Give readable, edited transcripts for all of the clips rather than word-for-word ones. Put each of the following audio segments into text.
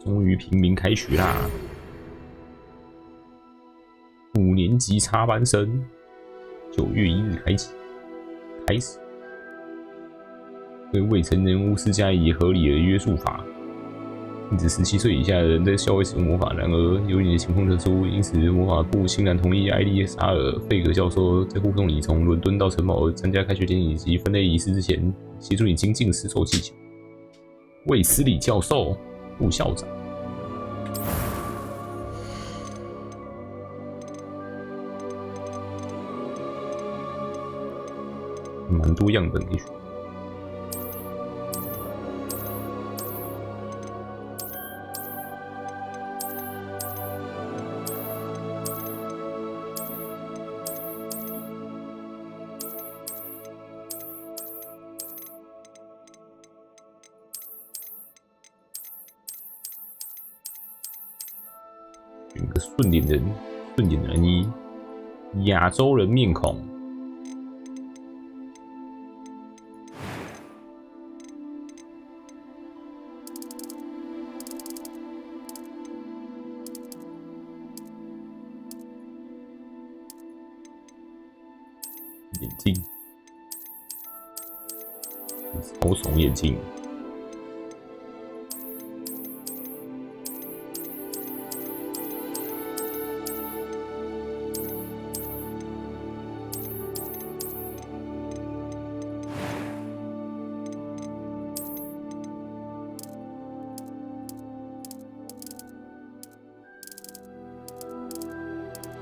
终于平民开学啦！5年级插班生，9月1日开始。对未成年巫师加以合理的约束法，禁止17岁以下的人在校外使用魔法。然而，由于你的情况特殊，因此魔法部欣然同意艾丽莎尔·费格教授在护送你从伦敦到城堡参加开学典礼以及分类仪式之前，协助你精进丝绸技巧。卫斯理教授，副校长。蛮多样本可以选。选个顺眼人衣，亚洲人面孔。眼镜，超耸眼镜。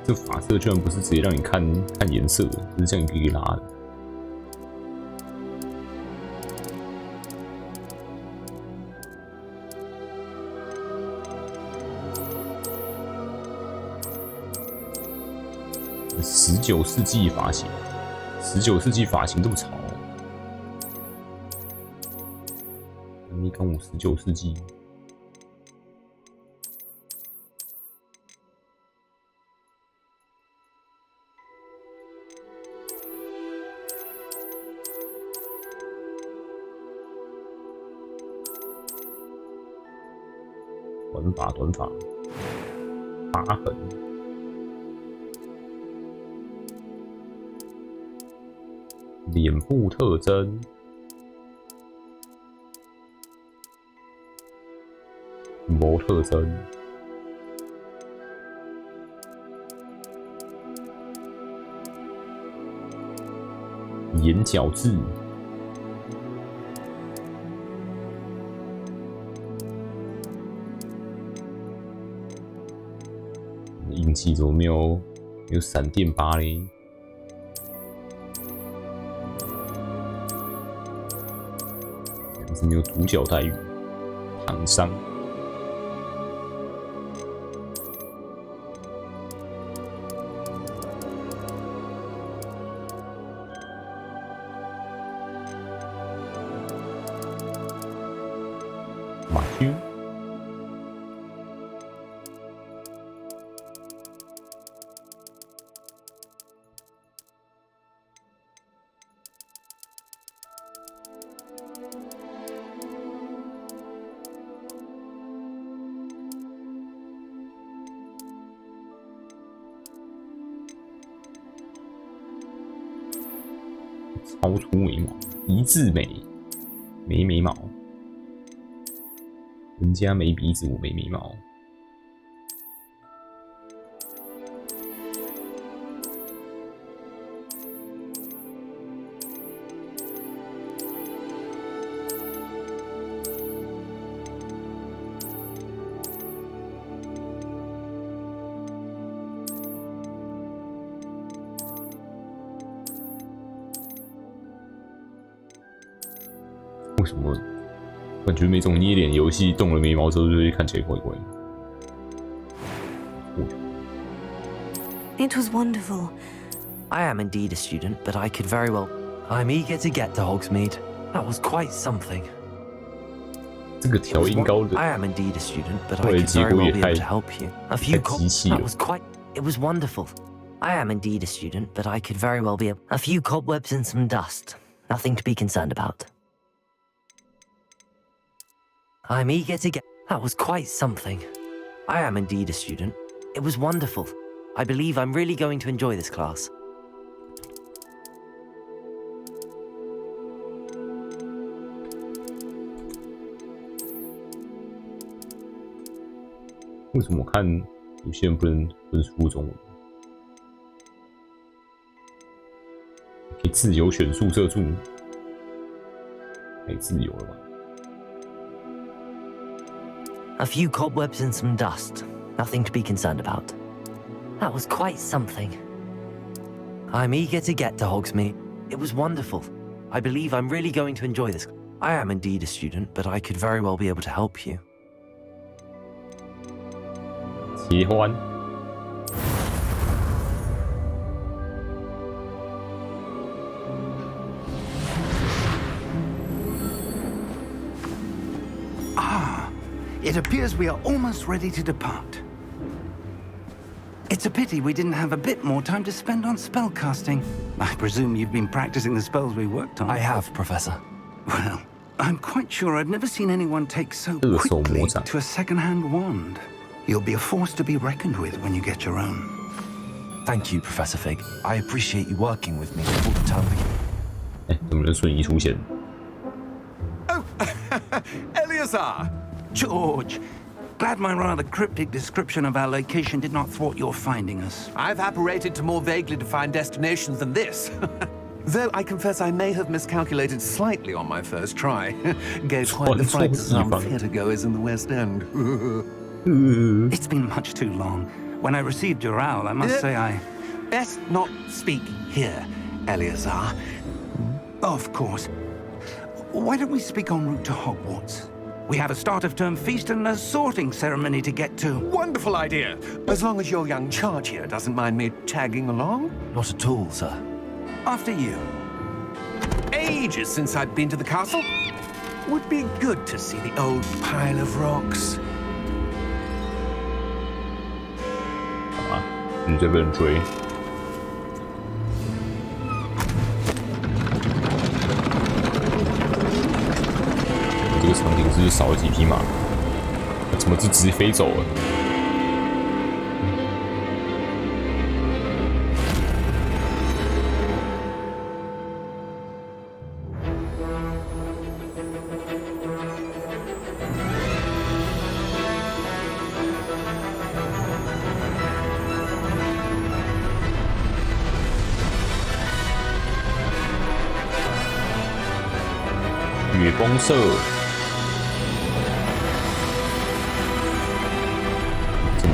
这发色居然不是直接让你看颜色，就是这样可以拉的。19世纪发型，19世纪发型这么潮，你看我19世纪。短发，疤痕，脸部特征，模特征，眼角质。印记怎么没有闪电疤嘞？这样子没有独角待遇，烫伤。马驹。超粗眉毛，一字眉，没眉毛，人家没鼻子，我没眉毛。为什么感觉每种捏脸游戏动了眉毛之后就会看起来怪怪的？It was wonderful. I am indeed a student, but I could very well. I'm eager to get to Hogsmeade. That was quite something. 这个调音高的， I am indeed a student, but I could very well be able to help you. A few that was quite. It was wonderful. I am indeed a student, but I could very well be a few cobwebs and some dust. Nothing to be concerned about. I'm eager to get. That was quite something. I am indeed a student. It was wonderful. I believe I'm really going to enjoy this class. 为什么我看有些人不能输入中文？可以自由选宿舍住，太自由了吧？ A few cobwebs and some dust. Nothing to be concerned about. That was quite something. I'm eager to get to Hogsmeade. It was wonderful. I believe I'm really going to enjoy this. I am indeed a student, but I could very well be able to help you. 切换。It appears we are almost ready to depart. It's a pity we didn't have a bit more time to spend on spellcasting. I presume you've been practicing the spells we worked on. I have, Professor. Well, I'm quite sure I've never seen anyone take so quickly to a second-hand wand. You'll be a force to be reckoned with when you get your own. Thank you, Professor Fig. I appreciate you working with me all the time. 怎么能瞬移出现？ Oh, Eleazar! George, glad my rather cryptic description of our location did not thwart your finding us. I've apparated to more vaguely defined destinations than this. Though I confess I may have miscalculated slightly on my first try. Gave quite the fright to some theatregoers in the West End. It's been much too long. When I received your owl, I must say I... Best not speak here, Eleazar. Of course. Why don't we speak en route to Hogwarts? We have a start-of-term feast and a sorting ceremony to get to. Wonderful idea. As long as your young charge here doesn't mind me tagging along. Not at all, sir. After you. Ages since I've been to the castle. Would be good to see the old pile of rocks. 好吧，你这边追。 这个场景是不是少了几匹马？怎么就直接飞走了？月光社。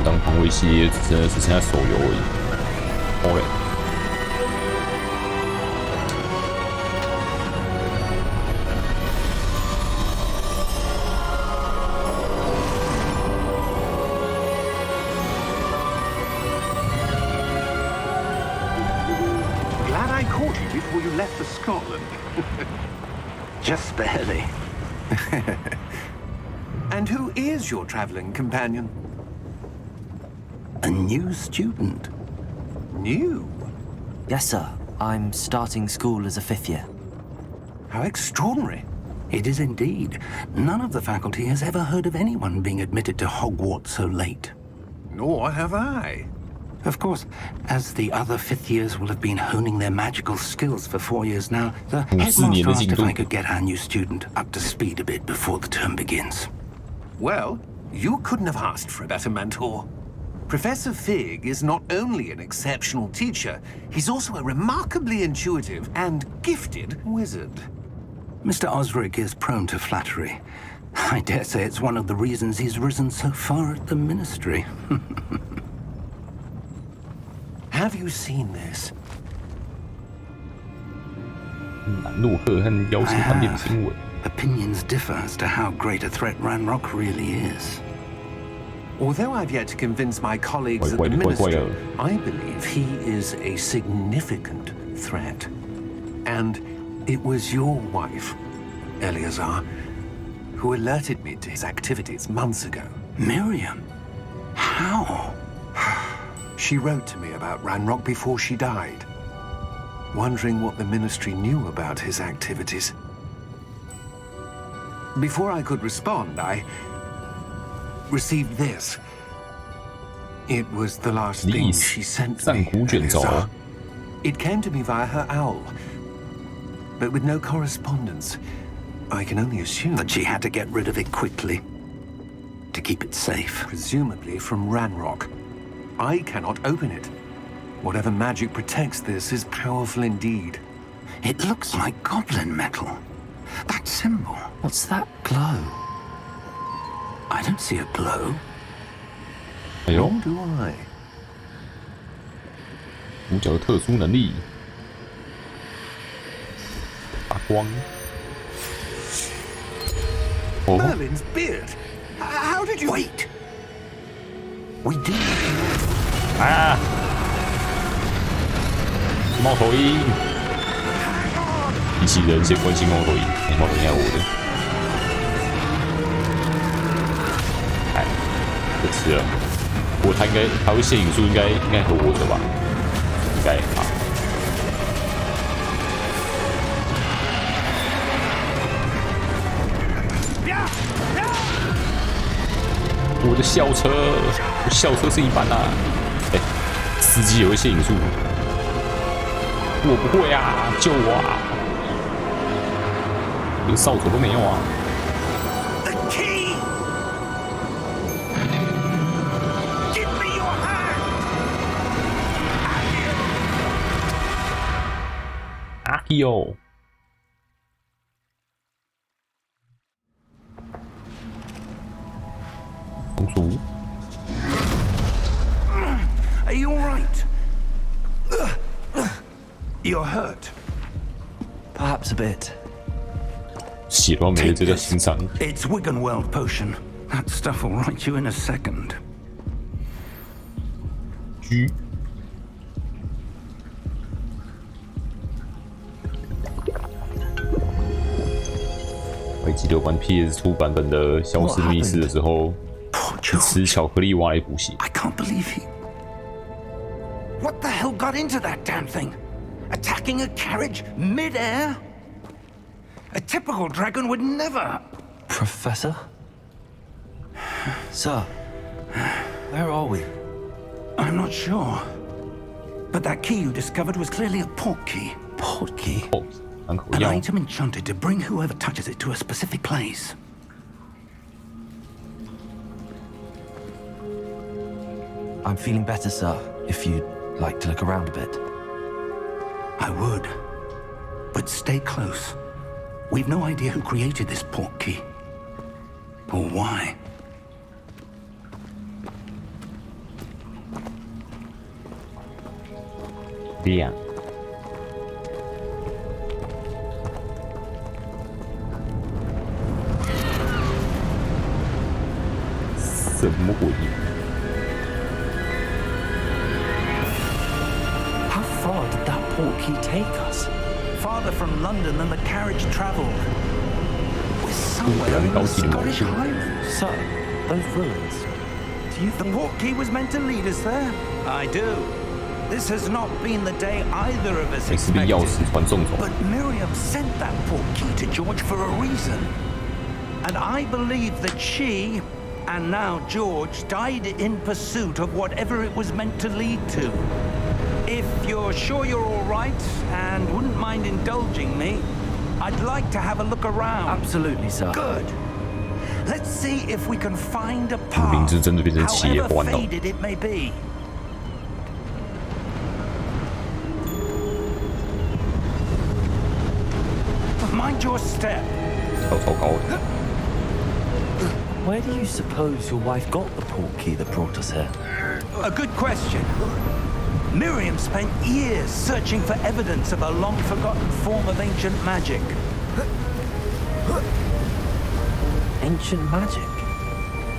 当防卫系列真的只剩下手游而已。好嘞。Glad I caught you before you left for Scotland. Just barely. And who is your traveling companion? A new student. New? Yes, sir. I'm starting school as a 5th year. How extraordinary. It is indeed. None of the faculty has ever heard of anyone being admitted to Hogwarts so late. Nor have I. Of course, as the other 5th years will have been honing their magical skills for 4 years now, the headmaster asked if I could get our new student up to speed a bit before the term begins. Well, you couldn't have asked for a better mentor. Professor Fig is not only an exceptional teacher, he's also a remarkably intuitive and gifted wizard. Mr. Osric is prone to flattery. I dare say it's one of the reasons he's risen so far at the Ministry. Have you seen this? 兰洛克和邀请饭店新闻。 Opinions differ as to how great a threat Ranrock really is. Although I've yet to convince my colleagues at the Ministry, I believe he is a significant threat. And it was your wife, Eleazar, who alerted me to his activities months ago. Miriam? How? She wrote to me about Ranrock before she died, wondering what the Ministry knew about his activities. Before I could respond, received this. It was the last thing she sent 战鼓卷轴 me. It came to me via her owl, but with no correspondence. I can only assume that she had to get rid of it quickly to keep it safe. Presumably from Ranrock. I cannot open it. Whatever magic protects this is powerful indeed. It looks like goblin metal. That symbol. What's that glow? I don't see a glow. 哎呦， Nor do I. 主角的特殊能力，发光。哦， Merlin's beard. How did you Wait. We do. 啊！猫头鹰，机器人先关心猫头鹰，猫头鹰要我的。哎，不吃了。不过它会限引数，应该还活着吧？应该啊。我的校车，校车是一般啊。哎，司机也会限引数。我不会啊，救我啊！连扫帚都没有啊。 The key. Give me your hand. 阿基哦， 松鼠， Are you all right? You're hurt. Perhaps a bit. 血都没了，这叫心伤。 It's Wiggenweld potion. That stuff will right you in a second. G。我还记得玩 PS2 版本的《消失密室》的时候， Poor 吃 George. 巧克力挖来补血。 I can't believe he. What the hell got into that damn thing? Attacking a carriage mid-air? A typical dragon would never. Professor? Sir, where are we? I'm not sure. But that key you discovered was clearly a port key. Port key? 哦，港口 An 药。 item enchanted to bring whoever touches it to a specific place. I'm feeling better, sir, if you'd like to look around a bit. I would. But stay close. We've no idea who created this port key. Or why. Bien. 什么鬼？ How far did that port key take us? Farther from London than the carriage traveled. We're somewhere in the Scottish Highlands. Sir, those ruins. Do you The think... port key was meant to lead us there? I do. This has not been the day either of us 还是被钥 expected. 匙传送走？ But Miriam sent that port key to George for a reason. And I believe that she, and now George, died in pursuit of whatever it was meant to lead to. If you're sure you're all right and wouldn't mind indulging me, I'd like to have a look around. Absolutely, sir. Good. Let's see if we can find a 名 path, 字真的变成企业 however 官了。 faded it may be. Mind your step. 跳超高的， Where do you suppose your wife got the port key that brought us here? A good question. Miriam spent years searching for evidence of a long-forgotten form of ancient magic. Ancient magic?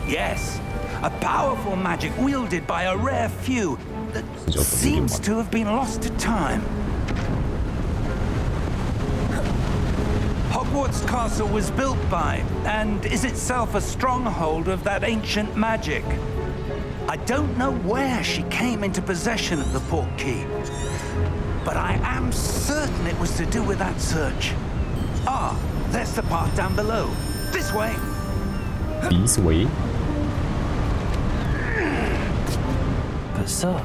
Yes, a powerful magic wielded by a rare few that seems to have been lost to time. Hogwarts Castle was built by, and is itself a stronghold of that ancient magic. I don't know where she came into possession of the port key, but I am certain it was to do with that search. Ah, there's the path down below. This way. This way。But sir,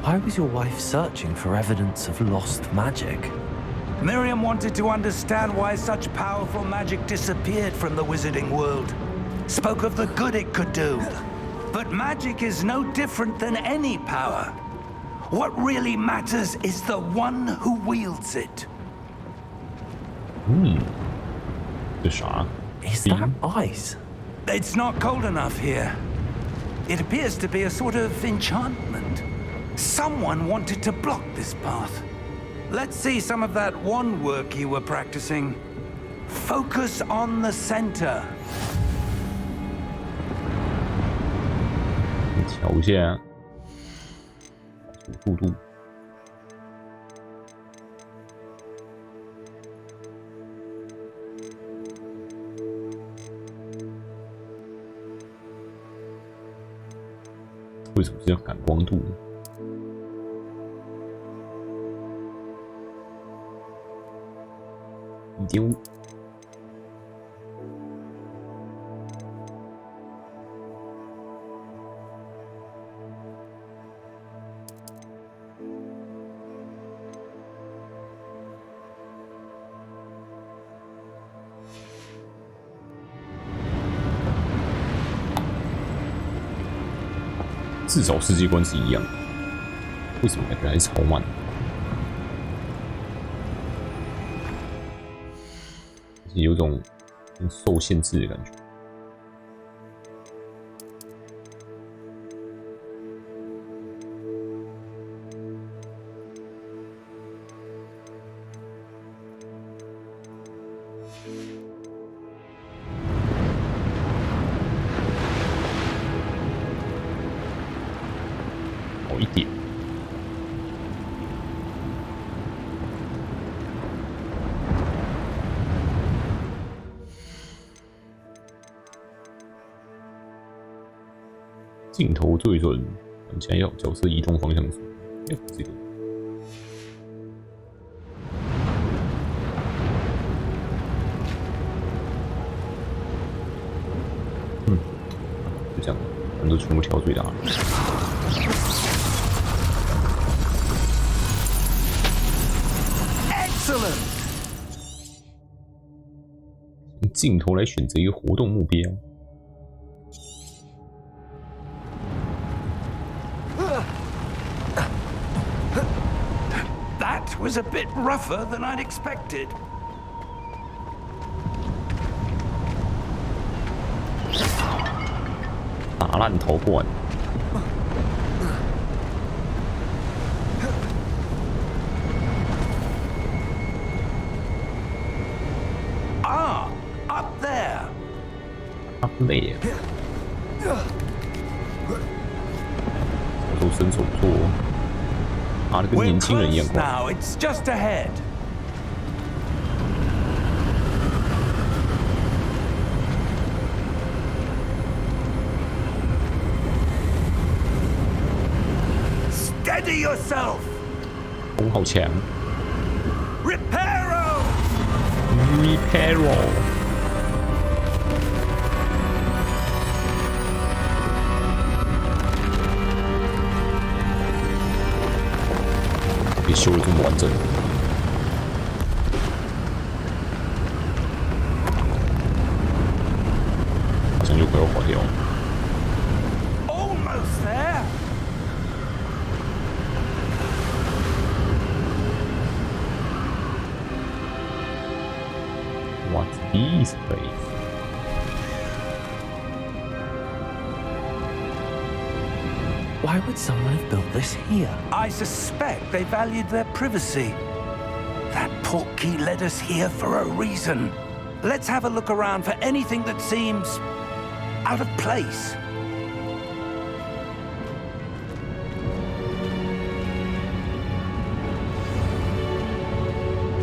why was your wife searching for evidence of lost magic? Miriam wanted to understand why such powerful magic disappeared from the wizarding world. Spoke of the good it could do. But magic is no different than any power. What really matters is the one who wields it. Is that ice? It's not cold enough here. It appears to be a sort of enchantment. Someone wanted to block this path. Let's see some of that wand work you were practicing. Focus on the center. 调一下速度。为什么是要感光度呢？1.5。至少世界观是一样的，为什么感觉还超慢？有种受限制的感觉。好一点。镜头对准，玩家要角色移动方向数。这个。就这样，反正全部调最大了。Excellent. 用镜头来选择一个活动目标。That was a bit rougher than I'd expected. "打烂陶罐。Ah, up there. Up there. 手伸手做，爬得跟年轻人一样快。Now it's just ahead. Steady yourself. 风好强。Reparo. Reparo。别修的这么完整。好像又快要垮掉了。Almost there. What's this place? Why would someone have built this here? I suspect they valued their privacy. That portkey led us here for a reason. Let's have a look around for anything that seems out of place.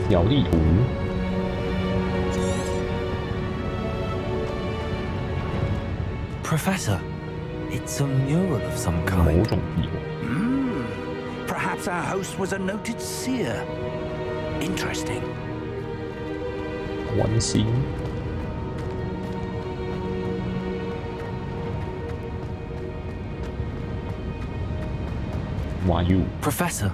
小地图。Professor, it's a mural of some 某 kind. 种壁画。Perhaps our host was a noted seer. Interesting. 关心。Who are you? Professor,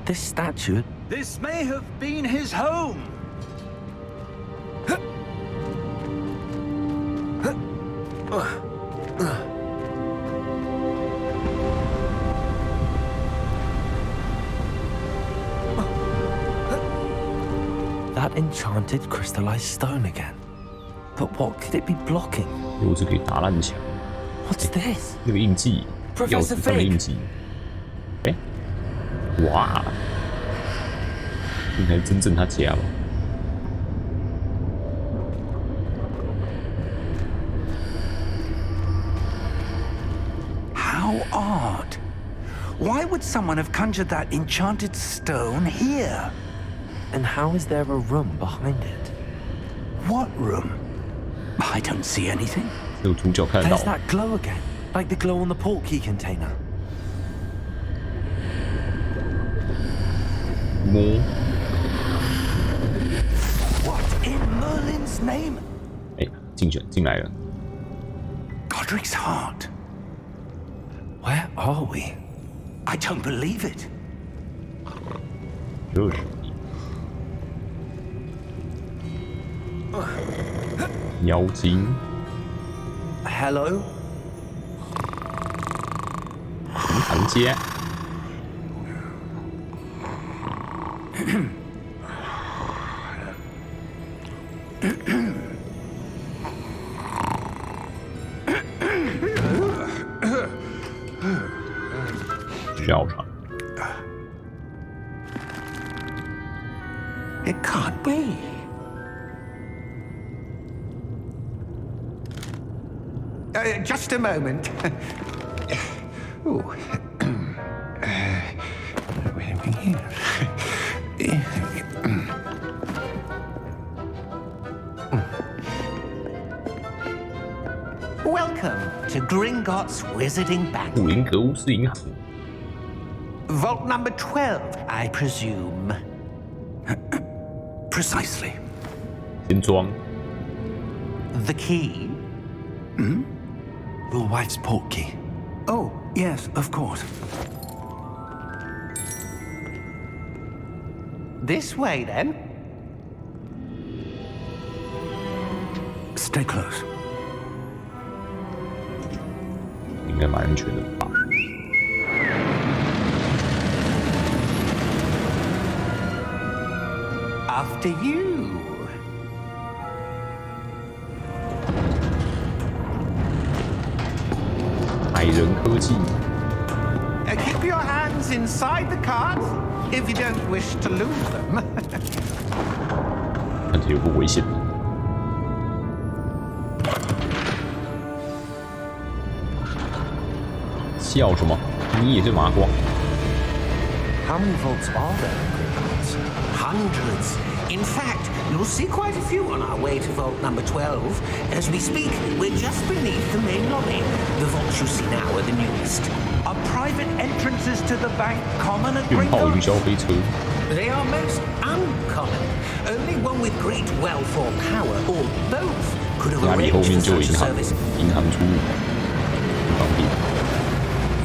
this statue... This may have been his home. That enchanted crystallized stone again. But what could it be blocking? 又是可以打烂墙。 What's this? 那个印记，钥匙上的印记。哎，哇，应该是真正他家吧？ How odd. Why would someone have conjured that enchanted stone here? And how is there a room behind it? What room? I don't see anything. 只有主角看得到 There's。that glow again, like the glow on the portkey container. 摸， What in Merlin's name? 哎，进来了。 Godric's heart. Where are we? I don't believe it. 就是你，妖精， Hello? 银行街。笑场。 It can't be. Just a moment. Ooh. Where are we here? Welcome to Gringotts Wizarding Bank. 布林格巫师银行。 Vault number 12, I presume. Precisely. 先装。 The key? Your wife's portkey. Oh, yes, of course. This way, then. Stay close. 应该蛮安全的吧？ After you. 海人科技， Keep your hands inside the cart if you don't wish to lose them. 看起来有个危险。笑什么？你也是麻瓜？ How many vaults are there? Hundreds. In fact, you'll see quite a few on our way to vault number 12. As we speak, we're just beneath the main lobby. The vaults you see now are the newest. Are private entrances to the bank common at 运炮云 Gringotts? 霄飞车， They are most uncommon. Only one with great wealth or power, or both, could have 家里后 arranged 面 for 就有 such 银 a 行， service. 银行出入口，很方便。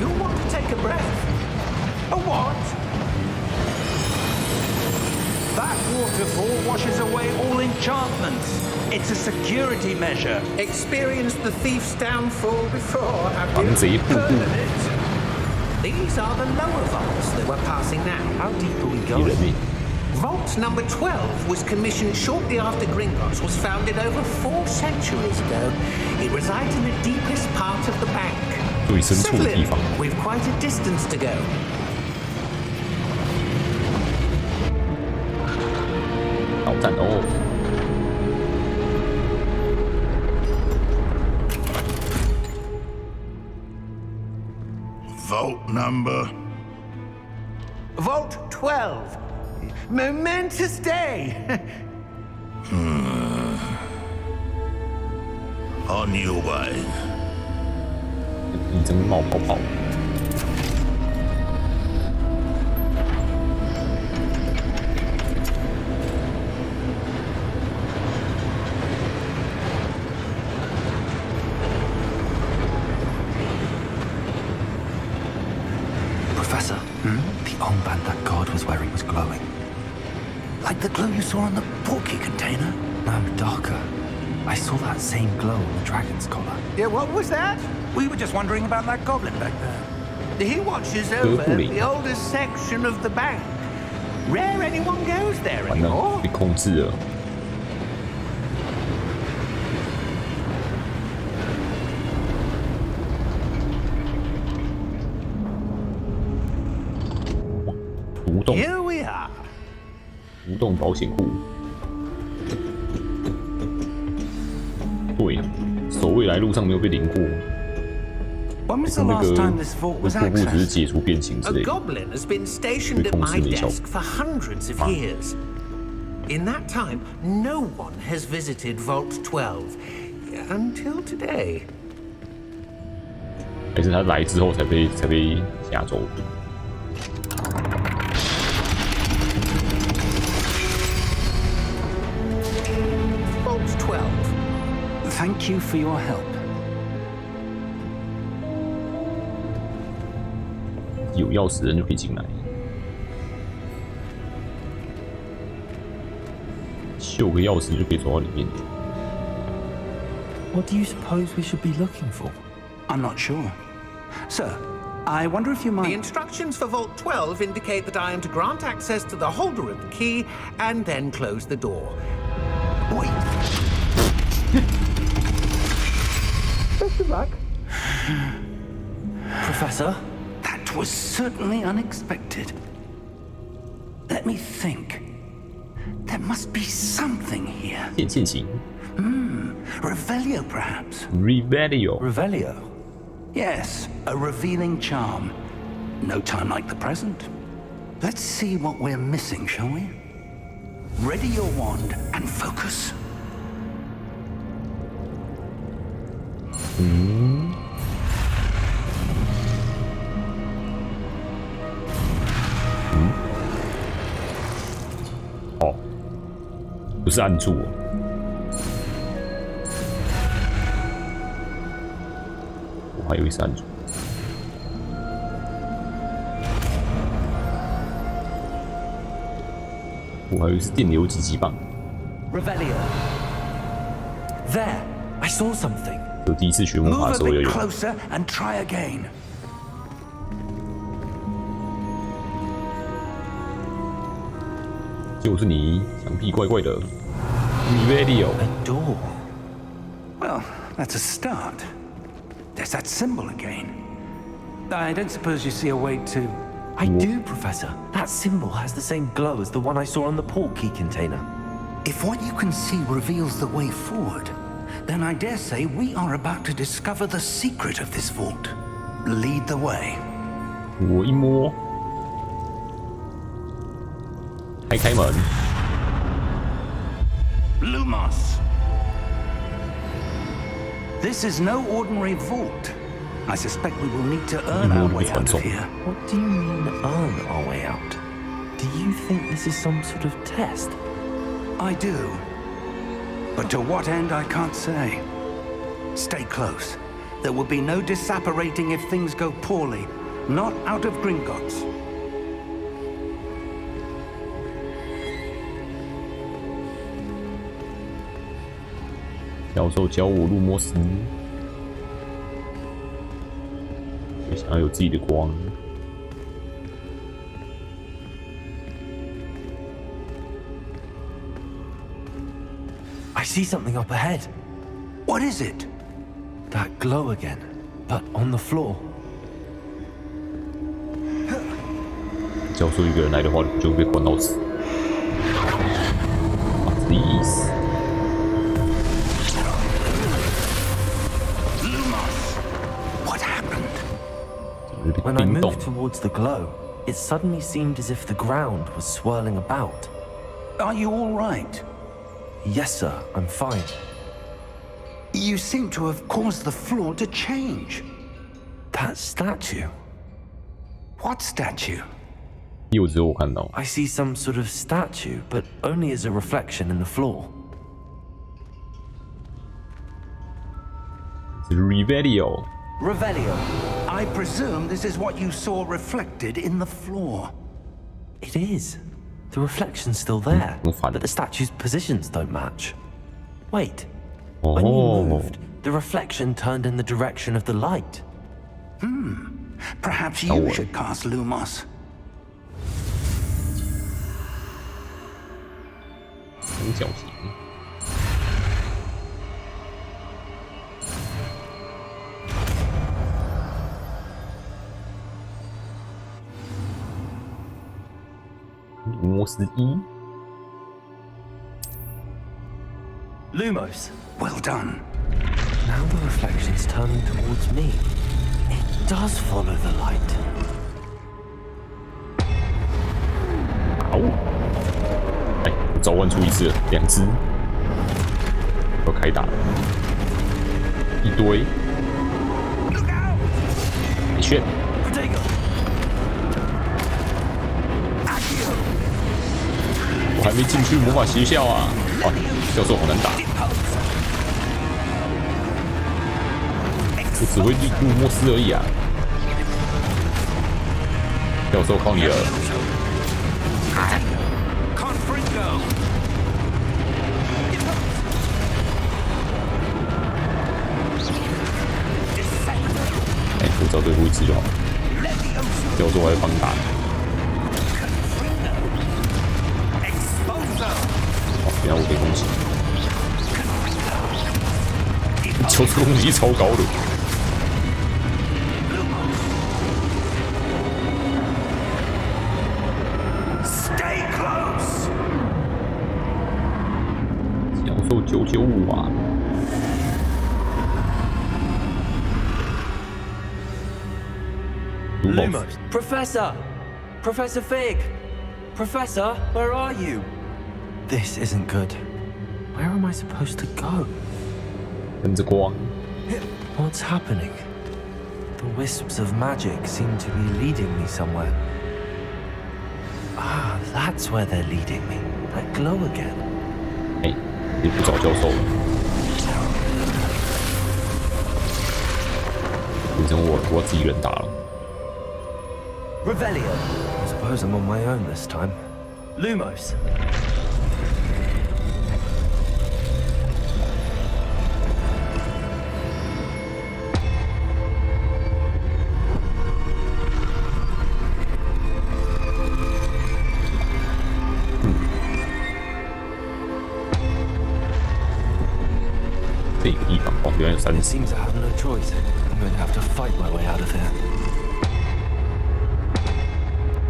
You want to take a breath? A what? That waterfall washes away all enchantments. It's a security measure. Experienced the thief's downfall before, have 防 you? 贼瀑 Heard 布， of it? These are the lower vaults that we're passing now. How deep are we 敌 going? 人命。 Vault number 12 was commissioned shortly after Gringotts was founded over 4 centuries ago. It resides in the deepest part of the bank. 最深处 Settle 的地 in. 方。 We've quite a distance to go. 挑战哦！ Vault number. Vault 12. Momentous day. On your way. 一阵冒泡泡。 Professor, The armband that God was wearing was glowing. Like the glow you saw on the porky container? No, darker. I saw that same glow on the dragon's collar. Yeah, what was that? We were just wondering about that goblin back there. He watches over the oldest section of the bank. Rare anyone goes there 完了， anymore. 被控制了。浮动， Here we are. 浮动保险库。对，守卫来路上没有被淋过。 When was the 那 last 个 time this vault 瀑 was 布只是 accessed? 解除变形之 A 类的。 goblin has been stationed at my desk for hundreds of years. In that time, no one has visited Vault 12 until today. 还是他来之后才被吓走的。 Vault 12. Thank you for your help. 有钥匙的人就可以进来。秀个钥匙就可以走到里面。 What do you suppose we should be looking for? I'm not sure. Sir, I wonder if you The might... instructions for Vault 12 indicate that I am to grant access to the holder of the key and then close the door. Wait. Best of luck. Professor? That was certainly unexpected. Let me think. There must be something here. 现行 Revelio, perhaps? Revelio Revelio? Yes, a revealing charm. No time like the present. Let's see what we're missing, shall we? Ready your wand and focus. Hmm. 哦，不是按住哦。我还以为是按住。我还以为是电流击击棒。 Revelio. There! I saw something. 我第一次学魔法 Move 的 a 时候要 bit 有。 closer and try again. 就是你，墙壁怪怪的。Revelio， A door. Well, that's a start. There's that symbol again. I don't suppose you see a way to... I do, Professor. That symbol has the same glow as the one I saw on the port key container. If what you can see reveals the way forward, then I dare say we are about to discover the secret of this vault. Lead the way. 我一摸，开门。 Lumos! This is no ordinary vault. I suspect we will need to earn our way out of here. What do you mean, earn our way out? Do you think this is some sort of test? I do. But to what end, I can't say. Stay close. There will be no disapparating if things go poorly. Not out of Gringotts. 教授教我路莫斯，我想要有自己的光。 I see something up ahead. What is it? That glow again, but on the floor. 教授一个人来的话，就会被关到死。Please。 What happened? When I moved towards the glow, it suddenly seemed as if the ground was swirling about. Are you all right? Yes, sir, I'm fine. You seem to have caused the floor to change. That statue. What statue? 有只有我看到。 I see some sort of statue, but only as a reflection in the floor. Revelio。 Revelio. I presume this is what you saw reflected in the floor. It is. The reflection's still there, but the statue's positions don't match. Wait. When you moved, the reflection turned in the direction of the light. Perhaps you should cast Lumos. 三角形。摩斯一。Lumos. Well done. Now the reflection's turning towards me. It does follow the light. 好，哎，我召唤出一次了，2只，要开打了，一堆，你炫，我还没进去魔法学校啊！哇，教授好难打，我只会入莫斯而已啊！教授靠你了。 哎，我只要对付一只就好了。教授还会帮你打。好，等下我可以攻击。教授攻击超高的。 995啊！ Lumos. Professor! Professor Fig! Professor, where are you? This isn't good. Where am I supposed to go? 跟着光。 What's happening? The wisps of magic seem to be leading me somewhere. Ah, that's where they're leading me. That glow again. 哎，你不找教授了？变成我自己人打了。 Revelio. I suppose I'm on my own this time. Lumos. It seems I have no choice. I'm going to have to fight my way out of here.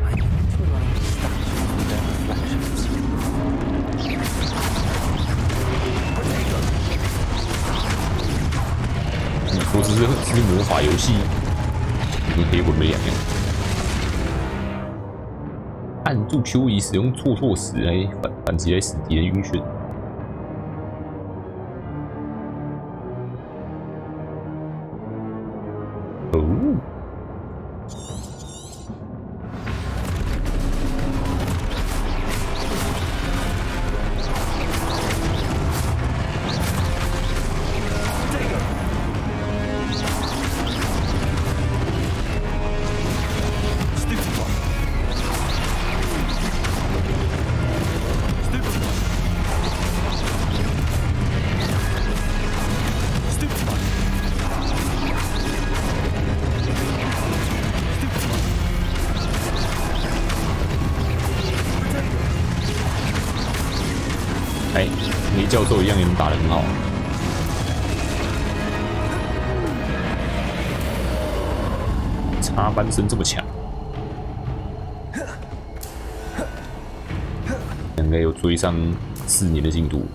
I need to align the statues with their reflections. Potato. 你说这是魔法游戏，跟黑魂没两样。按住 Q 移使用错错时来反击来使敌人晕眩。 哎，雷教授一样也能打得很好。插班生这么强，应该有追上4年的进度。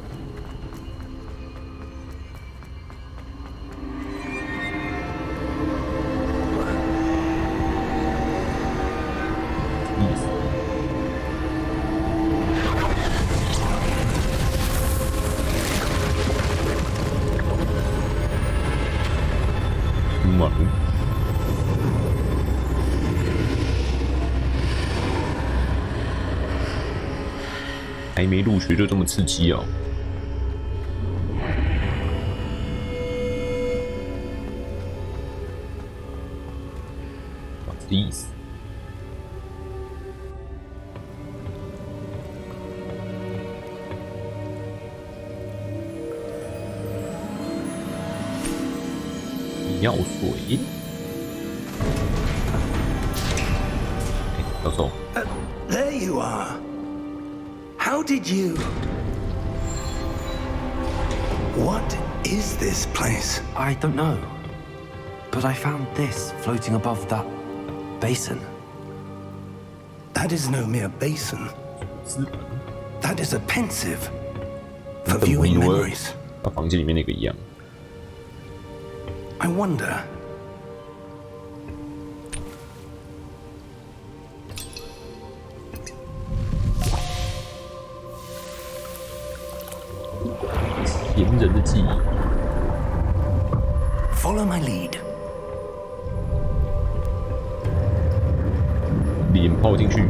猛，还没入学就这么刺激哦！的意思。药水。教授。There you are. How did you? What is this place? I don't know. But I found this floating above that basin. That is no mere basin. That is a pensive for viewing memories. 和房间里面那个一样。I wonder. Follow my lead. 脸泡进去。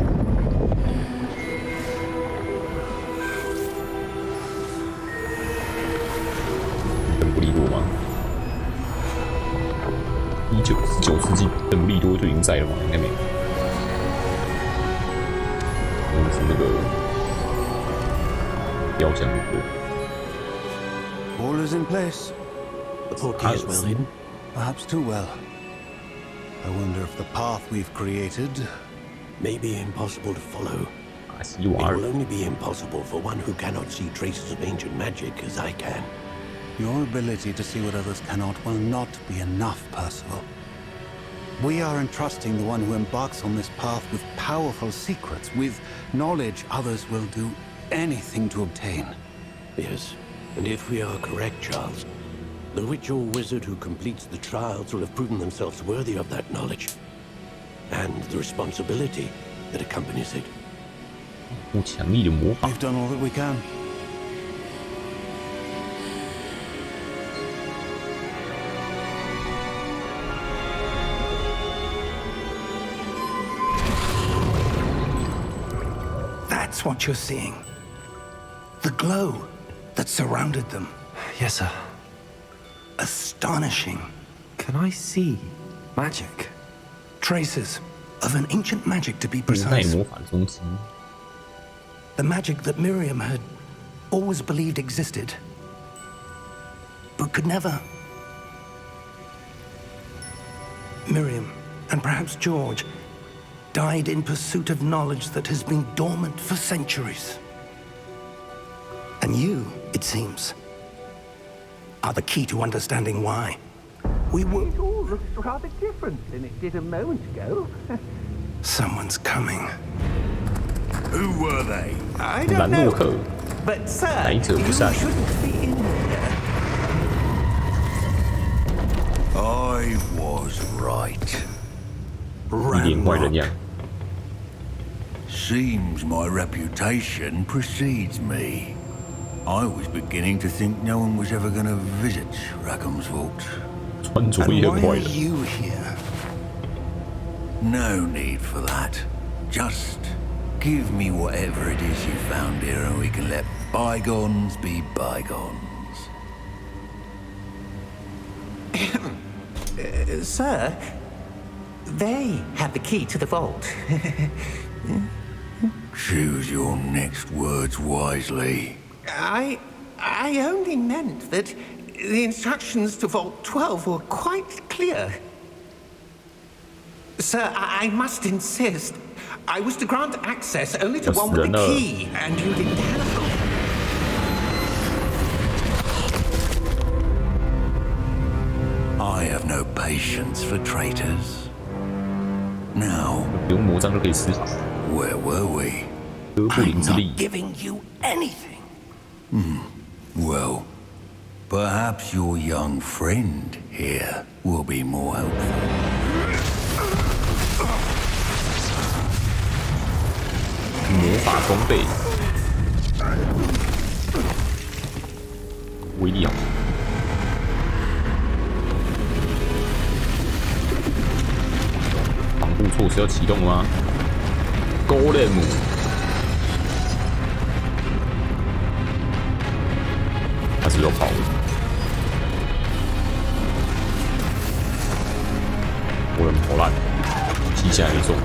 邓布利多吗？19世纪邓布利多就已经在了吗？应该没有。是那个雕像那个。All is in place. The portkey is well hidden. Perhaps too well. I wonder if the path we've created may be impossible to follow. It will only be impossible for one who cannot see traces of ancient magic as I can. Your ability to see what others cannot will not be enough, Percival. We are entrusting the one who embarks on this path with powerful secrets, with knowledge others will do anything to obtain. Yes, and if we are correct, Charles, the witch or wizard who completes the trials will have proven themselves worthy of that knowledge, and the responsibility that accompanies it. We've done all that we can. That's what you're seeing. The glow that surrounded them. Yes, sir. Astonishing. Can I see magic? Traces of an ancient magic, to be precise. 魔法中心。The magic that Miriam had always believed existed, but could never. Miriam, and perhaps George, died in pursuit of knowledge that has been dormant for centuries. And you, it seems, are the key to understanding why. We were... It all looks rather different than it did a moment ago. Someone's coming. Who were they? I don't know. 兰诺克， But, sir, 来者 you 不善。 shouldn't be in here. I was right. 一脸坏人样。 Seems my reputation precedes me. I was beginning to think no one was ever going to visit Rackham's vault. 穿着 And 也 why 很坏 are 人。 you here? No need for that. Just give me whatever it is you found here and we can let bygones be bygones. Sir, they have the key to the vault. Choose your next words wisely. I only meant that the instructions to Vault 12 were quite clear. Sir, I must insist. I was to grant access only to one with the key, and you didn't have it. I have no patience for traitors. Now, 不用魔杖就可以施法。 where were we? 哥布林之 I'm 力 not，giving you anything. Well, perhaps your young friend here will be more helpful. 魔法装备，威力好。防护措施要启动吗 ？Golem， 他是要跑的。Golem 好烂，机械还没中。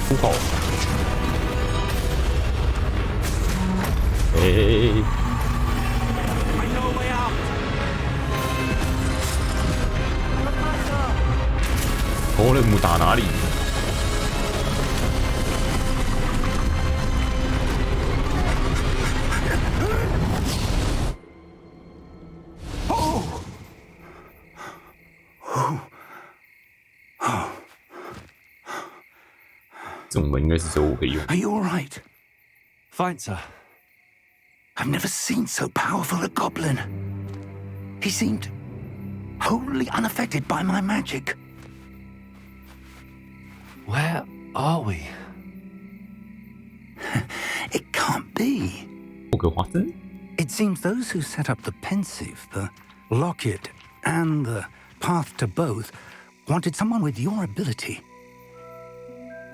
出口。golem打哪里？这种门应该是只有我可以用。 Are you all right? Fine, sir. I've never seen so powerful a goblin. He seemed wholly unaffected by my magic. Where are we? It can't be. 霍格华兹？ It seems those who set up the pensive, the locket, and the path to both wanted someone with your ability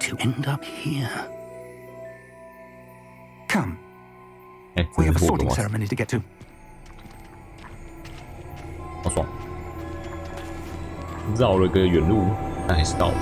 to end up here. Come. We have a sorting ceremony to get to. 好爽！绕了个远路，但还是到了。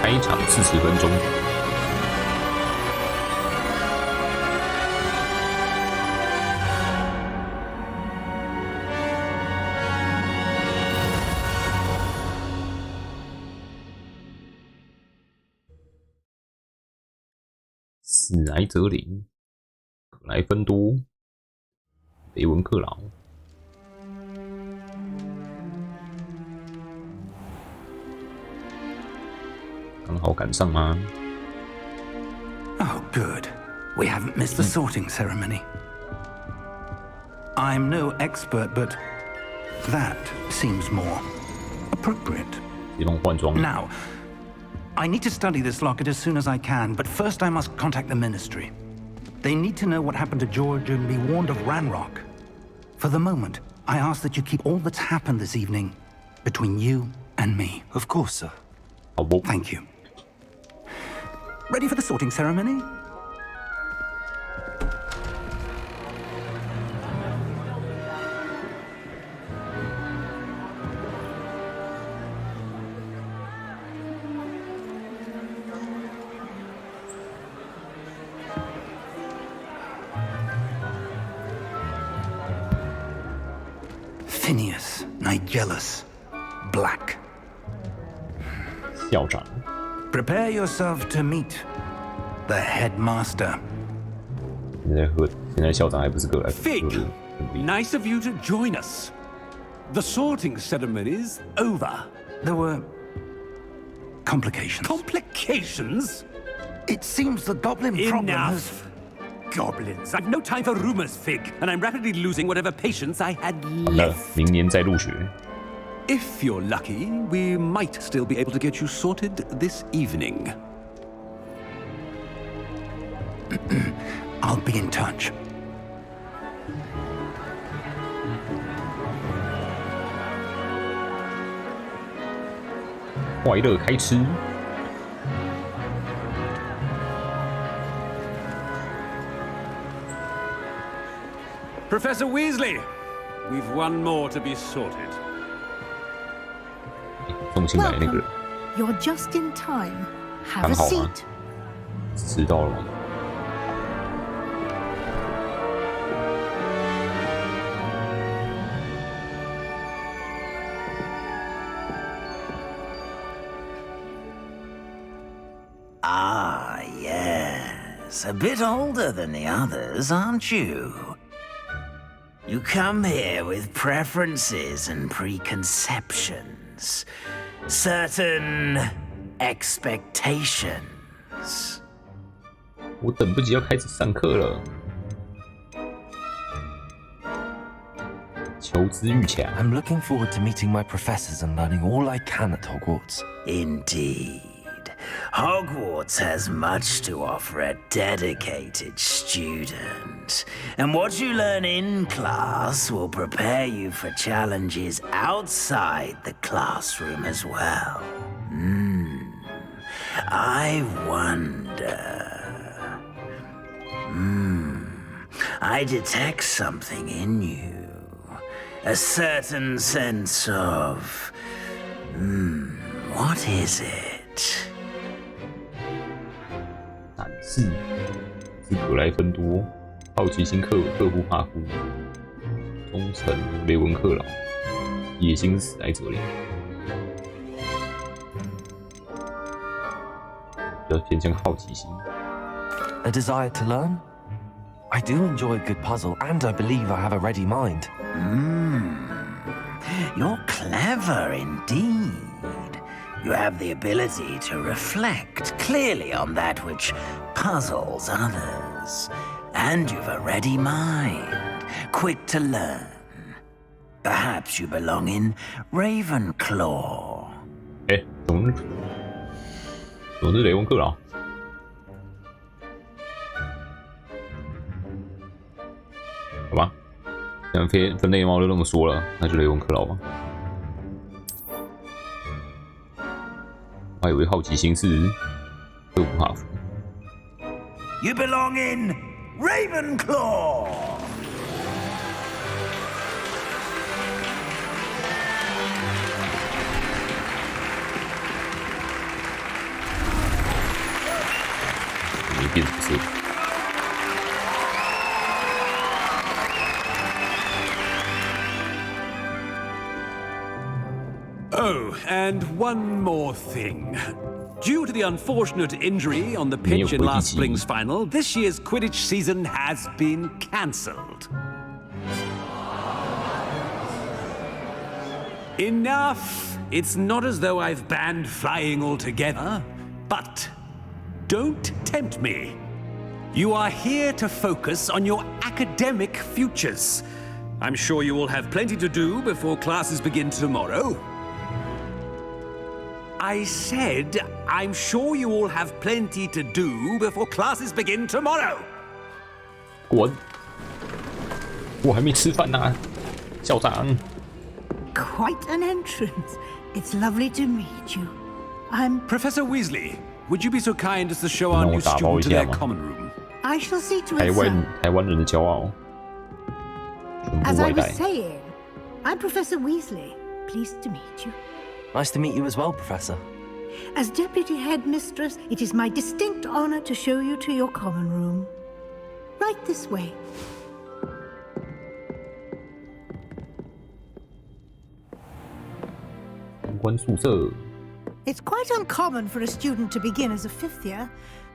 开场40分钟。史莱哲林、克莱芬多、雷文克劳。 刚好赶上吗？ Oh, good. We haven't missed the sorting ceremony. I'm no expert, but that seems more appropriate. 地方换装。 Now, I need to study this locket as soon as I can, but first I must contact the ministry. They need to know what happened to George and be warned of Ranrock. For the moment, I ask that you keep all that's happened this evening between you and me. Of course, sir. 好不？ Thank you. Ready for the sorting ceremony? Phineas, Nigellus, Black. 校长。 Prepare yourself to meet the headmaster. 现在校长还不是个 Fig, nice of you to join us. The sorting ceremony's over. There were complications. Complications? It seems the goblin problem has... Enough. Goblins. I've no time for rumors, Fig, and I'm rapidly losing whatever patience I had left. 明年再入学。 If you're lucky, we might still be able to get you sorted this evening. I'll be in touch. "快乐开吃。 Professor Weasley, we've one more to be sorted. 送进来那个人 You're just in time. Have 刚 a 好吗 seat.？迟到了吗？ Ah, yes. A bit older than the others, aren't you? You come here with preferences and preconceptions. Certain expectations. 我等不及要开始上课了。求知欲强。I'm looking forward to meeting my professors and learning all I can at Hogwarts. Indeed. Hogwarts has much to offer a dedicated student. And what you learn in class will prepare you for challenges outside the classroom as well. I wonder... I detect something in you. A certain sense of... what is it? 胆识是格莱芬多，好奇心克夫帕夫，忠诚雷文克劳，野心史莱哲林。比较偏向好奇心。A desire to learn? I do enjoy a good puzzle, and I believe I have a ready mind. You're clever indeed. You have the ability to reflect clearly on that which puzzles others. And you've a ready mind, quick to learn. Perhaps you belong in Ravenclaw. 怎么是雷文克劳？好吧，既然分类猫都那么说了，那就雷文克劳吧。我还以为好奇心是克夫帕夫。You belong in Ravenclaw. Oh, and one more thing. Due to the unfortunate injury on the pitch in last spring's final, this year's Quidditch season has been cancelled. Enough! It's not as though I've banned flying altogether, but don't tempt me. You are here to focus on your academic futures. I'm sure you will have plenty to do before classes begin tomorrow. I said, I'm sure you all have plenty to do before classes begin tomorrow. 滚！我还没吃饭呢，校长。Quite an entrance. It's lovely to meet you. I'm Professor Weasley. Would you be so kind as to show our new student to their common room? I shall see to it, sir. 台湾人的骄傲。 As I was saying, I'm Professor Weasley. Pleased to meet you. Nice to meet you as well, Professor. As Deputy Headmistress, it is my distinct honor to show you to your common room. Right this way. It's quite uncommon for a student to begin as a fifth year.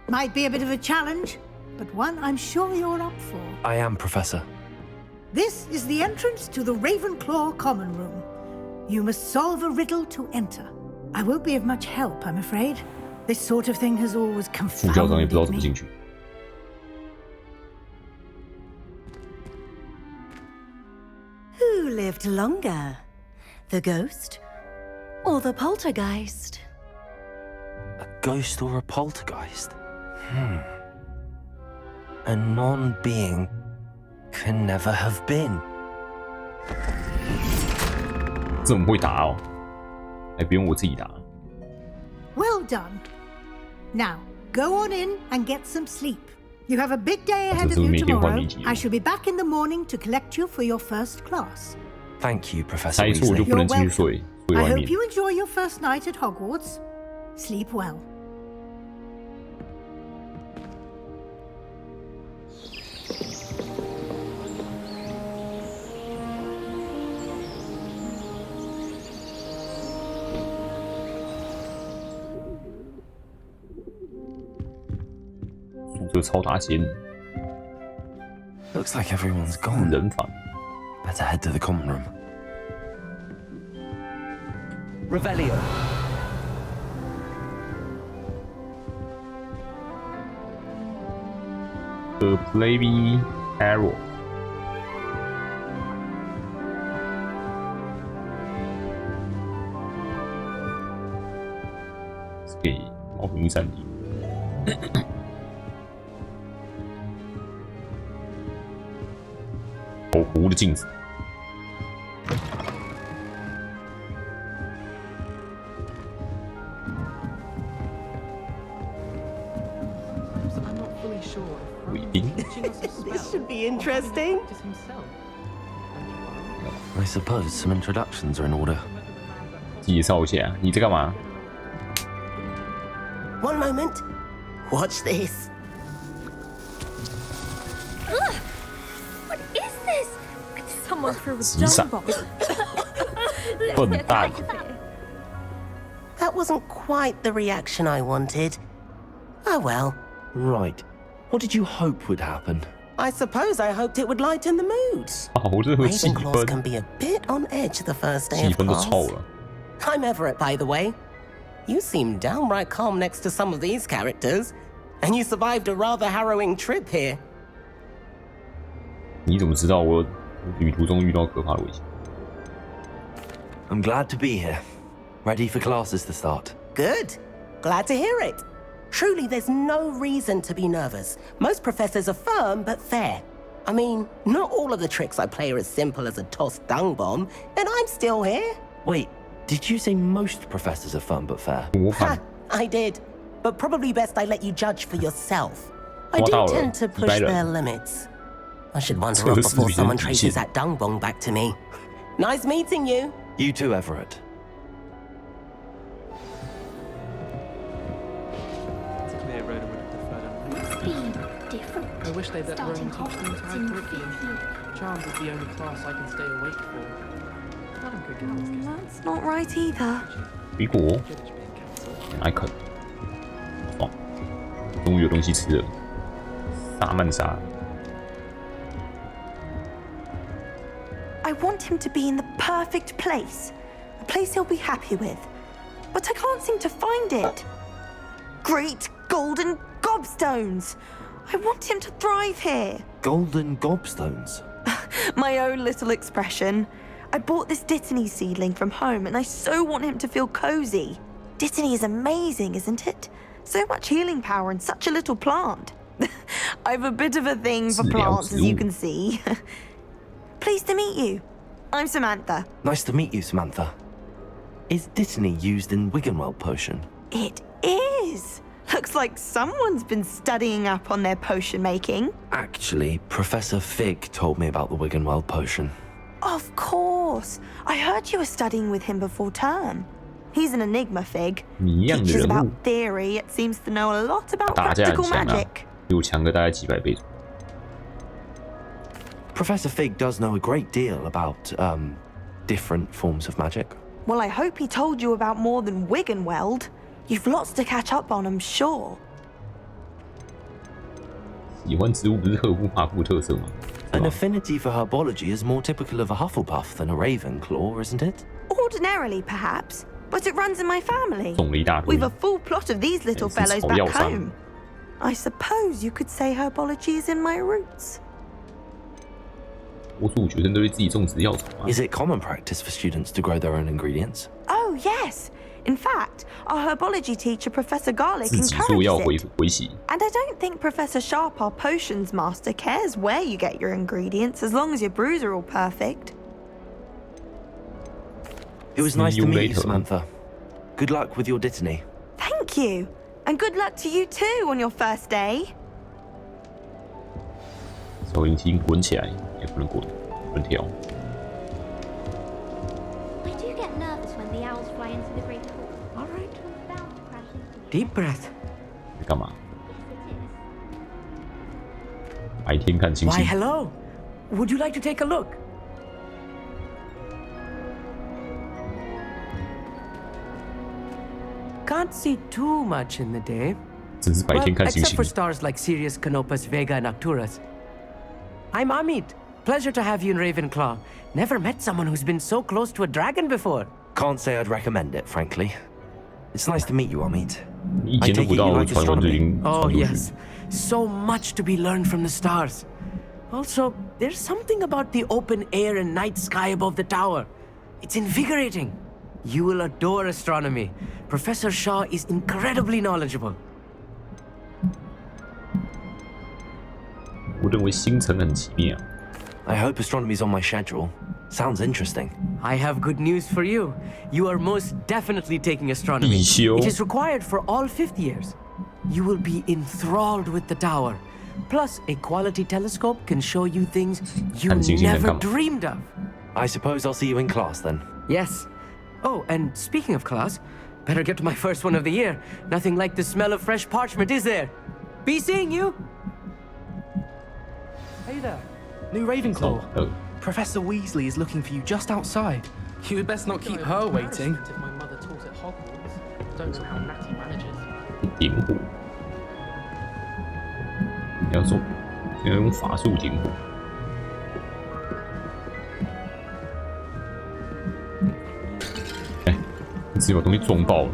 Might be a bit of a challenge, but one I'm sure you're up for. I am, Professor. This is the entrance to the Ravenclaw common room. You must solve a riddle to enter. I won't be of much help, I'm afraid. This sort of thing has always confounded me. Who lived longer? The ghost or the poltergeist? A ghost or a poltergeist? A non-being can never have been. 这么会答哦，还不用我自己答。Well done. Now, go on in and get some sleep. You have a big day ahead of you tomorrow. I shall be back in the morning to collect you for your first class. Thank you, Professor Weasley. You're welcome. I hope you enjoy your first night at Hogwarts. Sleep well. 宿舍超大间。Looks like everyone's gone. 人房。Better head to the common room. Revelio. The Flavy Arrow. 3题。口湖的镜子。贵宾。This should be interesting. I suppose some introductions are in order. 介绍一下，你在干嘛？ One moment. Watch this. What is this? Someone threw a 急闪。 dumb bomb. 笨蛋。 That wasn't quite the reaction I wanted. Oh well. Right. What did you hope would happen? I suppose I hoped it would lighten the mood. 好热气 Ravenclaws 氛， can be a bit on edge the first day 气 of 氛都 class. 臭了。 I'm Everett, by the way. You seem downright calm next to some of these characters, and you survived a rather harrowing trip here. 你怎么知道我旅途中遇到可怕的危险？ I'm glad to be here. Ready for classes to start. Good. Glad to hear it. Truly, there's no reason to be nervous. Most professors are firm but fair. I mean, not all of the tricks I play are as simple as a tossed dung bomb, and I'm still here. Wait, did you say most professors are firm but fair? Ha, I did. But probably best I let you judge for yourself. I do tend to push their limits. I should wander off before someone traces that dung bomb back to me. Nice meeting you. You too, Everett. Different. I wish they'd let Rowan Starting teach the Hogwarts entire in curriculum. Charms is the only class I can stay awake for. Madam could get on this. That's not right either. 水果，来啃，爽，终于有东西吃了。萨曼莎， I want him to be in the perfect place. A place he'll be happy with. But I can't seem to find it. Great golden gobstones! I want him to thrive here. Golden gobstones? My own little expression. I bought this Dittany seedling from home and I so want him to feel cozy. Dittany is amazing, isn't it? So much healing power in such a little plant. I've a bit of a thing for plants, as you can see. Pleased to meet you. I'm Samantha. Nice to meet you, Samantha. Is Dittany used in Wiggenweld potion? It is. Looks like someone's been studying up on their potion making. Actually, Professor Fig told me about the Wiggenweld potion. Of course. I heard you were studying with him before term. He's an enigma, Fig. Teaches about theory, it seems to know a lot about practical magic. 比我强个大概几百倍。 Professor Fig does know a great deal about, different forms of magic. Well, I hope he told you about more than Wiggenweld. You've lots to catch up on, I'm sure. 喜欢植物不是赫夫帕夫特色吗？ An affinity for herbology is more typical of a Hufflepuff than a Ravenclaw, isn't it? Ordinarily, perhaps, but it runs in my family. 种了一大堆。 We've a full plot of these little fellows back home. I suppose you could say herbology is in my roots. 多数学生都会自己种植药草啊。 Is it common practice for students to grow their own ingredients? Oh, yes. In fact, our herbology teacher, Professor Garlick, 自己做药 encourages it. 回洗。 And I don't think Professor Sharp, our potions master, cares where you get your ingredients as long as your brews are all perfect. It was nice to meet you, Samantha. Good luck with your Dittany. Thank you. And good luck to you too on your first day. 收音机滚起来，也不能滚，滚跳。 I do get nervous when the owls fly into the great hall. All right. Bound to crash into me. Deep breath. 在干嘛？白天看星 Why, 星。 hello. Would you like to take a look? Can't see too much in the day. 只是白天看星 except 星 for。stars like Sirius, Canopus, Vega, and Arcturus. I'm Amit. Pleasure to have you in Ravenclaw. Never met someone who's been so close to a dragon before. Can't say I'd recommend it, frankly. It's nice to meet you, Amit. 以前都不到传闻就已经 Oh, 传出去。 yes. So much to be learned from the stars. Also, there's something about the open air and night sky above the tower. It's invigorating. You will adore astronomy. Professor Shaw is incredibly knowledgeable. 我认为星辰很奇妙。I hope astronomy's on my schedule. Sounds interesting. I have good news for you. You are most definitely taking astronomy. 必修。It is required for all fifth years. You will be enthralled with the tower. Plus, a quality telescope can show you things you never dreamed of. I suppose I'll see you in class then. Yes. Oh, and speaking of class, better get to my first one of the year. Nothing like the smell of fresh parchment, is there? Be seeing you. Hey there. New Ravenclaw. Oh. Professor Weasley is looking for you just outside. You had best not keep her waiting. If my mother taught at Hogwarts, don't know how Natty manages. 点火，你要用法术点火。哎，你直接把东西撞爆了。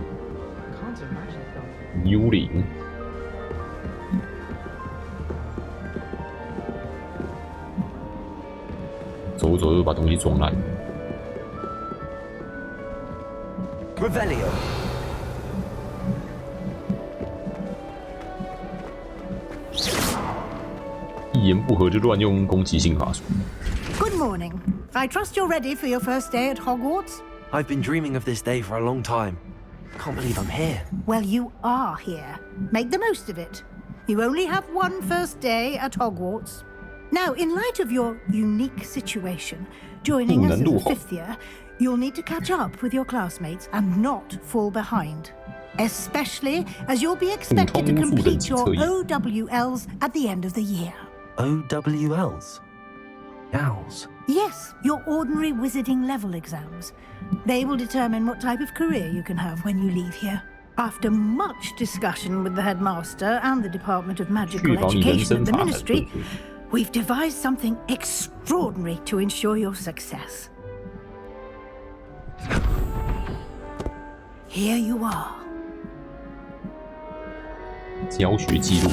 幽灵。走走就把东西撞烂。Revelio. 一言不合就乱用攻击性法术。Good morning. I trust you're ready for your first day at Hogwarts. I've been dreaming of this day for a long time. Can't believe I'm here. Well, you are here. Make the most of it. You only have one first day at Hogwarts. Now, in light of your unique situation, joining us as a fifth year, you'll need to catch up with your classmates and not fall behind. Especially as you'll be expected to complete your OWLs at the end of the year. OWLs? Owls? Yes, your ordinary wizarding level exams. They will determine what type of career you can have when you leave here. After much discussion with the headmaster and the Department of Magical Education at the Ministry, we've devised something extraordinary to ensure your success. Here you are. 教学记录。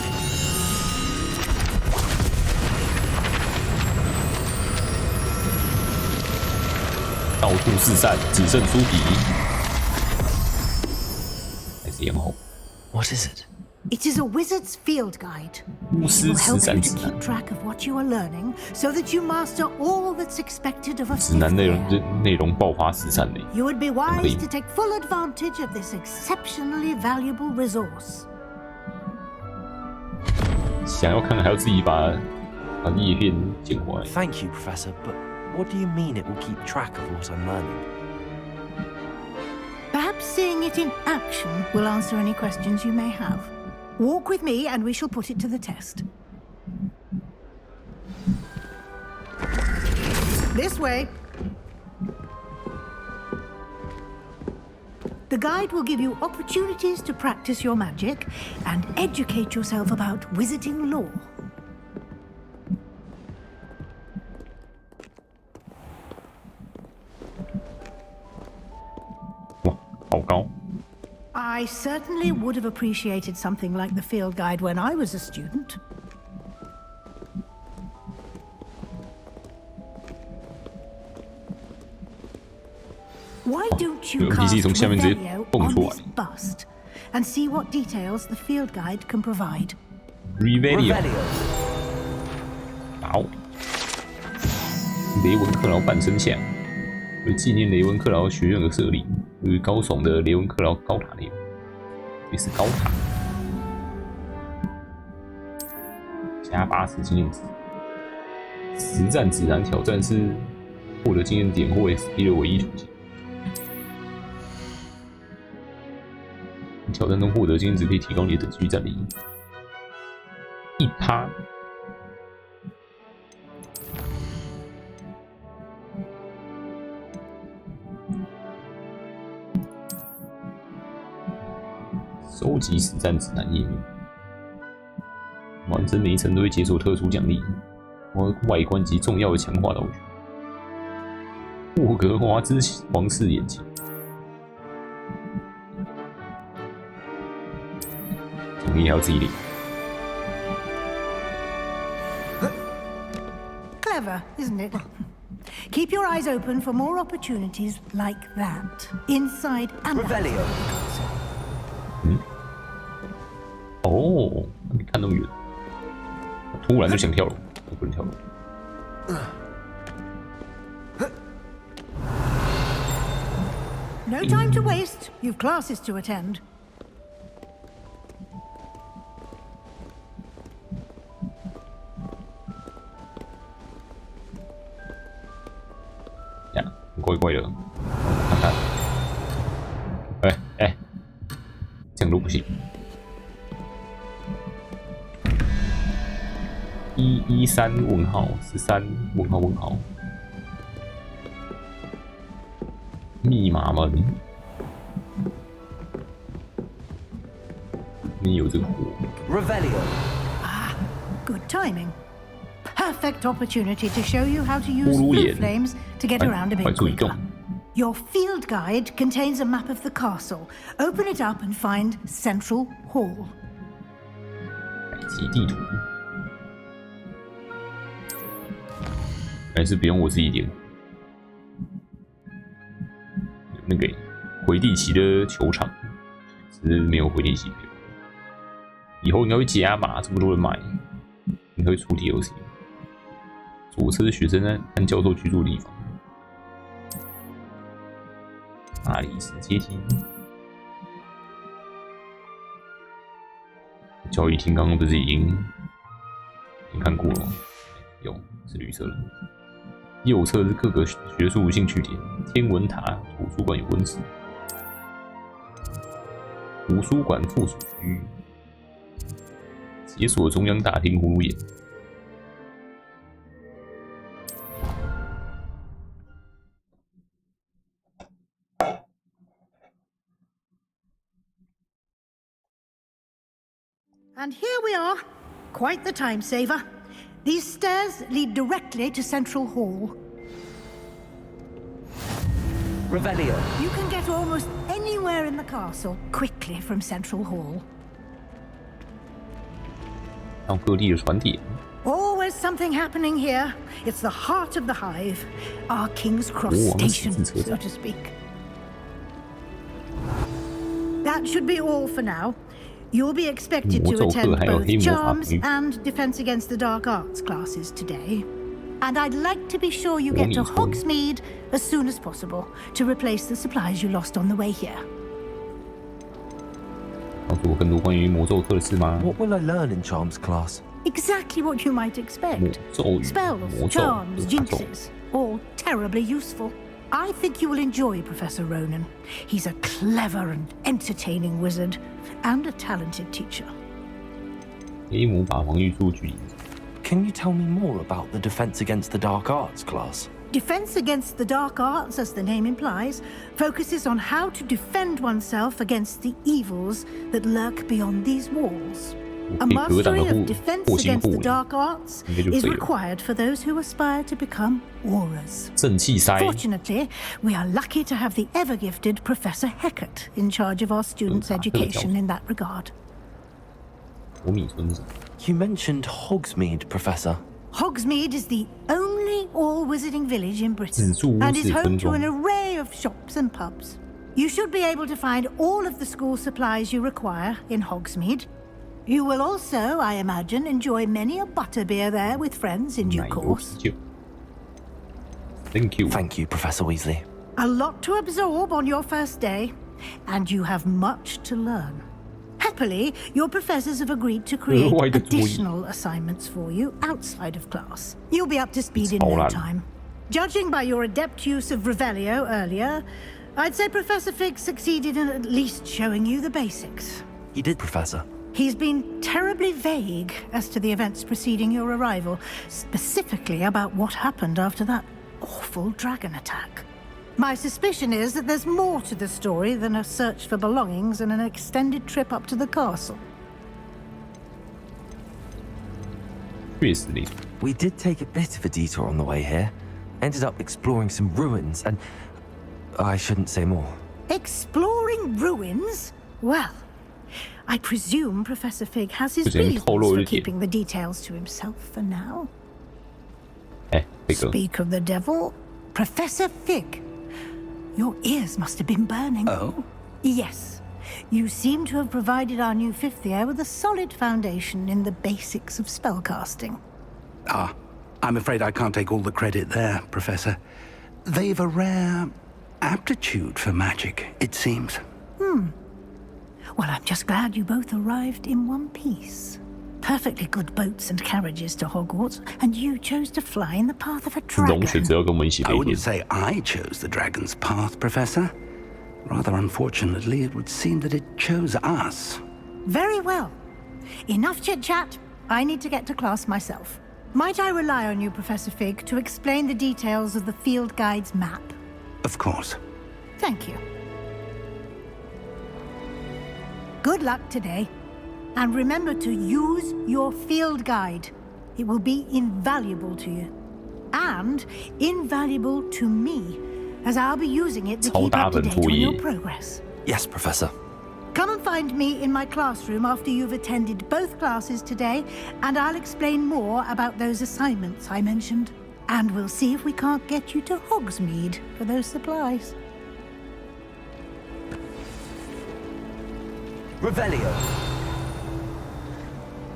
到处四散，只剩书皮。还是咽喉。What is it? It is a wizard's field guide. 巫师实战指 It will help you to 南。 keep track of what you are learning, so that you master all that's expected of a 指南 fifth year. 内容爆发实战类。 You would be wise to take full advantage of this exceptionally valuable resource. 想要看还要自己把叶片剪回来。 Thank you, Professor, but what do you mean it will keep track of what I'm learning? Perhaps seeing it in action will answer any questions you may have. Walk with me and we shall put it to the test. This way. The guide will give you opportunities to practice your magic and educate yourself about wizarding lore. 哇，好高！ I certainly would have appreciated something like the field guide when I was a student. Why don't you cast Revelio on this bust and see what details the field guide can provide? Revelio。好。雷文克劳半身像，为纪念雷文克劳学院而设立，位于高耸的雷文克劳高塔内，这是高塔。加80经验值。实战指南挑战是获得经验点或 XP 的唯一途径。 挑战中获得经验值可以提高你的等级战力1%。收集实战指南页面，完成每一层都会解锁特殊奖励，外观及重要的强化道具。霍格华兹皇室眼镜。 你还要自己领。 Clever, isn't it? Keep your eyes open for more opportunities like that, inside and Revelio. 哦，你看那么远，突然就想跳楼，我不能跳楼。No time to waste. You've classes to attend. 呀，怪怪的，看看，哎，这样都不行。113问号13问号。密码门，你有这个火。Revelio. Ah, good timing. Perfect opportunity to show you how to use blue flames to get around a bit quicker. Your field guide contains a map of the castle. Open it up and find Central Hall. 采集地图，还是不用我自己点。那个回地旗的球场，只是没有回地旗票。以后应该会加码，这么多人买，应该会出 DLC。左侧是学生和教授居住的地方。阿里斯阶梯。教育厅刚刚不是已经看过了吗？有，是绿色的。右侧是各个学术兴趣点，天文塔、图书馆有温室，图书馆附属区域，解锁中央大厅葫芦眼。And here we are. Quite the time saver. These stairs lead directly to Central Hall. Revelio. You can get almost anywhere in the castle quickly from Central Hall. 到各地的传点。Always something happening here. It's the heart of the hive, our King's Cross station, so to speak. That should be all for now. You'll be expected to attend both Charms and Defense Against the Dark Arts classes today. And I'd like to be sure you get to Hogsmeade as soon as possible to replace the supplies you lost on the way here. What will I learn in Charms class? Exactly what you might expect. Spells, charms, jinxes, all terribly useful. I think you will enjoy Professor Ronan. He's a clever and entertaining wizard, and a talented teacher. Can you tell me more about the Defense Against the Dark Arts class? Defense Against the Dark Arts, as the name implies, focuses on how to defend oneself against the evils that lurk beyond these walls. A mastery of Defense Against the Dark Arts is required for those who aspire to become Aurors. Fortunately, we are lucky to have the ever-gifted Professor Hecat in charge of our students' education in that regard. You mentioned Hogsmeade, Professor. Hogsmeade is the only all-wizarding village in Britain and is home to an array of shops and pubs. You should be able to find all of the school supplies you require in Hogsmeade. You will also, I imagine, enjoy many a butterbeer there with friends in due course. Thank you. Thank you, Professor Weasley. A lot to absorb on your first day, and you have much to learn. Happily, your professors have agreed to create additional assignments for you outside of class. You'll be up to speed in no time. Judging by your adept use of Revelio earlier, I'd say Professor Fig succeeded in at least showing you the basics. He did, Professor. He's been terribly vague as to the events preceding your arrival, specifically about what happened after that awful dragon attack. My suspicion is that there's more to the story than a search for belongings and an extended trip up to the castle. We did take a bit of a detour on the way here. Ended up exploring some ruins and... I shouldn't say more. Exploring ruins? Well, I presume Professor Fig has his reasons for keeping the details to himself for now. Speak of the devil, Professor Fig. Your ears must have been burning. Oh? Yes. You seem to have provided our new fifth year with a solid foundation in the basics of spellcasting. Ah, I'm afraid I can't take all the credit there, Professor. They've a rare aptitude for magic, it seems. Well, I'm just glad you both arrived in one piece. Perfectly good boats and carriages to Hogwarts, and you chose to fly in the path of a dragon. I wouldn't say I chose the dragon's path, Professor. Rather unfortunately, it would seem that it chose us. Very well. Enough chit-chat. I need to get to class myself. Might I rely on you, Professor Fig, to explain the details of the field guide's map? Of course. Thank you. Good luck today. And remember to use your field guide. It will be invaluable to you. And invaluable to me, as I'll be using it to keep up to date on your progress. Yes, Professor. Come and find me in my classroom after you've attended both classes today, and I'll explain more about those assignments I mentioned. And we'll see if we can't get you to Hogsmeade for those supplies. Revelio.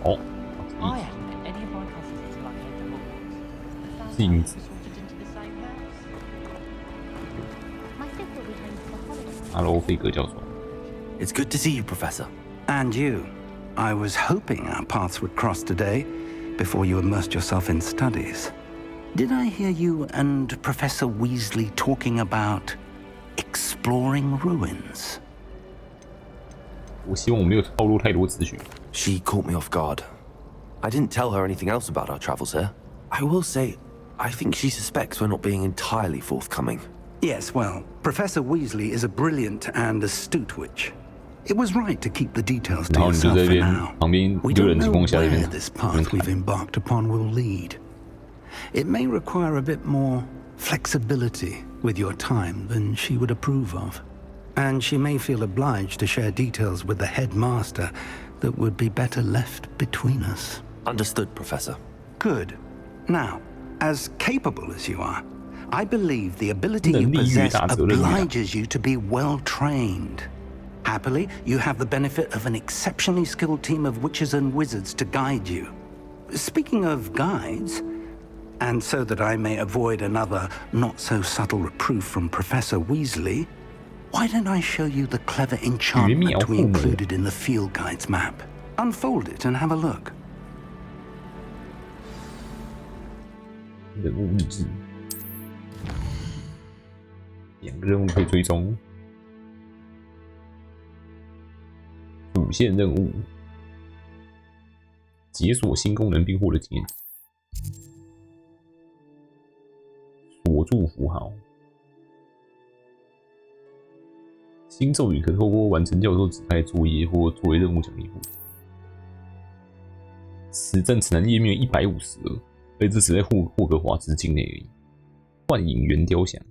Oh. I haven't been any of my cousins until I came to Hogwarts. Things. Hello, Fig 教授. It's good to see you, Professor. And you. I was hoping our paths would cross today, before you immersed yourself in studies. Did I hear you and Professor Weasley talking about exploring ruins? 我希望我没有透露太多资讯。 She caught me off guard. I didn't tell her anything else about our travels here. I will say, I think she suspects we're not being entirely forthcoming. Yes, well, Professor Weasley is a brilliant and astute witch. It was right to keep the details to yourself for now. We don't know where this path we've embarked upon will lead. It may require a bit more flexibility with your time than she would approve of. And she may feel obliged to share details with the headmaster that would be better left between us. Understood, Professor. Good. Now, as capable as you are, I believe the ability you possess obliges you to be well-trained. Happily, you have the benefit of an exceptionally skilled team of witches and wizards to guide you. Speaking of guides, and so that I may avoid another not-so-subtle reproof from Professor Weasley, why don't I show you the clever enchantment we included in the field guide's map? Unfold it and have a look. 任务日志，2个任务可以追踪。主线任务：解锁新功能并获得经验。锁住符号。新咒语可透过完成教授指派作业或作为任务奖励获得。此战指南页面有152，而这只在霍格华兹境内而已。幻影原雕像，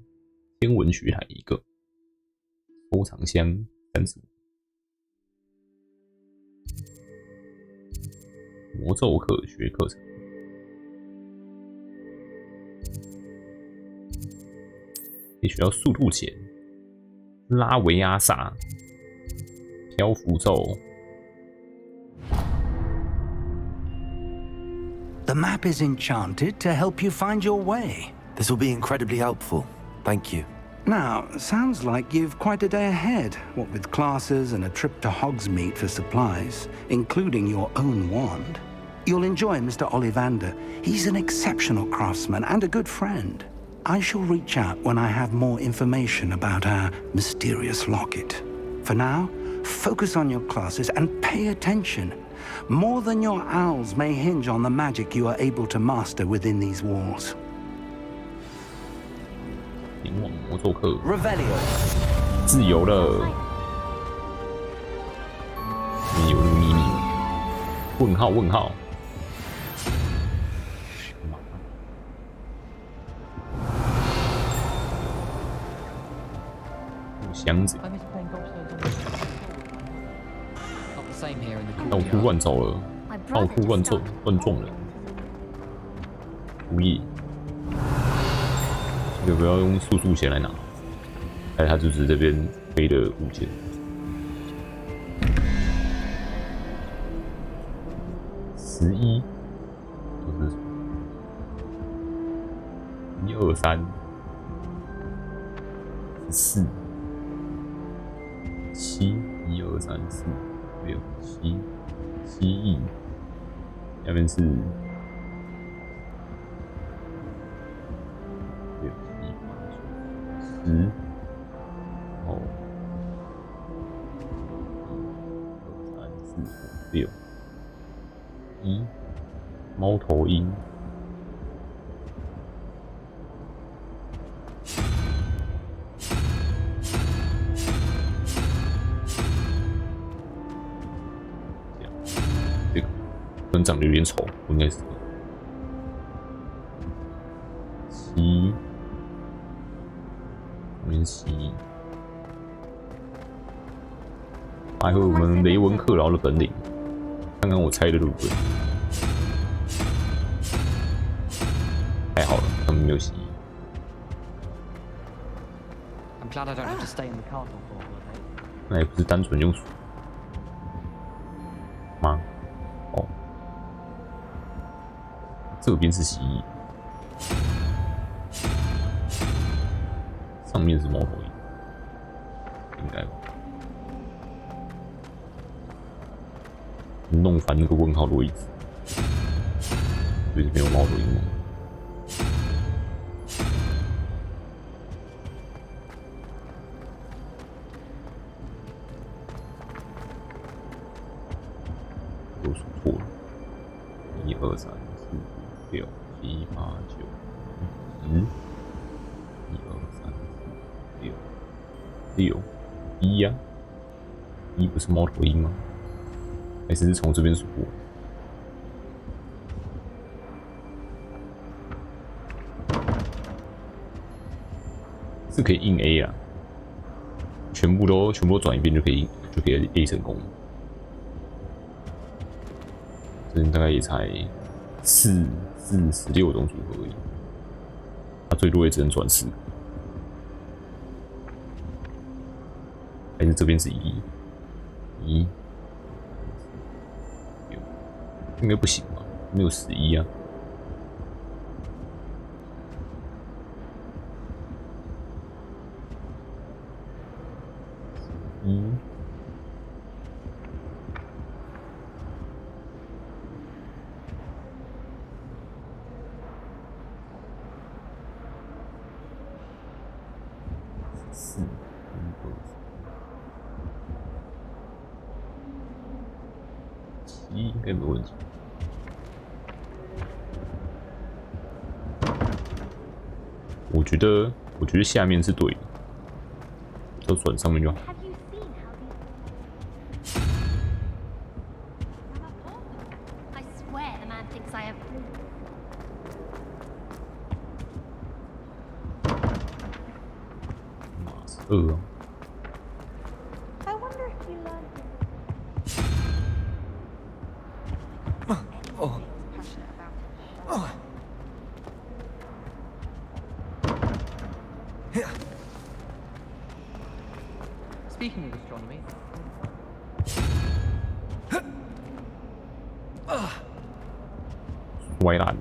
天文学台1个，收藏箱35。魔咒课学课程。可以学到速度钱。拉维阿萨，漂浮咒。 The map is enchanted to help you find your way. This will be incredibly helpful. Thank you. Now, sounds like you've quite a day ahead, what with classes and a trip to Hogsmeade for supplies, including your own wand. You'll enjoy Mr. Ollivander. He's an exceptional craftsman and a good friend. I shall reach out when I have more information about our mysterious locket. For now, focus on your classes and pay attention. More than your owls may hinge on the magic you are able to master within these walls. 灵网魔咒课 Revelio 自由了。里面有那个秘密。问号问号。箱子。到处乱走了，到处乱撞人。无意。要不要用速钱来拿？哎，它就只是这边飞的物件。11，这是什么？1、2、3、14、7，1、2、3、4、6、7亿，下面是6、7、8、9、10，哦，1、2、3、4、5、6。猫头鹰，这个可能长得有点丑，应该是7，后面7，还有我们雷文克劳的本领，看看我猜的对不对？太好了，他们没有蜥蜴。那也不是单纯用鼠吗？哦，这边是蜥蜴，上面是猫头鹰，应该吧？弄翻那个问号的位置，所以这边有猫头鹰吗？都数错了，1、2、3、4、5、6、7、8、9、10。1、2、3、4、6、1呀，1不是猫头鹰吗？还是从这边数过？是可以硬 A 啊，全部都转一遍就可以 A 成功。这大概也才46种组合而已，它最多也只能转4。还是这边是1，应该不行吧？没有11啊。应该没问题。我觉得下面是对的，就转上面就好。2啊。Speaking of astronomy. Quay lại.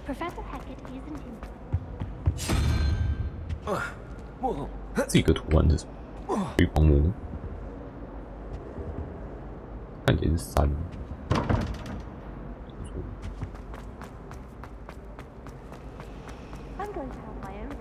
Professor Hackett isn't in. 这个图案是什么？绿光膜，看起来是3。I'm going to have my own.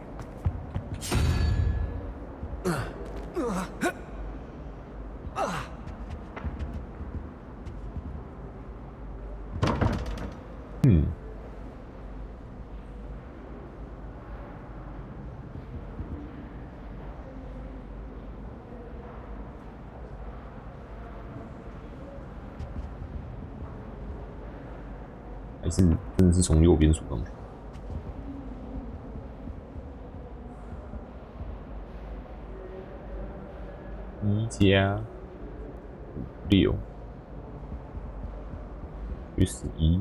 还是真的是从右边数上去。1+5、6。去11，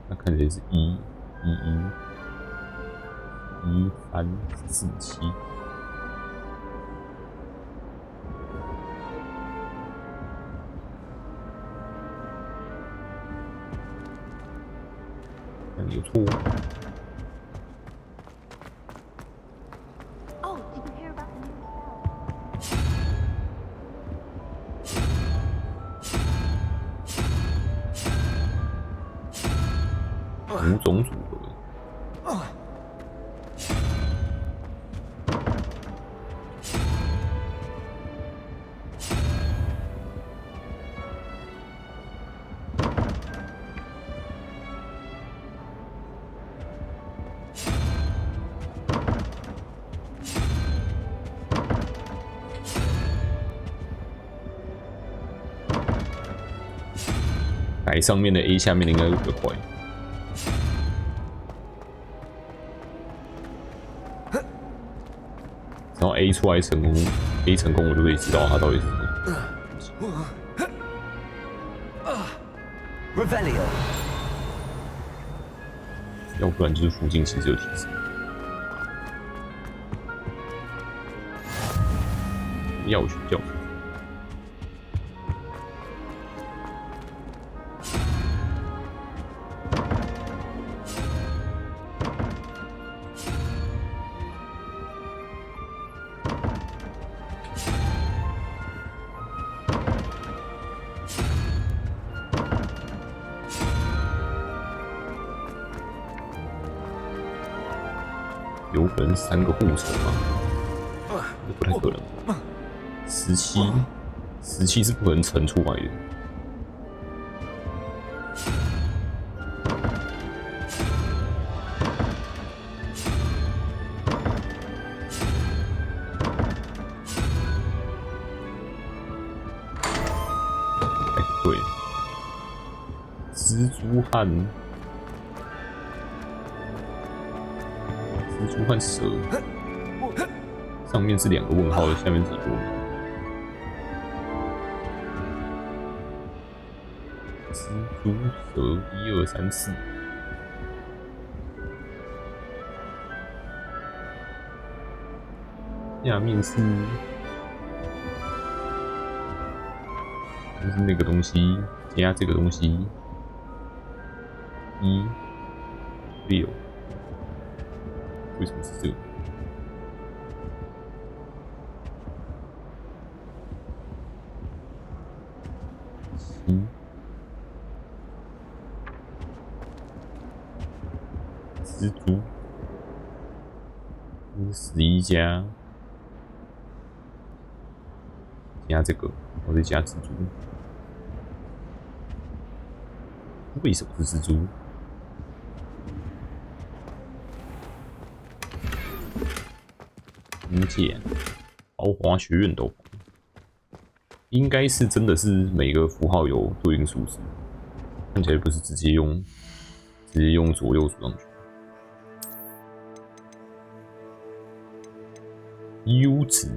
那看起来是1111347。有错。Oh, did you hear about the new spell? 5种组合。改上面的 A， 下面的应该会比较快。然后 A 出来成功 ，A 成功，我就可以知道它到底是什么。Revelio。要不然就是附近其实有提示。药学教。有可能3个护手吗？这不太可能。17是不可能乘出来的。哎，对，蜘蛛和蛇，上面是2个问号的，下面是1个问号。蜘蛛、蛇，1、2、3、4。下面是，就是那个东西加这个东西，1、6。为什么是这个？蜘蛛，11加这个，我再加蜘蛛。为什么是蜘蛛？无界豪华学院斗篷，应该是真的是每个符号有对应数字，看起来不是直接用左右组上去。U 值。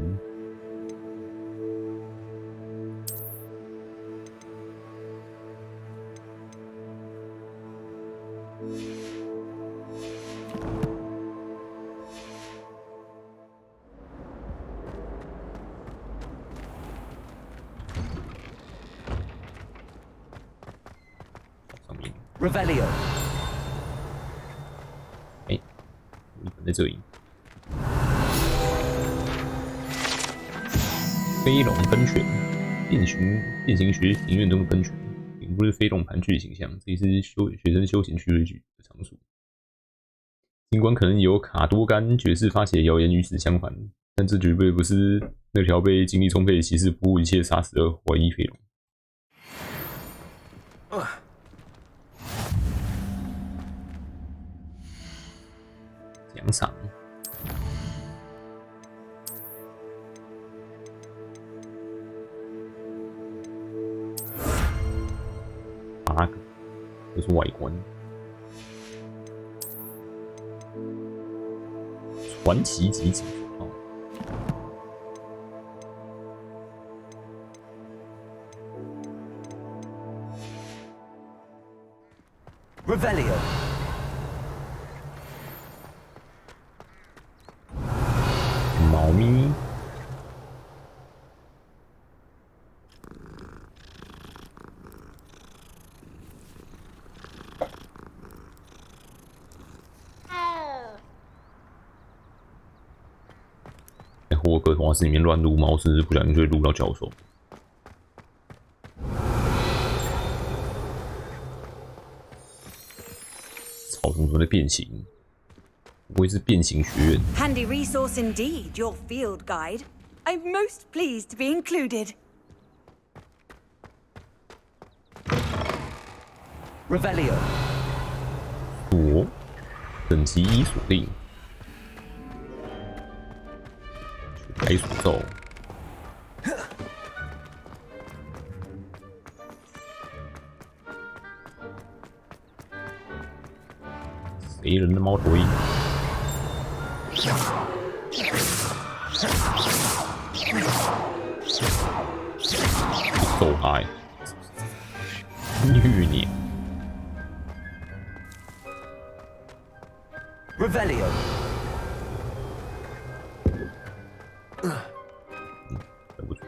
Revelio。哎，一本在这里。飞龙喷泉，变形学庭院中的喷泉，并不是飞龙盘踞的形象，这里是学生休闲趣味的场所。尽管可能有卡多甘爵士发起的谣言与此相反，但这绝对不是那条被精力充沛的骑士不顾一切杀死的怀疑飞龙。奖赏8个，这是外观。传奇级指符号， Revelio. 猫咪。在霍格华兹里面乱撸猫，是不是不小心就会撸到教授？草丛中的变形，不会是变形学院？ Handy resource indeed, your field guide. I'm most pleased to be included. Revelio. 锁，等级1锁定，开锁咒。贼人的猫头鹰。揍他！虐你！ Revelio. 对不住。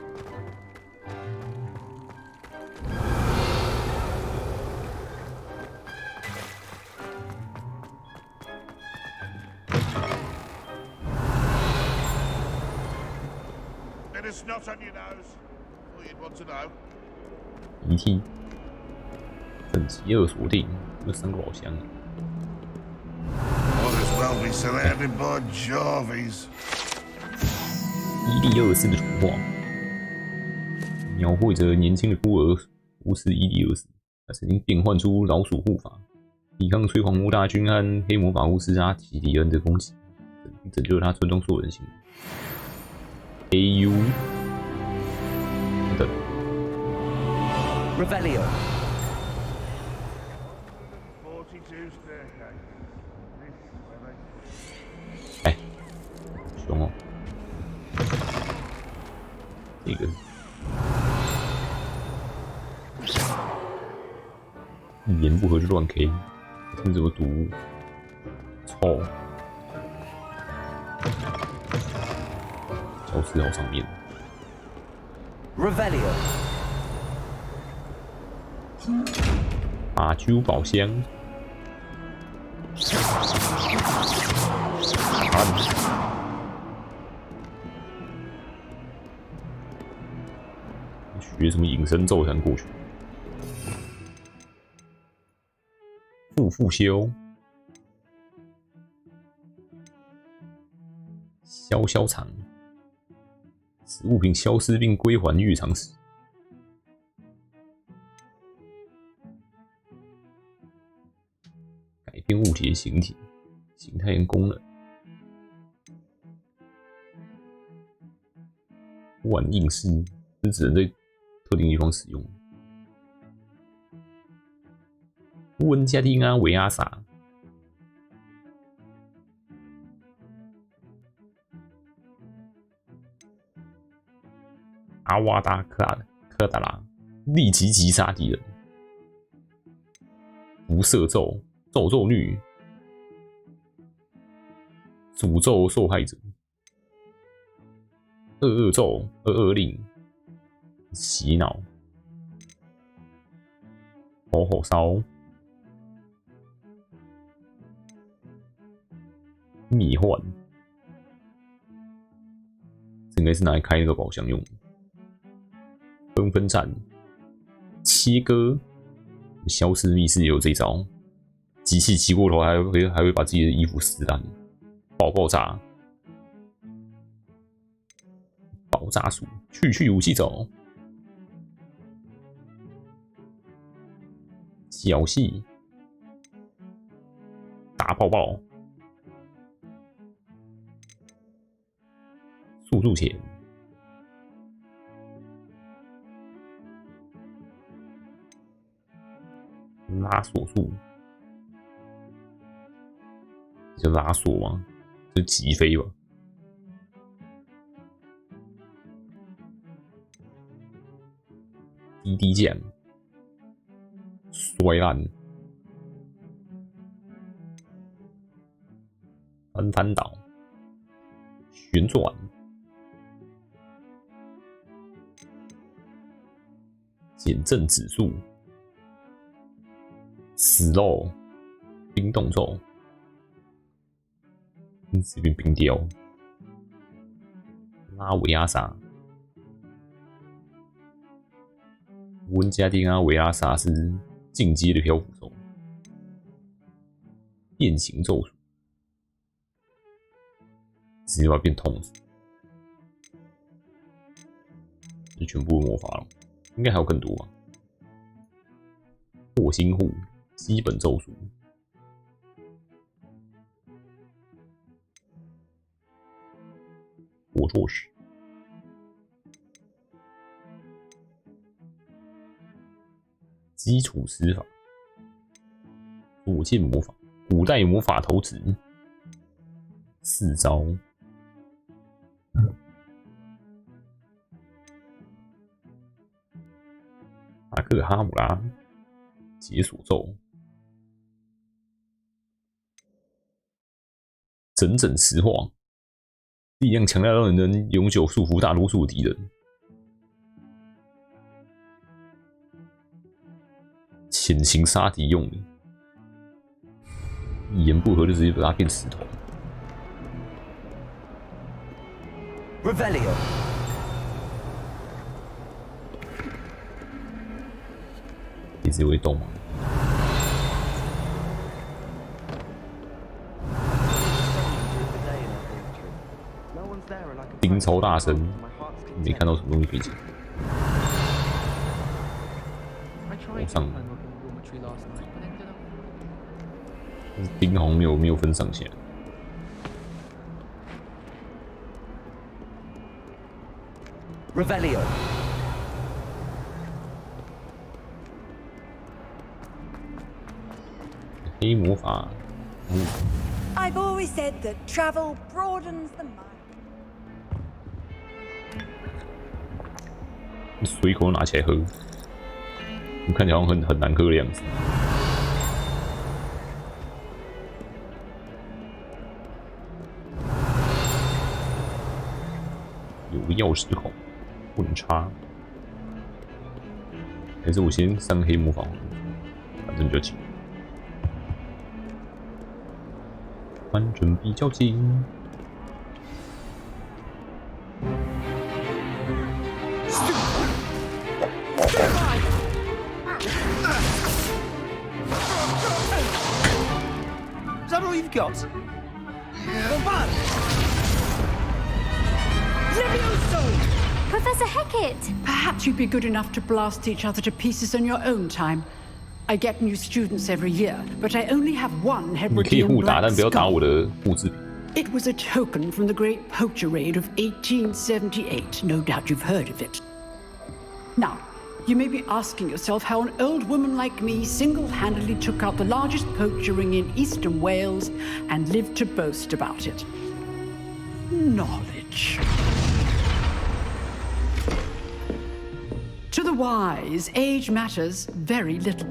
Bit of snot on your nose. Thought you'd want to know. 遗体，等级2锁定，有3个宝箱。 Might as well be surrounded by Jarvies. 伊利二世的图画，描绘着年轻的孤儿无视伊利二世。他曾经变换出老鼠护法，抵抗催狂魔大军和黑魔法巫师阿提迪恩的攻击，拯救了他村中所有人性命。AU 等 Revelio. 42 staircase. 哎，凶哦！这个一言不合就乱 K， 听怎么读？臭！教室号上面。Revelio. 马丘宝箱。学什么隐身咒才能过去？复修，消藏，使物品消失并归还日常时，改变物体的形体、形态跟功能。万应式是只能在特定地方使用。温加蒂阿维阿萨，阿瓦达克达拉，立即击杀敌人。辐射咒，咒律，诅咒受害者。22咒，22令，洗脑，火烧，迷幻，这应该是拿来开那个宝箱用的。纷战，切割，消失密室也有这一招，机器骑过头还会把自己的衣服撕烂，爆炸。爆炸鼠，去武器走，小戏，大爆爆，速度前，拉锁术，这叫拉锁吗？这是击飞吧？滴滴酱，摔烂，翻倒，旋转，减震指数，死肉，冰冻咒，这边冰雕，拉维亚莎。温加丁阿维拉萨是进阶的漂浮咒，变形咒术，直接把它变痛死，这全部的魔法了，应该还有更多吧？火星护基本咒术，火作石。基础施法，左键魔法，古代魔法投掷，4招。马克哈姆拉解锁咒，整整石化，力量强大到能永久束缚大多数的敌人。潜行杀敌用的，一言不合就直接把它变石头。Revelio。一直会动吗？丁超大声，没看到什么东西可以讲。往上。丁好像没有分上下。Revelio。黑魔法。I've always said that travel broadens the mind. 随口拿起来喝，看起来好像很难喝的样子。有个钥匙孔，不能插。还是我先上黑魔法，反正比较紧。反正比较紧。Is that all you've got? Yeah. Professor Hecat! Perhaps you'd be good enough to blast each other to pieces on your own time. I get new students every year, but I only have one Hebridean black skull. It was a token from the Great Poacher Raid of 1878. No doubt you've heard of it. Now, you may be asking yourself how an old woman like me single-handedly took out the largest poacher ring in eastern Wales and lived to boast about it. Knowledge. To the wise, age matters very little.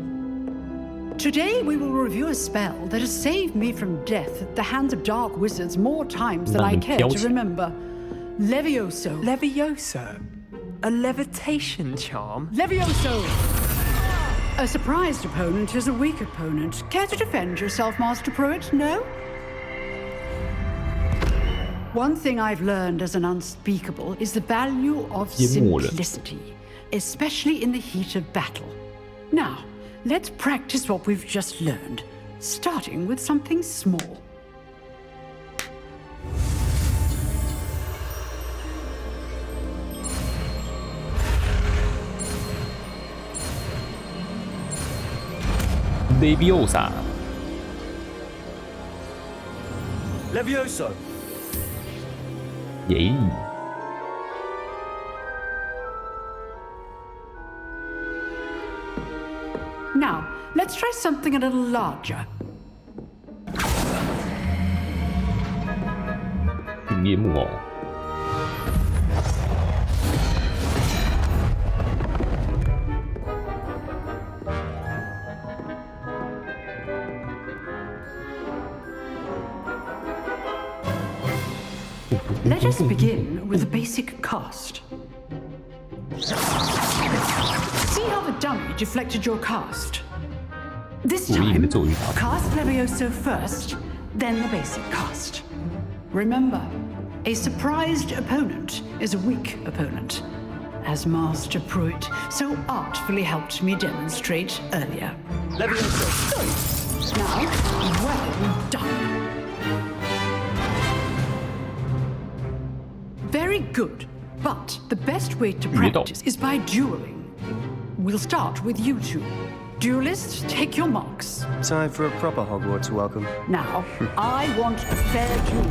Today we will review a spell that has saved me from death at the hands of dark wizards more times than I care to remember. Levioso. Levioso? A levitation charm? Levioso! A surprised opponent is a weak opponent. Care to defend yourself, Master Pruitt? No? One thing I've learned as an unspeakable is the value of simplicity, especially in the heat of battle. Now, let's practice what we've just learned, starting with something small. Leviosa. Levioso. Yay. Now, let's try something a little larger. 训练木偶。Let us begin with the basic cast. See how the dummy deflected your cast? This time, cast Levioso first, then the basic cast. Remember, a surprised opponent is a weak opponent, as Master Pruitt so artfully helped me demonstrate earlier. Levioso. Now, well done. Very good, but the best way to practice is by dueling. We'll start with you two. Duelists, take your marks. Time for a proper Hogwarts welcome. Now, I want a fair duel,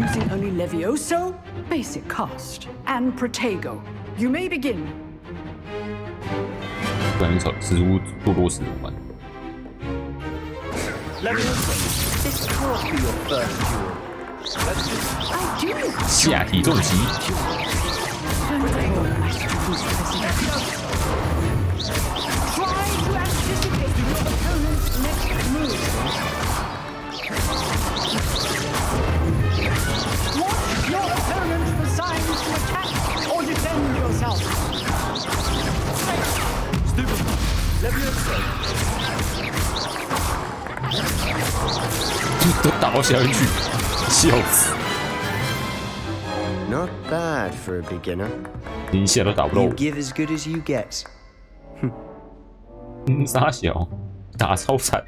using only Levioso, basic cast, and Protego. You may begin. 不然似乎堕落死怎么办？ Levioso, this can't be your first duel. I do. 下体重击。 Try to anticipate your opponent's next move. Watch your opponent for signs to attack or defend yourself. Stupid. Levioso. 都打到下面去，笑死！ Not bad for a beginner. 你一下都打不到我。 You give as good as you get. 傻小，打超惨。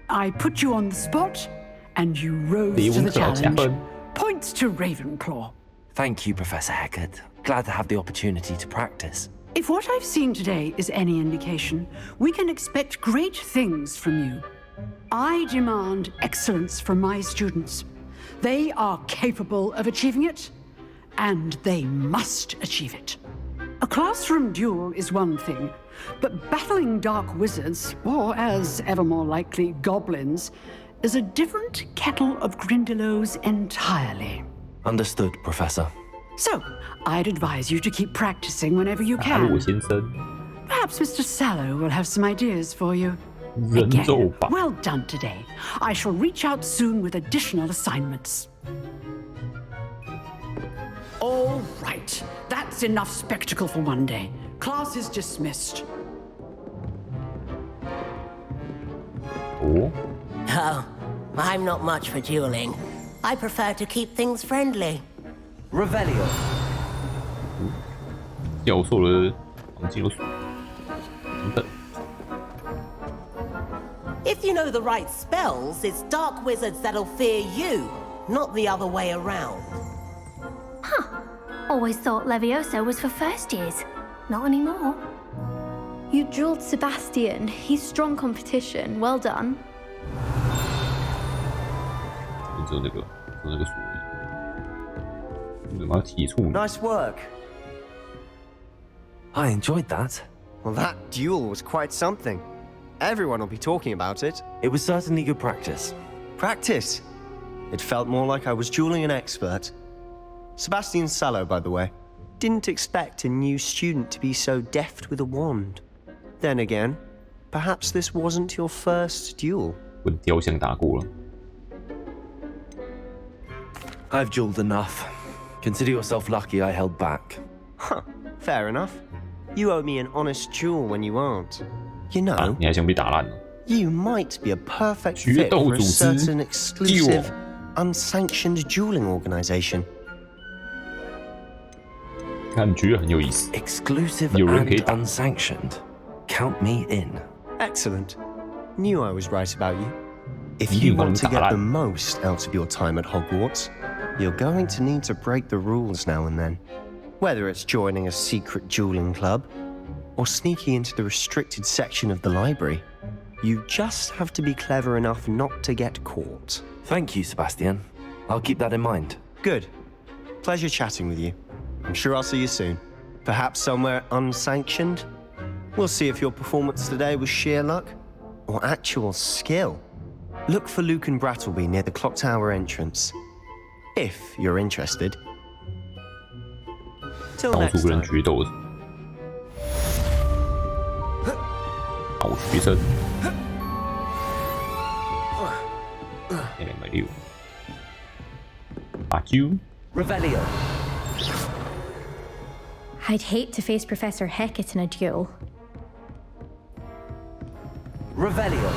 I put you on the spot, and you rose to the challenge. Points to Ravenclaw. Thank you, Professor Heckard. Glad to have the opportunity to practice. If what I've seen today is any indication, we can expect great things from you. I demand excellence from my students. They are capable of achieving it, and they must achieve it. A classroom duel is one thing, but battling dark wizards, or as ever more likely, goblins, is a different kettle of Grindylows entirely. Understood, Professor. So, I'd advise you to keep practicing whenever you can. Perhaps Mr. Sallow will have some ideas for you. Again, well done today. I shall reach out soon with additional assignments. All right, that's enough spectacle for one day. Class is dismissed. Oh, I'm not much for dueling. I prefer to keep things friendly. Revelio. 掉错了黄金有水。等。 If you know the right spells, it's dark wizards that'll fear you, not the other way around. Huh. Always thought Levioso was for first years. Not anymore. You drilled Sebastian. He's strong competition. Well done. 只有那个锁。怎么体触？ Nice work. I enjoyed that. Well, that duel was quite something. Everyone will be talking about it. It was certainly good practice. Practice? It felt more like I was dueling an expert. Sebastian Sallow, by the way. Didn't expect a new student to be so deft with a wand. Then again, perhaps this wasn't your first duel. 我雕像打过了。 I've dueled enough. Consider yourself lucky I held back. Huh, fair enough. You owe me an honest duel when you aren't. You know, 你还想被打烂了？ you might be a perfect fit for a certain exclusive, unsanctioned dueling organization. 感觉很有意思。 Exclusive and unsanctioned. Count me in. Excellent. Knew I was right about you. If you want to get the most out of your time at Hogwarts, you're going to need to break the rules now and then. Whether it's joining a secret dueling club, or sneaking into the restricted section of the library, you just have to be clever enough not to get caught. Thank you, Sebastian. I'll keep that in mind. Good. Pleasure chatting with you. I'm sure I'll see you soon. Perhaps somewhere unsanctioned? We'll see if your performance today was sheer luck, or actual skill. Look for Luke and Brattleby near the clock tower entrance. If you're interested. Till next time. 好学生。260。阿啾。Revelio. I'd hate to face Professor Hecat in a duel. Revelio.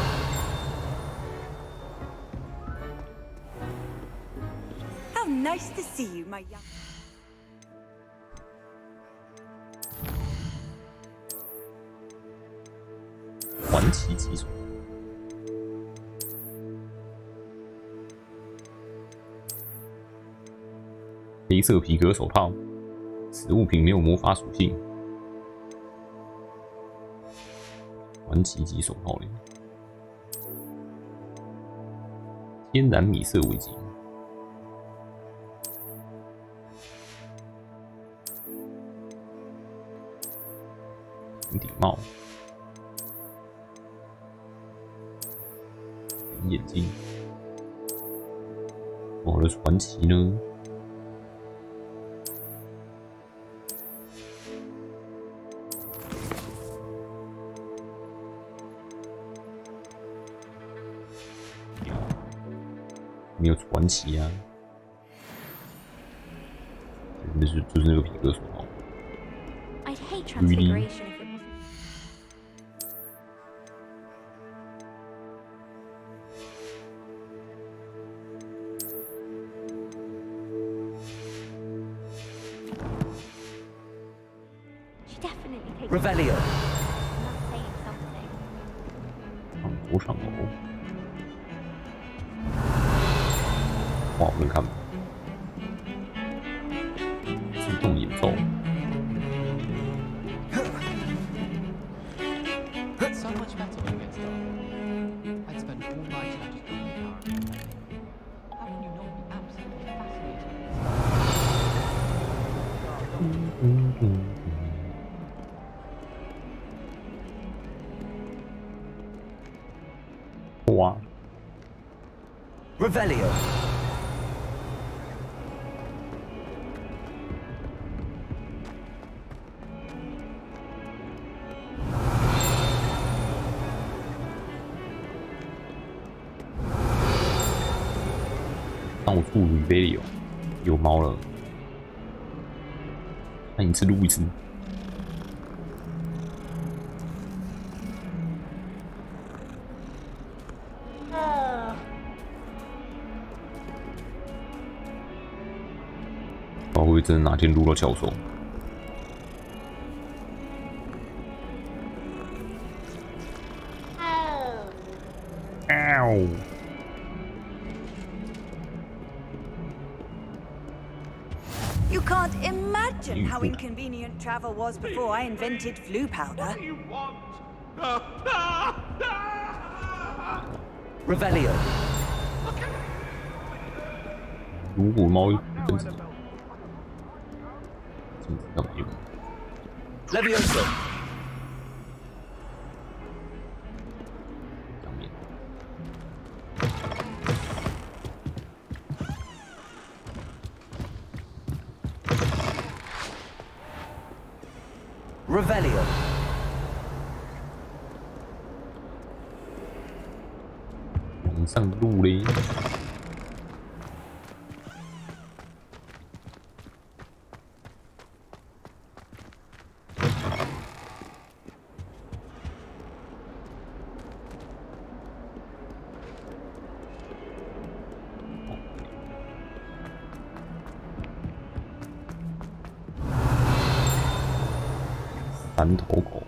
How nice to see you, my young. 传奇技术。黑色皮革手套，此物品没有魔法属性。传奇级手套链，天然米色围巾，平顶帽，圆眼镜。我的传奇呢？没有传奇啊，就是那个皮革手套。I'd hate transfiguration if it wasn't. She definitely takes. Revelio. Not saying something. 上头上头。哇，我能看吗？自动演奏。So much better when it gets dark. I'd spend all night just drinking power. How can you not be absolutely fascinated? 哇 Revelio. 到处 Revelio 有猫了，看一次录一次。会不会真的哪天录到教授？You can't imagine how inconvenient travel was before I invented flu powder. Revelio. 如果猫真是禁止干嘛用 Levioso. 上面 Revelio. 往上路嘞。三头狗，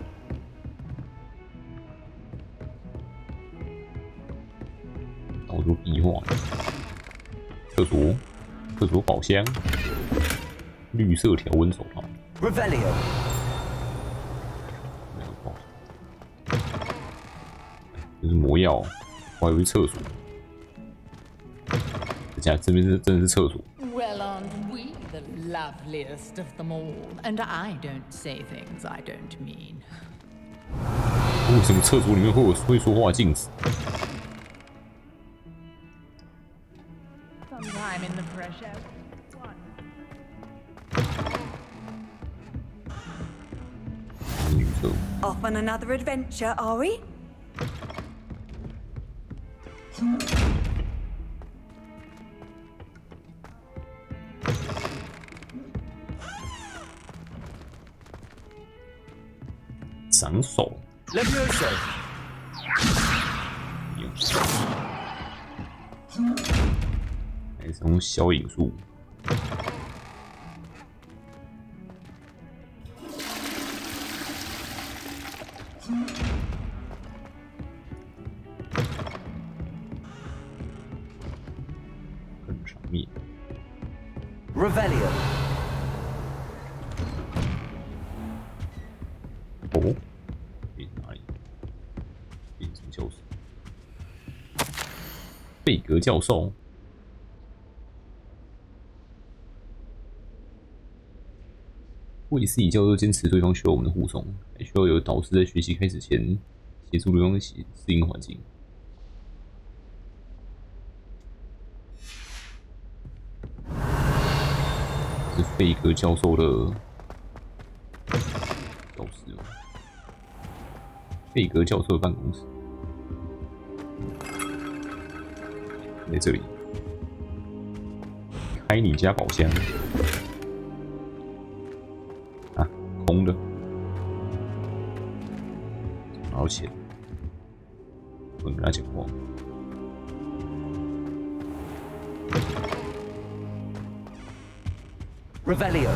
到处壁画，厕所宝箱，绿色条纹手套。Revelio. 没有宝箱，这是魔药，我还以为厕所。这边是真的是厕所。 Well, aren't we the loveliest of them all? And I don't say things I don't mean. 为什么厕所里面会说话镜子？ Sometime in the fresh air. Off on another adventure, are we? 赏手。Levioso。还是用消影术。更上面。Revelio。哦，哪里？变成教授。贝格教授。卫斯理教授坚持对方需要我们的护送，还需要有导师在学习开始前协助对方适应环境。是费格教授的导师吗？费格教授的办公室在这里。开你家宝箱。空的，拿到钱，不能跟他讲话。Revelio。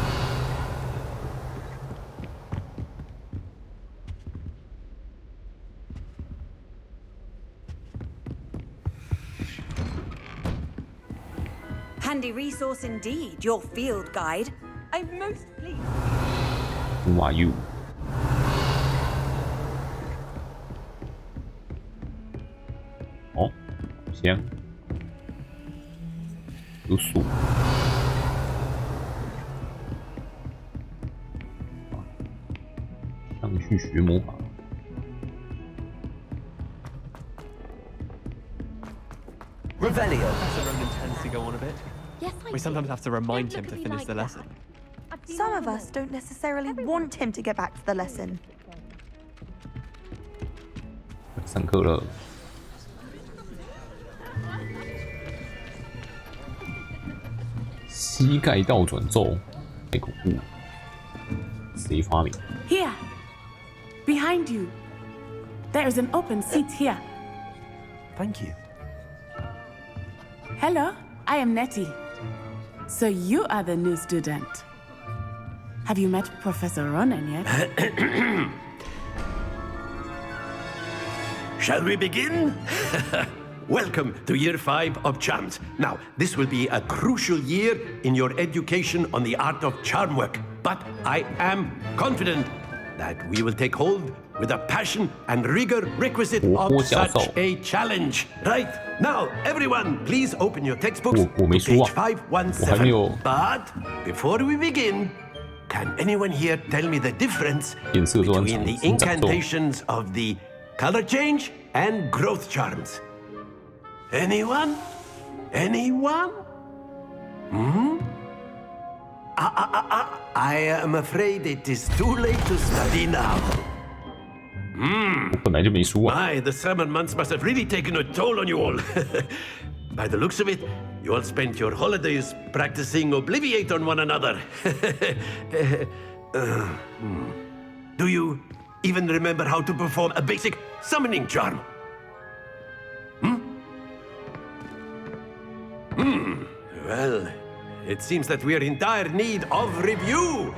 Handy resource indeed, your field guide. I'm most pleased. Who are you? 哦，香，有树。上去学魔法。Revelio. Professor Ronan tends to go on a bit. Yes, We sometimes have to remind him to finish the lesson. Some of us don't necessarily want him to get back to the lesson. 上课了。膝盖倒转咒，太恐怖了！谁发明？ Here, behind you. There is an open seat here. Thank you. Hello, I am Nettie. So you are the new student. Have you met Professor Ronan yet? Shall we begin? Welcome to Year 5 of Charms. Now, this will be a crucial year in your education on the art of charm work. But I am confident that we will take hold with the passion and rigor requisite of such a challenge. Right, now, everyone, please open your textbooks to page 517. But before we begin, can anyone here tell me the difference between the incantations of the color change and growth charms? Anyone? Anyone? Hmm? I am afraid it is too late to study now. My, the summer months must have really taken a toll on you all. By the looks of it, you all spent your holidays practicing Obliviate on one another. Do you even remember how to perform a basic summoning charm? Well, it seems that we are in dire need of review.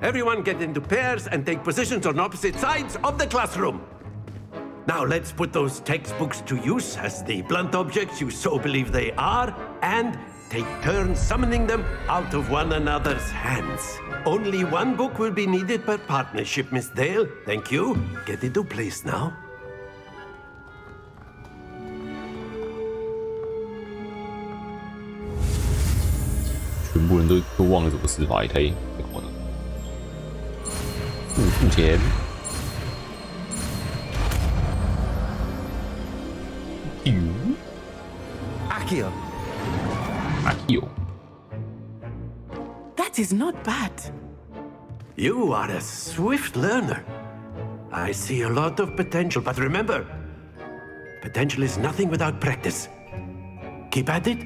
Everyone get into pairs and take positions on opposite sides of the classroom. Now let's put those textbooks to use as the blunt objects you so believe they are, and take turns summoning them out of one another's hands. Only one book will be needed per partnership, Miss Dale. Thank you. Get into place now. 全部人都忘了怎么施法，也太夸张。付钱。Accio. Accio. That is not bad. You are a swift learner. I see a lot of potential, but remember, potential is nothing without practice. Keep at it.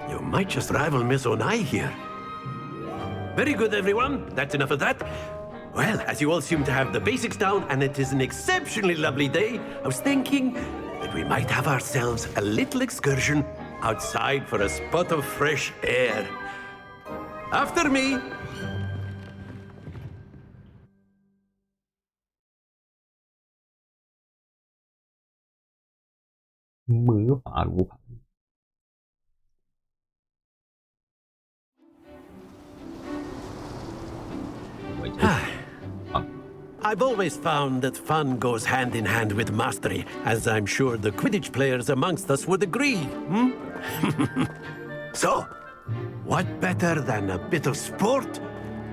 You might just rival Miss Onai here. Very good, everyone. That's enough of that. Well, as you all seem to have the basics down, and it is an exceptionally lovely day, I was thinking that we might have ourselves a little excursion outside for a spot of fresh air. After me. 魔法罗盘。I've always found that fun goes hand in hand with mastery, as I'm sure the Quidditch players amongst us would agree. So, what better than a bit of sport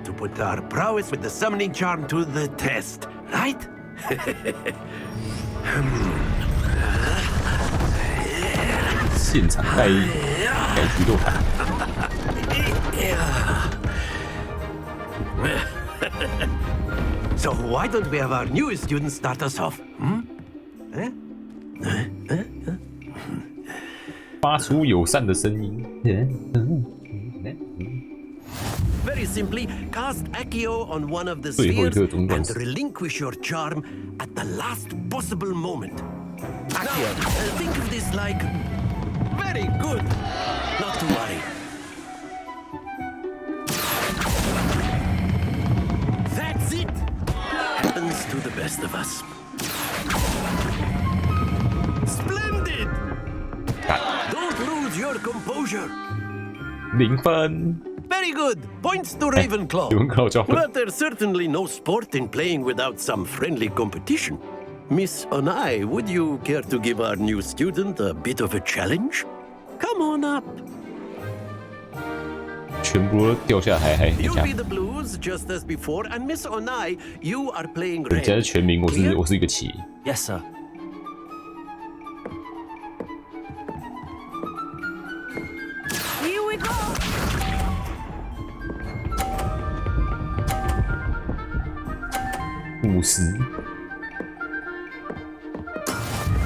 to put our prowess with the summoning charm to the test, right? 现场带局斗法。So why don't we have our newest student start us off? 发出友善的声音。Very simply, cast Accio on one of the spheres and relinquish your charm at the last possible moment. Accio. Now, think of this like... Very good. Not to worry. That's it. Happens to the best of us. Splendid. Don't lose your composure. 0分。 Very good. Points to Ravenclaw. But there's certainly no sport in playing without some friendly competition. Miss Onai, would you care to give our new student a bit of a challenge? Come on up. 全部都掉下来，还 You'll be the Blues just as before, and Miss Onai, you are playing 人家 Red. 是全名，我是一个旗。 Yes, sir. Here we go.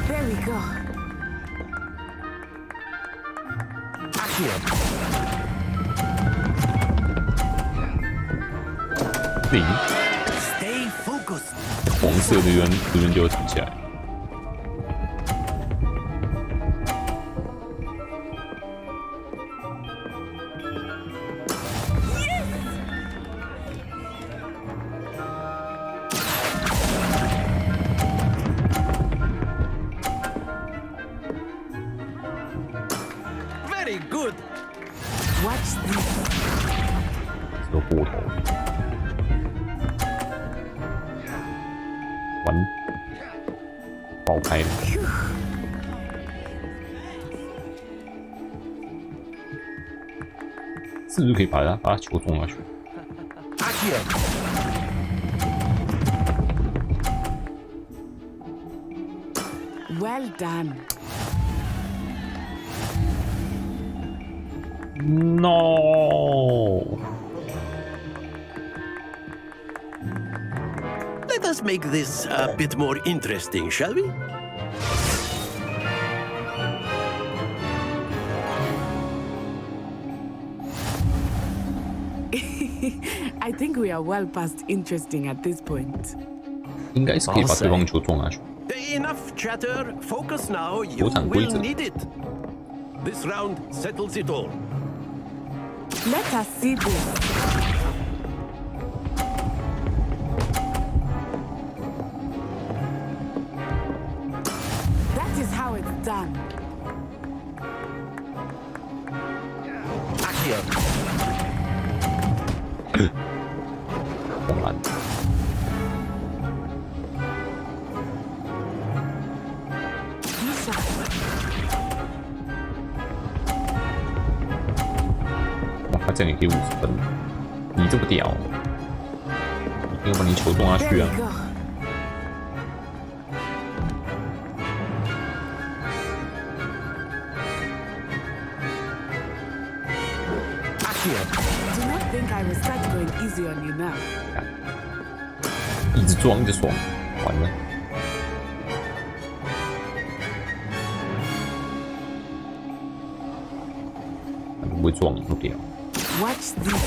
There we go. Accio. 0。 Stay focused. 黄色的这边就要停下来。 Very good. Watch this. 这个过头。完，爆开了。是不是可以把它球撞下去？ Accio. Well done. No. Let us make this a bit more interesting, shall we? I think we are well past interesting at this point. 应该是可以把对方球撞下去。 Enough chatter. Focus now. You 国产规 will 则。 need it. This round settles it all. Let us see this. That is how it's done. Accio. 红蓝。 哇，他这样也可以50分，你这么屌，一定要把你球撞下去啊！ Do not think I will start going easy on you now. 一直撞就爽，完了。不会撞不屌。 Watch this.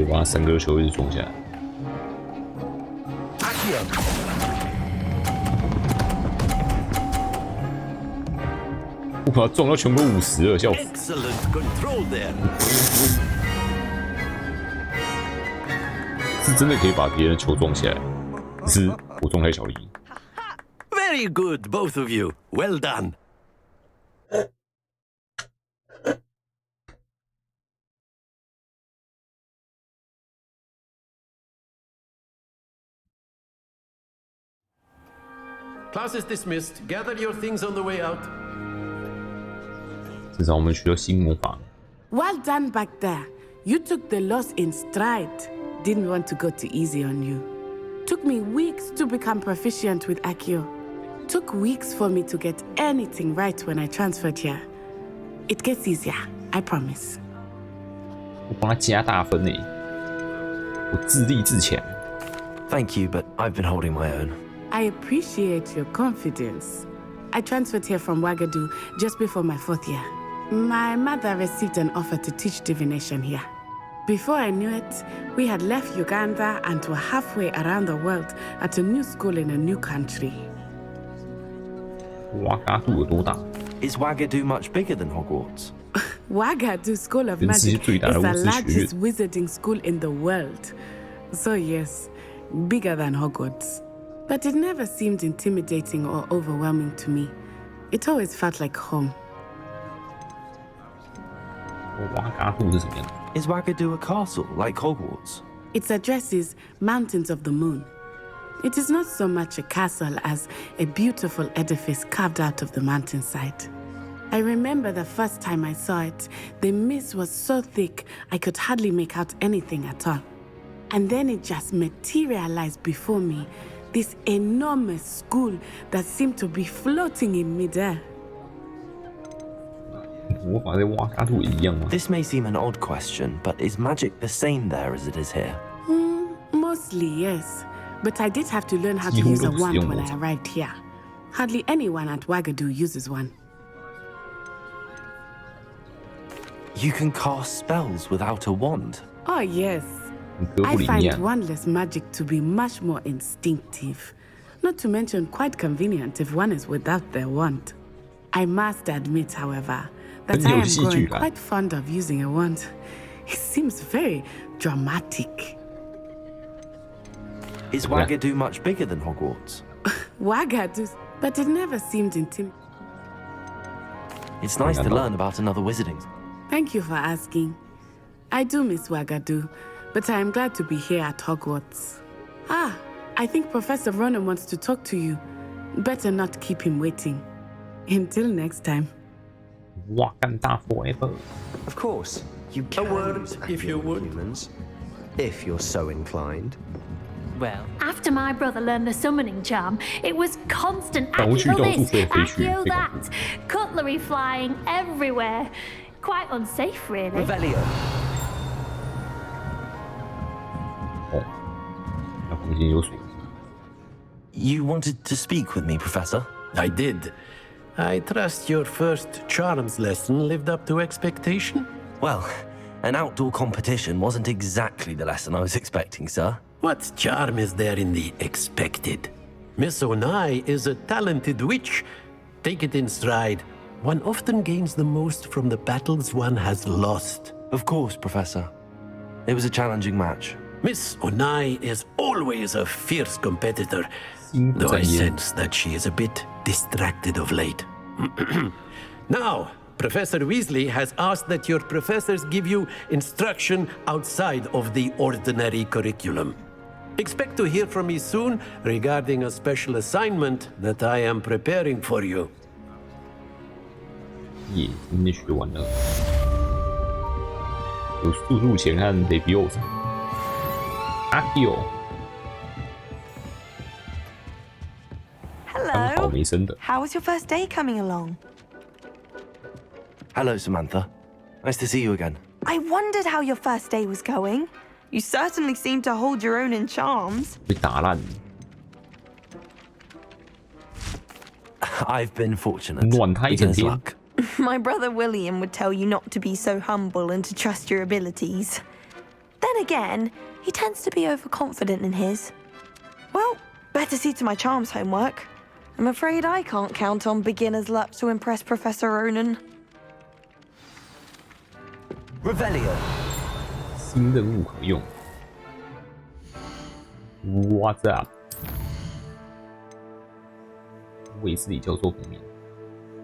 以把3个球一直撞下来。我把它撞到全部50了，笑死！是真的可以把别人球撞起来，只是我撞太小力。Very good, both of you. Well done. Class is dismissed. Gather your things on the way out. 至少我们学到新魔法。Well done back there. You took the loss in stride. Didn't want to go too easy on you. Took me weeks to become proficient with Accio. Took weeks for me to get anything right when I transferred here. It gets easier, I promise. 我帮他加大分诶，我自立自强。Thank you, but I've been holding my own. I appreciate your confidence. I transferred here from Ouagadougou just before my 4th year. My mother received an offer to teach divination here. Before I knew it, we had left Uganda and were halfway around the world at a new school in a new country. 瓦嘎杜有多大？ Is Ouagadougou much bigger than Hogwarts? Ouagadougou School of Magic is the largest wizarding school in the world. So yes, bigger than Hogwarts. But it never seemed intimidating or overwhelming to me. It always felt like home. Is Ouagadougou a castle like Hogwarts? Its address is Mountains of the Moon. It is not so much a castle as a beautiful edifice carved out of the mountainside. I remember the first time I saw it, the mist was so thick I could hardly make out anything at all. And then it just materialized before me, this enormous school that seemed to be floating in midair. This may seem an odd question, but is magic the same there as it is here? Mostly, yes. But I did have to learn how to use a wand when I arrived here. Hardly anyone at Ouagadougou uses one. You can cast spells without a wand? Oh, yes. I find wandless magic to be much more instinctive. Not to mention quite convenient if one is without their wand. I must admit, however, that I am growing quite fond of using a wand. It seems very dramatic. Is Ouagadougou much bigger than Hogwarts? Ouagadougou, but it never seemed intimidating. It's nice to learn about another wizarding. Thank you for asking. I do miss Ouagadougou, but I am glad to be here at Hogwarts. Ah, I think Professor Ronan wants to talk to you. Better not keep him waiting. Until next time. Wakanda forever. Of course, you can use if you would, humans, if you're so inclined. Well, after my brother learned the summoning charm, it was constant Accio this, Accio that, cutlery flying everywhere. Quite unsafe, really. Revelio. You wanted to speak with me, Professor? I did. I trust your first charms lesson lived up to expectation? Well, an outdoor competition wasn't exactly the lesson I was expecting, sir. What charm is there in the expected? Miss Onai is a talented witch. Take it in stride. One often gains the most from the battles one has lost. Of course, Professor. It was a challenging match. Miss Onai is always a fierce competitor, though I sense that she is a bit distracted of late. Now, Professor Weasley has asked that your professors give you instruction outside of the ordinary curriculum. Expect to hear from me soon regarding a special assignment that I am preparing for you. 耶，今天学完了，有速度前和 Leviosa。Accio。 Hello. How was your first day coming along? Hello, Samantha. Nice to see you again. I wondered how your first day was going. You certainly seem to hold your own in charms. 被打烂。 I've been fortunate. 暖他一整天。 My brother William would tell you not to be so humble and to trust your abilities. Then then again, he tends to be overconfident in his. Well, better see to my charms homework. I'm afraid I can't count on beginner's luck to impress Professor Ronan. Revelio. 新任务可用。What's up？ 卫斯理教授封面。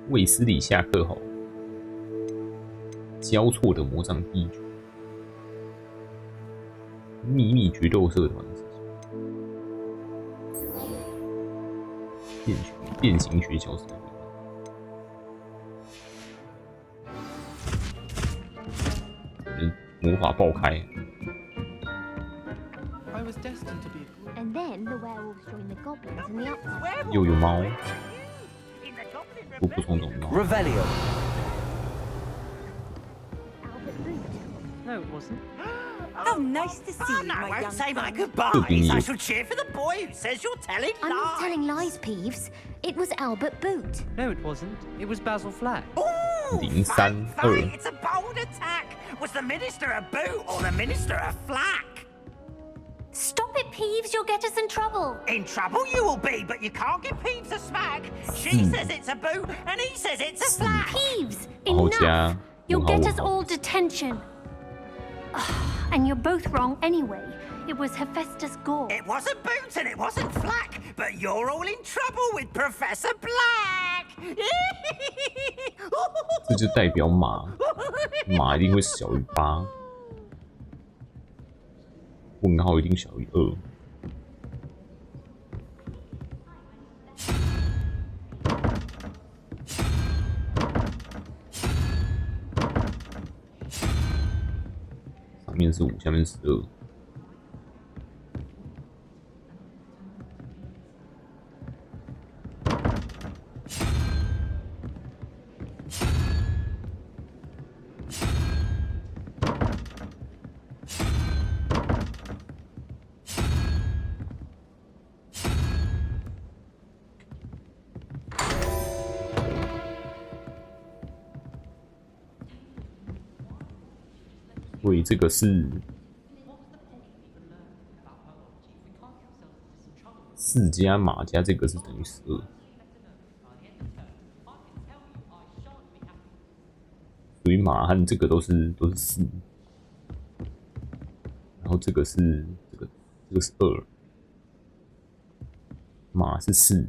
卫斯理下课后，交错的魔杖第一局，秘密决斗社团。 变形学角色，魔法爆开。又有猫，不同种猫。Revelio. No, it wasn't. Oh, nice to see you, I my won't young say my friend. goodbyes. I shall cheer for the boy who says you're telling lies. I'm not telling lies, Peeves. It was Albert Boot. No, it wasn't. It was Basil Flack.032 It's a bold attack. Was the minister a boot or the minister a flack? Stop it, Peeves. You'll get us in trouble. In trouble you will be, but you can't give Peeves a smack. She says it's a boot, and he says it's a flack. Peeves, enough. You'll get us all detention. And you're both wrong anyway. It was Hephaestus Gore. It wasn't Boot and it wasn't Flack, but you're all in trouble with Professor Black. 这就代表马，马一定会小于8，问号一定小于2。上面是5，下面是12。 所以这个是4加马加这个是等于12，所以马和这个都是4，然后这个是这个是2，马是4，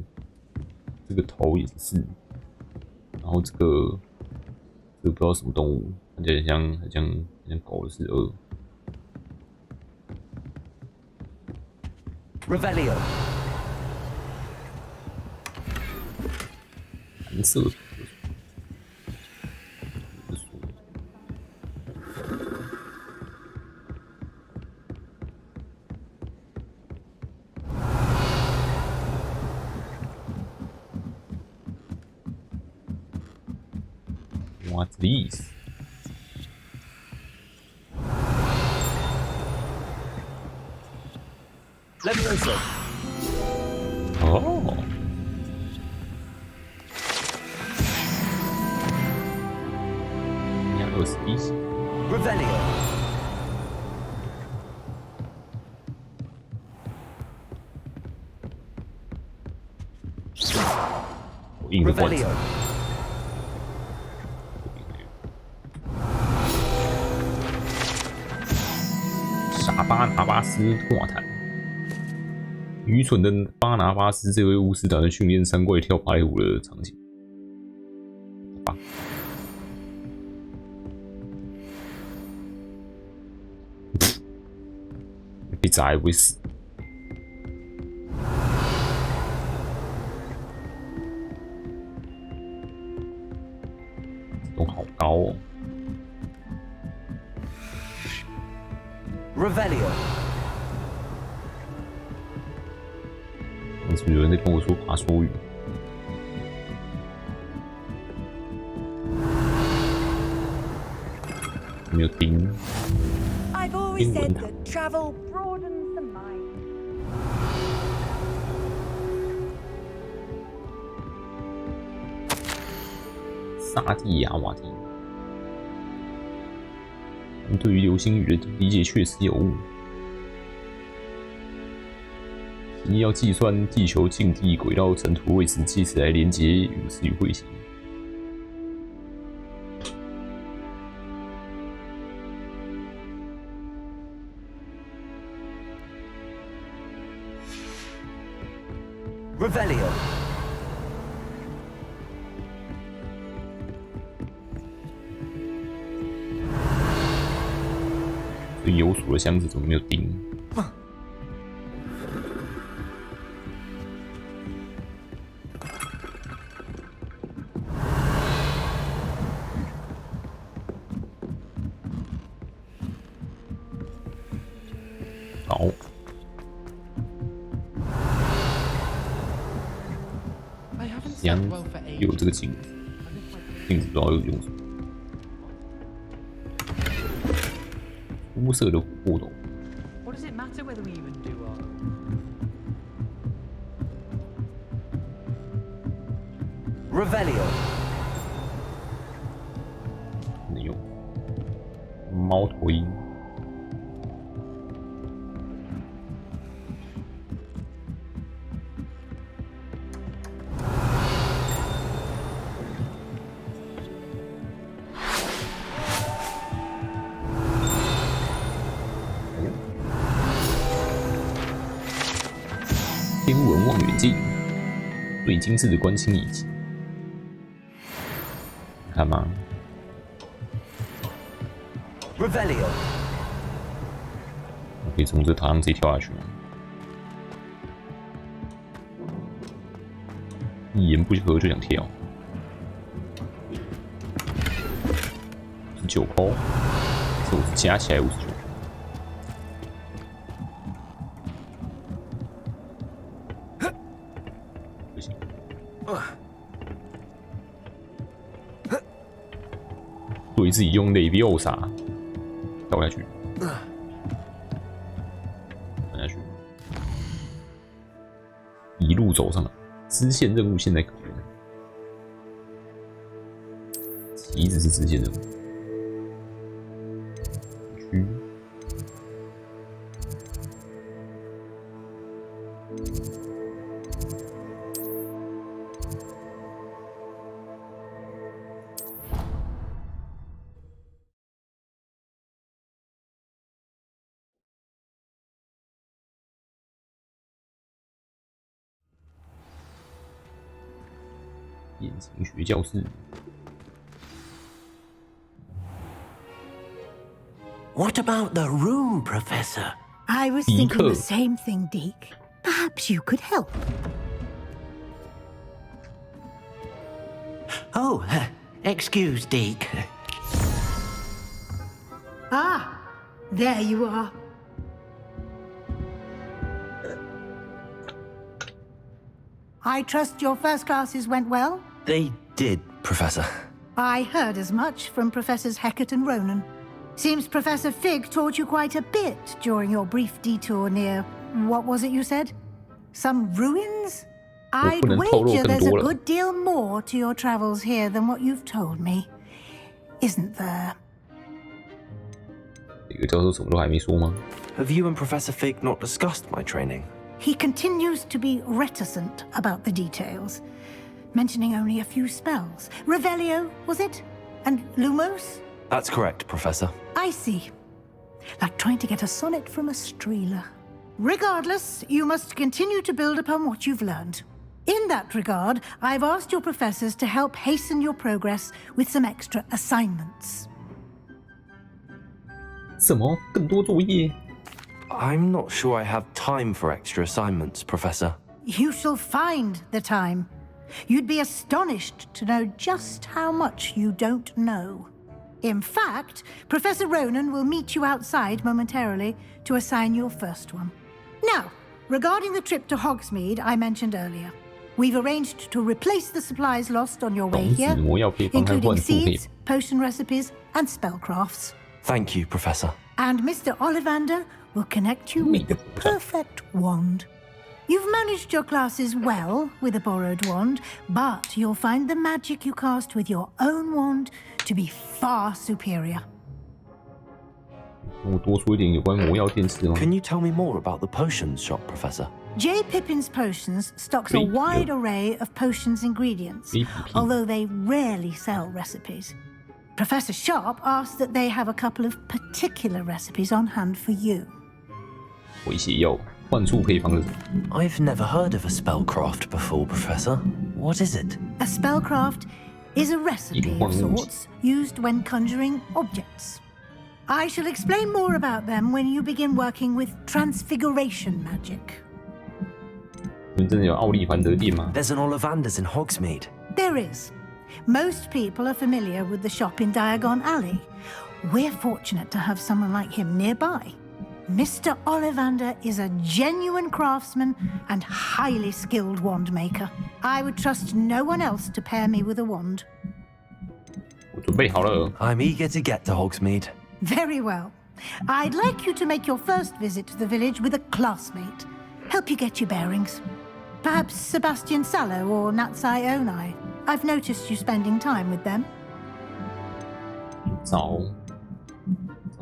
这个头也是4，然后这个不知道什么动物，看起来很像狗的是2。 Revelio. 蓝色。 What's this? Levioso. Oh. Yeah, those these. Revelio. Revelio. 傻巴拿巴斯拓坦，愚蠢的巴拿巴斯这位巫师打算训练三怪跳芭蕾舞的场景。好吧，被砸也不会死。这栋好高哦。 Revelio. 是不是有人在跟我说爬梭语？没有听。 I've always said that travel broadens the mind. 萨蒂亚瓦蒂，对于流星雨的理解确实有误。你要计算地球近地轨道整图位置，借此来连接陨石与彗星。Revelio. 这有锁的箱子怎么没有钉？好。箱子又有这个镜子，镜子不知道有用什么。肤色的互动。What does it matter whether we even do Revelio. 能用猫头鹰。天文望远镜，最精致的观星仪器，看吗 ？Revelio， 我可以从这塔上直接跳下去吗？一言不合就想跳，19块，这我是加起来59。对自己用Leviosa跳下去，跳下去，一路走上来。支线任务现在可能，旗子是支线任务。区。眼睛学教室。What about the room, Professor? I was thinking the same thing, Deke. Perhaps you could help. Oh, excuse, Deke. Ah, there you are. I trust your first classes went well? They did, Professor. I heard as much from Professors Hecat and Ronan. Seems Professor Fig taught you quite a bit during your brief detour near... what was it you said? Some ruins? I'd wager there's a good deal more to your travels here than what you've told me. Isn't there? Have you and Professor Fig not discussed my training? He continues to be reticent about the details, mentioning only a few spells. Revelio, was it? And Lumos? That's correct, Professor. I see. Like trying to get a sonnet from a streeler. Regardless, you must continue to build upon what you've learned. In that regard, I've asked your professors to help hasten your progress with some extra assignments. 什么？更多作业？ I'm not sure I have time for extra assignments, Professor. You shall find the time. You'd be astonished to know just how much you don't know. In fact, Professor Ronan will meet you outside momentarily to assign your first one. Now, regarding the trip to Hogsmeade I mentioned earlier, we've arranged to replace the supplies lost on your way here, including seeds, potion recipes, and spellcrafts. Thank you, Professor. And Mr. Ollivander will connect you with the perfect wand. You've managed your classes well with a borrowed wand, but you'll find the magic you cast with your own wand to be far superior. 我多说一点有关魔药电视吗 Can you tell me more about the potions shop, Professor? J. Pippin's Potions stocks a wide array of potions ingredients, although they rarely sell recipes. Professor Sharp asks that they have a couple of particular recipes on hand for you. 回血药，幻术配方是什么 I've never heard of a spellcraft before, Professor. What is it? A spellcraft is a recipe of sorts used when conjuring objects. I shall explain more about them when you begin working with transfiguration magic. 你们真的有奥利凡德店吗 There's an Ollivander's in Hogsmeade. There is. Most people are familiar with the shop in Diagon Alley. We're fortunate to have someone like him nearby. Mr. Ollivander is a genuine craftsman and highly skilled wand maker. I would trust no one else to pair me with a wand. 我准备好了。 I'm eager to get to Hogsmeade. Very well. I'd like you to make your first visit to the village with a classmate. Help you get your bearings. Perhaps Sebastian Sallow or Natsai Onai. I've noticed you spending time with them. 找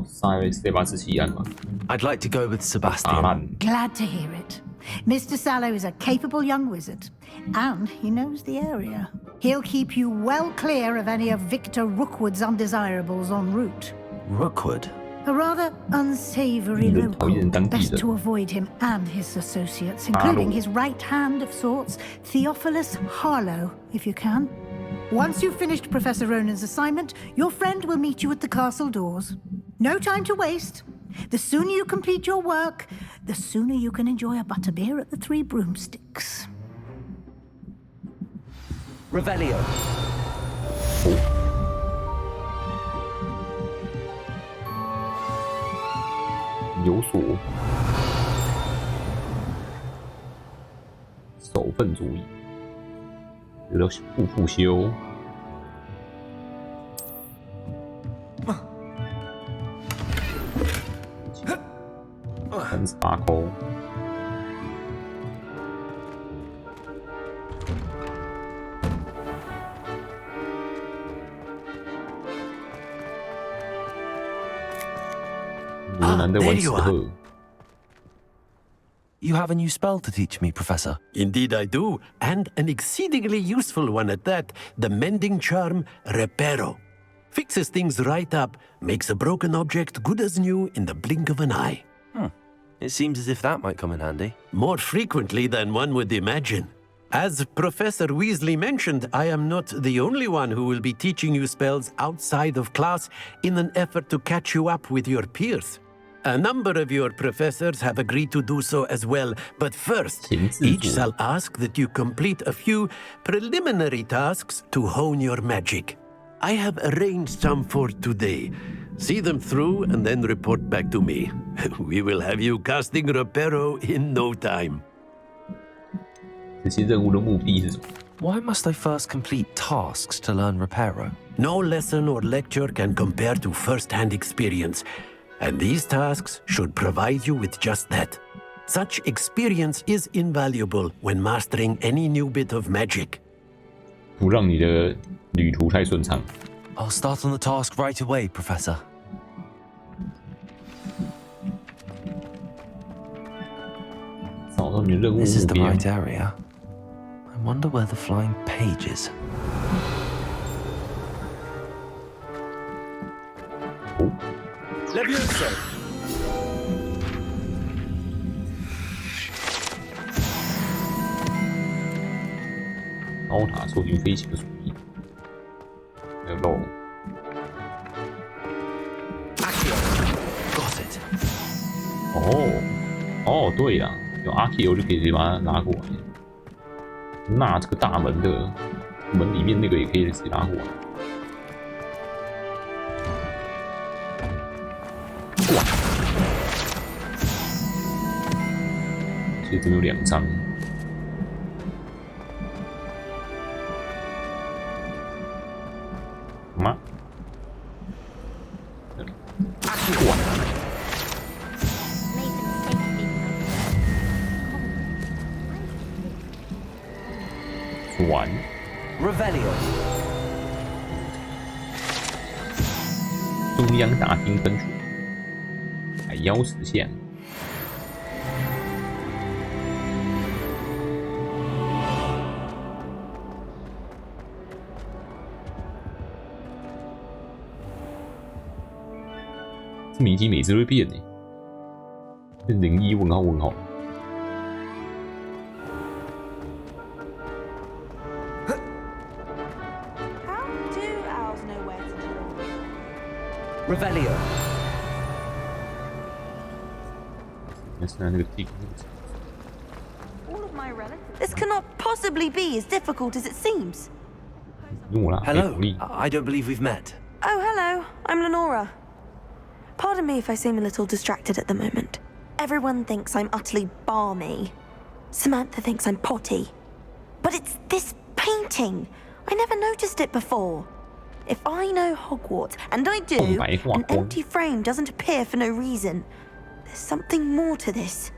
塞巴斯奇安吧。 I'd like to go with Sebastian. Glad to hear it. Mr. Sallow is a capable young wizard, and he knows the area. He'll keep you well clear of any of Victor Rookwood's undesirables en route. Rookwood? A rather unsavory local. Best to avoid him and his associates, including his right hand of sorts, Theophilus Harlow, if you can. Once you've finished Professor Ronan's assignment, your friend will meet you at the castle doors. No time to waste. The sooner you complete your work, the sooner you can enjoy a butterbeer at the Three Broomsticks. Revelio. 有所守份主义，得到复修。38扣。There you are. You have a new spell to teach me, Professor. Indeed I do, and an exceedingly useful one at that. The mending charm, Reparo. Fixes things right up, makes a broken object good as new in the blink of an eye. It seems as if that might come in handy. More frequently than one would imagine. As Professor Weasley mentioned, I am not the only one who will be teaching you spells outside of class in an effort to catch you up with your peers. A number of your professors have agreed to do so as well, but first, each shall ask that you complete a few preliminary tasks to hone your magic. I have arranged some for today. See them through and then report back to me. We will have you casting Reparo in no time. 这些任务的目的是什么 Why must I first complete tasks to learn Reparo? No lesson or lecture can compare to first-hand experience, and these tasks should provide you with just that. Such experience is invaluable when mastering any new bit of magic. 不让你的旅途太顺畅。 I'll start on the task right away, Professor. 找到你的任务 This is 目 the 标。 right area. I wonder where the flying page is. 哦， Levioso. 高塔受尽飞行的注意。还有漏。 Got it. 哦，对了，有阿 Q 就可以直接把它拉过来。那这个大门的门里面那个也可以直接拉过来。哇！所以这边有2张。 吗？哇！船。Revelio。中央大厅分处。妖石像。这明星每次都会变呢，是01问号问号。Revelio. 那是那个地。This cannot possibly be as difficult as it seems. Hello. I don't believe we've met. Oh, hello. I'm Lenora. Pardon me if I seem a little distracted at the moment. Everyone thinks I'm utterly balmy. Samantha thinks I'm potty. But it's this painting. I never noticed it before. If I know Hogwarts, and I do, an empty frame doesn't appear for no reason. There's something more to this.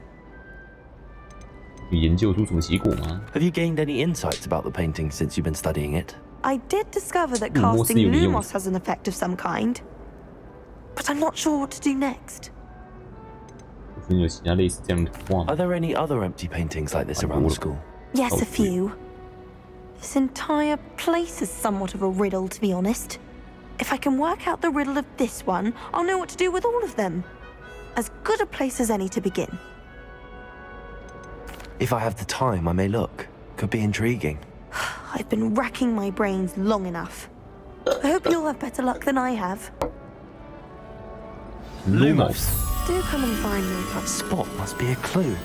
Have you gained any insights about the painting since you've been studying it? I did discover that casting Lumos has an effect of some kind. But I'm not sure what to do next. Are there any other empty paintings like this around the school? Yes, a few. This entire place is somewhat of a riddle, to be honest. If I can work out the riddle of this one, I'll know what to do with all of them. As good a place as any to begin. If I have the time, I may look. Could be intriguing. I've been racking my brains long enough. I hope you'll have better luck than I have. Lumos. Do come and find me. That spot must be a clue.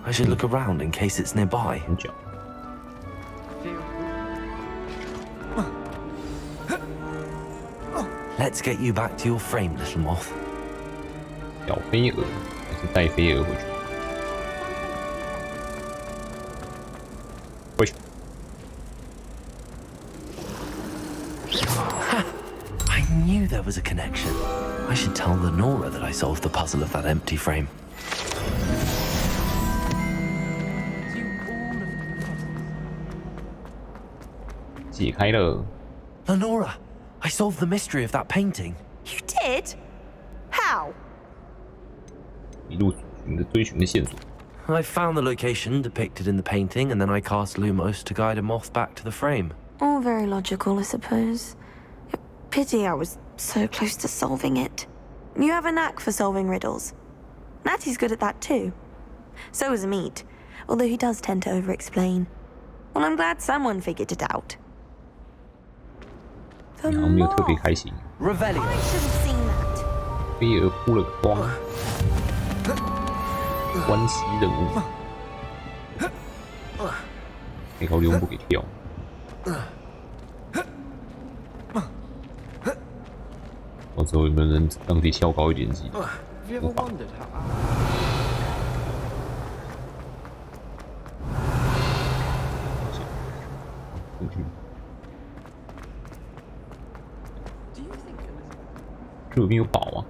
I should look around in case it's nearby. Let's get you back to your frame, little moth. 小飞蛾还是带飞蛾回去？回去。I knew there was a connection. I should tell Lenora that I solved the puzzle of that empty frame. Lenora, I solved the mystery of that painting. You did? How? I found the location depicted in the painting, and then I cast Lumos to guide a moth back to the frame. All very logical, I suppose. Pity I was so close to solving it. You have a knack for solving riddles. Natty's good at that too. So is Meat, although he does tend to over-explain. Well, I'm glad someone figured it out. The moth. Revelio. I should have seen that. 飞蛾扑了个光，关系任务，没考虑用不给跳。我之后有没有人让自己跳高一点级？无法。出去。这边有宝啊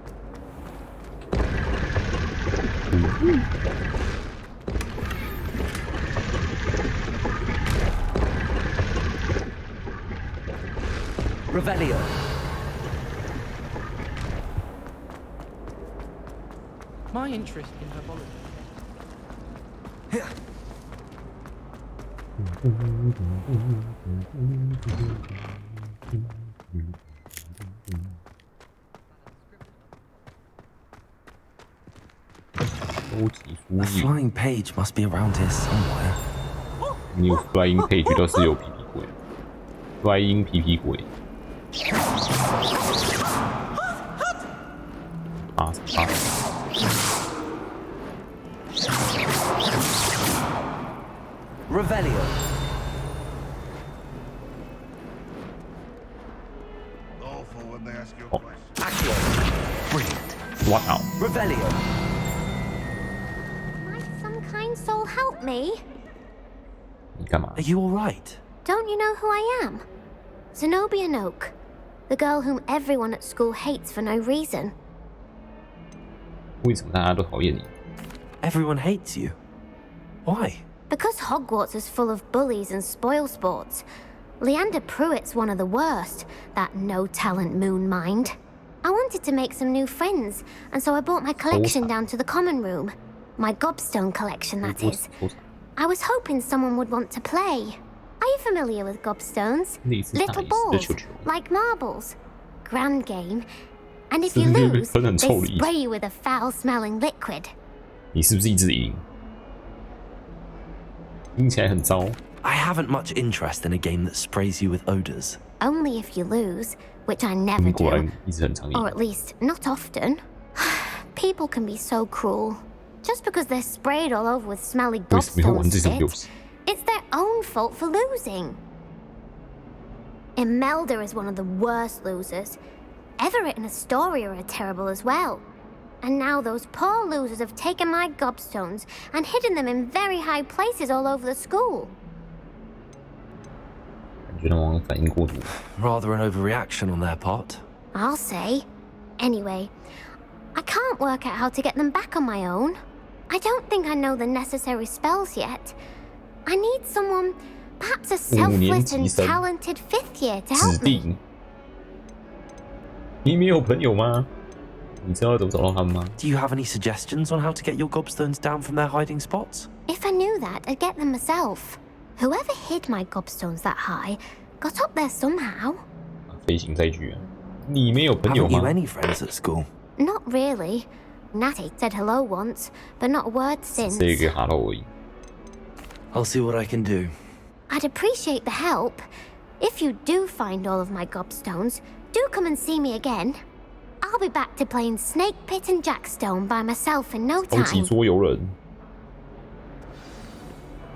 ！Revelio. My interest in herbology. A flying page must be around here somewhere. 你有 flying page 倒是有皮皮鬼 ，flying 皮皮鬼。啊！ Revelio. Awful when they ask you a question. Accio. Brilliant. Wow. Revelio. Might some kind soul help me? Are you all right? Don't you know who I am? Zenobia Noak, the girl whom everyone at school hates for no reason. 为什么大家都讨厌你？ Everyone hates you. Why? Because Hogwarts is full of bullies and spoilsports. Leander Pruitt's one of the worst, that no-talent moon mind. I wanted to make some new friends, and so I brought my collection down to the common room. My gobstone collection, that is. I was hoping someone would want to play. Are you familiar with gobstones? Little balls, like marbles. Grand game. And if you lose, they spray you with a foul-smelling liquid. 你是不是一直赢？听起来很糟。I haven't much interest in a game that sprays you with odors. Only if you lose, which I never do. Or at least, not often. People can be so cruel. Just because they're sprayed all over with smelly gobstone spit, it's their own fault for losing. Imelda is one of the worst losers. Everett and Astoria are terrible as well. And now those poor losers have taken my gobstones and hidden them in very high places all over the school. Rather an overreaction on their part. I'll say. Anyway, I can't work out how to get them back on my own. I don't think I know the necessary spells yet. I need someone, perhaps a selfless and talented 5th year to help me. 你没有朋友吗？你知道怎么找到他们吗？ Do you have any suggestions on how to get your gobstones down from their hiding spots? If I knew that, I'd get them myself. Whoever hid my gobstones that high got up there somehow. 飞行载具啊！你没有朋友吗 ？Haven't you any friends at school? Not really. Natty said hello once, but not a word since. 这个 hello 而已。I'll see what I can do. I'd appreciate the help. If you do find all of my gobstones, do come and see me again. I'll be back to playing Snake Pit and Jackstone by myself in no time. 超级桌游人。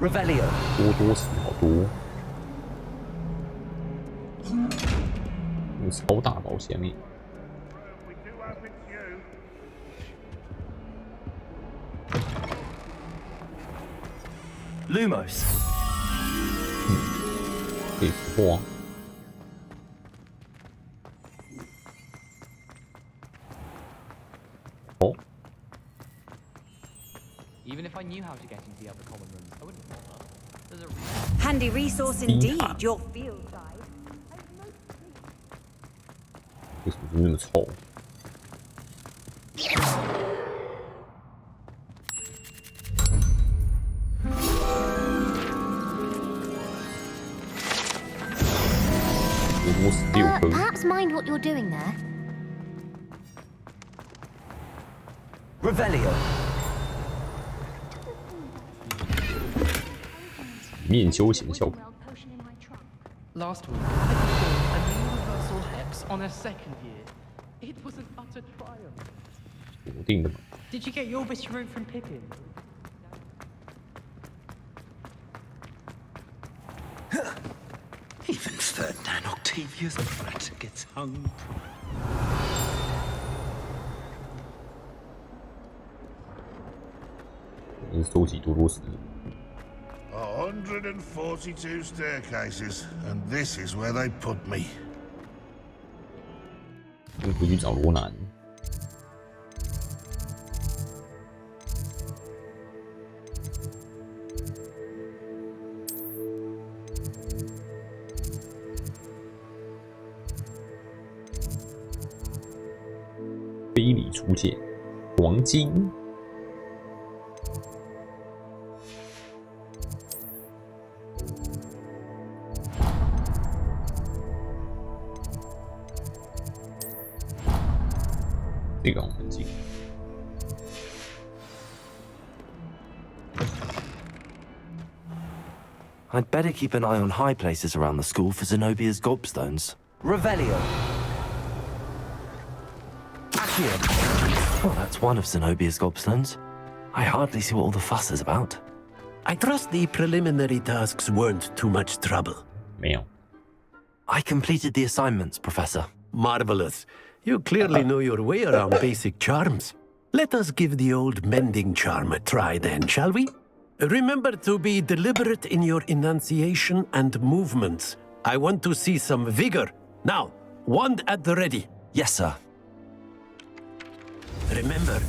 Revelio. 多死好多。超大宝箱诶。Lumos. 可以孵化。哦。Even if I knew how to get into the other common rooms, I wouldn't bother. There's a handy resource indeed, your field guide. 为什么那么臭？ Perhaps mind what you're doing there. Revelio. 面休闲效果。 Last week, I performed a new reversal hex on a 2nd year. It was an utter triumph. 锁定的嘛。 Did you get your bit route from Pippin? Even Ferdinand Octavius brat gets hung. It's 收集多时。 142 staircases, and this is where they put me. 回去找罗南。非礼出现，黄金。 这个很近。I'd better keep an eye on high places around the school for Zenobia's gobstones. Revelio. Accio. Well, that's one of Zenobia's gobstones. I hardly see what all the fuss is about. I trust the preliminary tasks weren't too much trouble. 没有。 I completed the assignments, Professor. Marvelous. You clearly know your way around basic charms. Let us give the old mending charm a try then, shall we? Remember to be deliberate in your enunciation and movements. I want to see some vigor. Now, wand at the ready. Yes, sir. Remember,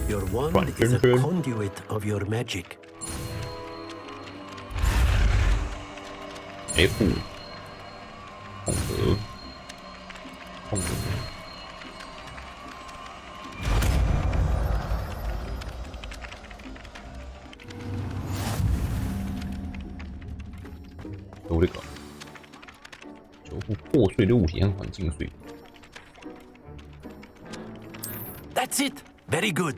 your wand is a conduit of your magic. F 空格，空格。都那个修复破碎的物体和环境碎片。That's it. Very good.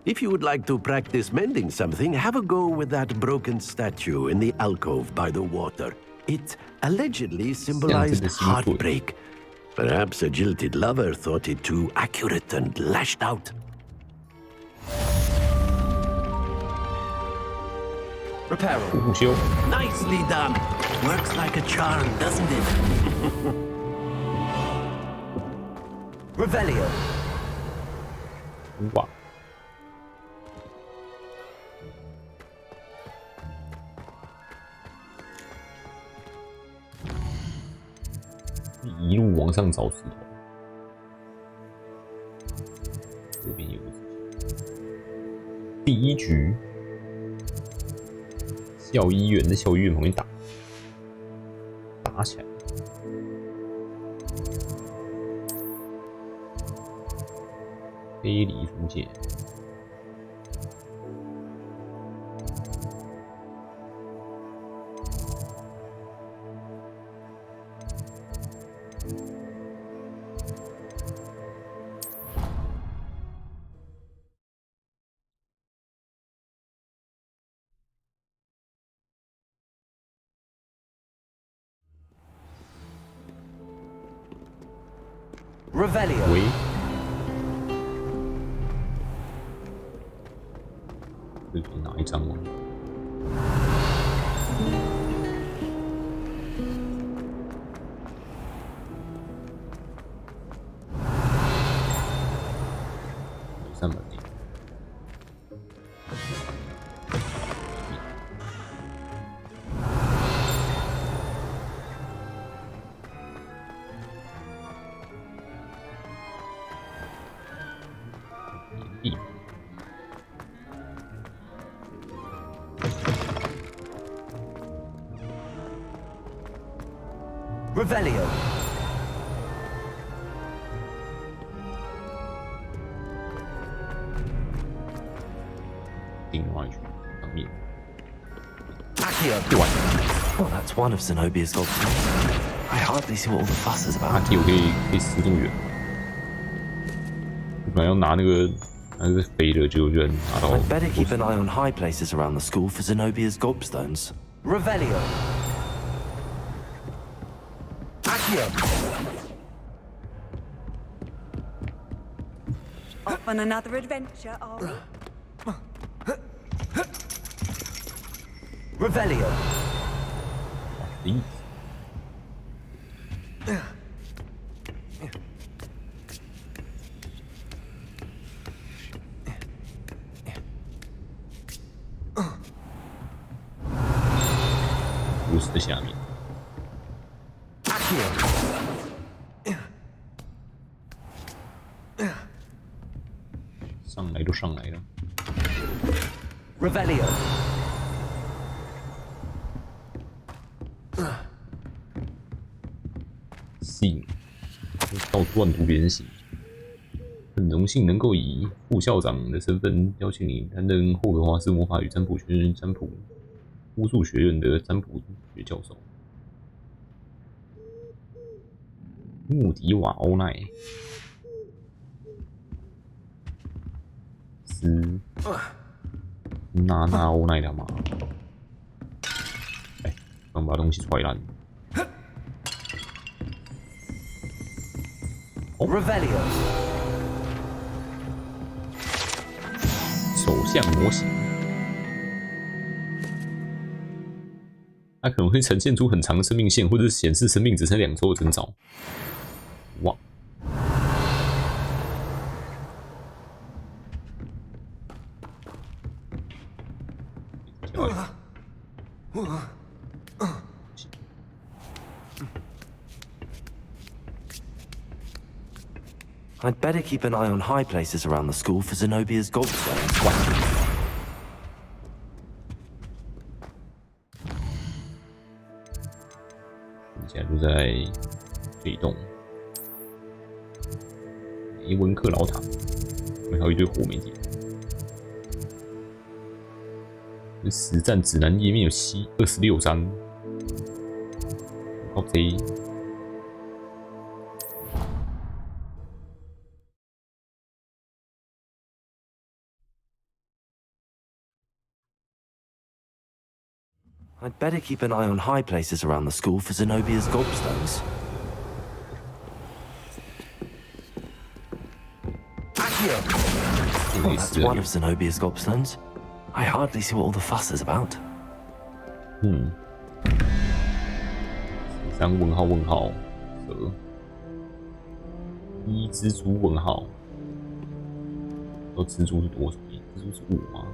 If you would like to practice mending something, have a go with that broken statue in the alcove by the water. It allegedly symbolized heartbreak. Perhaps a jilted lover thought it too accurate and lashed out. Repair. Nicely done. Works like a charm, doesn't it? Revelio. 哇！一路往上找石头，这边有个第一局。 校医院在校医院旁边打起来，非礼出界。Revelio. 喂，这是哪一张啊？3本地。 Revelio. 另外一群上面。 Well, that's one of Zenobia's gobstones. I hardly see what all the fuss is about. 阿 Q 可以撕这么远，本来要拿那个飞的，结果居然拿到。 I'd better keep an eye on high places around the school for Zenobia's gobstones. Revelio. Off on another adventure, are we? Revelio. 屋子的下面。 上来都上来了。 Revelio. 信，到处乱涂别人信。很荣幸能够以副校长的身份邀请你担任霍格华兹魔法与占卜学院占卜巫术学院的占卜学教授。穆迪瓦欧奈。 斯娜欧奈他妈！哎，刚把东西踹烂。哦 Revelio. 手相模型，它可能会呈现出很长的生命线，或者是显示生命只剩2周的征兆。哇！ I'd better keep an eye on high places around the school for Zenobia's gobstones. 现在就在这一栋梅文克老塔，还有一堆火没解。实战指南页面有26张。好贼。I'd better keep an eye on high places around the school for Zenobia's gobstones. Oh, that's one of Zenobia's gobstones. I hardly see what all the fuss is about. 3问号问号蛇1蜘蛛问号，蜘蛛是多少？蜘蛛是5吗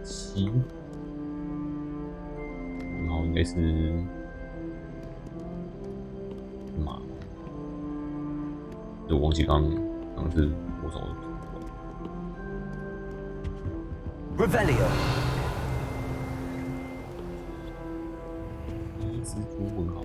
？7问号应该是马，我忘记刚是多少了。Revelio。蜘蛛问号。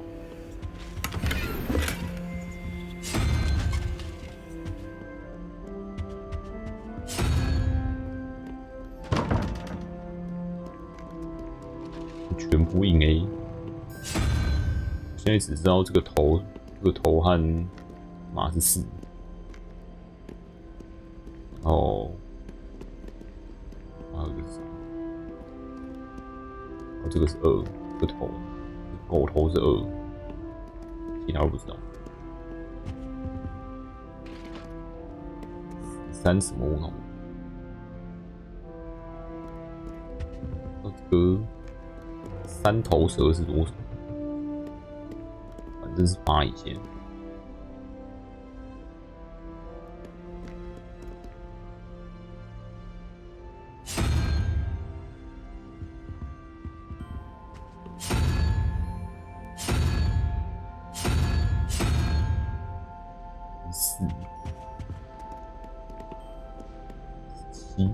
全部印 A。现在只知道这个头和马是4，然后还有一个是什么？哦，这个是2，这个头。狗头是2，其他我不知道。3什么问号？那这个3头蛇是多少？反正是8以前。7，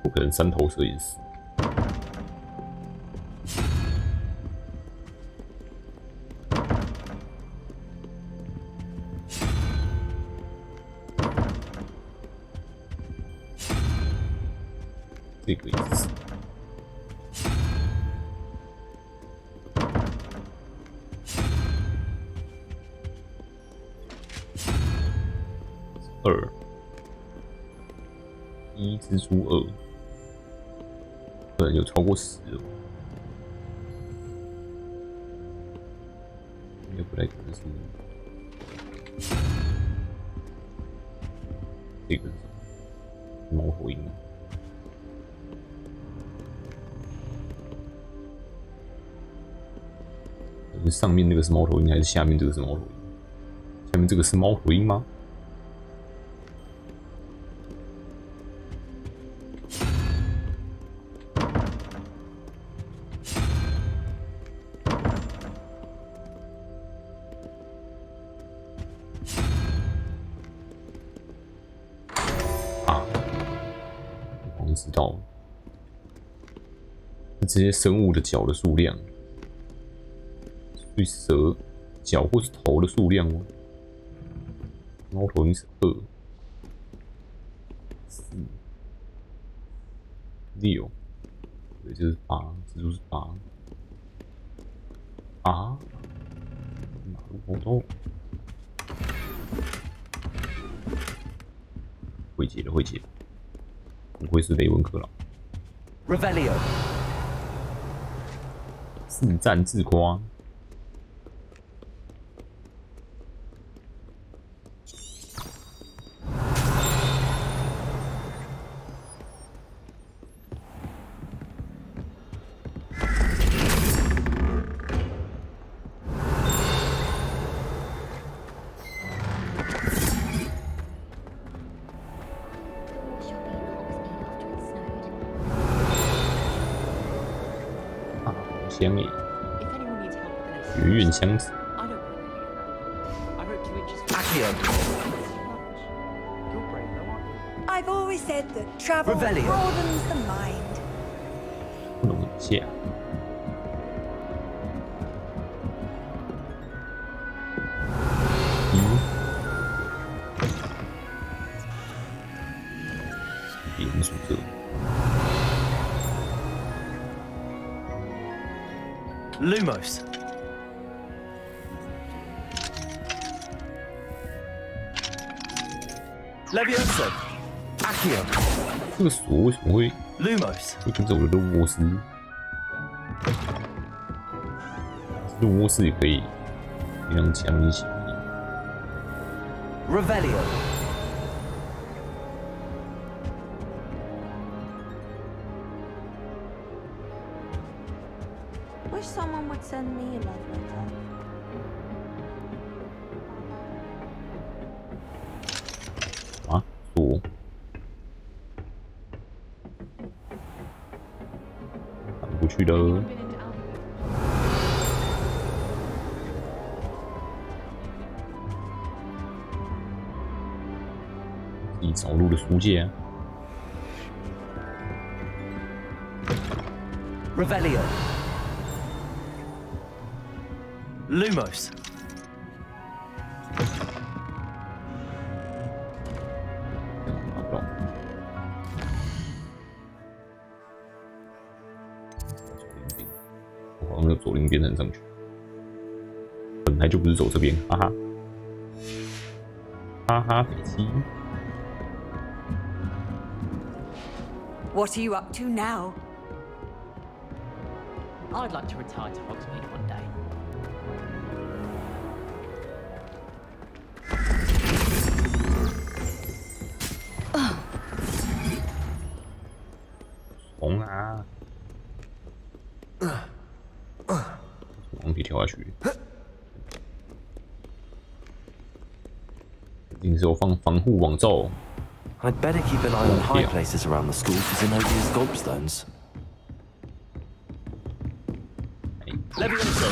不可能3头蛇也是4。这个也是4。2。1蜘蛛2，可能有超过10了。应该不太可能是这个是什么？猫头鹰。是上面那个是猫头鹰，还是下面这个是猫头鹰？下面这个是猫头鹰吗？知道这些生物的脚的数量，所以蛇脚或是头的数量吗？猫头鹰是2、4、6，对，这是8，蜘蛛是8。啊，马路活动，会解了，会解了。不会是雷文克劳。Revelio。四战自夸。香耶，远远相子。I've always said that travel broadens the mind. 不能下。别人宿舍。Lumos. Levioso. Accio. 这个锁为什么会 Lumos 会跟着我的路莫斯？路莫斯也可以非常强一些。Revelio. Wish someone would send me a love letter. 啊，锁。翻过去了。自己找路的书界啊。Revelio. Lumos. Oh, 我好像有左邻边上去，本来就不是走这边，哈哈，哈哈，北七。What are you up to now? I'd like to retire to Hogsmeade one day. 红啊！往地跳下去，一定是有放防护网罩。I'd better keep an eye on high places around the school for Zenobio's gobstones. Levioso.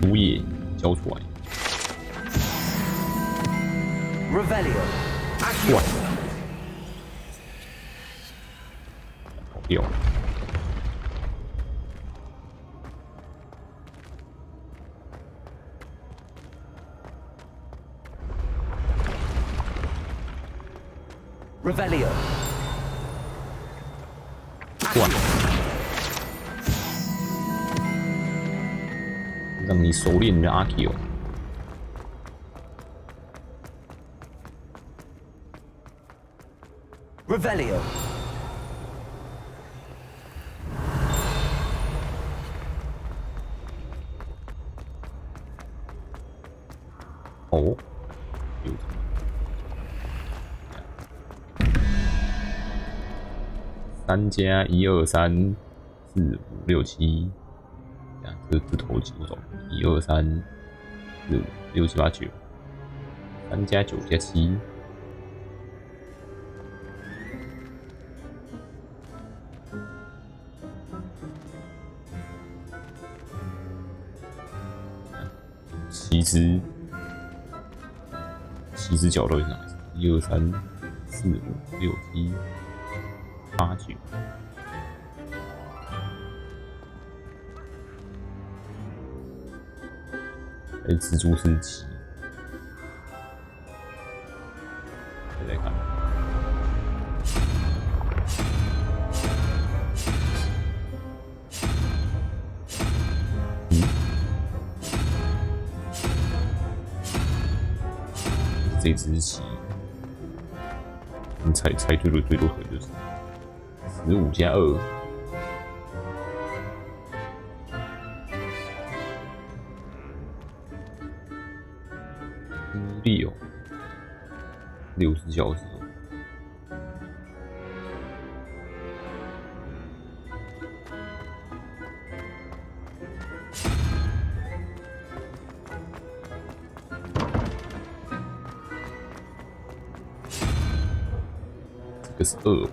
毒液交出来。 Revelio. Accio. 跑掉。 Revelio. 哇！让你熟练你的阿 Q。 Revelio. 哦，有。 3加1、2、3、4、5、6、7，这样这头几多少？1、2、3、4、5、6、7、8、9。3加9加7。7只脚到底是哪里？1、2、3、4、5、6、7、8、9。还是蜘蛛是7。再看。这只是7。你猜对了，最多腿就是15加2。 6 60小时。这个是2。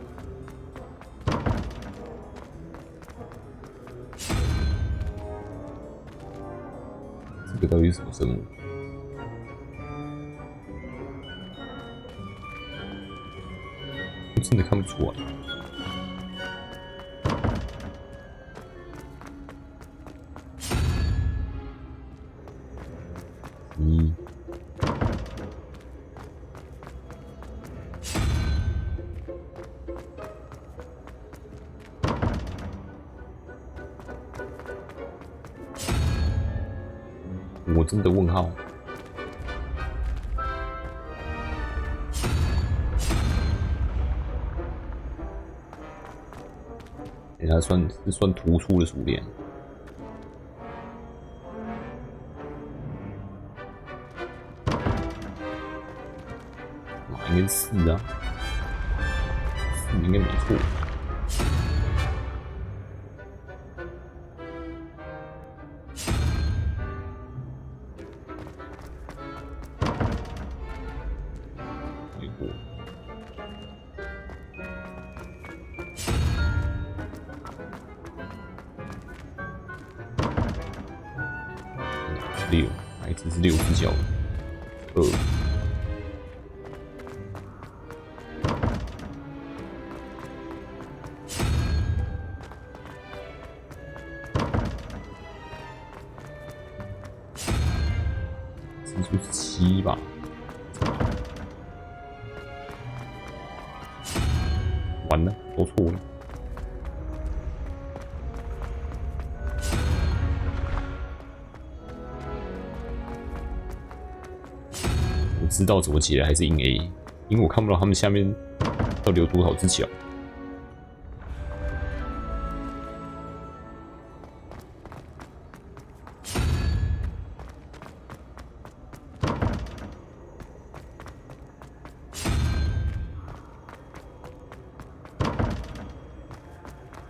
这个到底是什么生物？ 真的看不出来。我真的问号。它算突出的数量。应该是4啊，4应该没错。没过。6，还只是6只脚，2。7吧，完了，都错了。我知道怎么解了，还是硬 A， 因为我看不到他们下面到底有多少只脚。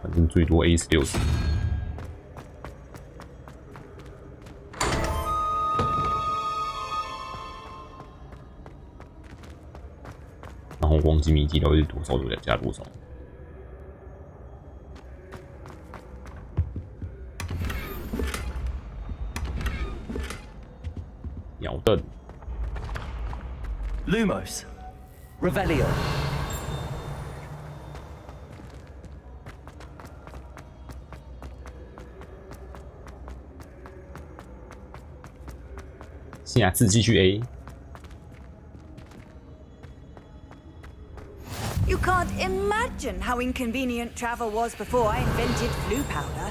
反正最多 A 是60。然后忘记秘籍到底是多少，就加多少。鸟凳。Lumos, Revelio. 下次继续 A。 You can't imagine how inconvenient travel was before I invented flu powder.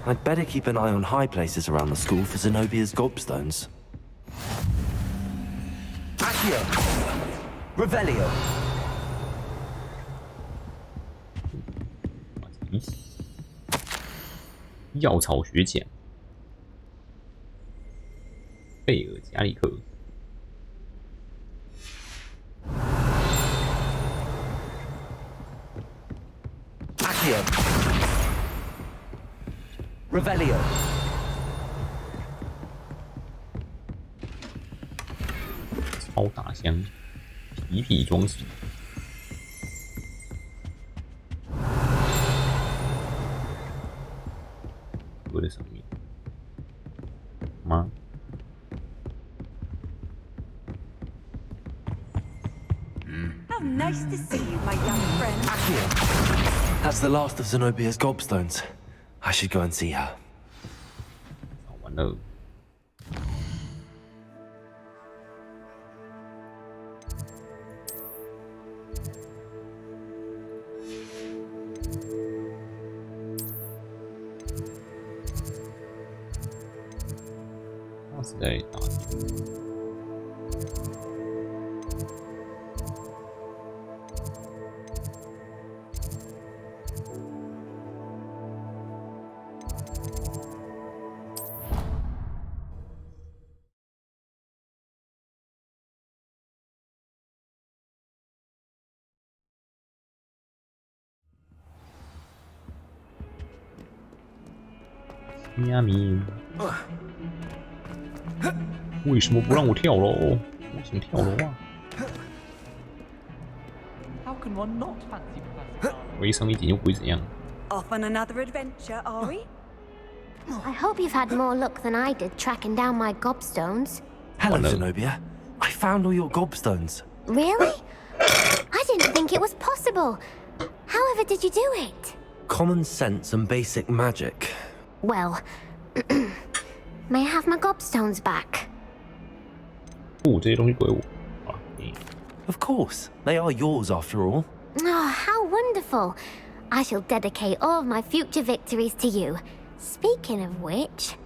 I'd better keep an eye on high places around the school for Zenobia's gobstones. Accio, Revelio. 药草学奖，贝尔加里克。Accio, Revelio. 超大箱，皮皮装饰。搁在上面吗？ How nice to see you, my young friend. Accio. That's the last of Zenobia's gobstones. I should go and see her. 完了。是在打击。亚米。 为什么不让我跳楼？我想跳楼啊！围上一点又不会怎样。 Off on another adventure, are we? I hope you've had more luck than I did tracking down my gobstones. Hello, Zenobia. I found all your gobstones. Really? I didn't think it was possible. However did you do it? Common sense and basic magic. Well, may I have my gobstones back? 不，这些东西归我。啊， Of course. They are yours after all. Oh, how wonderful. I shall dedicate all of my future victories to you. Speaking of which,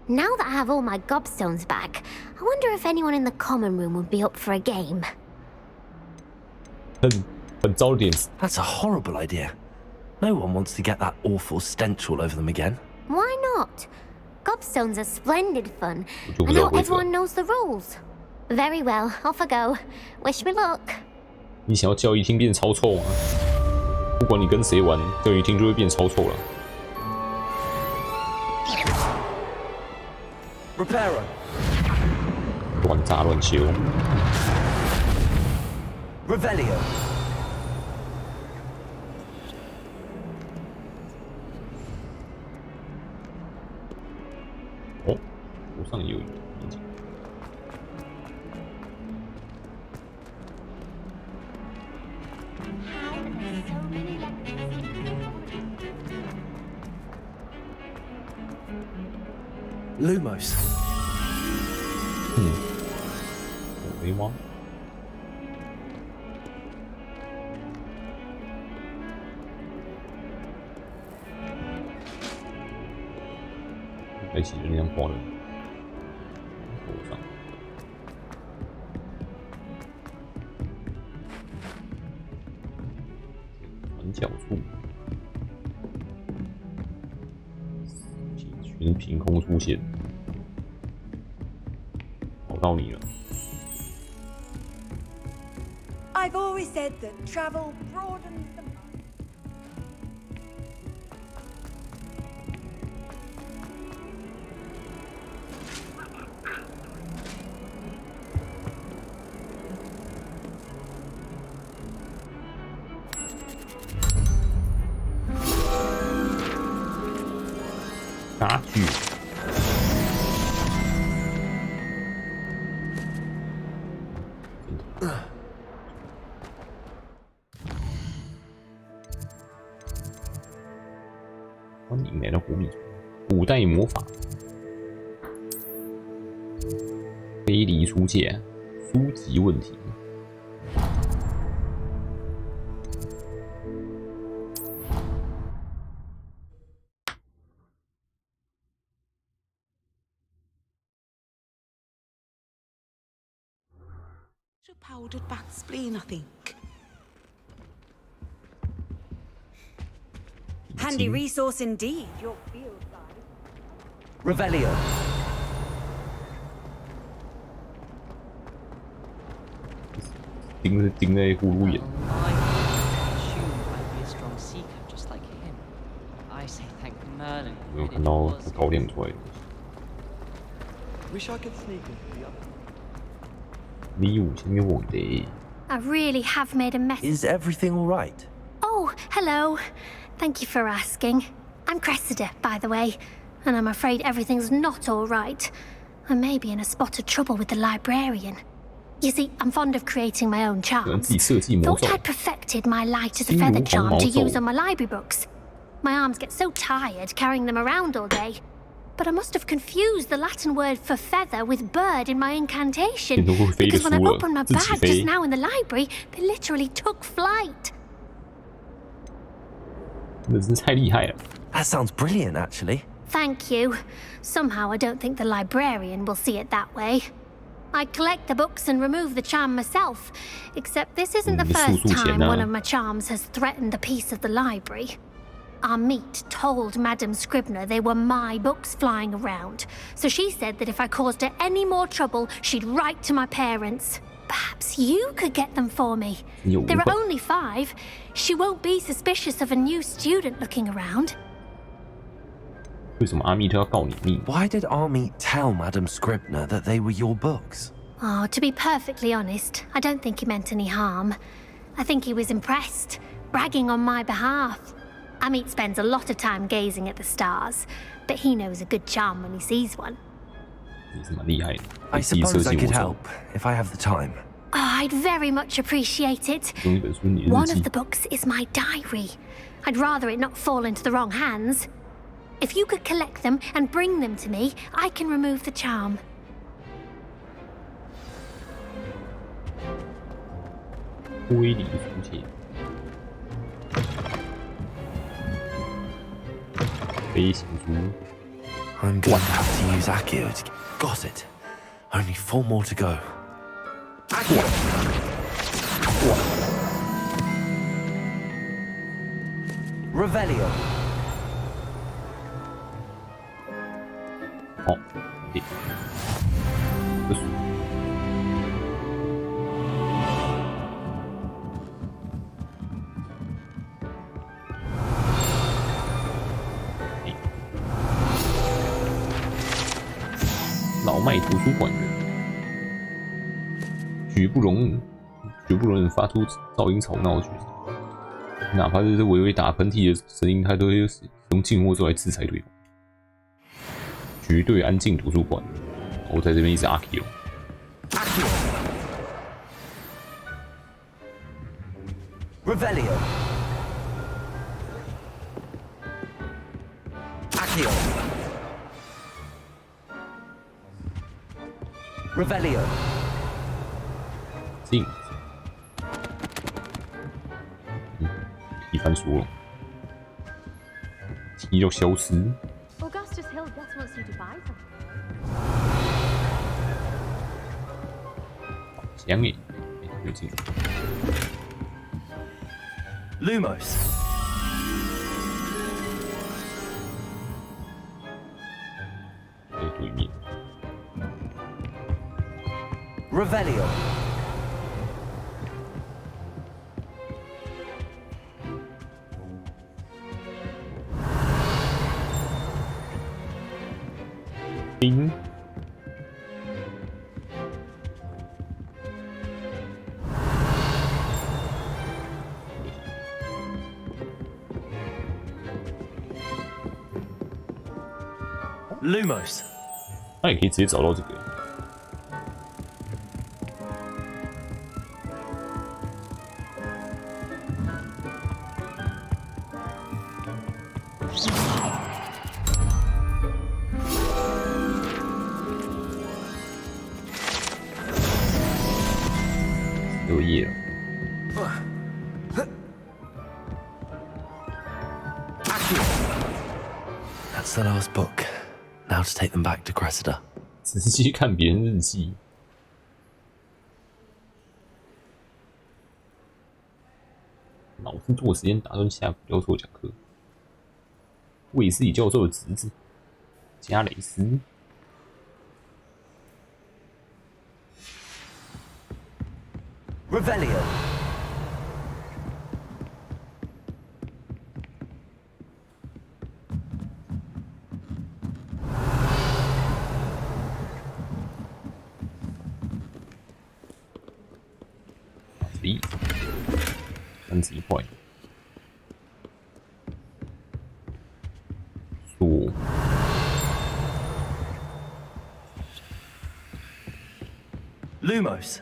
now that I have all my gobstones back, I wonder if anyone in the common room would be up for a game. That's a horrible idea. No one wants to get that awful stench all over them again. Why not? Gobstones are splendid fun, and not everyone knows the rules. Very well, off I go. Wish me luck. 你想要教育厅变超臭吗？不管你跟谁玩，教育厅就会变超臭了。Reparo. 乱炸乱修。Revelio. 哦，头上有一个眼睛。Lumos. 没吗？开启就那样画的，头上。转角处，警群凭空出现，找到你了。I've always said that travel broadens the mind. 家具。欢迎来到古米古代魔法。非离出界，书籍问题。Powdered bat spleen, I think. Handy resource indeed, your field guide. Revelio. Ding在葫芦眼。没有看到他搞点出来的。Wish I could sneak into the other. 你有先给我的。I really have made a mess. Is everything all right? Oh, hello. Thank you for asking. I'm Cressida, by the way, and I'm afraid everything's not all right. I may be in a spot of trouble with the librarian. You see, I'm fond of creating my own charms. Thought I'd perfected my light as a feather charm to use on my library books. My arms get so tired carrying them around all day. But I must have confused the Latin word for feather with bird in my incantation. Because when I opened my bag just now in the library, they literally took flight. That sounds brilliant, actually. Thank you. Somehow I don't think the librarian will see it that way. I collect the books and remove the charm myself, except this isn't the first time one of my charms has threatened the peace of the library. Amit told Madame Scribner they were my books flying around, so she said that if I caused her any more trouble, she'd write to my parents. Perhaps you could get them for me. There are only 5. She won't be suspicious of a new student looking around. Why did Amit tell Madame Scribner that they were your books? Oh, to be perfectly honest, I don't think he meant any harm. I think he was impressed, bragging on my behalf. Amit spends a lot of time gazing at the stars, but he knows a good charm when he sees one. I suppose I could help, if I have the time. Oh, I'd very much appreciate it. One of the books is my diary. I'd rather it not fall into the wrong hands. If you could collect them and bring them to me, I can remove the charm. 威力书写，飞行族。I'm going to have to use Accio to got it. Only 4 more to go. Accio. Revelio. 好，对，不是。老麦图书馆人，绝不容忍发出噪音吵闹的举止，哪怕是微微打喷嚏的声音，他都会用静默做来制裁对方。绝对安静图书馆，我在这边一直阿 Q。Revelio. Accio. Revelio. 静。提翻说了，题要消失。Augustus Hill just wants you to buy something. 香耶，有进。Lumos. 在对面。Revelio. Bing. Lumos. 那也可以直接找到这个。有页了。That's the last book. Now to take them back to Cressida. 仔细看别人日记。老师做实验打算下课教授讲课。卫斯理教授的侄子加雷斯。Revelio. B 三级坏。说。Lumos.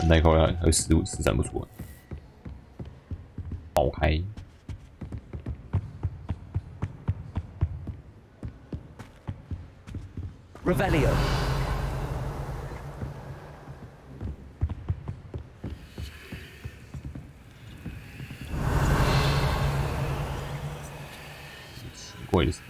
那一块还施展不出来，爆开。Revelio. Coisa.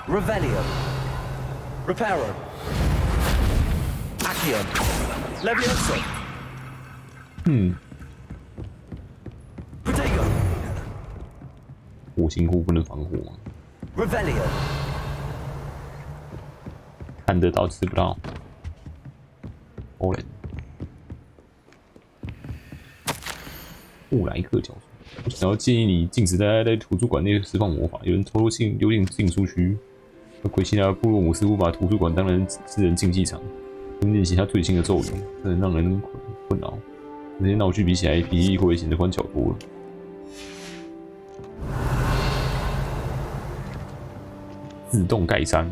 Revelio. Reparo. Accio. Levioso. Protego. 火星库不能防火。Revelio. 看得到吃不到。布莱克教授，我想要建议你禁止大家在图书馆内释放魔法，有人偷偷溜进禁书区。奎西纳布洛姆似乎把图书馆当成私人竞技场，并练习他最新的咒语，这很让人困扰。这些闹剧比起来，比例会显得宽巧多了。自动盖章。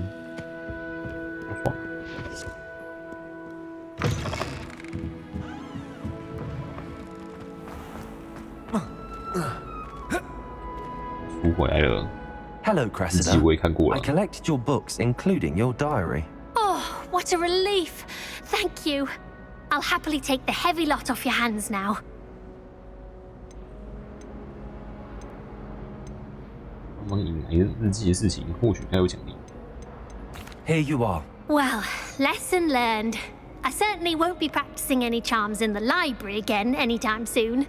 回来了。 Hello, 日记我也看过 I 了。 collected your books, including your diary. Oh, what a relief! Thank you. I'll happily take the heavy lot off your hands now. 帮忙引来日记的事情，或许还有奖励。 Here you are. Well, lesson learned. I certainly won't be practicing any charms in the library again anytime soon.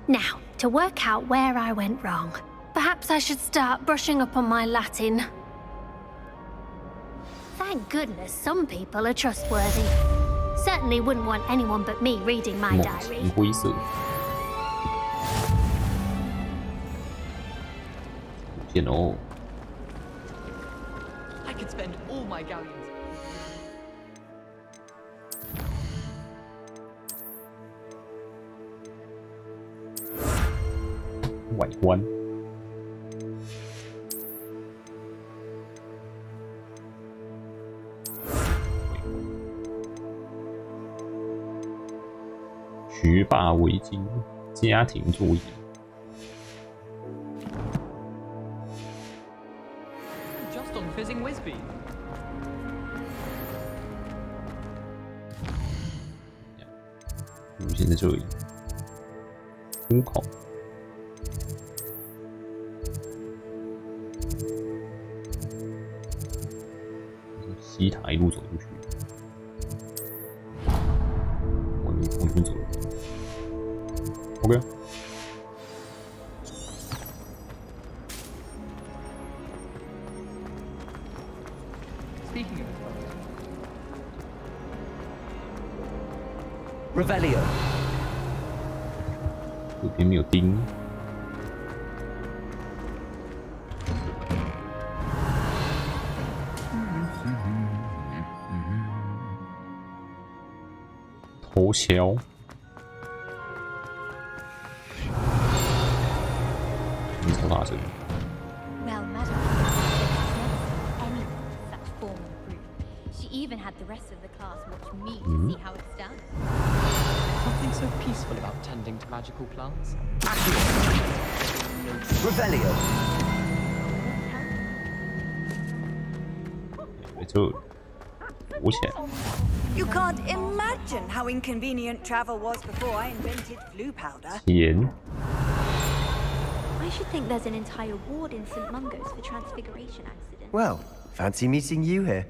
Now, to work out where I went wrong. Perhaps I should start brushing up on my Latin. Thank goodness some people are trustworthy. Certainly wouldn't want anyone but me reading my diary. 灰色。见哦。 I could spend all my galleons. 外观。学霸围巾，家庭作业。 Just on fizzing Whizbee. 出现在这里。出口。西塔一路走出去。往这边走。OK。 Speaking of Revelio. 这边没有钉。头敲。你超大声。 Well, Madam, anyone such form of proof. She even had the rest of the class watch me to see how it's done. something so peaceful about tending to magical plants. Revelio. 就扶起来。 You can't imagine how inconvenient travel was before I invented blue powder. 盐。 I should think there's an entire ward in St. Mungo's for transfiguration accidents. Well, fancy meeting you here.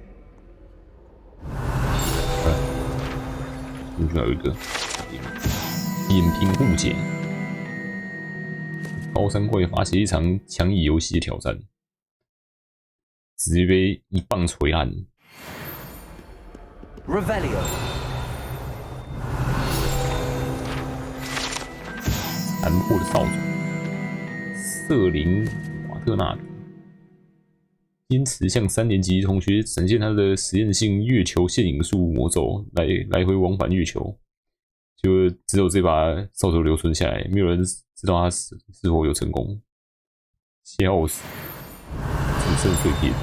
这边有一个眼平护甲，高山怪发起一场强乙游戏的挑战，直接被一棒锤烂。 Revelio. 残破的扫帚，瑟琳瓦特纳里坚持向3年级同学展现他的实验性月球现影术魔咒，来回往返月球。就只有这把扫帚留存下来，没有人知道他是否有成功。笑死！只剩碎片。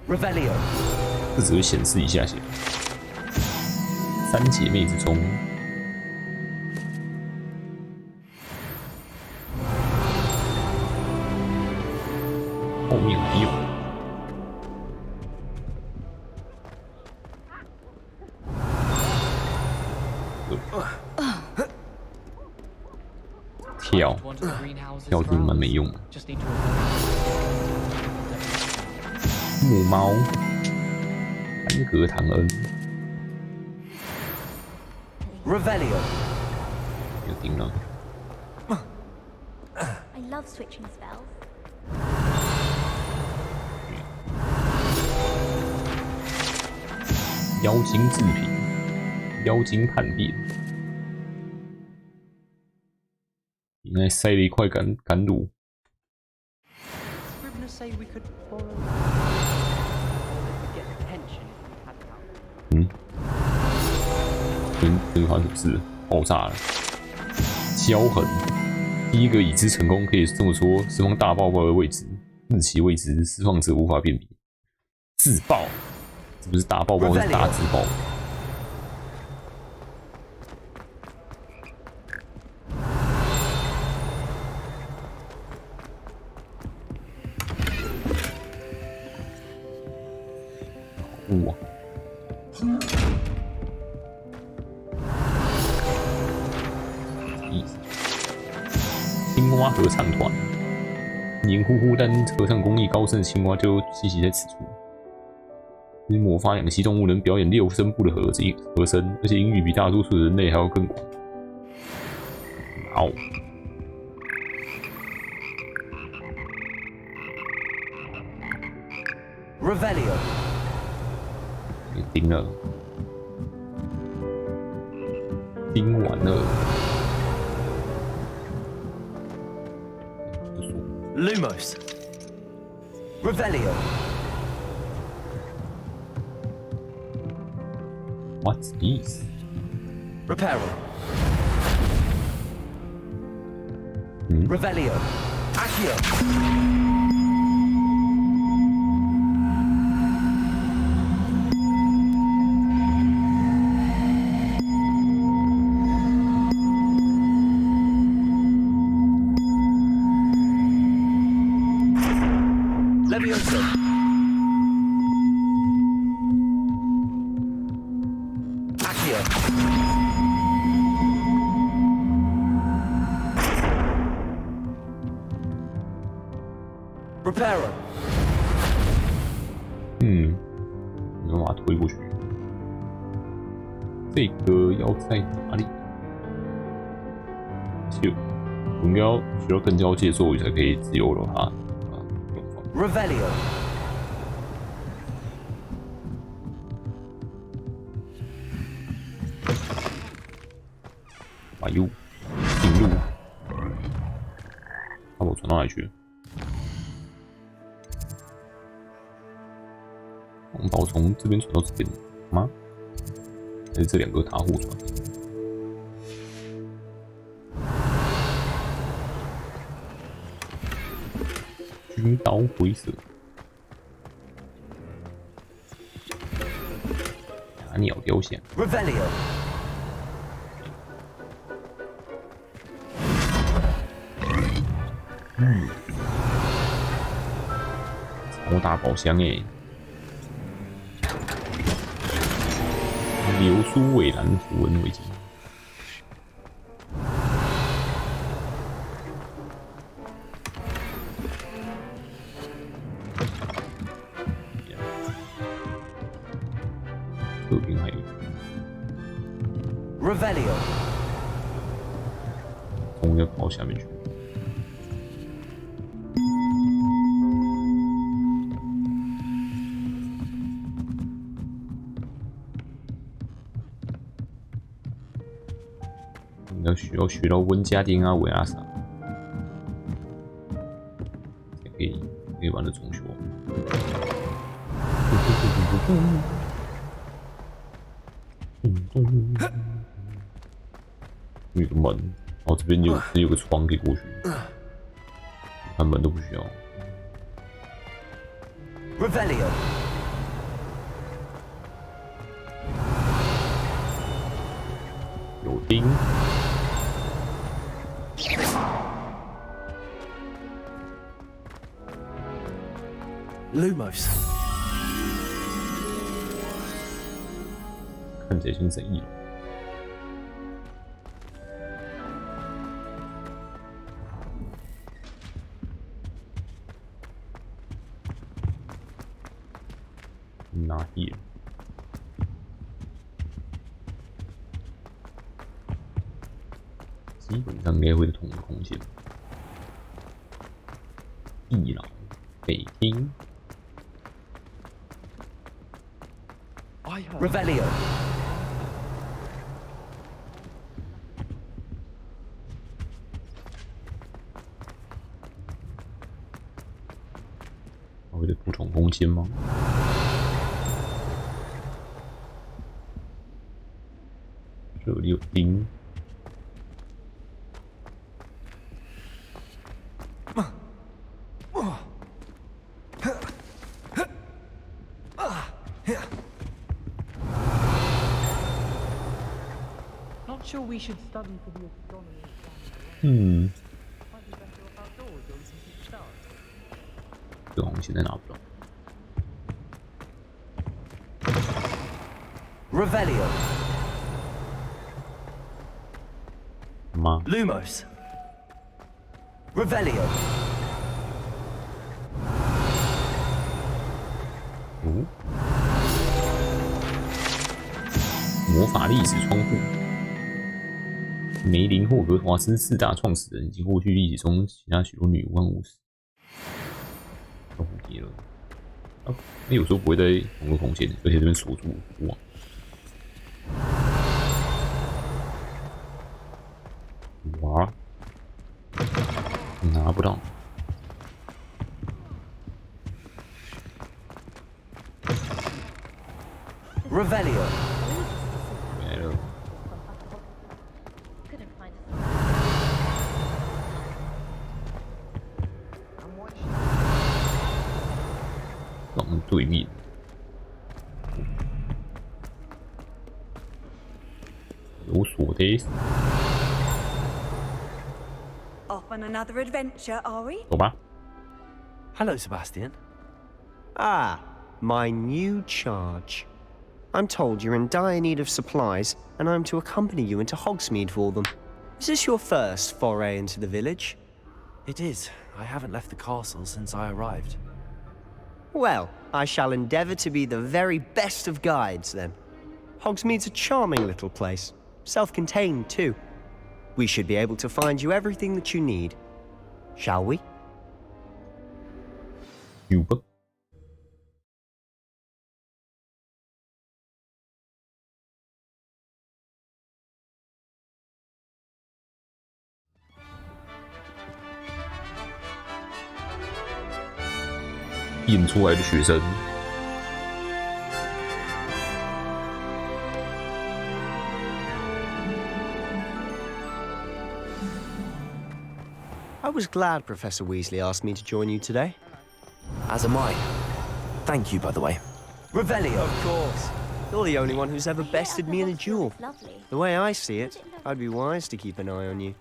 Revelio. 这只会显示一下下。3姐妹之中，后面还有。跳就蛮没用的。母猫。 安格唐恩 Revelio. 有钉了。 I love switching spells. 妖精制品，妖精叛变。应该塞了一块甘露。嗯，这个发生什么事？爆炸了！胶痕，第一个已知成功，可以这么说，释放大爆爆的位置，日期未知，释放者无法辨别。自爆，这不是大爆爆，是大自爆。呼啊！意思？青蛙合唱团，黏糊糊但合唱工艺高深的青蛙就栖息在此处。因魔法养吸动物能表演6声部的和声，而且音域比大多数人类还要更广。好。 Revelio。盯了，盯完了。Lumos。Revelio。What's this? Reparo。Revelio。Accio。 Levioso. Accio. Reparo. 你要把它推过去。这个要在哪里？我们要需要更交界咒语才可以自由了它。 Revelio。哎呦，进入，把我传到哪里去了？我们把我从这边传到这边吗？还是这2个塔互传？军刀灰色，雅鸟雕像。Revelio。超大宝箱哎！流苏尾兰符文围巾。 这边还有 Revelio。从要跑下面去。你要需要学到温加丁啊、维阿萨，才可以玩的重修。有个门，然后这边有个窗可以过去，看门都不需要。Revelio。有钉。Lumos。看起来像神异。 拿铁，基本上应该会是同一个空间。地牢、北厅、Revelio。会的不同空间吗？ 这里有钉，这红现在拿不到。Revelio. 吗 Lumos. Revelio. 魔法历史窗户。梅林霍格华兹4大创始人以及过去历史中其他许多女巫和巫师。都蝴蝶了。啊，那有时候不会在同个空间，而且这边锁住哇。哇，拿不到。Revelio. 没了。我们对面。有锁的。Off on another adventure, are we? 走吧。Hello, Sebastian. Ah, my new charge. I'm told you're in dire need of supplies, and I'm to accompany you into Hogsmeade for them. Is this your first foray into the village? It is. I haven't left the castle since I arrived. Well, I shall endeavour to be the very best of guides, then. Hogsmeade's a charming little place. Self-contained, too. We should be able to find you everything that you need. Shall we? Yuba. 印出来的学生。I was glad Professor Weasley asked me to join you today. As am I. Thank you, by the way. Revelio. Of course. You're the only one who's ever bested me in a duel. The way I see it, I'd be wise to keep an eye on you.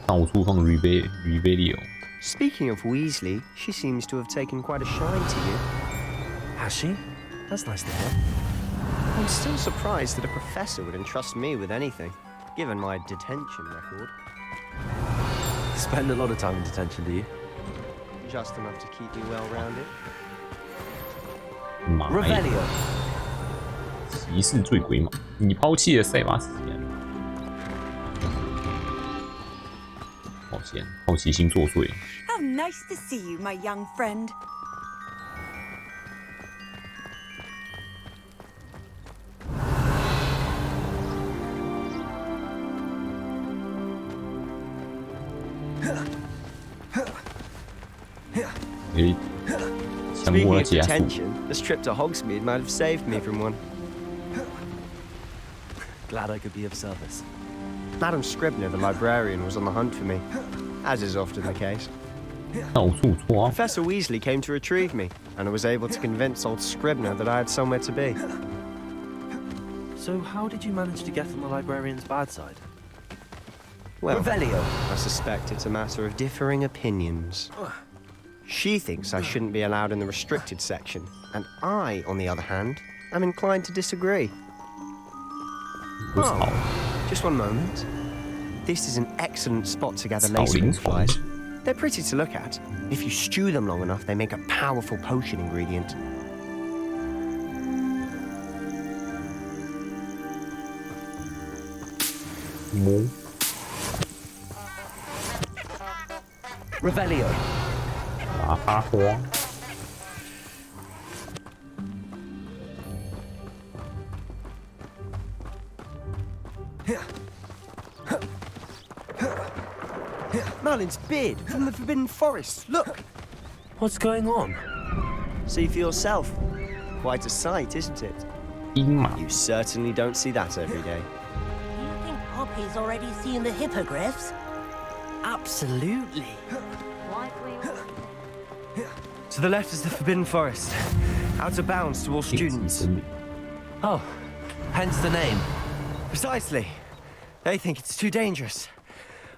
到处放 Revelio。 Speaking of Weasley, she seems to have taken quite a shine to you. Has she? That's nice to hear. I'm still surprised that a professor would entrust me with anything, given my detention record. Spend a lot of time in detention, do you? Just enough to keep me well-rounded. Revelio. 骑士醉鬼马，你抛弃了塞巴斯蒂安。抱歉，好奇心作祟。 How nice to see you, my young friend. Speaking of detention, this trip to Hogsmeade might have saved me from one. Glad I could be of service. Madam Scribner, the librarian, was on the hunt for me, as is often the case. 到处抓。 Professor Weasley came to retrieve me, and I was able to convince old Scribner that I had somewhere to be. So how did you manage to get on the librarian's bad side? Well, I suspect it's a matter of differing opinions. She thinks I shouldn't be allowed in the restricted section, and I, on the other hand, am inclined to disagree. Oh, just one moment. This is an excellent spot to gather lacewing flies. They're pretty to look at. If you stew them long enough, they make a powerful potion ingredient. Revelio. 麻花花。 Merlin's beard from the Forbidden Forest. Look! What's going on? See for yourself. Quite a sight, isn't it? You certainly don't see that every day. Do you think Poppy's already seen the hippogriffs? Absolutely. To the left is the Forbidden Forest. Out of bounds to all students. Oh, hence the name. Precisely. They think it's too dangerous.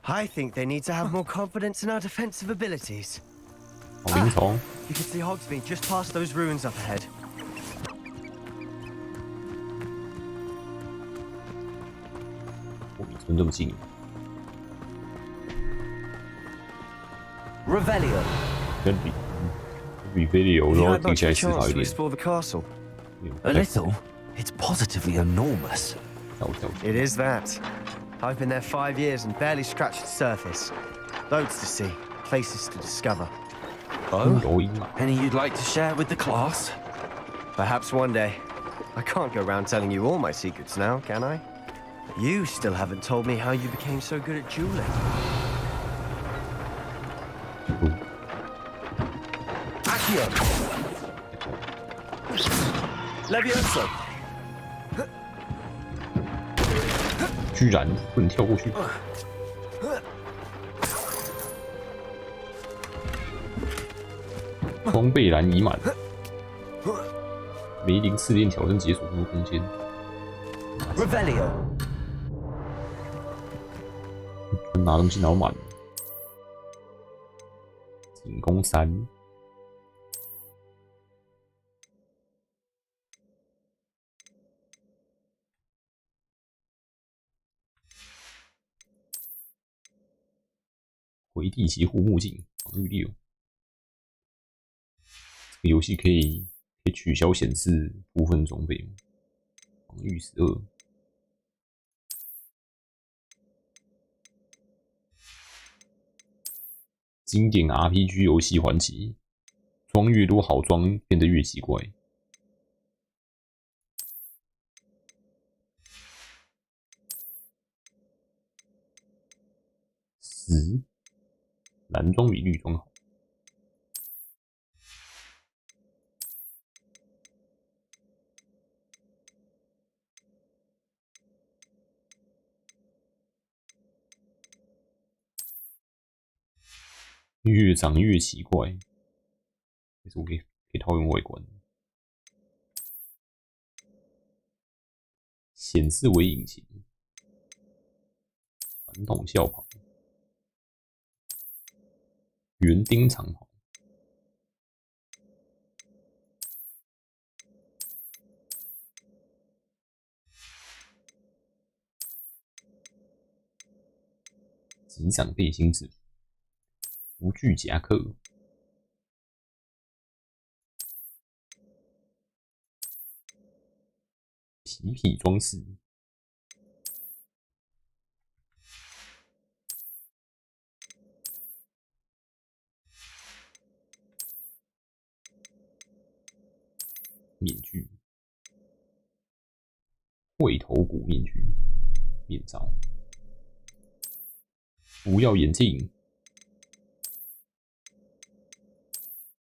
I think they need to have more confidence in our defensive abilities. 好灵虫。You can see Hogsmeade just past those ruins up ahead. Revelio. 跟Revelio 然后听起来思考一点。 Explore the castle. A little. It's positively enormous. It is that. I've been there 5 years and barely scratched the surface. Loads to see, places to discover. Oh? Any you'd like to share with the class? Perhaps one day. I can't go around telling you all my secrets now, can I? You still haven't told me how you became so good at dueling. Accio! Levioso! 居然不能跳过去！装备栏已满，梅林试炼挑战解锁出空间。Revelio. 拿东西拿满。进攻3。回地骑护目镜，防御6。这个游戏可以取消显示部分装备，防御12。经典 RPG 游戏环节，装越多好装变得越奇怪。10，蓝装比绿装好。越长越奇怪，这是我可以套用外观。显示为引擎，传统校袍，园丁长袍，机长背心制服。无惧夹克，皮皮装饰，面具，喙头骨面具，面罩，不要眼镜。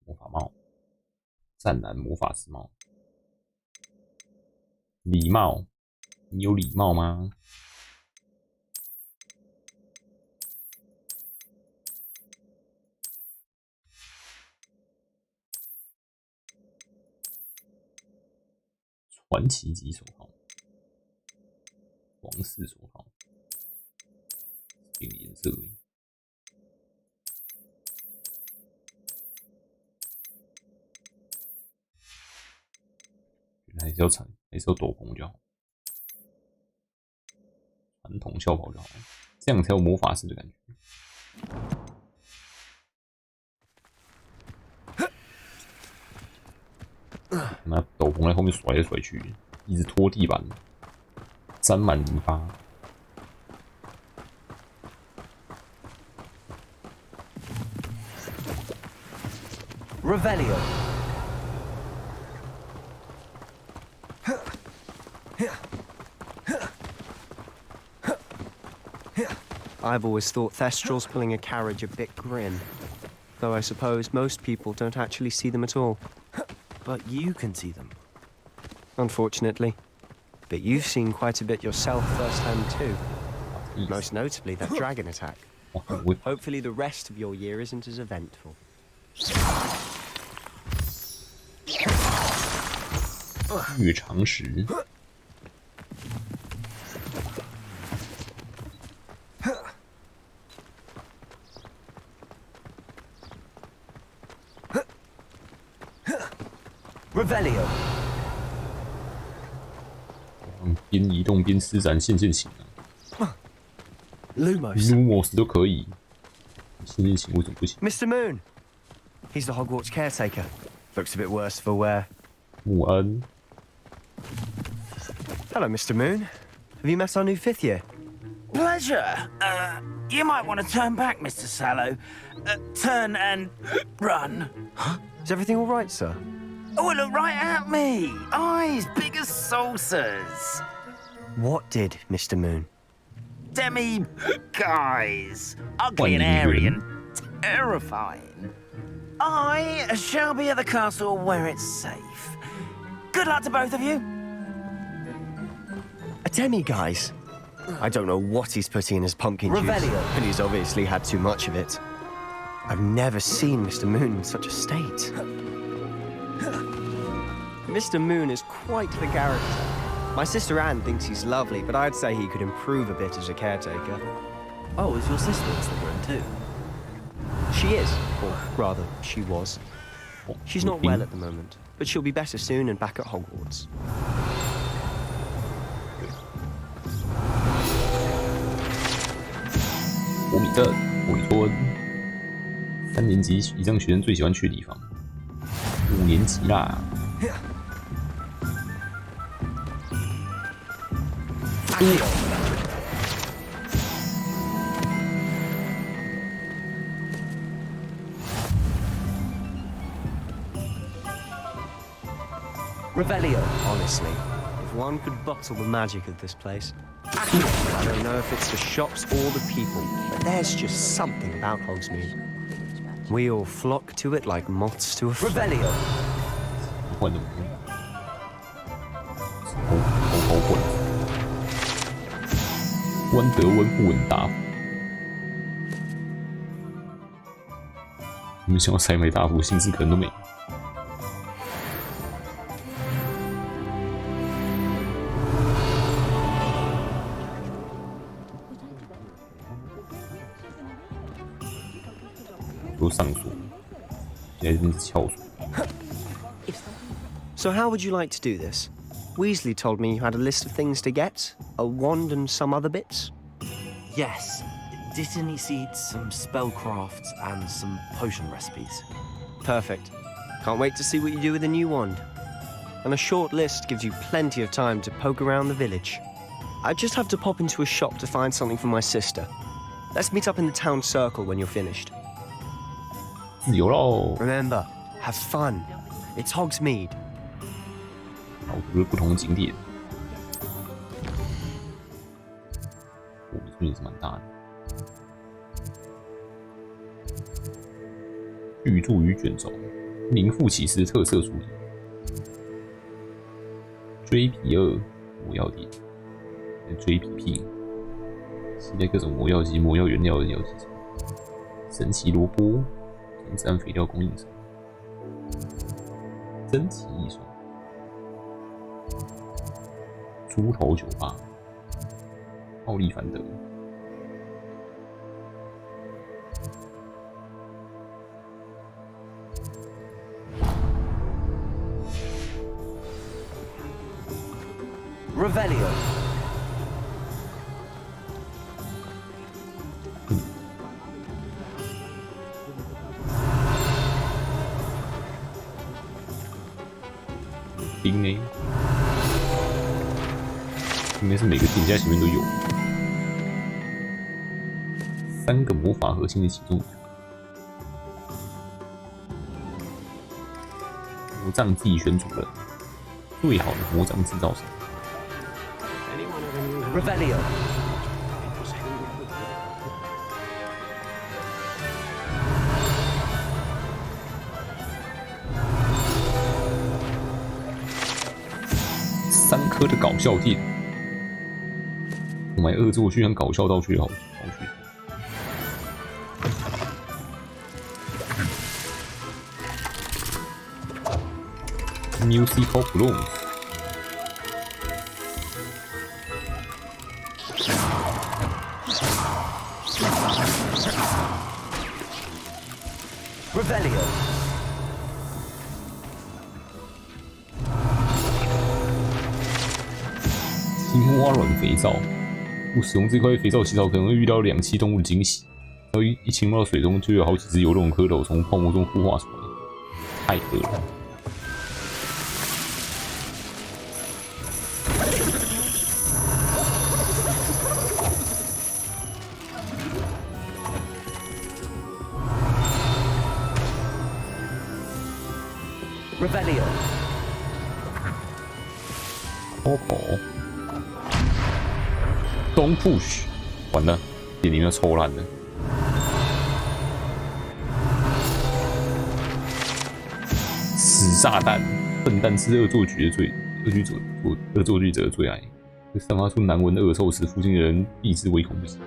魔法帽，湛蓝魔法师帽，礼帽，你有礼貌吗？传奇级手套，皇室手套，这个颜色而已。还是要斗篷就好，传统校袍就好，这样才有魔法师的感觉。拿斗篷在后面甩来甩去，一直拖地板，沾满泥巴。Revelio. I've always thought Thestrals pulling a carriage a bit grim, though I suppose most people don't actually see them at all. But you can see them. Unfortunately. But you've seen quite a bit yourself firsthand too. Most notably that dragon attack. Hopefully the rest of your year isn't as eventful. 越长时。Revelio。边移动边施展线性型啊。Lumos 都可以，线性型为什么不行 ？Mr. Moon, he's the Hogwarts caretaker. Looks a bit worse for wear. 穆恩。Hello, Mr. Moon. Have you met our new 5th year? Pleasure. You might want to turn back, Mr. Sallow. Turn and run. Huh? Is everything all right, sir? Oh, look right at me. Eyes big as saucers. What did, Mr. Moon? Guys. Ugly and airy and terrifying. I shall be at the castle where it's safe. Good luck to both of you. A demi-guise? I don't know what he's putting in his pumpkin juice, and he's obviously had too much of it. I've never seen Mr. Moon in such a state. Mr. Moon is quite the character. My sister Anne thinks he's lovely, but I'd say he could improve a bit as a caretaker. Oh, is your sister in Slytherin too? She is, or rather, she was. She's not well at the moment, but she'll be better soon and back at Hogwarts. 国米镇、国村，3年级以上学生最喜欢去的地方。5年级啦。Revelio. Honestly, if one could bottle the magic of this place. I don't know if it's the shops or the people, but there's just something about Hogsmeade. We all flock to it like moths to a flame. Revelio. 混的，混。温德温不稳大夫，你们想要采买大夫，心思可能都没。都上锁，现在真是撬锁。So how would you like to do this? Weasley told me you had a list of things to get, a wand and some other bits. Yes, Dittany seeds, some spellcrafts, and some potion recipes. Perfect. Can't wait to see what you do with the new wand. And a short list gives you plenty of time to poke around the village. I just have to pop into a shop to find something for my sister. Let's meet up in the town circle when you're finished. 自由喽 Remember, have fun. It's Hogsmeade. 好，就是不同景点。这边也是蛮大的。巨著与卷轴，名副其实特色主题。追皮2魔药点，追皮屁，携带各种魔药及魔药原料的药剂场。神奇萝卜，自然肥料供应商。珍奇艺术。猪头酒吧，奥利凡德，Revelio.冰呢？应该是每个店家前面都有。3个魔法核心的其中一个。魔杖自己选主人，最好的魔杖制造商。Revelio.3颗的搞笑店，我买恶作剧和搞笑道具好去。Musical Balloons。Revelio. 青蛙软肥皂，不使用这块肥皂洗澡，可能会遇到两栖动物的惊喜。然后一浸到水中，就有好几只游动的蝌蚪从泡沫中孵化出来，太恶了。 Revelio. Don't push， 完了，眼睛要抽烂了。死炸弹，笨蛋是恶作剧者的最爱，会散发出难闻的恶臭，使附近的人避之唯恐不及。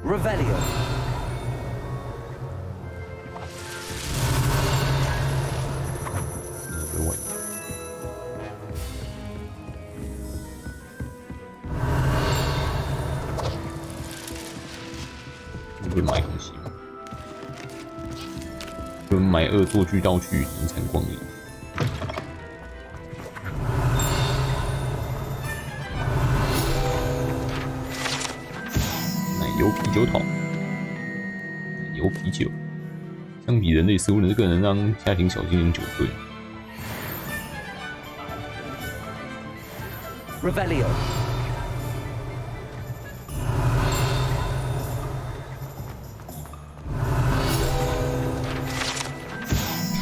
Revelio.买东西吗？有人买恶作剧道具，引产光临。 有啤酒桶，有啤酒。相比人类，似乎更能让家庭小精灵酒醉。Revelio.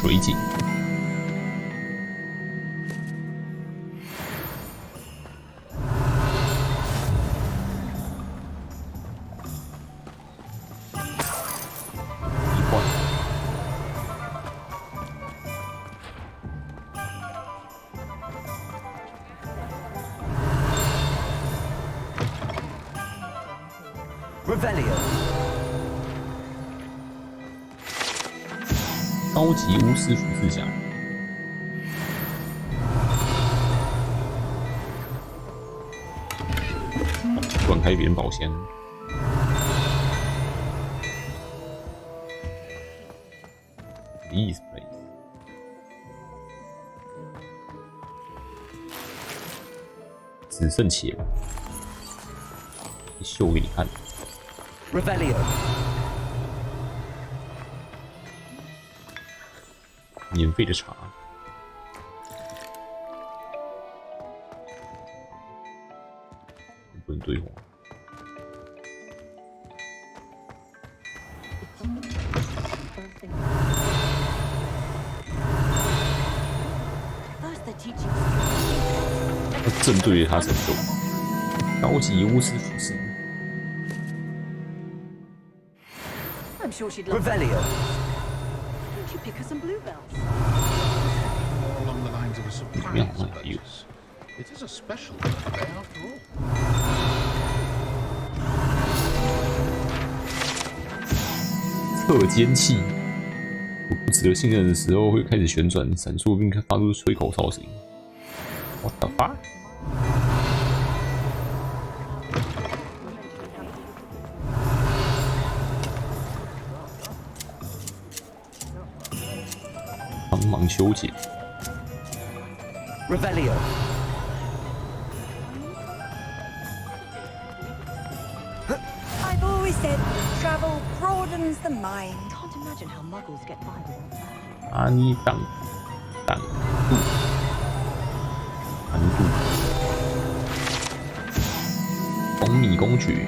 水井。 Revelio. 高级巫师服饰甲，乱开别人宝箱。These place， 只剩血了，秀给你看。 Revelio. 免费的茶，不能对话。要正对着他战斗，高级巫师服饰。 I'm sure she'd love Revelio. Won't you pick her some bluebells? More along the lines of a surprise purchase. It is a special birthday after all. 侧尖器，不值得信任的时候会开始旋转、闪烁，并发出吹口哨声。What the fuck？ 帮忙修剪。Revelio. I've always said travel broadens the mind. Can't imagine how muggles get by without that. 阿尼挡度，安度，红米公爵，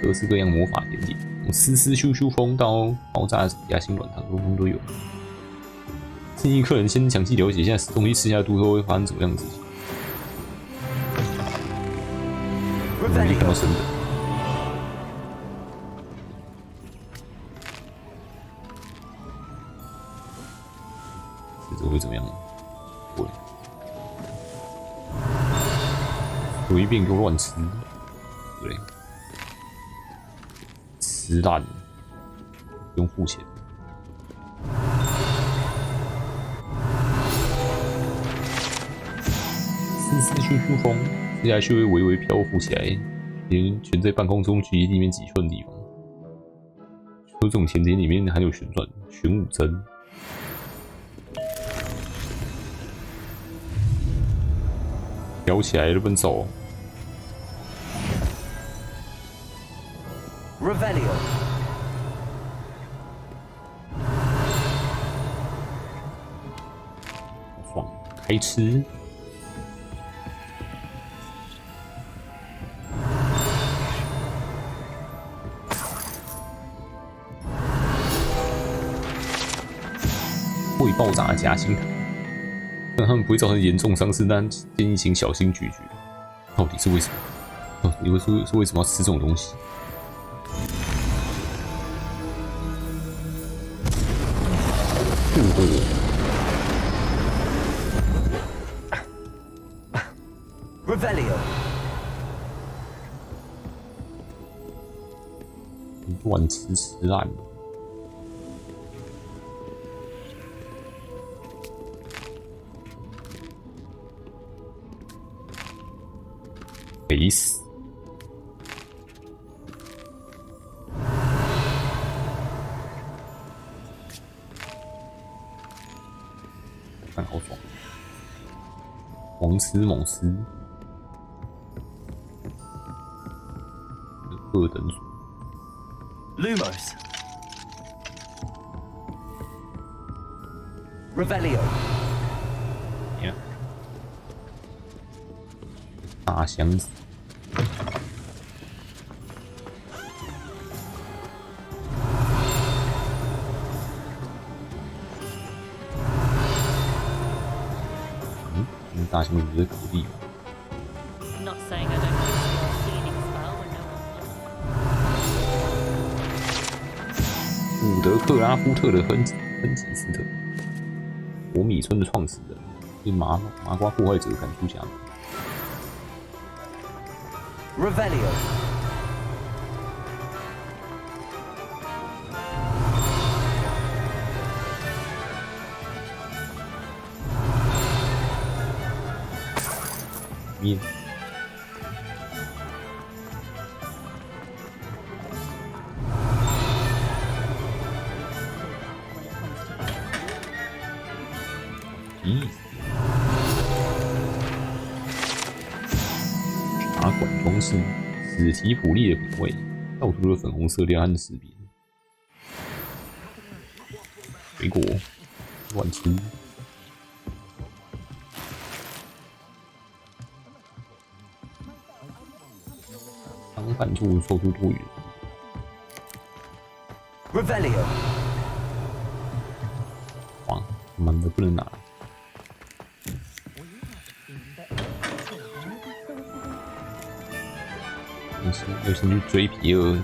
各式各样魔法甜点，从丝丝咻咻风到爆炸夹心软糖，通通都有。建议客人先详细了解一下东西吃下肚后会发生怎么样的事情。容易看到生的。这会怎么样？会。随便给我乱吃，对，吃烂，不用付钱。丝丝咻咻风，吃下去会微微漂浮起来，连悬在半空中距离地面几寸的地方。说这种潜艇里面含有旋武针。飘起来了，奔走。Revelio。爽，开吃。会爆炸的夹心糖。但他们不会造成严重伤势，但建议请小心咀嚼。到底是为什么？到底是为什么要吃这种东西？Revelio。乱吃烂。肥死！看好爽，狂吃猛吃，二等组。Lumos。Revelio。大箱子。大箱子是可以。Not saying I don't use your healing spell when no one. 伍德克拉夫特的亨吉斯特，国米村的创始人，被麻瓜破坏者赶出家门。Revelio。面。咦？茶馆装饰，史提普利的品味，到处都是粉红色亮暗识别。水果，乱吃。当饭处做出多余。Revelio。哇，满的不能拿。要先去追皮尔。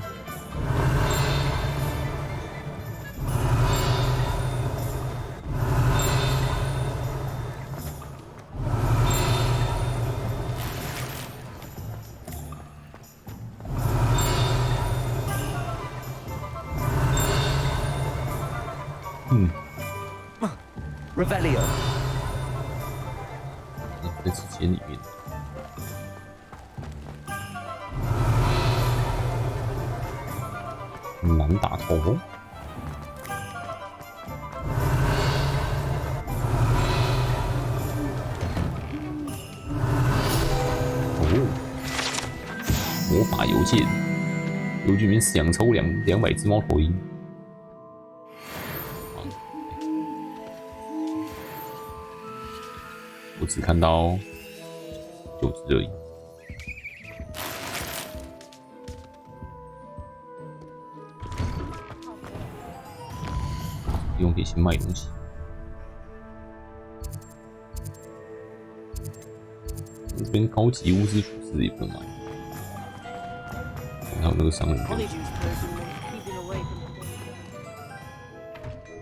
Revelio。在时间里面。难打头。哦，魔法邮件，邮局里面想抽200只猫头鹰。我只看到9只而已。用可以先卖东西。这边高级巫师服饰也不能买。还有那个商人店。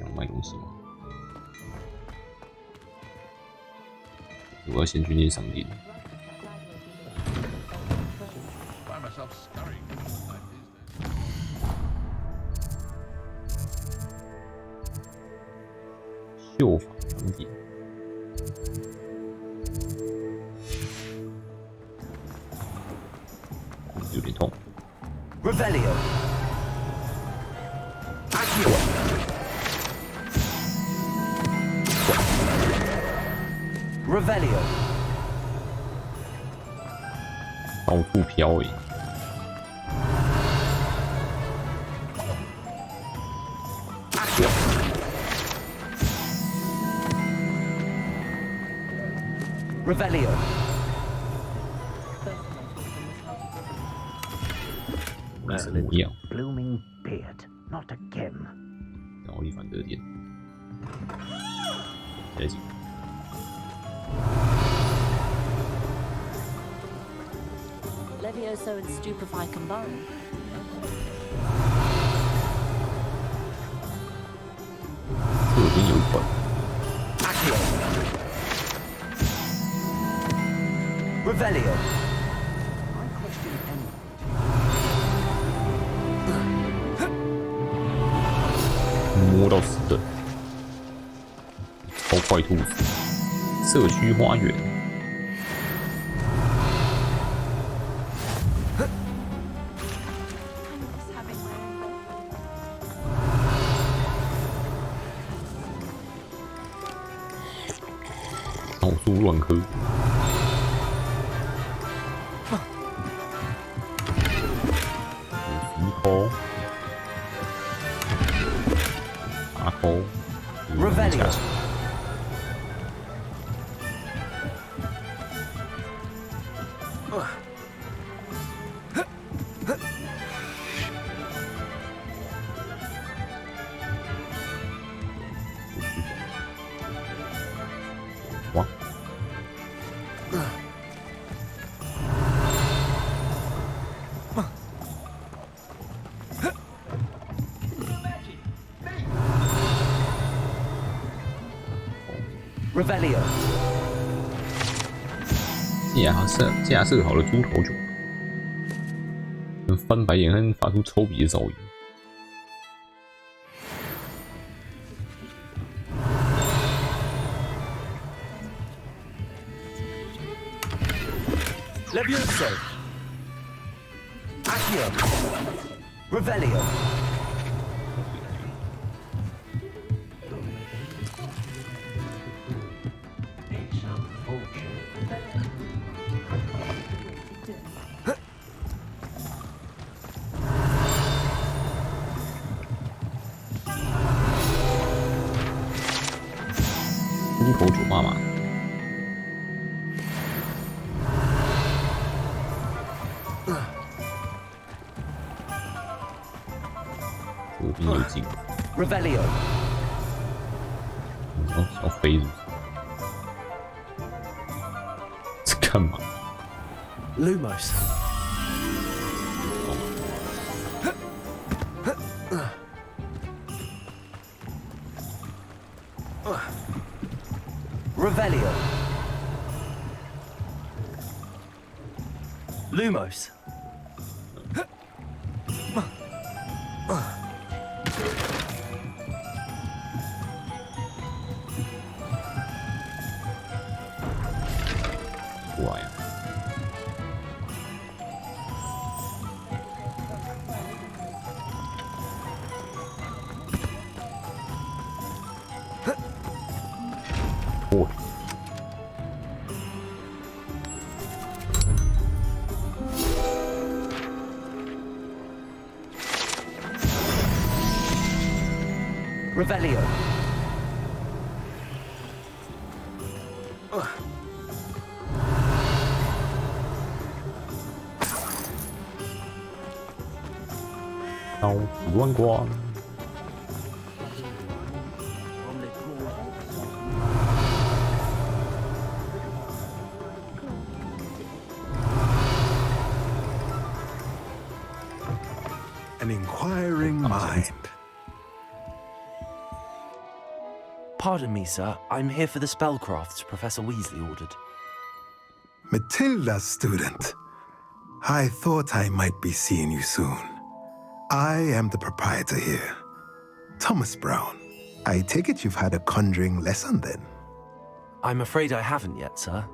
要卖东西吗？我要先去那商店。秀发商店，有点 Revelio. Accio. Revelio. 到处飘欸。Accio. Revelio. Blooming beard, not a gem. 然后一反得点，来几个。 Levioso and Stupefy combined. 这边有一本。Accio. Revelio. I question 摸到死的，超快兔子，社区花园。 到处乱喝。50颗，8颗。Revelio. Revelio. 架设好了猪头酒，能翻白眼和发出抽鼻的噪音。 Levioso. Accio. Revelio.猪头酒妈妈。 左边有几个 Revelio. 要飞是不是？这干嘛？ Lumos. Revelio. Lumos. Why? Oh. Revelio. Đâu, loan qua. An inquiring mind. Pardon me, sir. I'm here for the spellcrafts Professor Weasley ordered. Matilda's student. I thought I might be seeing you soon. I am the proprietor here, Thomas Brown. I take it you've had a conjuring lesson then? I'm afraid I haven't yet, sir.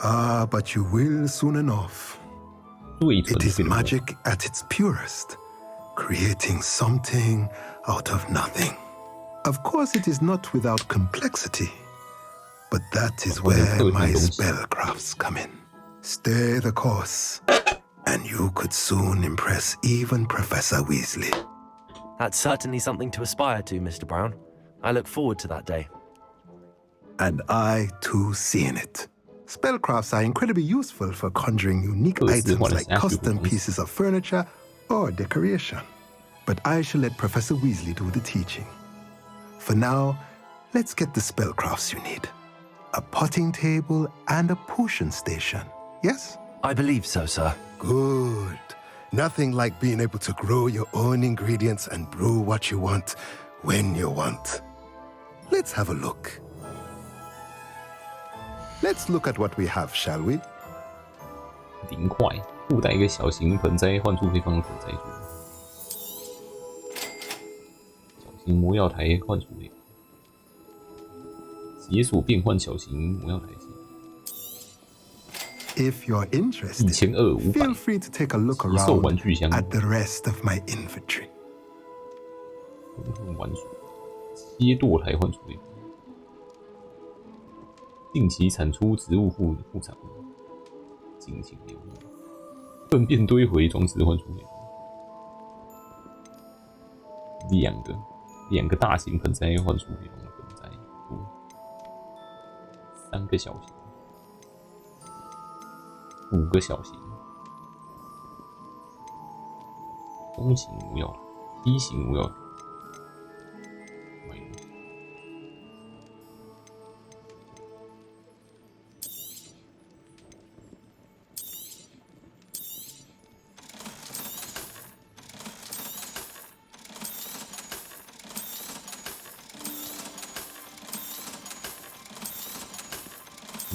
Ah, but you will soon enough. It is magic at its purest, creating something out of nothing. Of course, it is not without complexity, but that is where my spellcrafts come in. Stay the course, and you could soon impress even Professor Weasley. That's certainly something to aspire to, Mr. Brown. I look forward to that day. And I, too, see in it. Spellcrafts are incredibly useful for conjuring unique items like custom pieces of furniture or decoration. But I shall let Professor Weasley do the teaching. For now, let's get the spellcrafts you need. A potting table and a potion station, yes? I believe so, sir. Good. Nothing like being able to grow your own ingredients and brew what you want when you want. Let's have a look. Let's look at what we have, shall we? 零块，附带一个小型盆栽，换出可以放盆栽树。小型魔药台换出可以。解锁变换小型魔药台。If you're interested, feel free to take a look around at the rest of my inventory. 玩水，切剁台换出可以。定期产出植物副产物，进行流物，粪便堆回装置换出两个大型盆栽换出盆栽，3个小型，5个小型，中型无药，梯形无药。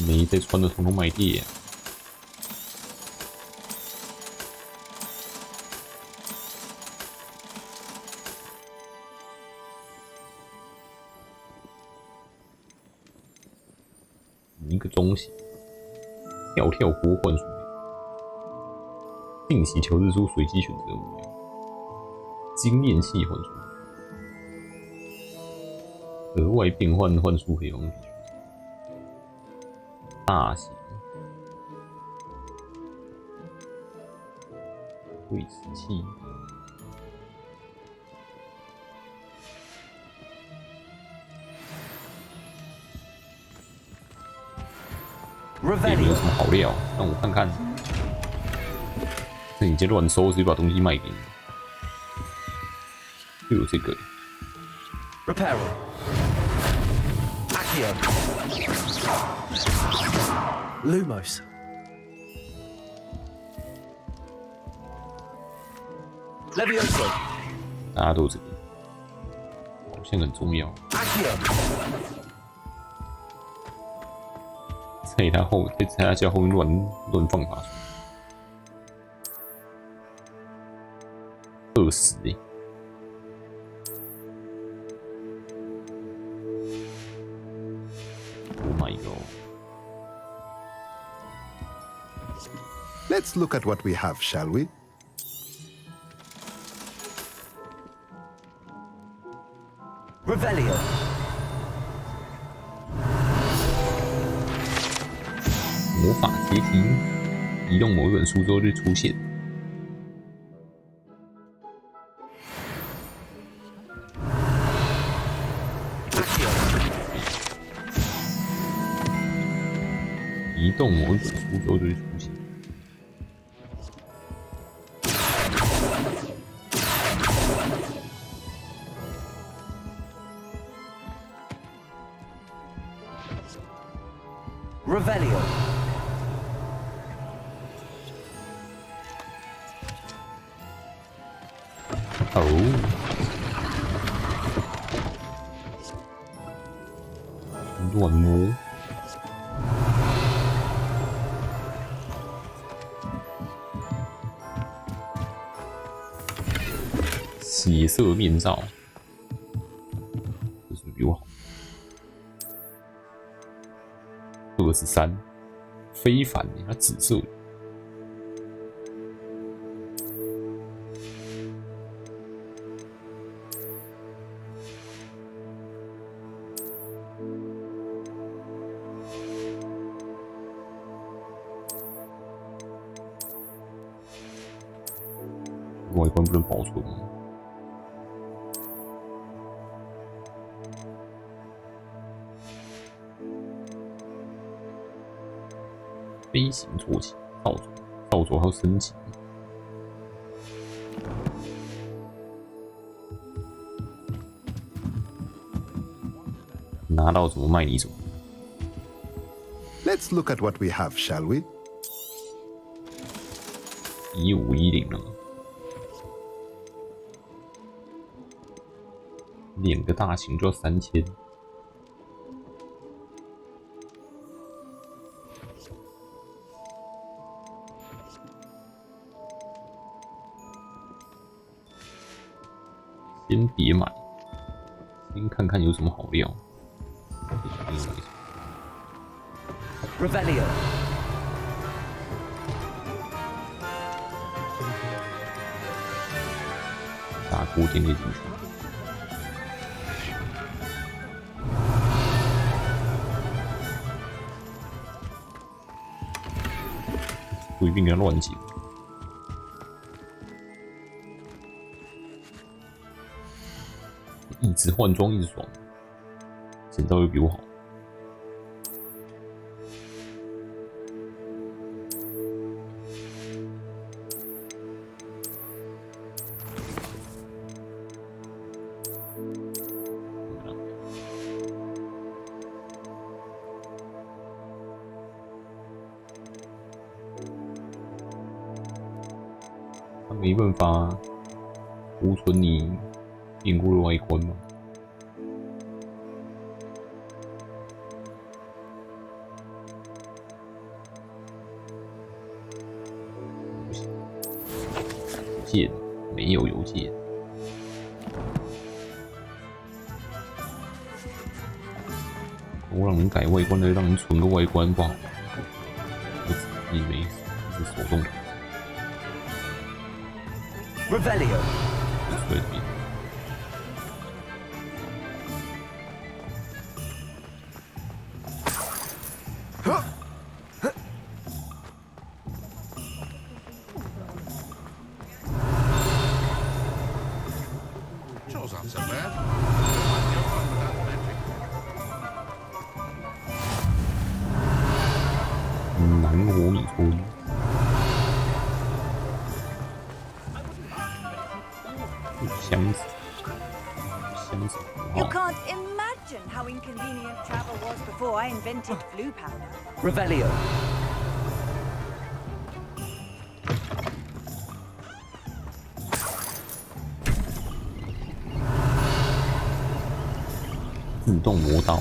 没在穿的统统买地。一个中型，跳锅换属定期求日出随机选择无聊，经验器换属额外变换换数可以用。大型对瓷器，也没有什么好料，让我看看。那你直接乱收，直接把东西卖给你。就有这个。Reparo. Accio. Lumos. Levioso. 大家都有这个，好像很重要。在他家后面乱放法术，20欸。Oh my god. Let's look at what we have, shall we? Revelio. 魔法阶梯，移动某一本书之后就出现。移动某一本书之后就会出现。Revelio.乱摸。血色面罩，这是不是比我好？23，非凡，它紫色。外观不能保存吗？飞行坐骑、扫帚还有升级。拿到怎么卖你什么。Let's look at what we have, shall we? 1510了，练个大型就要3000。先别买，先看看有什么好料。Revelio. 打锅电给进去。随便给他乱捡。一直换装一直爽，捡到又比我好。他没办法储存你变过的外观吗？不行，键没有邮件。我让人改外观的，让人存个外观不好，我自己没是手动的。Revelio. 对。Sure not so bad. 南火米村。箱子。You can't imagine how inconvenient travel was before I invented blue powder. Revelio. 自动磨刀。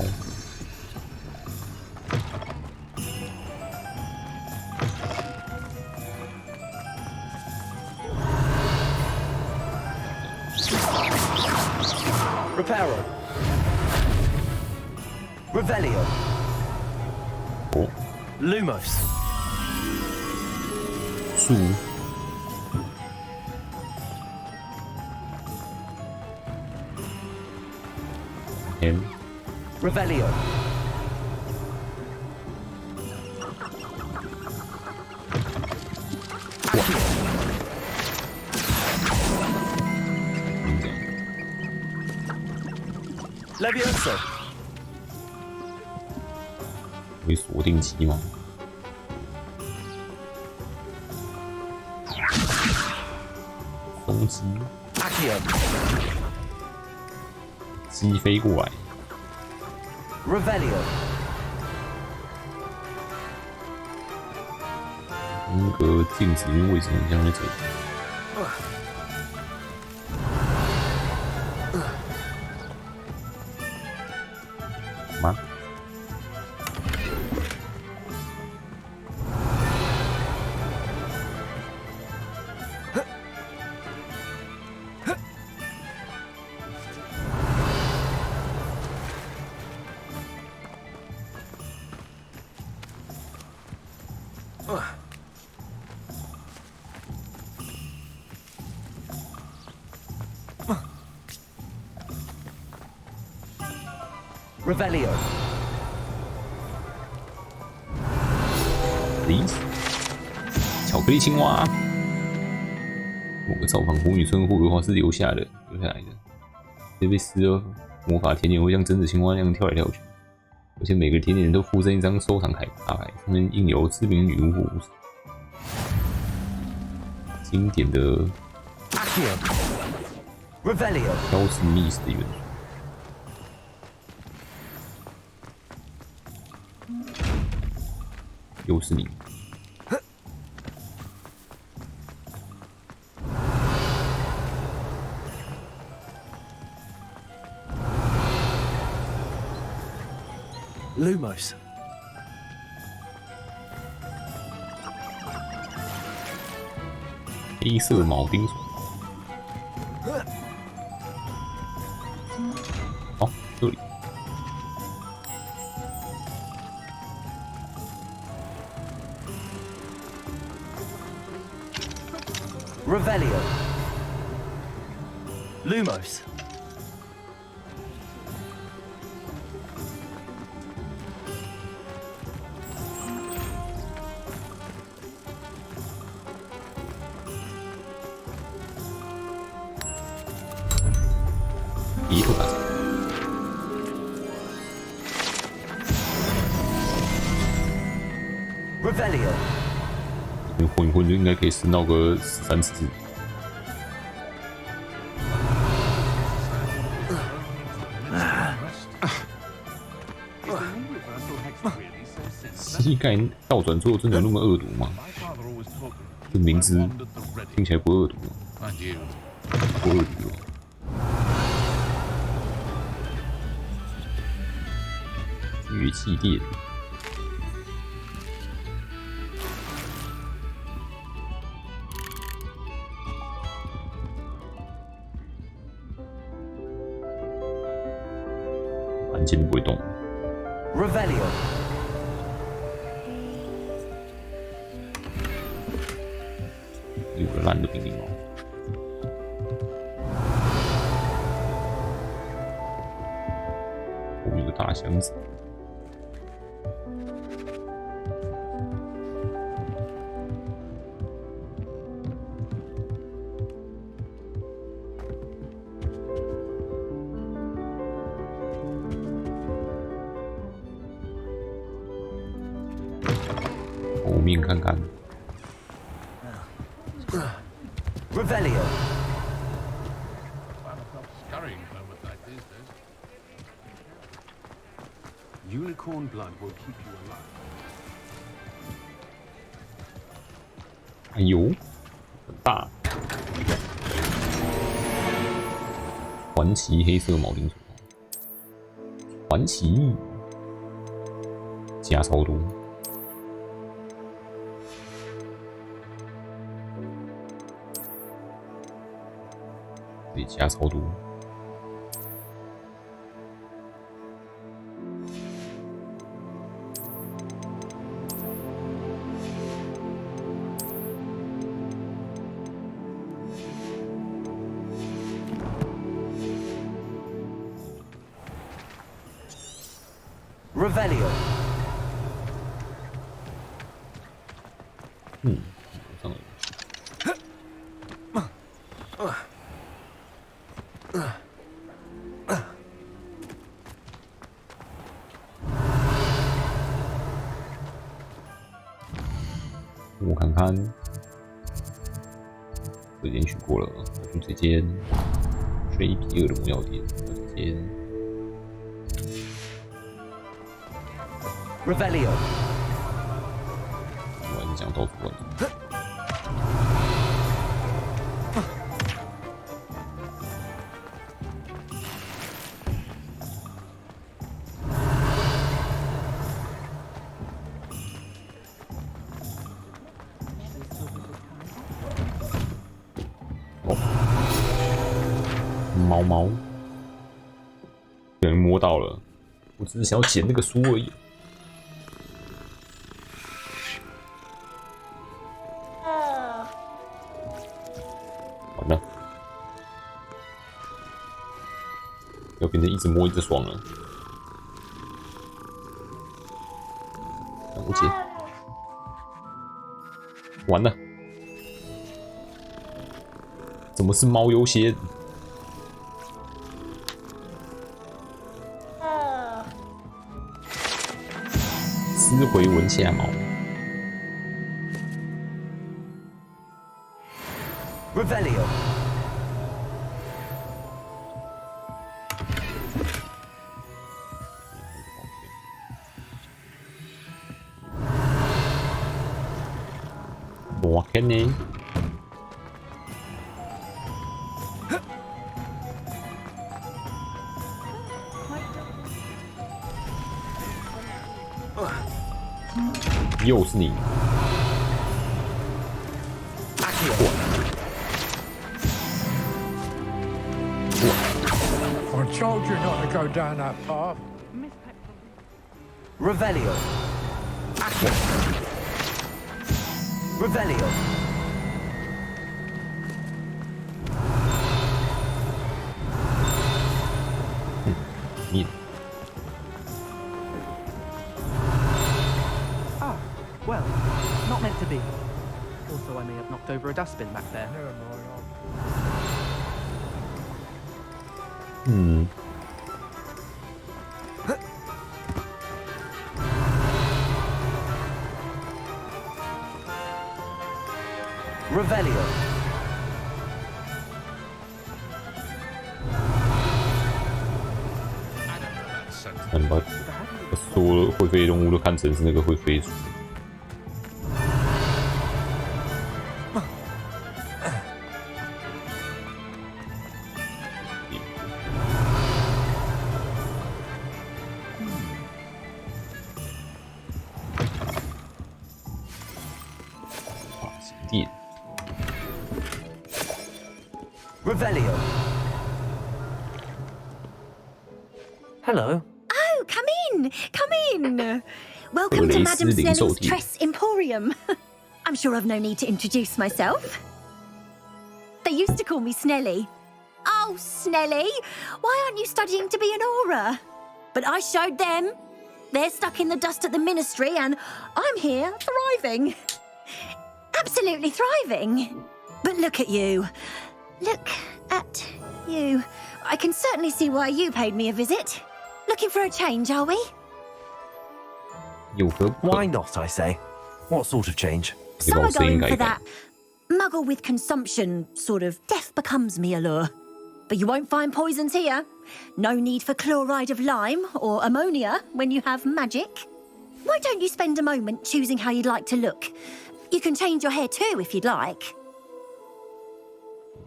Reparo. Revelio. Oh. Lumos. 树。M. Revelio. Levioso. 会锁定机吗？松鸡。鸡飞过来。Revelio. 那个镜子里面为什么像在这里？吗？Revelio. Please. 巧克力青蛙。某个造访红女村霍格华兹留下来的。这被施了魔法甜点会像真的青蛙那样跳来跳去，而且每个甜点都附赠一张收藏大牌，上面印有知名女巫或巫师。经典的挑刺历史的元素，又是你。Lumos. 黑色铆钉索。好，这里。Revelio. Lumos. Revelio. 混一混就应该可以升到个13次。膝盖倒转之后真的有那么恶毒吗？这名字听起来不恶毒吗？不恶毒哦。乐器店。按键不会动。Revelio. 有个烂的平民猫。后面有个大箱子。后面看看。Revelio. Unicorn blood will keep you alive. 哎呦，很大！传奇黑色铆钉索，传奇加超多。得加超多。Revelio. 上来。我看看，这间去过了，要去这间水皮尔的魔药店，这间。Revelio. 我还是想到处乱走。毛毛，有人摸到了，我只是想要捡那个书而已。完了，要变成一直摸一直爽了。我捡，完了。怎么是猫优先？撕回文下毛。Revelio. What can he? Yo, 是你。I told you not to go down that path. Revelio. Revelio. Ah, well, not meant to be. Also, I may have knocked over a dustbin back there. Revelio. 把所有会飞的动物都看成是那个会飞鼠。Revelio. Hello. Oh, come in. Welcome to Madame Snelly's Tress Emporium. I'm sure I've no need to introduce myself. They used to call me Snelly. Oh, Snelly, why aren't you studying to be an aura? But I showed them. They're stuck in the dust at the ministry, and I'm here thriving. Absolutely thriving. But look at you. Look at you. I can certainly see why you paid me a visit. Looking for a change, are we? Why not, I say? What sort of change? Some are going for that muggle with consumption, sort of death becomes me allure. But you won't find poisons here. No need for chloride of lime or ammonia when you have magic. Why don't you spend a moment choosing how you'd like to look? You can change your hair too if you'd like.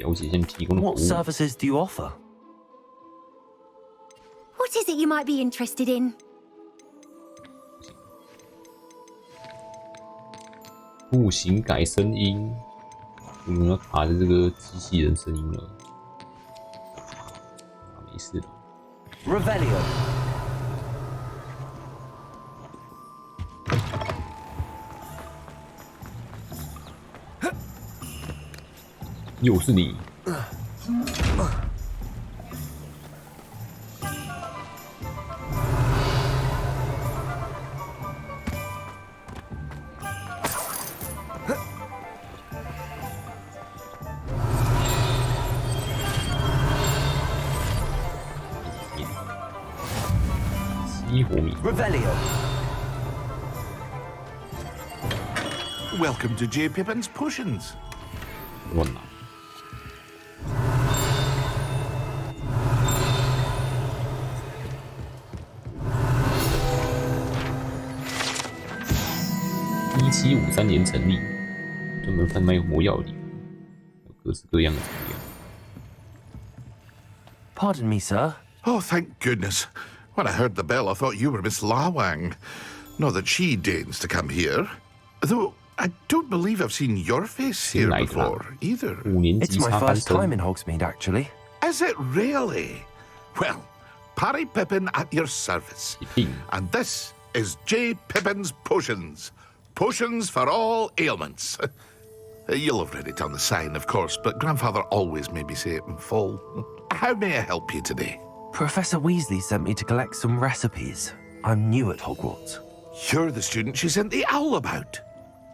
What services do you offer? What is it you might be interested in? 步行改声音，我们要卡着这个机器人声音了。没事的。Revelio. 又是你。Revelio. Welcome to J. Pippin's Potions. One.1753年成立，专门贩卖魔药的地方，有各式各样的材料。Pardon me, sir. Oh, thank goodness. When I heard the bell, I thought you were Miss Lawang. Not that she deigns to come here. Though, I don't believe I've seen your face here before, either. It's my first time in Hogsmeade, actually. Is it really? Well, Parry Pippin at your service. And this is J. Pippin's Potions. Potions for all ailments. You'll have read it on the sign, of course, but Grandfather always made me say it in full. How may I help you today? Professor Weasley sent me to collect some recipes. I'm new at Hogwarts. You're the student she sent the owl about.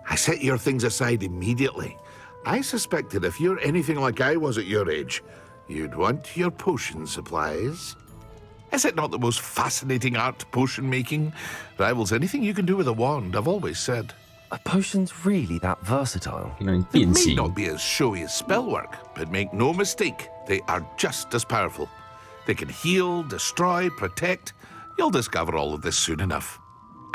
I set your things aside immediately. I suspected if you're anything like I was at your age, you'd want your potion supplies. Is it not the most fascinating art, potion making? Rivals anything you can do with a wand, I've always said. Are potions really that versatile? They may not be as showy as spellwork, but make no mistake, they are just as powerful. They can heal, destroy, protect. You'll discover all of this soon enough.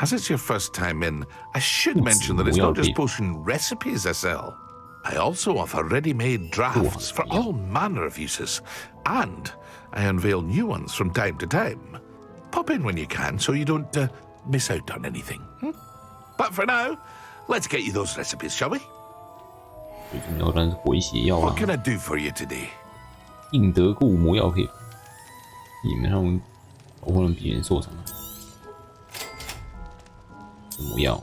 As it's your first time in, I should mention that it's not just potion recipes I sell. I also offer ready-made drafts for all manner of uses, and I unveil new ones from time to time. Pop in when you can so you don't miss out on anything. But for now, let's get you those recipes, shall we? What can I do for you today? 印德固魔药配方，基本上保护人避免受伤。魔药。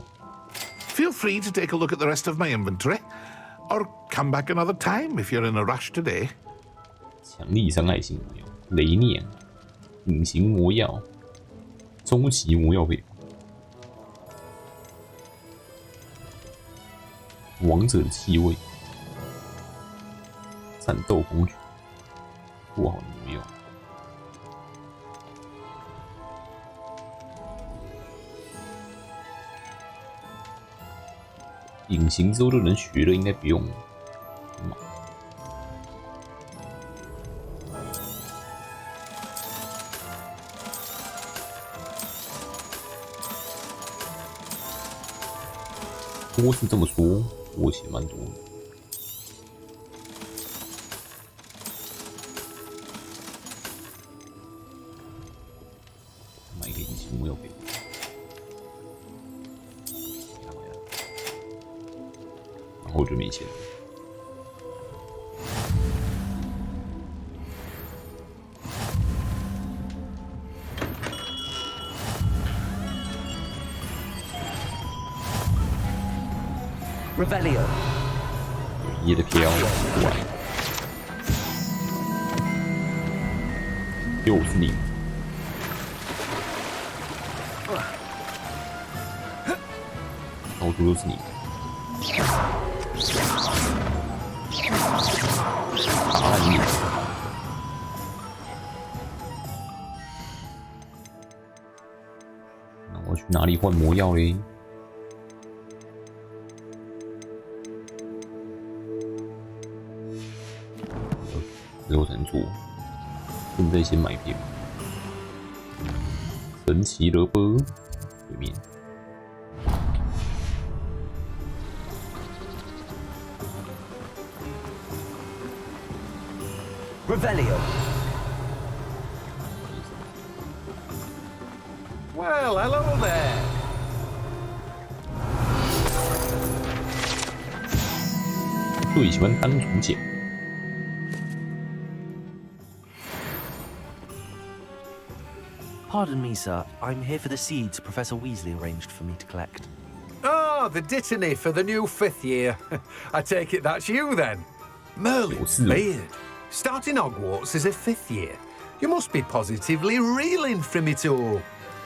Feel free to take a look at the rest of my inventory, or come back another time if you're in a rush today. 强力伤害性魔药，雷念，隐形魔药，终极魔药配方。王者的气味，战斗工具，不好的魔药。隐形之后就能学了，应该不用。多是这么说，我写蛮多的。买一个隐形魔药配方。然后就没钱了。Revelio。一的飘过来，又是你。到处都是你。打你！那我去哪里换魔药嘞？之后才能做。现在先买片。神奇萝卜对面。Revelio. Well, hello there. 最喜欢当主角。Pardon me, sir. I'm here for the seeds Professor Weasley arranged for me to collect. Oh, the dittany for the new 5th year. I take it that's you then. Merlin, beard. Starting Hogwarts as a 5th year. You must be positively reeling from it all.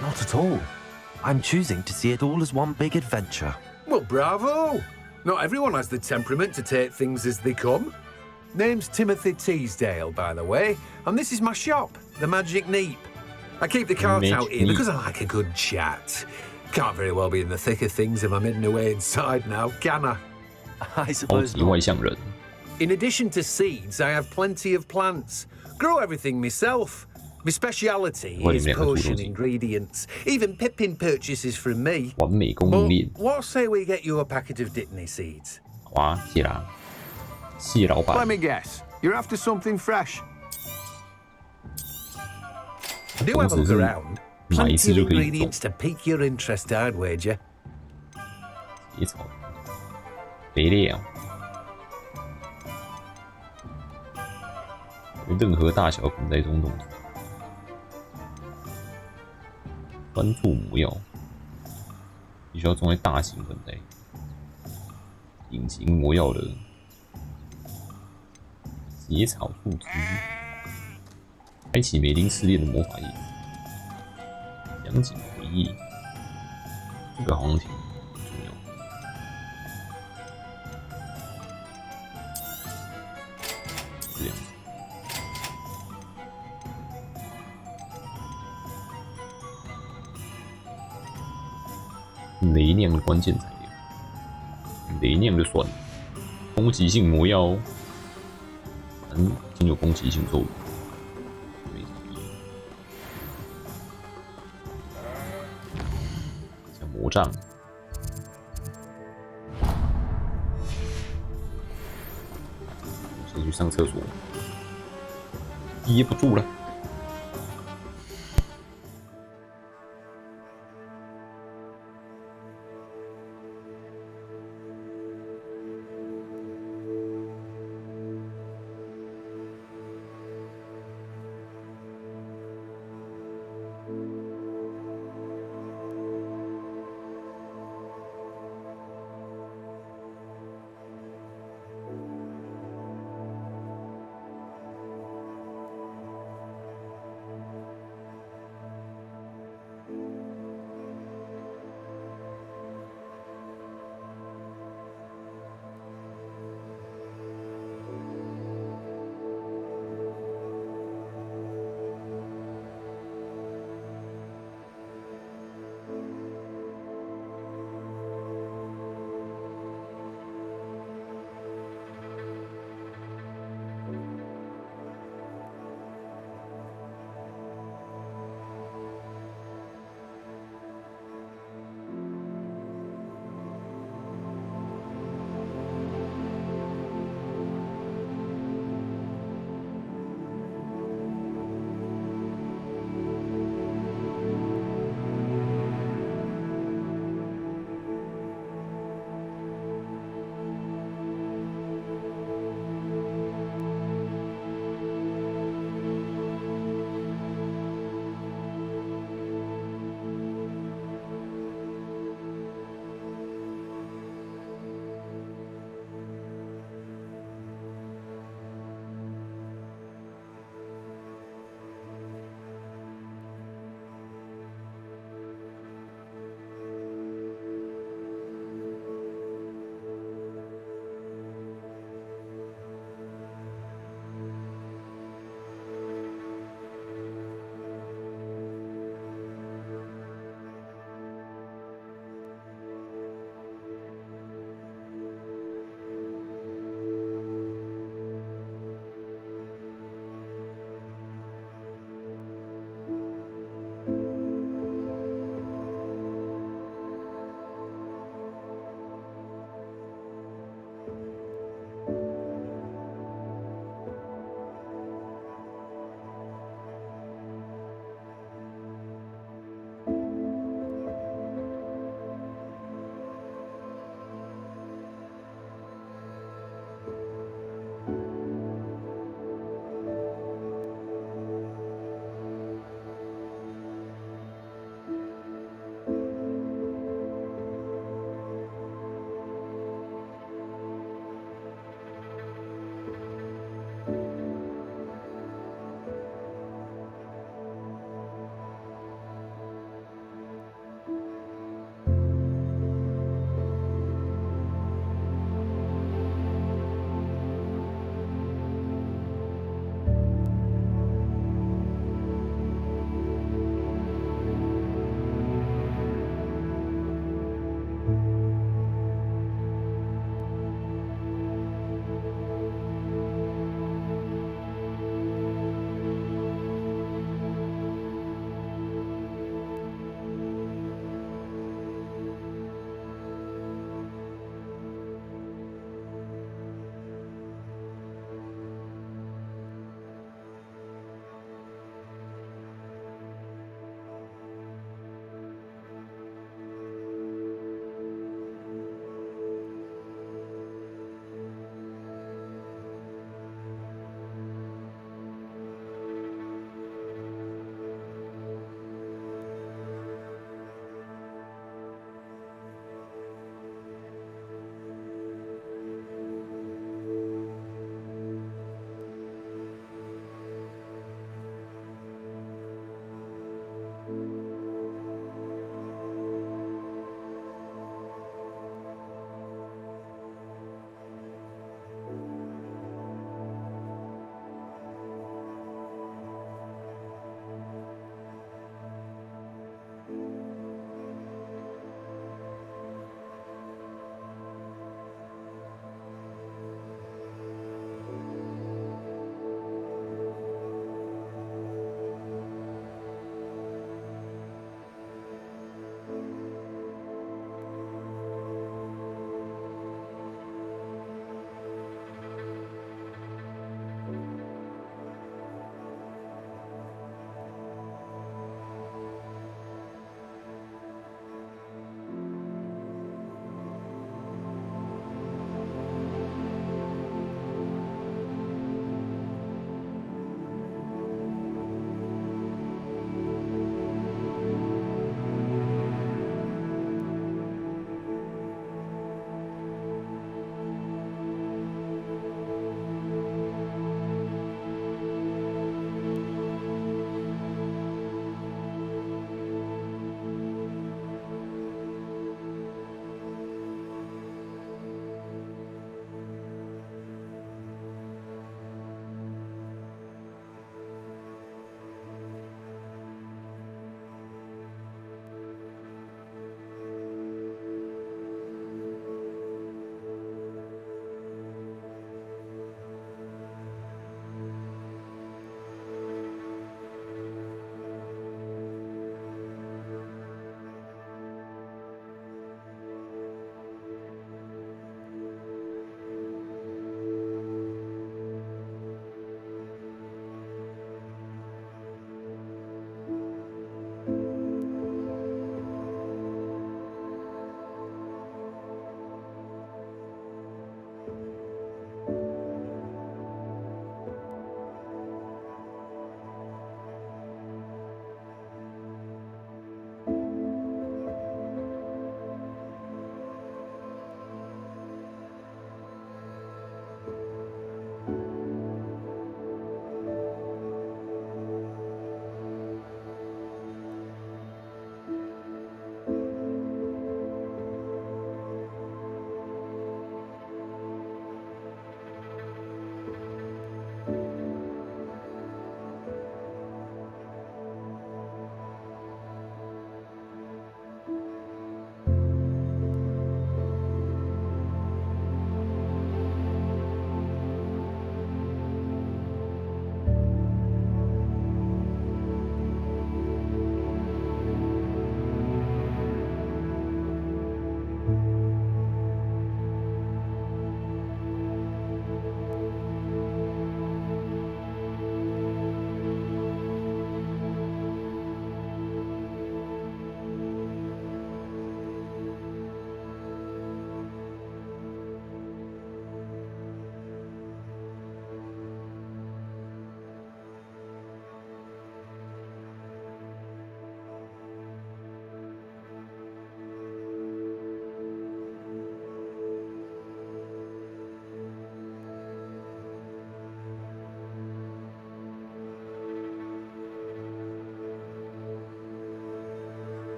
Not at all. I'm choosing to see it all as one big adventure. Well, bravo. Not everyone has the temperament to take things as they come. Name's Timothy Teasdale, by the way, and this is my shop, the Magic Neep. I keep the carts out here because I like a good chat. Can't very well be in the thick of things if I'm hidden away inside now, can I? I suppose not. 外向人。 In addition to seeds, I have plenty of plants. Grow everything myself. My speciality is potion ingredients. Even Pippin purchases from me. 完美供应链。 What say we get you a packet of Dittany seeds? 好啊，谢啦，谢老板。 Let me guess. You're after something fresh. Do have a look around. Plenty of ingredients to pique your interest, I'd wager. 野草、肥料，任何大小盆栽中种植。专注魔药，必须要种在大型盆栽。隐形魔药的野草树枝，开启美林试炼的魔法页，讲解回忆，这个好像挺重要。雷酿的关键材料，雷酿就算了，攻击性魔药哦，已经有攻击性咒语，没什么意义。像魔杖，先去上厕所，憋不住了。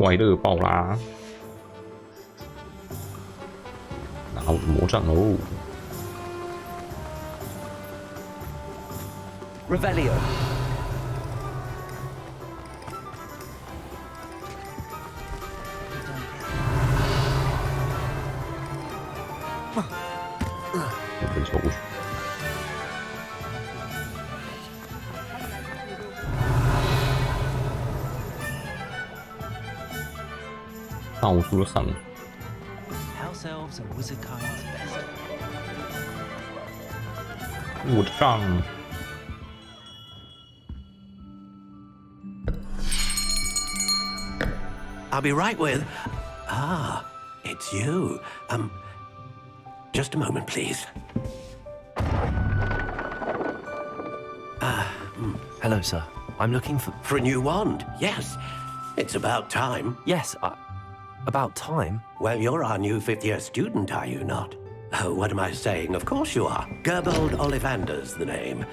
快乐爆啦！拿我的魔杖喽 Revelio. House elves are wizard kind's best. 我的杖。 I'll be right with. Ah, it's you. Just a moment, please. Hello, sir. I'm looking for a new wand. Yes, it's about time. Yes, about time? Well, you're our new fifth-year student, are you not? Oh, what am I saying? Of course you are. Gerbold Ollivander's the name.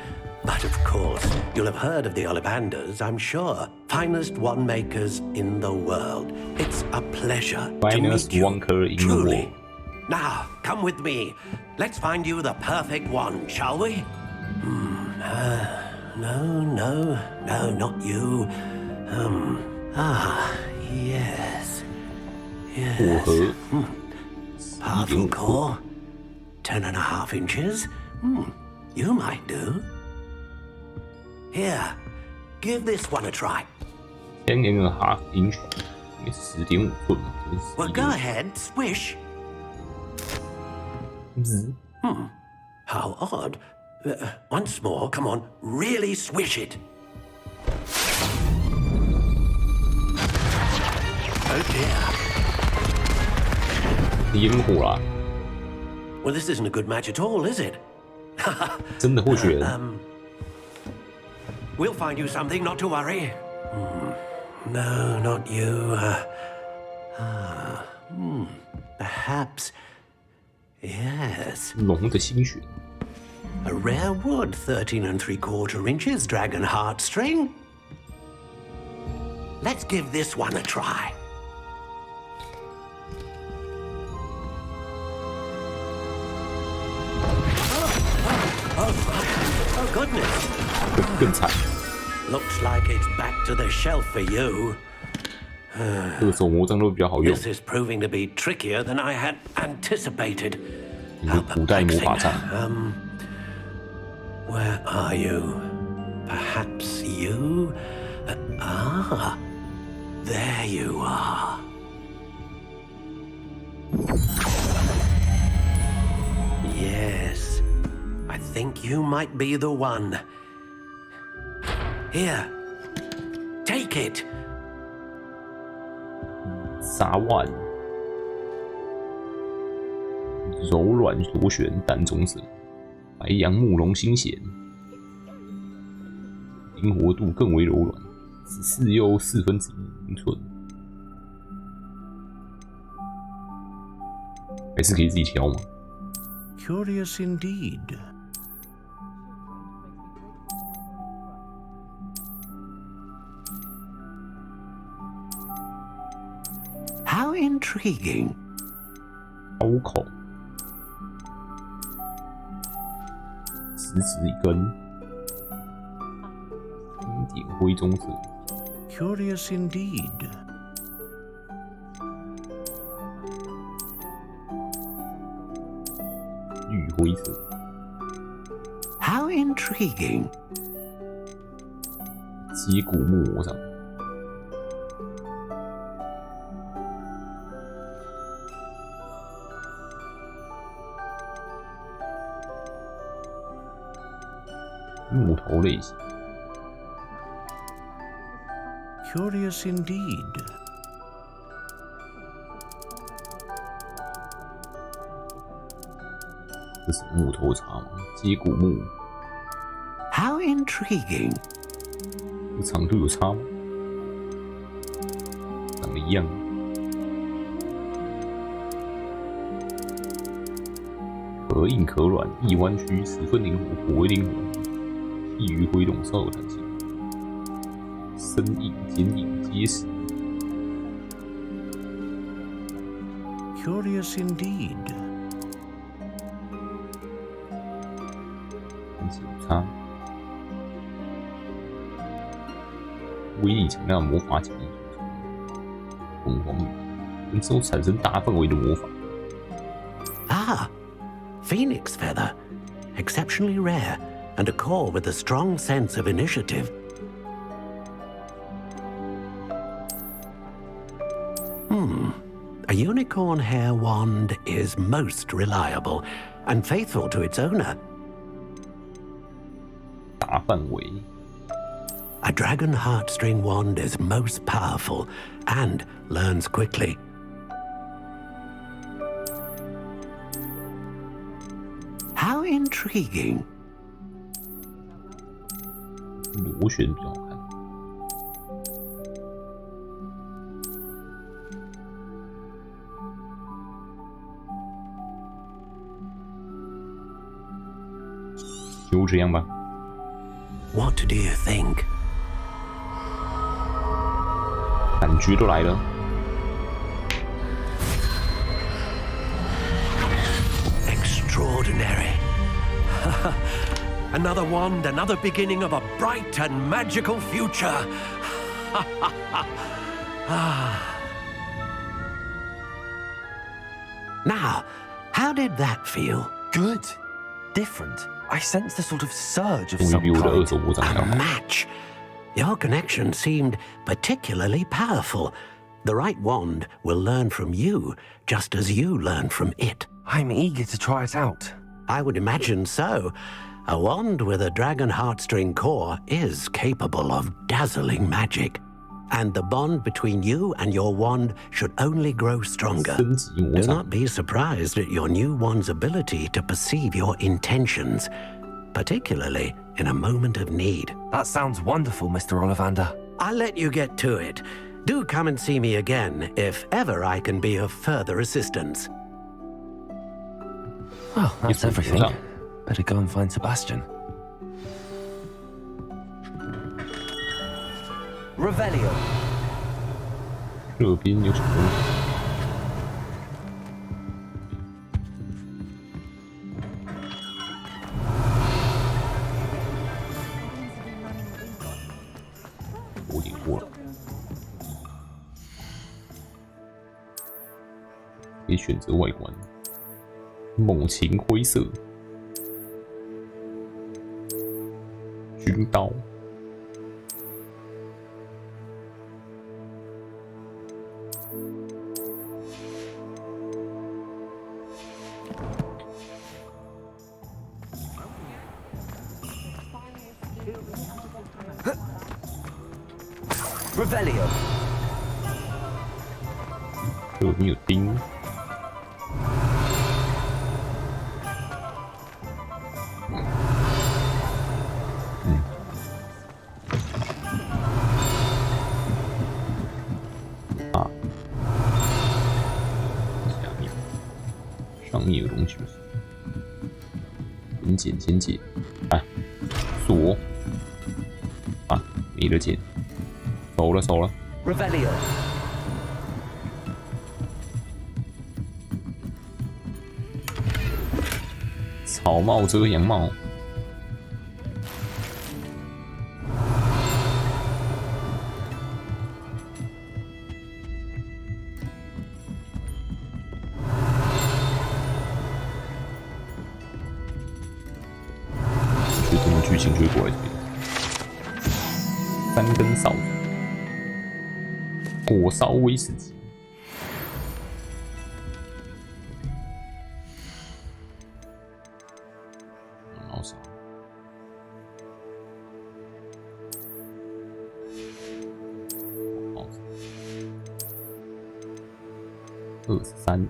But of course, you'll have heard of the Ollivanders, I'm sure. Finest wand makers in the world. It's a pleasure to meet you, truly. Now, come with me. Let's find you the perfect wand, shall we? No, not you. Yes. Partial core. 10.5 inches. You might do. Here, give this one a try. 10.5 inch， 也是10.5寸。 Well, go ahead, swish. How odd. Once more, come on, really swish it. Oh dear. 烟火啦！ Well, this isn't a good match at all, is it? 真的会选。 We'll find you something, not to worry. No, not you. Perhaps. Yes. 龙的心血。 A rare wood, 13 3/4 inches, dragon heartstring. Let's give this one a try. Oh goodness. 更惨。 Looks like it's back to the shelf for you. 各种魔杖都比较好用。 This is proving to be trickier than I had anticipated. 你的古代魔法杖。 Where are you? Perhaps you? There you are. Yes, I think you might be the one. Here, take it. 沙万，柔软螺旋淡棕色，白杨木龙心弦，灵活度更为柔软，14又1/4英寸，还是可以自己挑吗？ Curious indeed. How intriguing. 刀口，食指一根，经典灰棕色。 Curious indeed. 绿灰色。 How intriguing. 接骨木魔杖。 木头类型。 Curious indeed. 这是木头茶吗？接骨木。 How intriguing. 这长度有差吗？长得一样。可硬可软，易弯曲，十分灵活，颇为灵活，易于挥动，稍有弹性，生硬、坚硬、结实。Curious indeed. 差。威力强大的魔法技能，凤凰羽能之后产生大范围的魔法。Ah, phoenix feather. Exceptionally rare, and a core with a strong sense of initiative. A unicorn hair wand is most reliable and faithful to its owner. 大范围。A dragon heartstring wand is most powerful and learns quickly. How intriguing. 螺旋比较好看。就这样吧。What do you think? 感觉都来了。Extraordinary. Another wand, another beginning of a bright and magical future. Now, how did that feel? Good. Different. I sensed a sort of surge of some kind. A match. Your connection seemed particularly powerful. The right wand will learn from you, just as you learn from it. I'm eager to try it out. I would imagine so. A wand with a dragon heartstring core is capable of dazzling magic. And the bond between you and your wand should only grow stronger. Do not be surprised at your new wand's ability to perceive your intentions, particularly in a moment of need. That sounds wonderful, Mr. Ollivander. I'll let you get to it. Do come and see me again if ever I can be of further assistance. Well, that's everything. Better go and find Sebastian. Revelio. 这边有什么东西？我点过了，可以选择外观，猛禽灰色，军刀。Revelio. 这边有钉。下面，上面有东西。先捡，先捡。哎，锁。啊，没得捡。走了，走了。Revelio. 草帽遮阳帽。就这么剧情就会过来这边。三根扫帚。火烧威士忌，老少23。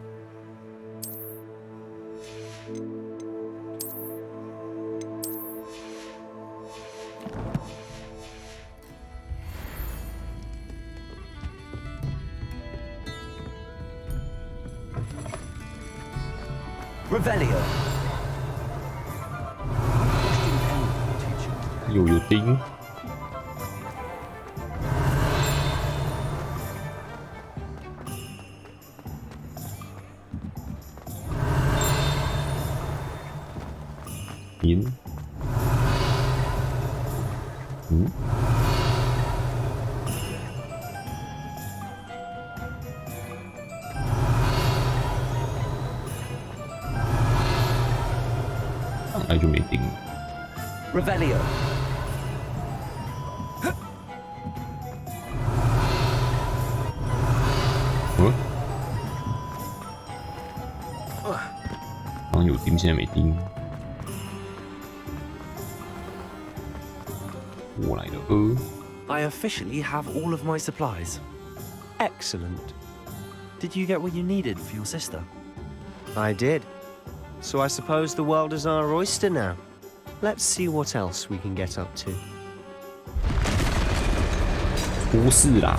Revelio. 又有钉。天，上来就没钉。Revelio. 刚刚有钉，现在没钉。我来了。I officially have all of my supplies. Excellent. Did you get what you needed for your sister? I did. So I suppose the world is our oyster now. Let's see what else we can get up to. 出事啦！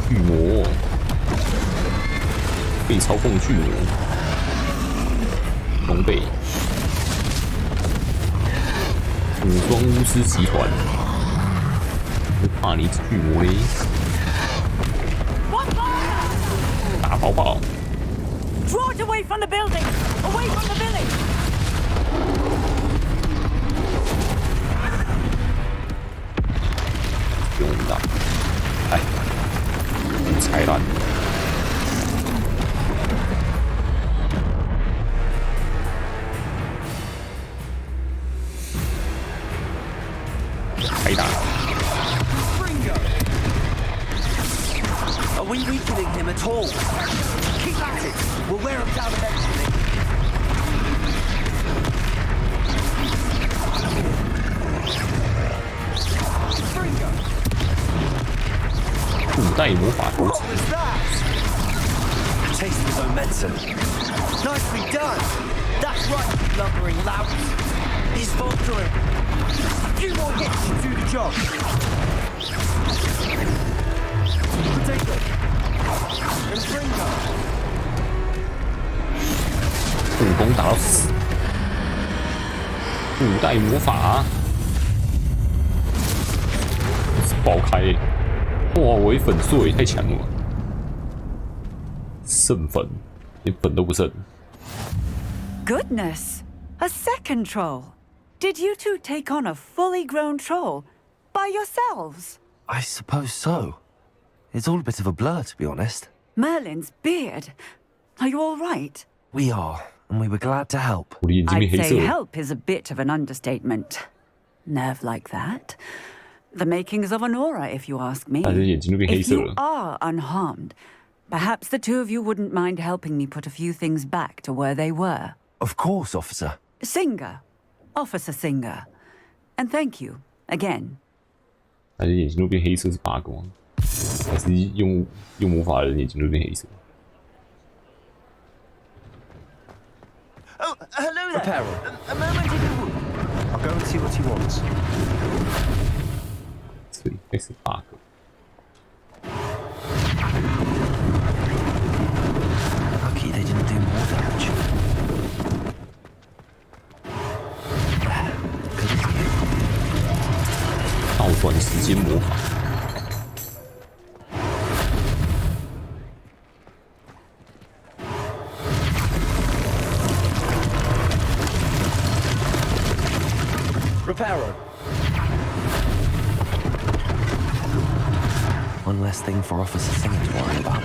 巨魔，被操控巨魔，龙背，武装巫师集团，不怕你巨魔嘞！大宝宝 Draw it away from the building! Away from the village! 用的，哎，拆烂，开打！ Are we weakening him at all? Keep at it. We'll wear him down eventually. 古代魔法头 What was that? A taste of his own medicine. Nicely done. That's right, you lumbering lout. He's faltering. A few more hits to do the job. Potato. And Fringo. 护弓打到死，古代魔法，爆开！哇，我一粉碎太强了，剩粉，连粉都不剩。 Goodness! A second troll! Did you two take on a fully grown troll by yourselves? I suppose so. It's all a bit of a blur, to be honest. Merlin's beard. Are you all right? We are, and we were glad to help. I'd say help is a bit of an understatement. Nerve like that. The makings of an aura, if you ask me. If you are unharmed, perhaps the two of you wouldn't mind helping me put a few things back to where they were. Of course, officer. Singer. Officer Singer. And thank you, again. 他的眼睛都变黑色是拔光，还是用魔法的人眼睛都变黑色？ Oh, hello there. Reparo. A moment if you would. I'll go and see what he wants. 这里开始 bug。 Lucky they didn't do more damage. 倒转时间魔法。 Reparo. One less thing for Officer Singer to worry about.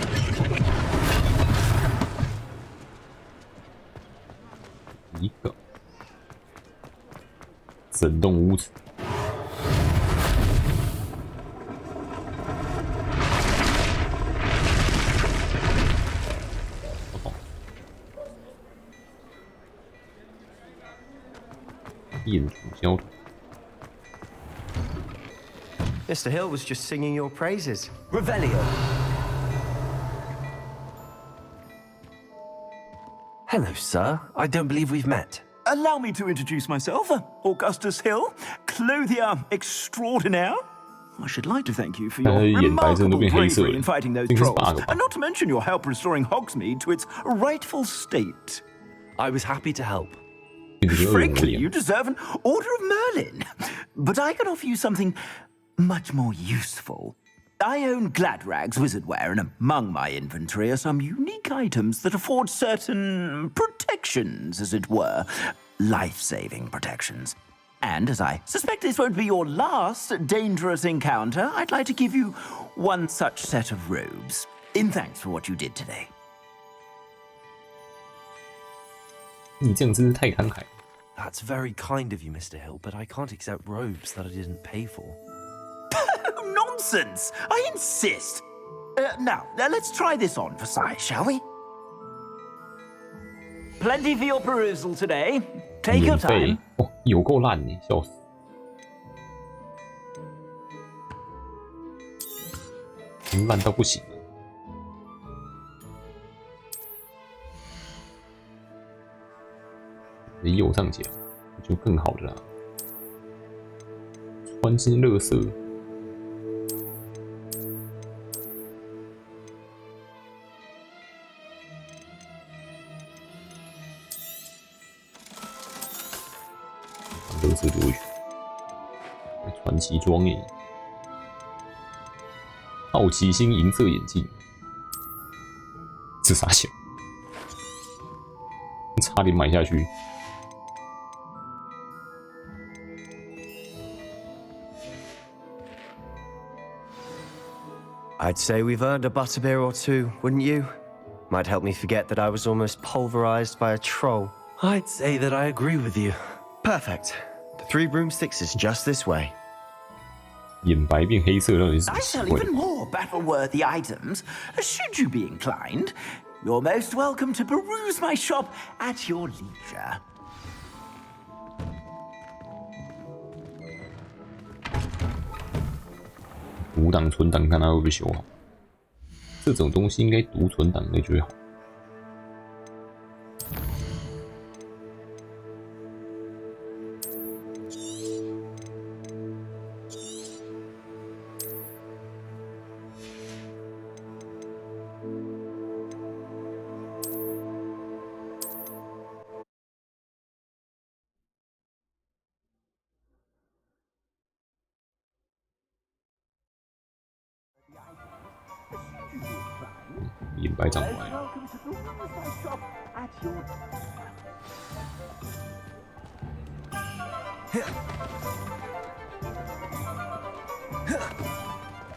一个整栋屋子。 眼主焦土。 Mr. Hill was just singing your praises. Revelio. Hello, sir. I don't believe we've met. Allow me to introduce myself, Augustus Hill, clothier extraordinaire. I should like to thank you for your remarkable bravery in fighting those trolls, and not to mention your help restoring Hogsmeade to its rightful state. I was happy to help. Frankly, you deserve an Order of Merlin. But I can offer you something much more useful. I own Gladrag's wizardware, and among my inventory are some unique items that afford certain protections, as it were. Life-saving protections. And as I suspect this won't be your last dangerous encounter, I'd like to give you one such set of robes, in thanks for what you did today. 你这样真是太慷慨。 That's very kind of you, Mr. Hill, but I can't accept robes that I didn't pay for. Nonsense! I insist! Now, let's try this on for size, shall we? Plenty for your perusal today. Take your time. 哦，有够烂呢，笑死！烂到不行了。右上角就更好的啦。穿进垃圾。 垃圾丢去，传奇庄严，好奇心银色眼镜，这傻小，差点买下去。 I'd say we've earned a butterbeer or two, wouldn't you? Might help me forget that I was almost pulverized by a troll. I'd say that I agree with you. Perfect. The 3 broomsticks is just this way. 眼白变黑色到底是 I sell even more battle-worthy items, should you be inclined. You're most welcome to peruse my shop at your leisure. 读档存档，看它会不会修好。这种东西应该读存档的最好。眼白长歪。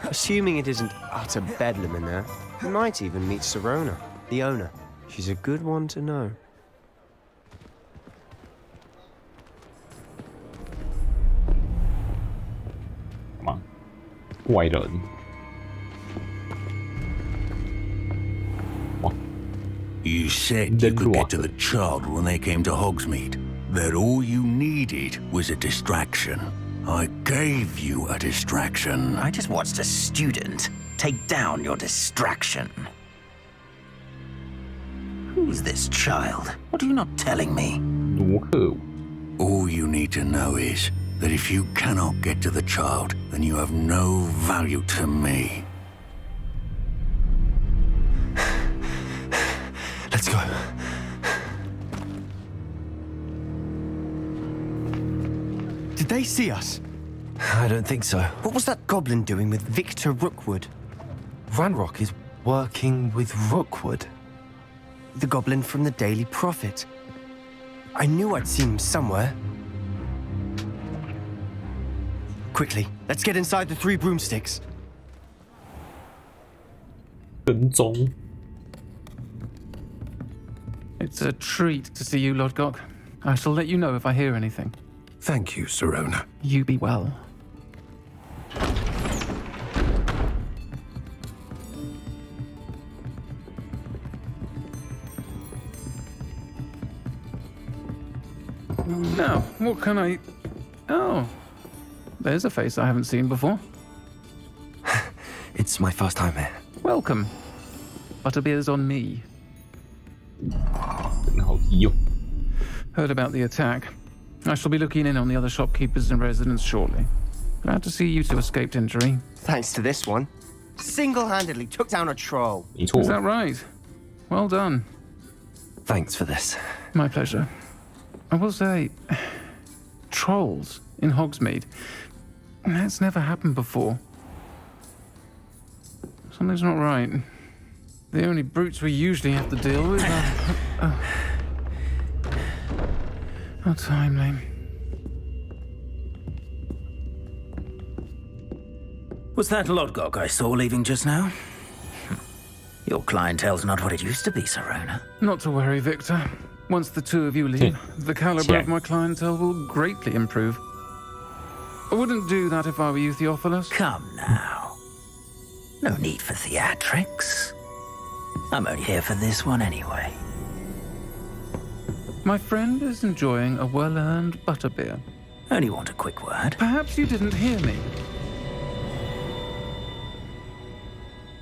Assuming it isn't utter bedlam in there, you might even meet Sirona, the owner. She's a good one to know. Come on， 怪人。 You said you could get to the child when they came to Hogsmeade. That all you needed was a distraction. I gave you a distraction. I just watched a student take down your distraction. Who's this child? What are you not telling me? All you need to know is that if you cannot get to the child, then you have no value to me. Let's go. Did they see us? I don't think so. What was that goblin doing with Victor Rookwood? Ranrock is working with Rookwood. The goblin from the Daily Prophet. I knew I'd seen him somewhere. Quickly, let's get inside the 3 broomsticks. 跟踪。 It's a treat to see you, Lodgok. I shall let you know if I hear anything. Thank you, Sirona. You be well. Now, what can I... Oh, there's a face I haven't seen before. It's my first time here. Welcome. Butterbeer's on me. Heard about the attack. I shall be looking in on the other shopkeepers and residents shortly. Glad to see you 2 escaped injury. Thanks to this one. Single-handedly took down a troll. Is that right? Well done. Thanks for this. My pleasure. I will say, trolls in Hogsmeade. That's never happened before. Something's not right. The only brutes we usually have to deal with are... How timely. Was that Lodgok I saw leaving just now? Your clientele's not what it used to be, Sirona. Not to worry, Victor. Once the two of you leave, the caliber of my clientele will greatly improve. I wouldn't do that if I were you, Theophilus. Come now. No need for theatrics. I'm only here for this one anyway. My friend is enjoying a well-earned butterbeer. Only want a quick word. Perhaps you didn't hear me.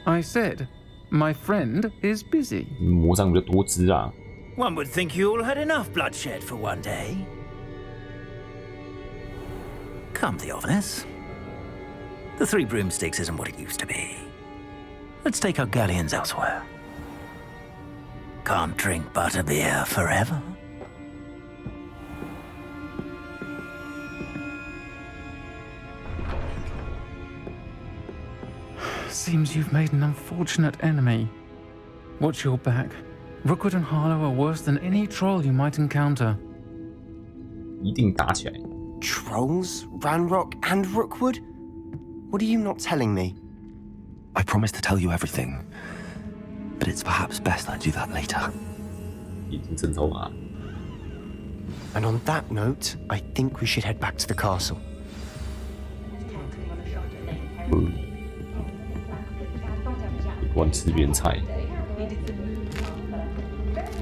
I said, my friend is busy. 魔杖比较多汁啊。 One would think you all had enough bloodshed for one day. Come, Theophilus. The Three Broomsticks isn't what it used to be. Let's take our galleons elsewhere. Can't drink butterbeer forever. Seems you've made an unfortunate enemy. Watch your back. Rookwood and Harlow are worse than any troll you might encounter. 一定打起来。 Trolls? Ranrock and Rookwood? What are you not telling me? I promise to tell you everything, but it's perhaps best I do that later. 已经征收了。 And on that note, I think we should head back to the castle. 边吃边菜。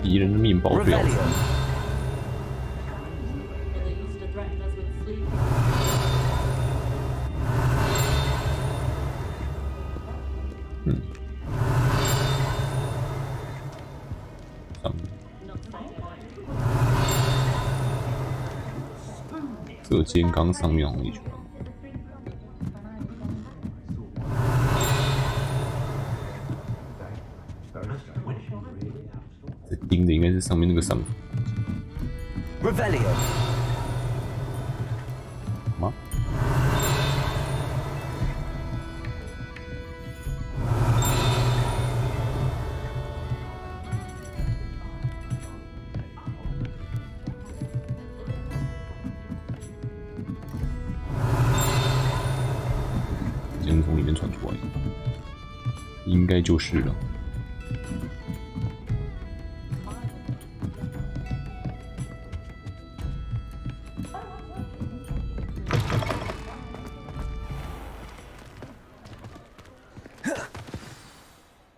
敌人的面包不要吃。这尖缸上面红一圈。 盯的应该是上面那个上主。Revelio。吗？声音从里面传出来，应该就是了。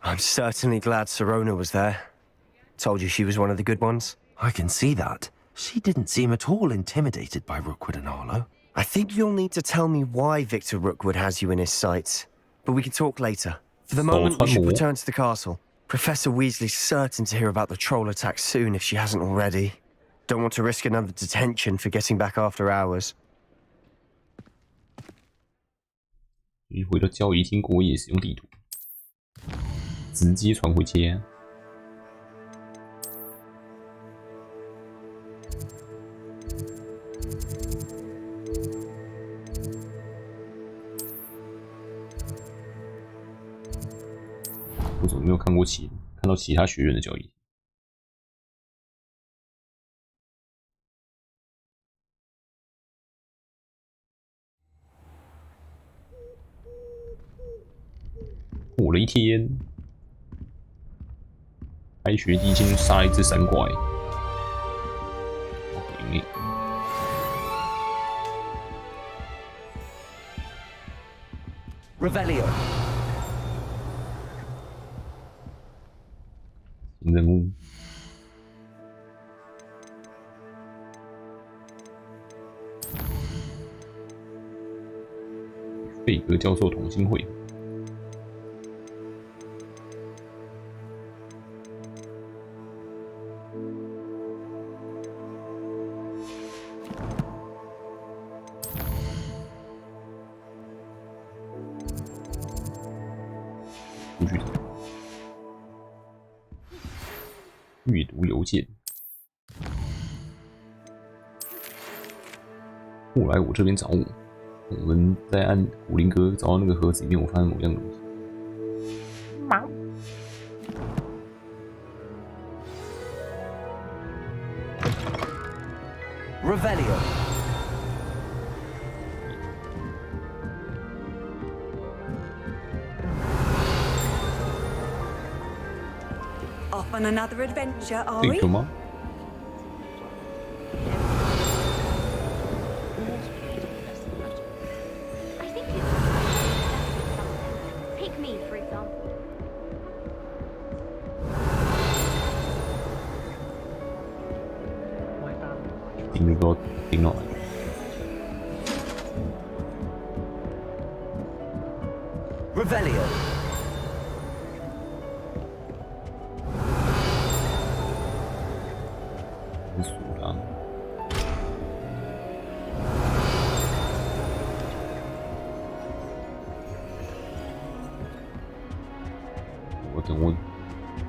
I'm certainly glad Sirona was there. Told you she was one of the good ones. I can see that. She didn't seem at all intimidated by Rookwood and Harlow. I think you'll need to tell me why Victor Rookwood has you in his sights. But we can talk later. For the moment, we should return to the castle. Professor Weasley's certain to hear about the troll attack soon if she hasn't already. Don't want to risk another detention for getting back after hours. 回到交易厅过夜，使用地图，直接传回家。我怎么没有看到其他学院的交易？ 过了一天，开学第一天就杀了一只山怪。Revelio。新任务。费格教授同心会。 阅读邮件。后来我这边找我，我们在按古灵阁找到那个盒子里面，我发现某样东西。毛。Revelio. Off on another adventure, are we? Take me, for example. 顶多顶落来。Revelio. 属狼。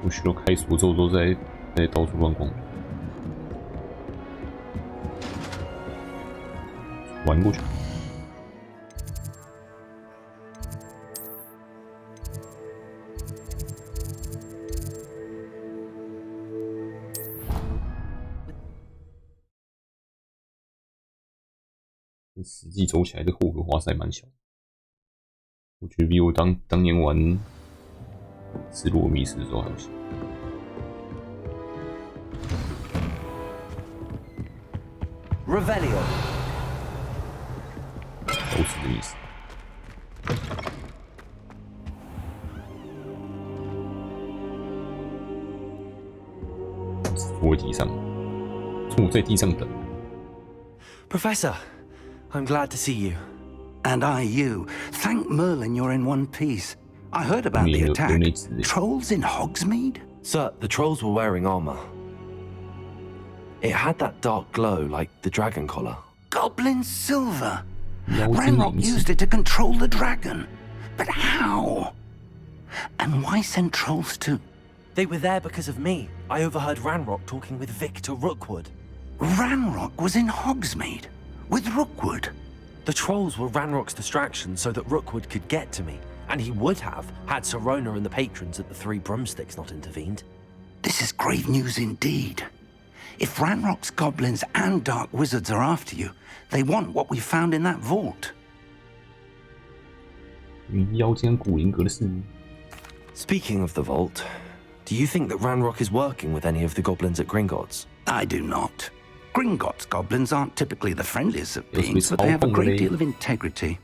我需要开锁之后都在到处乱逛，玩过去。实际走起来的霍格华兹还蛮小，我觉得比我当年玩《失落密室》的时候还要小。Revelio. 都是的意思。坐在地上，坐在地上等。Professor, I'm glad to see you. And I you. Thank Merlin you're in one piece. I heard about the attack. Trolls in Hogsmeade? Sir, the trolls were wearing armor. It had that dark glow like the dragon collar. Goblin silver. Ranrock used it to control the dragon. But how? And why send trolls to... They were there because of me. I overheard Ranrock talking with Victor Rookwood. Ranrock was in Hogsmeade? With Rookwood? The trolls were Ranrock's distraction so that Rookwood could get to me. And he would have, had Sirona and the patrons at the Three Broomsticks not intervened. This is grave news indeed. If Ranrock's goblins and dark wizards are after you, they want what we found in that vault. Speaking of the vault, do you think that Ranrock is working with any of the goblins at Gringotts? I do not. Gringotts goblins aren't typically the friendliest of beings, but they have a great deal of integrity.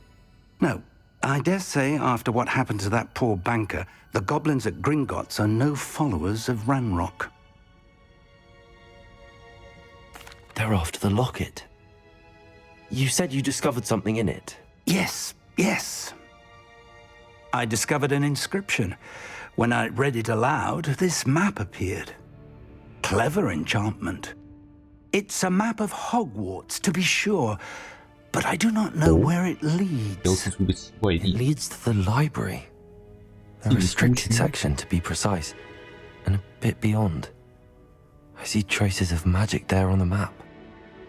No, I dare say after what happened to that poor banker, the goblins at Gringotts are no followers of Ranrock. They're after the locket. You said you discovered something in it. Yes. I discovered an inscription. When I read it aloud, this map appeared. Clever enchantment. It's a map of Hogwarts, to be sure, but I do not know where it leads. It leads to the library. A restricted section, to be precise, and a bit beyond. I see traces of magic there on the map.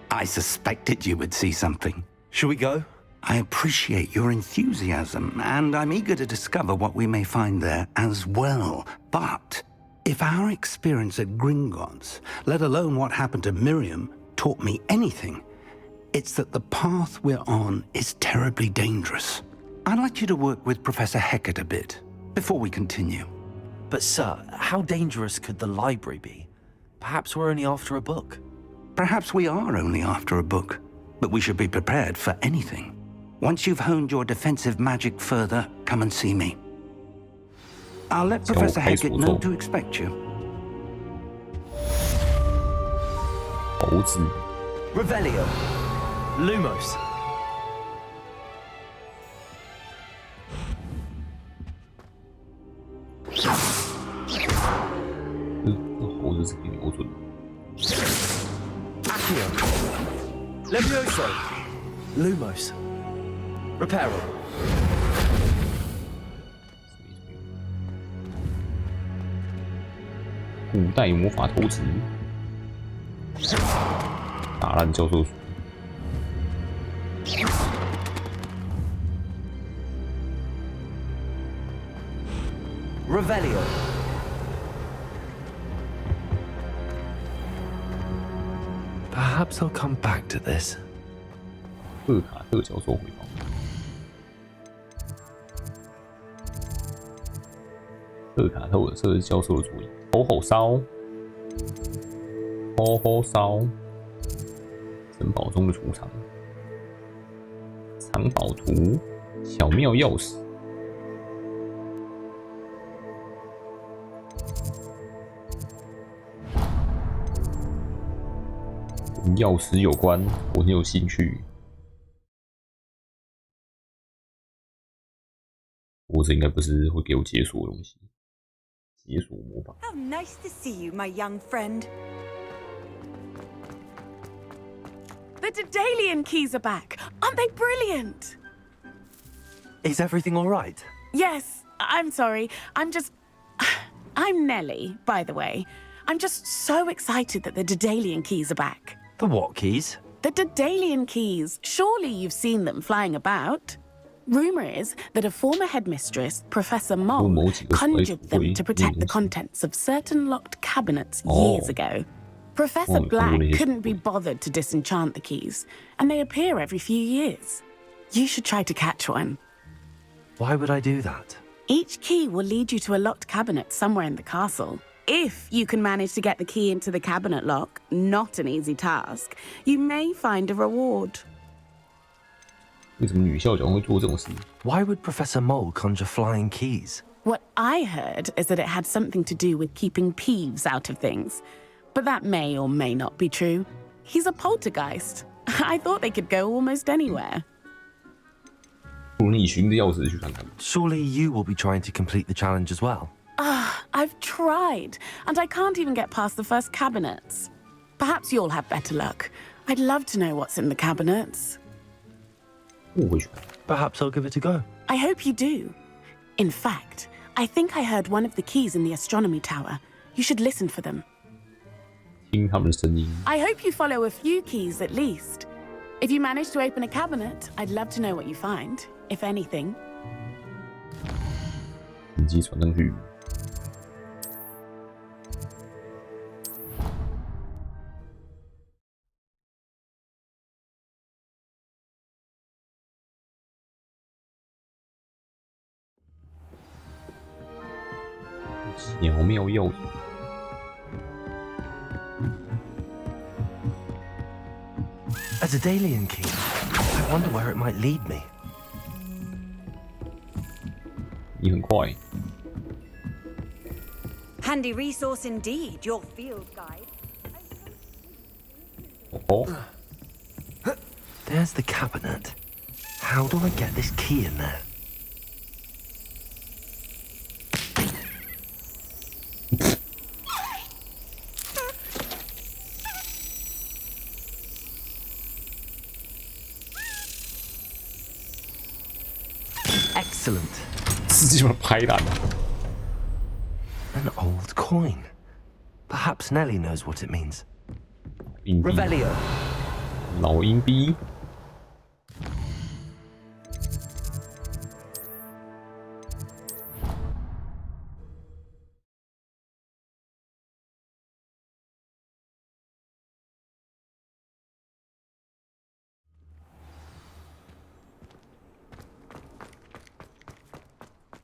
I suspected you would see something. Shall we go? I appreciate your enthusiasm, and I'm eager to discover what we may find there as well. But if our experience at Gringotts, let alone what happened to Miriam, taught me anything, it's that the path we're on is terribly dangerous. I'd like you to work with Professor Hecat a bit before we continue. But sir, how dangerous could the library be? Perhaps we're only after a book. Perhaps we are only after a book, but we should be prepared for anything. Once you've honed your defensive magic further, come and see me. I'll let Professor Hecat know to expect you. Revelio. Lumos. Accio. Levioso. Lumos. Reparo. 古代魔法投掷，打烂教授。Revelio. Perhaps I'll come back to this. 赫卡特教授回报。赫卡特这是教授的主意。吼吼烧，吼吼烧。城堡中的储藏，藏宝图，巧妙钥匙。跟钥匙有关，我很有兴趣。不过这应该不是会给我解锁的东西。解锁魔法。How nice to see you, my young friend. The Daedalian keys are back. Aren't they brilliant? Is everything all right? Yes, I'm sorry. I'm Nellie, by the way. I'm just so excited that the Daedalian keys are back. The what keys? The Daedalian keys. Surely you've seen them flying about. Rumor is that a former headmistress, Professor Mole, conjured them to protect the contents of certain locked cabinets years ago. Professor Black couldn't be bothered to disenchant the keys, and they appear every few years. You should try to catch one. Why would I do that? Each key will lead you to a locked cabinet somewhere in the castle. If you can manage to get the key into the cabinet lock, not an easy task, you may find a reward. 为什么女校长会做这种事？ Why would Professor Mole conjure flying keys? What I heard is that it had something to do with keeping Peeves out of things. But that may or may not be true. He's a poltergeist. I thought they could go almost anywhere. 不如你寻着钥匙去看看。 Surely you will be trying to complete the challenge as well. I've tried, and I can't even get past the first cabinets. Perhaps you'll have better luck. I'd love to know what's in the cabinets. Perhaps I'll give it a go. I hope you do. In fact, I think I heard one of the keys in the astronomy tower. You should listen for them. 听他们的声音。 I hope you follow a few keys at least. If you manage to open a cabinet, I'd love to know what you find, if anything. 神机传上去。巧妙钥匙。 A Daedalian key. I wonder where it might lead me. 你很快。 Handy resource indeed, your field guide. Oh. There's the cabinet. How do I get this key in there? Excellent. 自己把拍烂了。 An old coin. Perhaps Nellie knows what it means. 硬币。 Revelio. 老硬币。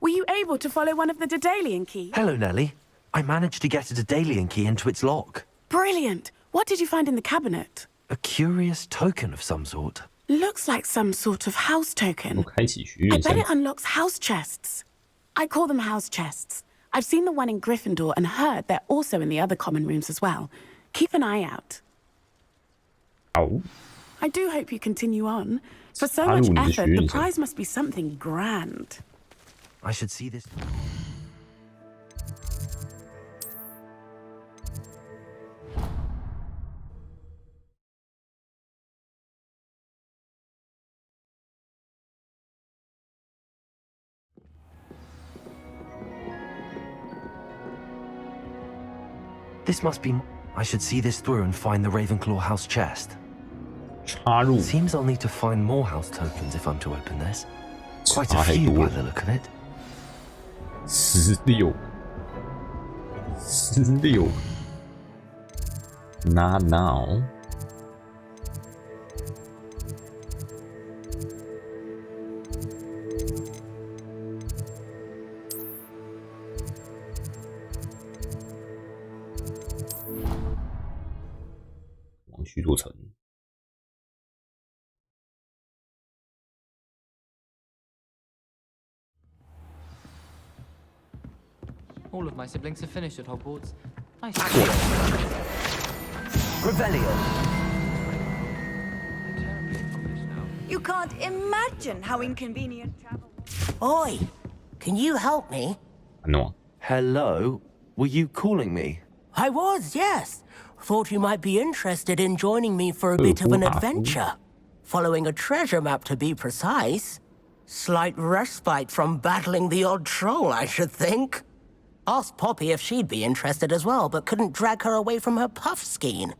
Were you able to follow one of the Daedalian keys? Hello, Nellie. I managed to get a Daedalian key into its lock. Brilliant. What did you find in the cabinet? A curious token of some sort. Looks like some sort of house token. 开启学院 I bet it unlocks house chests. I call them house chests. I've seen the one in Gryffindor and heard they're also in the other common rooms as well. Keep an eye out. Oh. I do hope you continue on. For so much effort, the prize must be something grand. I should see this. This must be... I should see this through and find the Ravenclaw house chest. 插入。 Seems I'll need to find more house tokens if I'm to open this. Quite a few by the look of it. 16，Not now。往许多城。All of my siblings have finished at Hogwarts. Nice. Revelio. You can't imagine how inconvenient travel. Oi, can you help me? No. Hello? Were you calling me? I was, yes. Thought you might be interested in joining me for a bit of an adventure. Following a treasure map, to be precise. Slight respite from battling the odd troll, I should think. Asked Poppy if she'd be interested as well, but couldn't drag her away from her puff skein.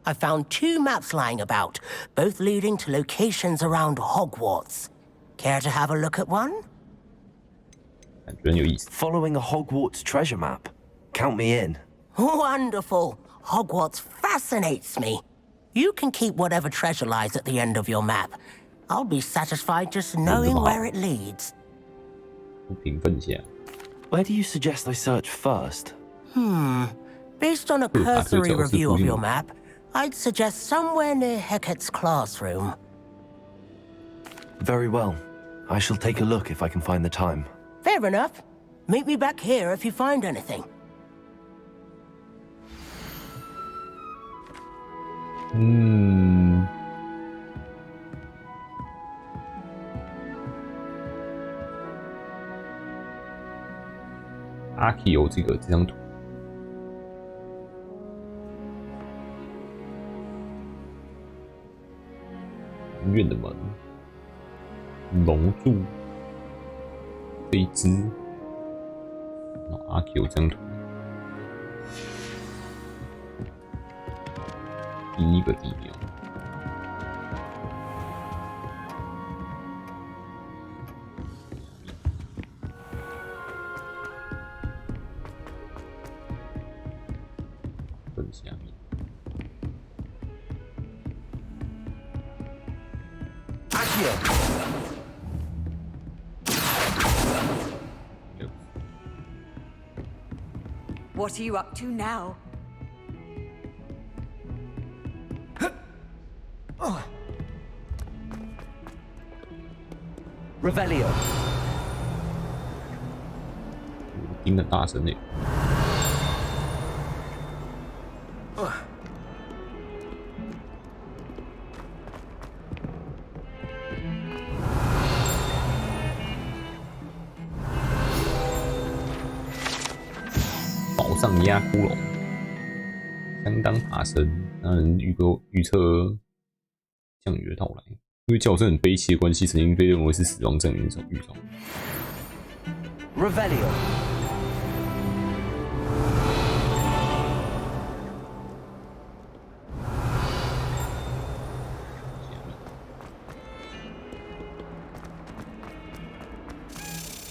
I found 2 maps lying about, both leading to locations around Hogwarts. Care to have a look at one? Following a Hogwarts treasure map. Count me in. Wonderful. Hogwarts fascinates me. You can keep whatever treasure lies at the end of your map. I'll be satisfied just knowing where it leads. 评分一下。Where do you suggest I search first? Based on a cursory review of your map, I'd suggest somewhere near Hecat's classroom. Very well. I shall take a look if I can find the time. Fair enough. Meet me back here if you find anything.阿 K 有这张图，远远的门，龙柱，飞枝，然后阿 K 有这张图，第一个地标。下面。What are you up to now? Revelio. 听得大声点。宝藏压骷髅，相当大声，让人预测降雨的到来。因为叫声很悲戚的关系，曾经被认为是死亡降临的一种预兆。Revelio.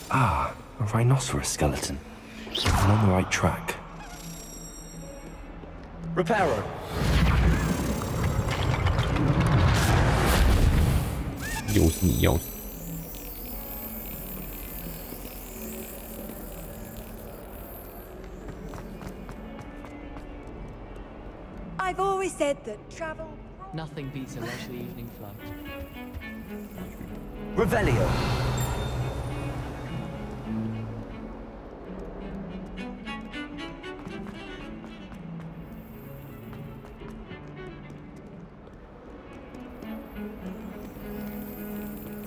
Ah, a rhinoceros skeleton. I'm on the right track. Reparo. 又是你要的。I've always said that travel. Nothing beats a leisurely evening flight. Revelio.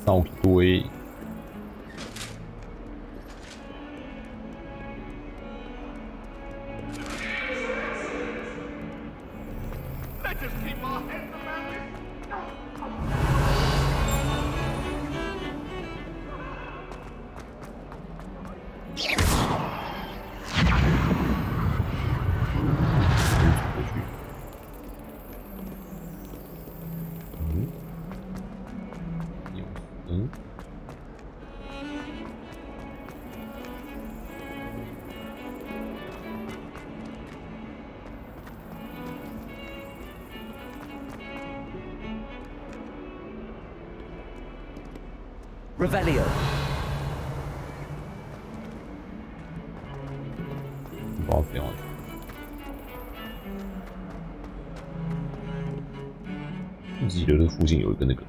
造一堆。Revelio. 不要。记得这附近有一个那个。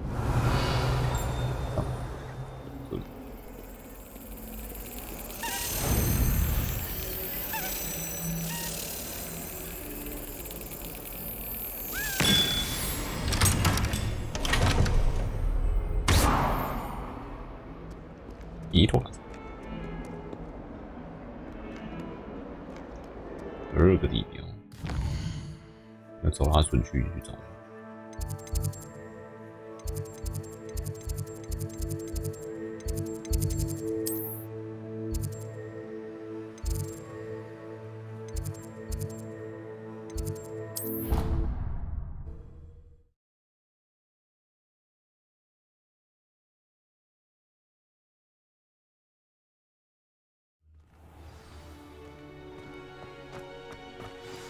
这里。一坨了。2个地标，要照它顺序去找。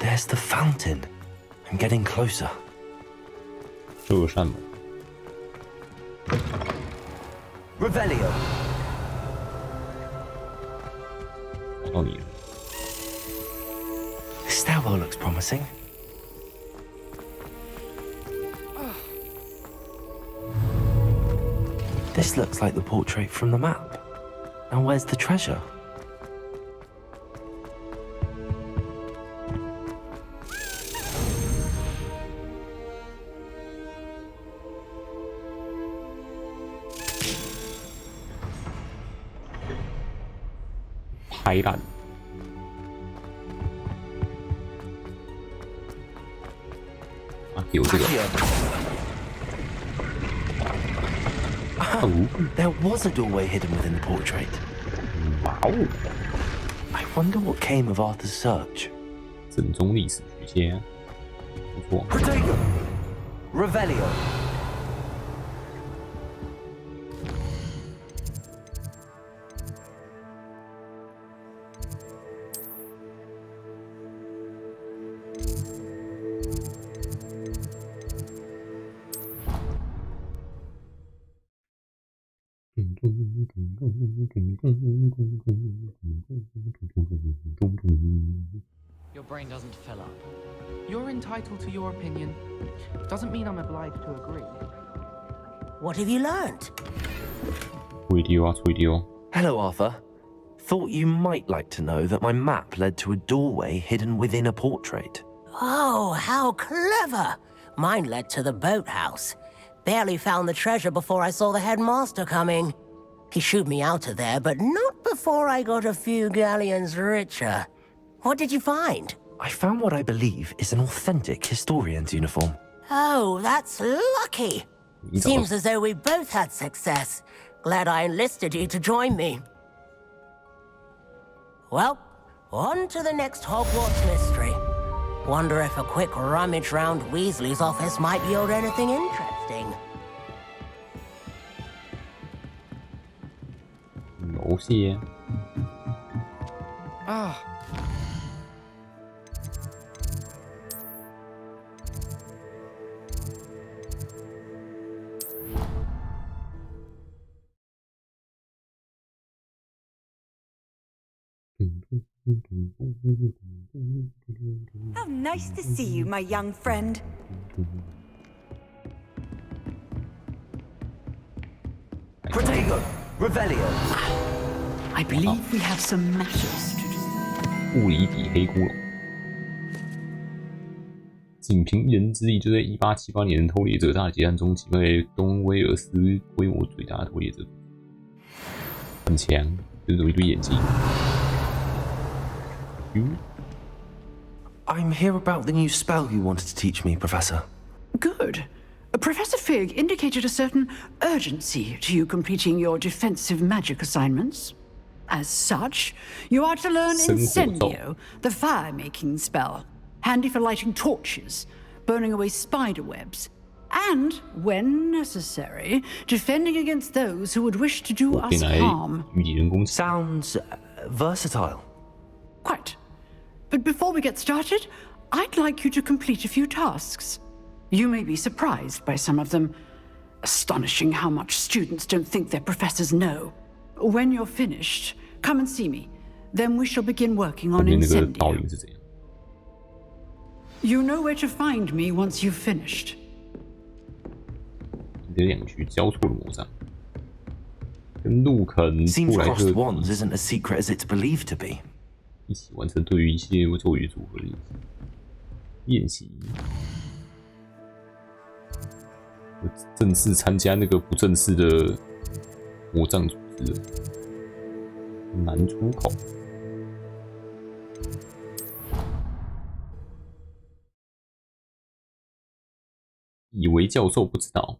There's the fountain. I'm getting closer. 这有扇门。Revelio. 找到你了。This stairwell looks promising. This looks like the portrait from the map. Now where's the treasure? Oh, there was a doorway hidden within the portrait. Wow. I wonder what came of Arthur's search. 正宗历史学家，不错。Protego, Revelio. Your brain doesn't fill up. You're entitled to your opinion. Doesn't mean I'm obliged to agree. What have you learned? Hello, Arthur. Thought you might like to know that my map led to a doorway hidden within a portrait. Oh, how clever! Mine led to the boathouse. Barely found the treasure before I saw the headmaster coming. He shooed me out of there, but not before I got a few galleons richer. What did you find? I found what I believe is an authentic historian's uniform. Oh, that's lucky. Seems as though we both had success. Glad I enlisted you to join me. Well, on to the next Hogwarts mystery. Wonder if a quick rummage round Weasley's office might yield anything interesting. 楼梯。Ah. How nice to see you, my young friend. Protego, Revelio. I believe we have some matters to do. 物理底黑骷髅，仅凭一人之力，就在1878年偷猎者大劫案中击败东威尔斯规模最大的偷猎者，很强，就是有一堆眼睛。I'm here about the new spell you wanted to teach me, Professor. Good. Professor Fig indicated a certain urgency to you completing your defensive magic assignments. As such, you are to learn Incendio, the fire-making spell, handy for lighting torches, burning away spider webs, and, when necessary, defending against those who would wish to do us harm. Sounds versatile. Quite. But before we get started, I'd like you to complete a few tasks. You may be surprised by some of them. Astonishing how much students don't think their professors know. When you're finished, come and see me. Then we shall begin working on Incendio. You know where to find me once you've finished. 你的两局交错的魔杖，跟路肯、 Seems 布莱 crossed 特 wands isn't as secret as it's believed to be. 一起完成对于一些咒语组合的练习。我正式参加那个不正式的魔杖组织了，难出口。以为教授不知道。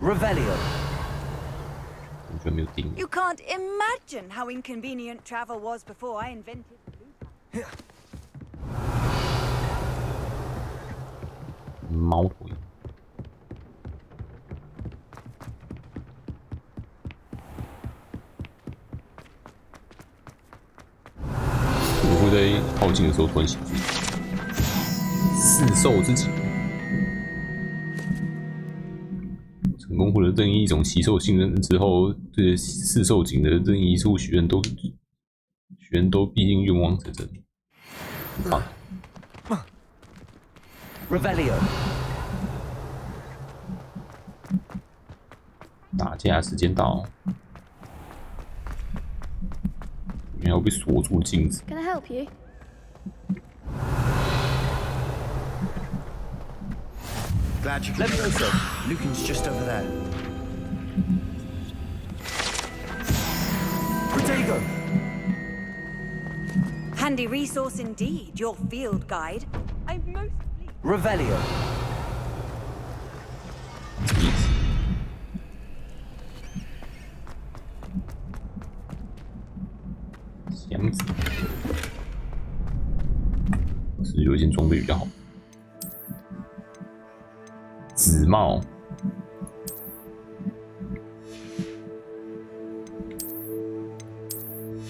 Revelio. You can't imagine how inconvenient travel was before I invented blue. 猫头鹰。我会在靠近的时候突然醒来。四兽之己。 成功获得任意一种奇兽信任之后，对四兽井的任意一处许愿都必定愿望成真。Revelio。打架时间到，你要被锁住镜子。 Can I help you? Glad you let me know, sir. Lucan's just over there. Protego! Handy resource indeed, your field guide. I'm most pleased. Revelio. Yes. 箱子，是有一件装备比较好。 紫帽，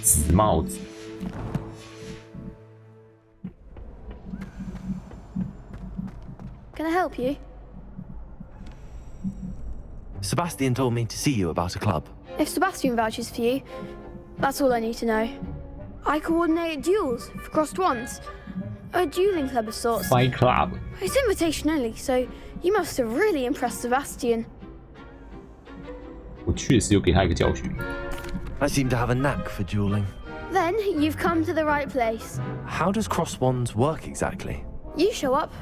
紫帽子。Can I help you? Sebastian told me to see you about a club. If Sebastian vouches for you, that's all I need to know. I coordinate duels for crossed wands. A dueling club of sorts. Fight club. It's invitation only, so you must have really impressed Sebastian. 我确实有给他一个教训。 I seem to have a knack for dueling. Then you've come to the right place. How does cross wands work exactly? You show up,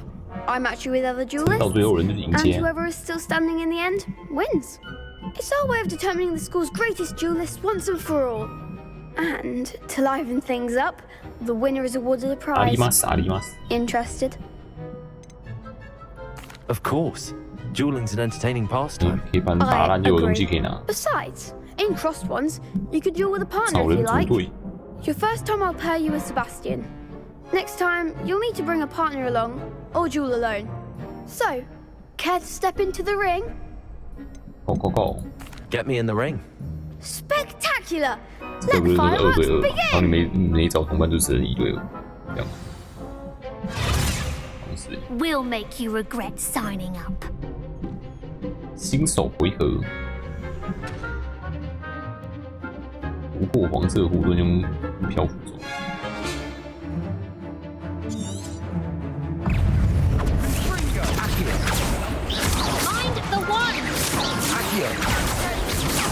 I match you with other duelists, and whoever is still standing in the end wins. It's our way of determining the school's greatest duelist once and for all. And to liven things up, the winner is awarded a prize. Interested? Of course. Dueling's an entertaining pastime. I agree. Besides, in crossed ones, you could duel with a partner if you like. Your first time I'll pair you with Sebastian. Next time, you'll need to bring a partner along, or duel alone. So, care to step into the ring? Go. Get me in the ring. Spectacular! Let the fireworks begin! 每找同伴就只能1对2，这样。 We'll make you regret signing up. 新手回合，捕获黄色护盾用漂浮中。Mind the one.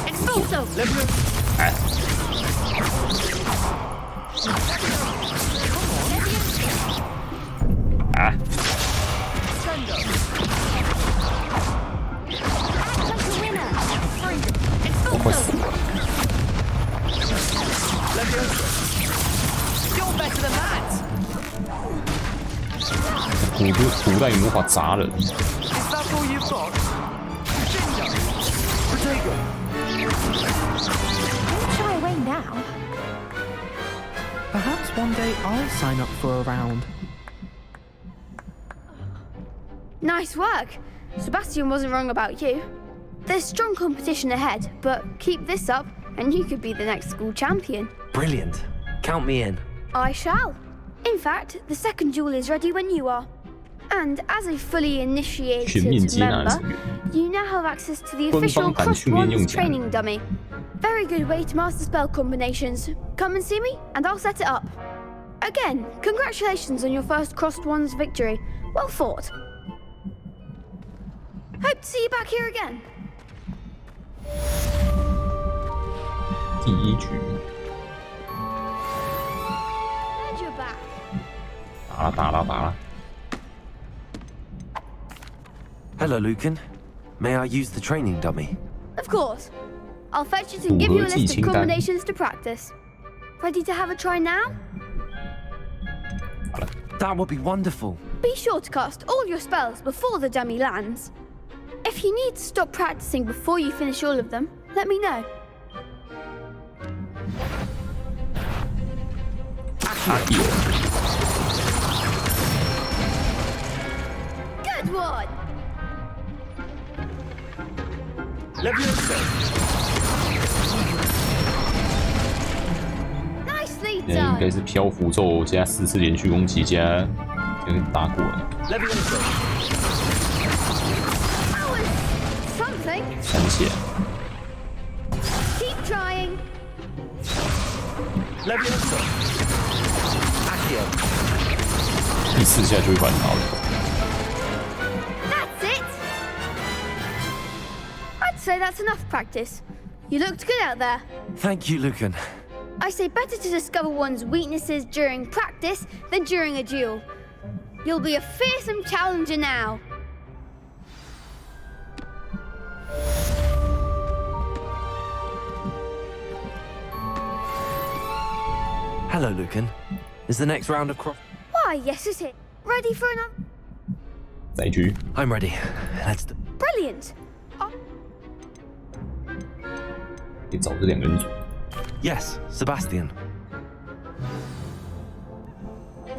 Expulso. You're better than that. 古代魔法砸人。 Is that all you've got? Ginger. Protego. Don't shy away now. Perhaps one day I'll sign up for a round. Nice work. Sebastian wasn't wrong about you. There's strong competition ahead, but keep this up and you could be the next school champion. Brilliant. Count me in. I shall. In fact, the second duel is ready when you are. And as a fully initiated member, you now have access to the official Crossed Wands training dummy. Very good way to master spell combinations. Come and see me, and I'll set it up. Again, congratulations on your first Crossed Wands victory. Well fought. Hope to see you back here again. 第一局。打了。 Hello, Lucan. May I use the training dummy? Of course. I'll fetch it and give you a list of combinations to practice. Ready to have a try now? That would be wonderful. Be sure to cast all your spells before the dummy lands. If you need to stop practicing before you finish all of them, let me know. Good one! Nicely 那应该是漂浮咒加4次连续攻击加这个打过来。3血。Keep trying. 第4下就会把你打了。 That's it. I'd say that's enough practice. You looked good out there. Thank you, Lucan. I say better to discover one's weaknesses during practice than during a duel. You'll be a fearsome challenger now. Hello, Lucan. Is the next round of cross? Why, yes, it is. Ready for another? 再局。 I'm ready. Let's. Brilliant. 可以找这2个人组。 Yes, Sebastian.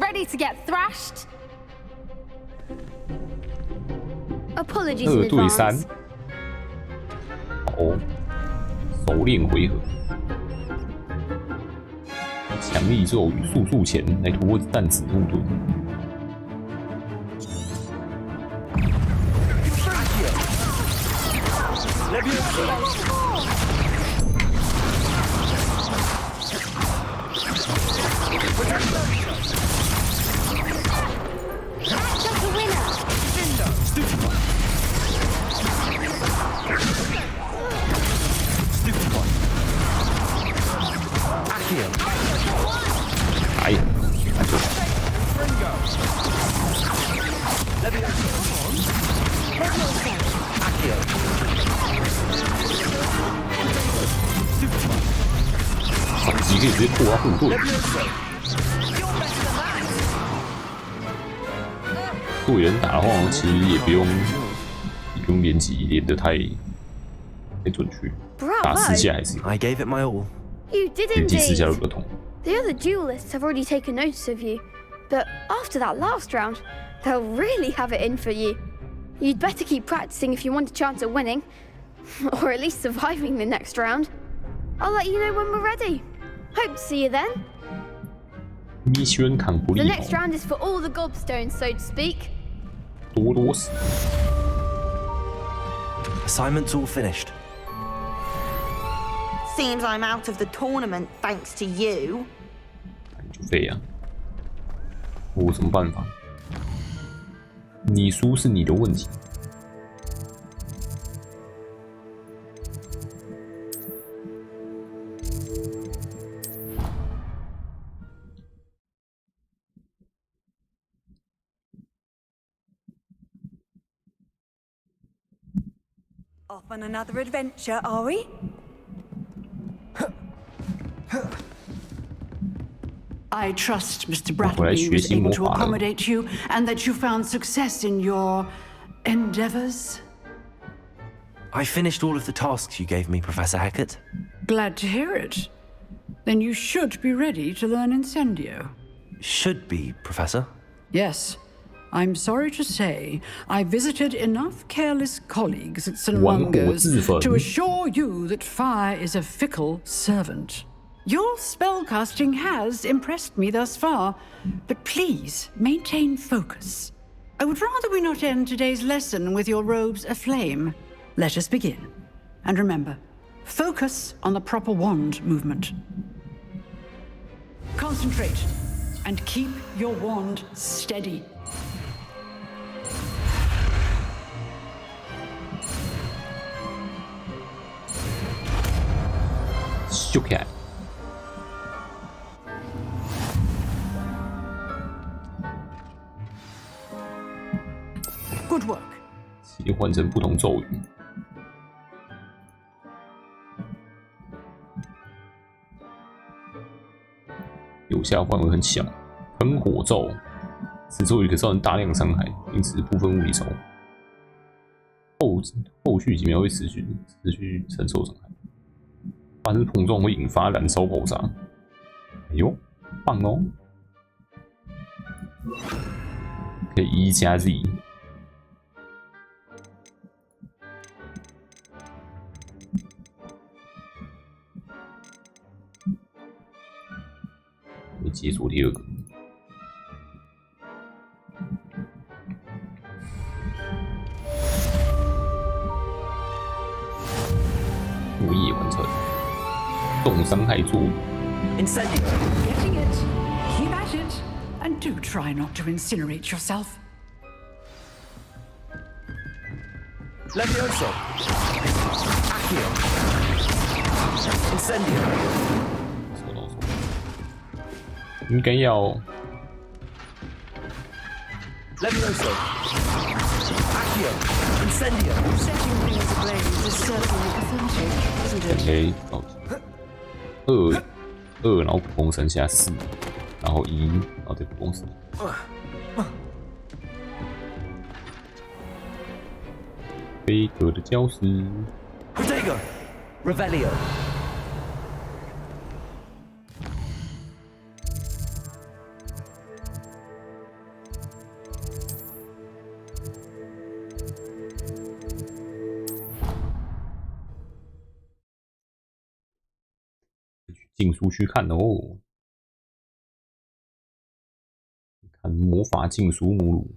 Ready to get thrashed? Apologies 2 in 对 3。 advance. 哦，熟练回合。强力咒语速速前来突破弹子护盾。 哎呀，那就好。反击可以直接破他护盾。对人打的话，其实也不用连击连得太准确，打4下还是。 I gave it my all. You did 第4 indeed. 下都比较痛。 The other duelists have already taken notice of you, but after that last round, they'll really have it in for you. You'd better keep practicing if you want a chance at winning, or at least surviving the next round. I'll let you know when we're ready. Hope to see you then. Mission complete. The next round is for all the gobstones, so to speak. 多多死。 Assignment's all finished. Seems I'm out of the tournament thanks to you. 就废呀！我有什么办法？你输是你的问题。 Off on another adventure, are we? I trust Mr. Brattleby was able to accommodate you and that you found success in your endeavors. I finished all of the tasks you gave me, Professor Hackett. Glad to hear it. Then you should be ready to learn Incendio. Should be, Professor. Yes. I'm sorry to say, I visited enough careless colleagues at St. Mungo's to assure you that fire is a fickle servant. Your spellcasting has impressed me thus far, but please maintain focus. I would rather we not end today's lesson with your robes aflame. Let us begin. And remember, focus on the proper wand movement. Concentrate and keep your wand steady. Okay. Good work. 切换成不同咒语。有效范围很小，喷火咒，此咒语可造成大量伤害，因此部分物理手。后续几秒会持续承受伤害。发生碰撞会引发燃烧爆炸。哎呦，棒哦！可以E加 Z。会解锁第二个。作业完成。重伤害作物。Getting it. Keep at it. And do try not to incinerate yourself. Levioso. Accio. Incendio. 应该要。Levioso. Accio. Incendio. Setting things ablaze is certainly pathetic, isn't it? OK， 好。2，然后普攻剩下4，然后1，然后再普攻4。飞格的礁石。Protego. Revelio. 进书区看哦，看魔法禁书目录。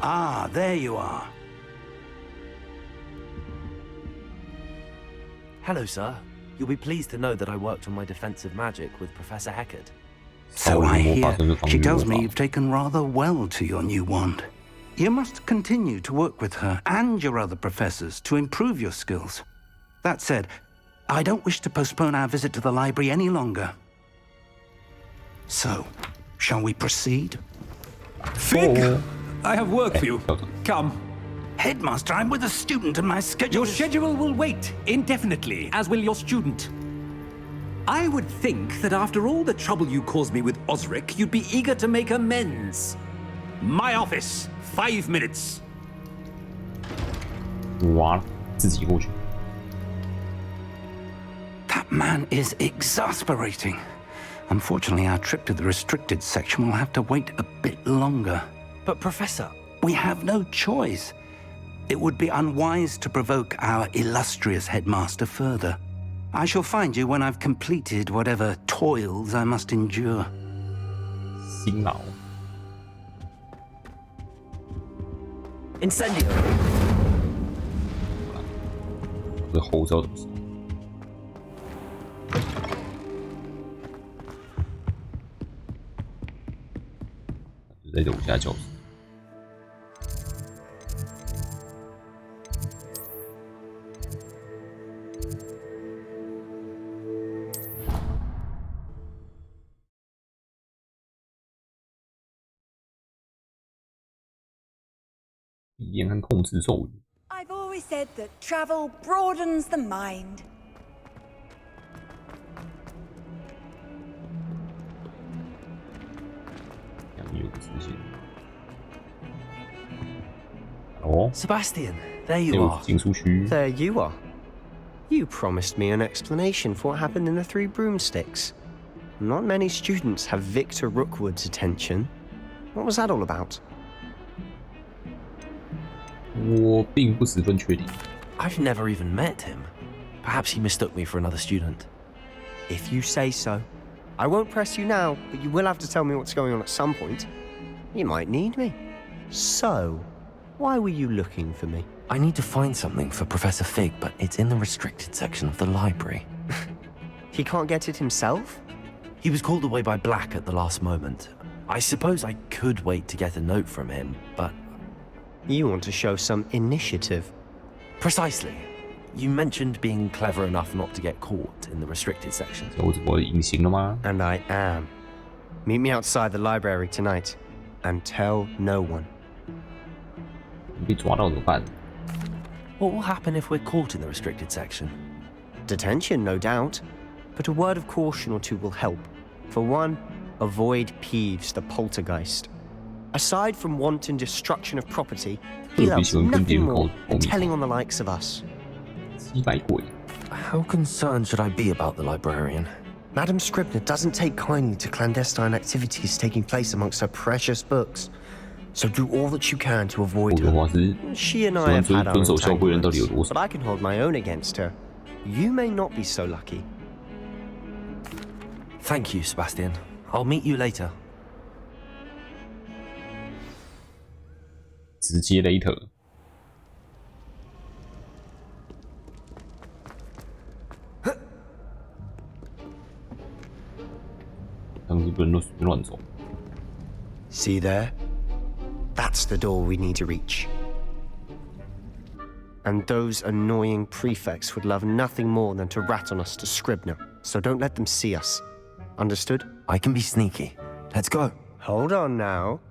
Ah, there you are. Hello, sir. You'll be pleased to know that I worked on my defensive magic with Professor Heckard. So I hear. She tells me you've taken rather well to your new wand. You must continue to work with her and your other professors to improve your skills. That said, I don't wish to postpone our visit to the library any longer. So, shall we proceed? Fig! I have work for you. Come. Headmaster, I'm with a student and my schedule. Your schedule will wait indefinitely, as will your student. I would think that after all the trouble you caused me with Osric, you'd be eager to make amends. My office, 5 minutes. 哇，自己过去。 That man is exasperating. Unfortunately, our trip to the restricted section will have to wait a bit longer. But Professor... We have no choice. It would be unwise to provoke our illustrious headmaster further. I shall find you when I've completed whatever toils I must endure. 辛劳。 Incendio. 这后招怎么说？在楼下教室。 言和控制咒语。 I've always said that travel broadens the mind. 有个出现。哦 Sebastian, there you are. 进书区。 There you are. You promised me an explanation for what happened in the Three Broomsticks. Not many students have Victor Rookwood's attention. What was that all about? 我并不十分确定。I've never even met him. Perhaps he mistook me for another student. If you say so. I won't press you now, but you will have to tell me what's going on at some point. You might need me. So, why were you looking for me? I need to find something for Professor Fig, but it's in the restricted section of the library. He can't get it himself? He was called away by Black at the last moment. I suppose I could wait to get a note from him, but... You want to show some initiative. Precisely. You mentioned being clever enough not to get caught in the restricted section. And I am. Meet me outside the library tonight, and tell no one. What will happen if we're caught in the restricted section? Detention, no doubt. But a word of caution or two will help. For one, avoid Peeves, the poltergeist. Aside from wanton destruction of property, he loves nothing more than telling on the likes of us. How concerned should I be about the librarian? Madam Scribner doesn't take kindly to clandestine activities taking place amongst her precious books. So do all that you can to avoid her. She and I have had our entanglements, but I can hold my own against her. You may not be so lucky. Thank you, Sebastian. I'll meet you later. 直接 later。当时不能随便乱走。See there? That's the door we need to reach. And those annoying prefects would love nothing more than to rat on us to Scribner, so don't let them see us. Understood? I can be sneaky. Let's go. Hold on now.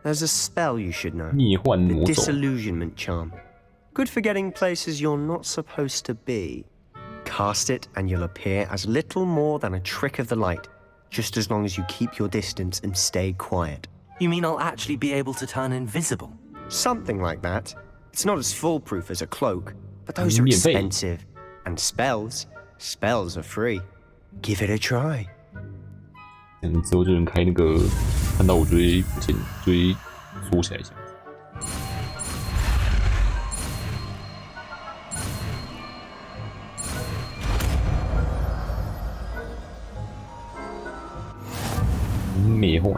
There's a spell you should know. The disillusionment charm. Good for getting places you're not supposed to be. Cast it and you'll appear as little more than a trick of the light, just as long as you keep your distance and stay quiet. You mean I'll actually be able to turn invisible? Something like that. It's not as foolproof as a cloak, but those are expensive. And spells are free. Give it a try. 这样之后就能开那个，看到我就会缩起来一下。美幻。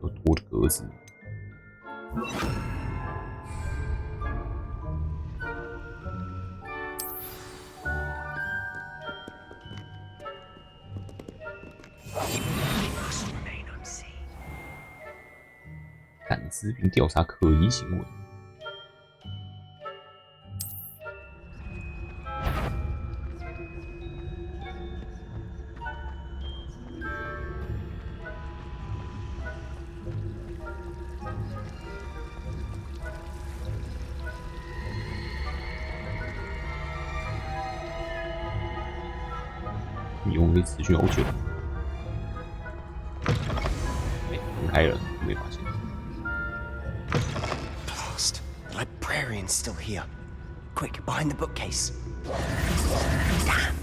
有多的格子。感知并调查可疑行为。你用会持续好久。分开了，没发现。Blast! The librarian's still here. Quick, behind the bookcase. Damn!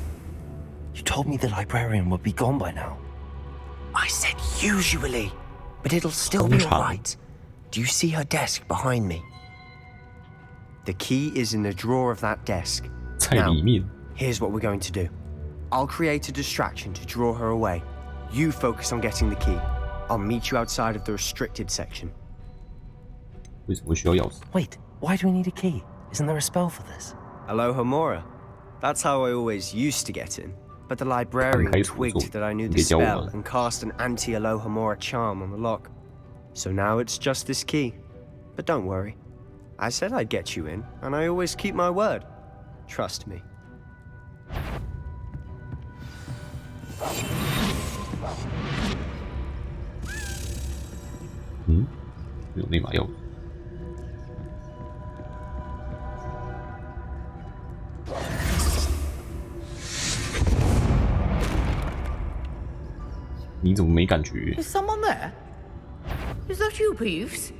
You told me the librarian would be gone by now. I said usually, but it'll still be alright. Do you see her desk behind me? The key is in the drawer of that desk. Now, here's what we're going to do. I'll create a distraction to draw her away. You focus on getting the key. I'll meet you outside of the restricted section. Wait, why do we need a key? Isn't there a spell for this? Alohomora. That's how I always used to get in. But the librarian twigged that I knew the spell and cast an anti-Alohomora charm on the lock. So now it's just this key. But don't worry. I said I'd get you in, and I always keep my word. Trust me. Hmm? 有那把钥匙。你怎么没感觉？ Is someone there? Is that you, Peeves?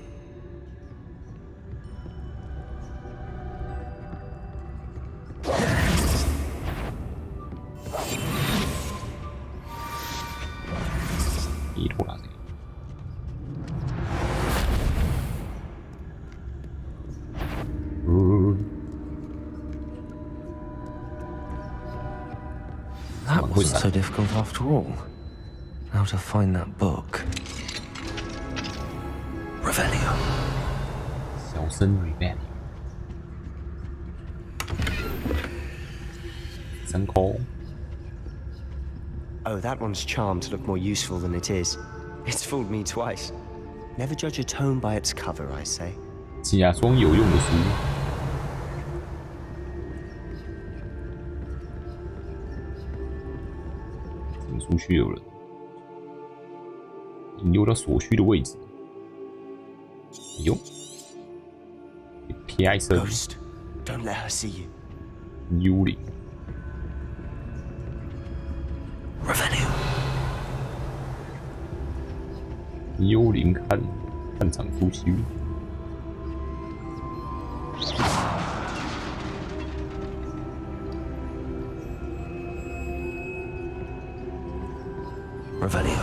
没头啦，这个。That wasn't so difficult after all. Now to find that book. Revelio. 小声 Revelio。3块。 Oh, that one's charmed to look more useful than it is. It's fooled me twice. Never judge a tome by its cover, I say. 假装有用的书。请出去有人。引诱到所需的位置。哎呦！啪一声。Ghost, don't let her see you. 幽灵。 Revenue. 幽灵看场出去。Revelio.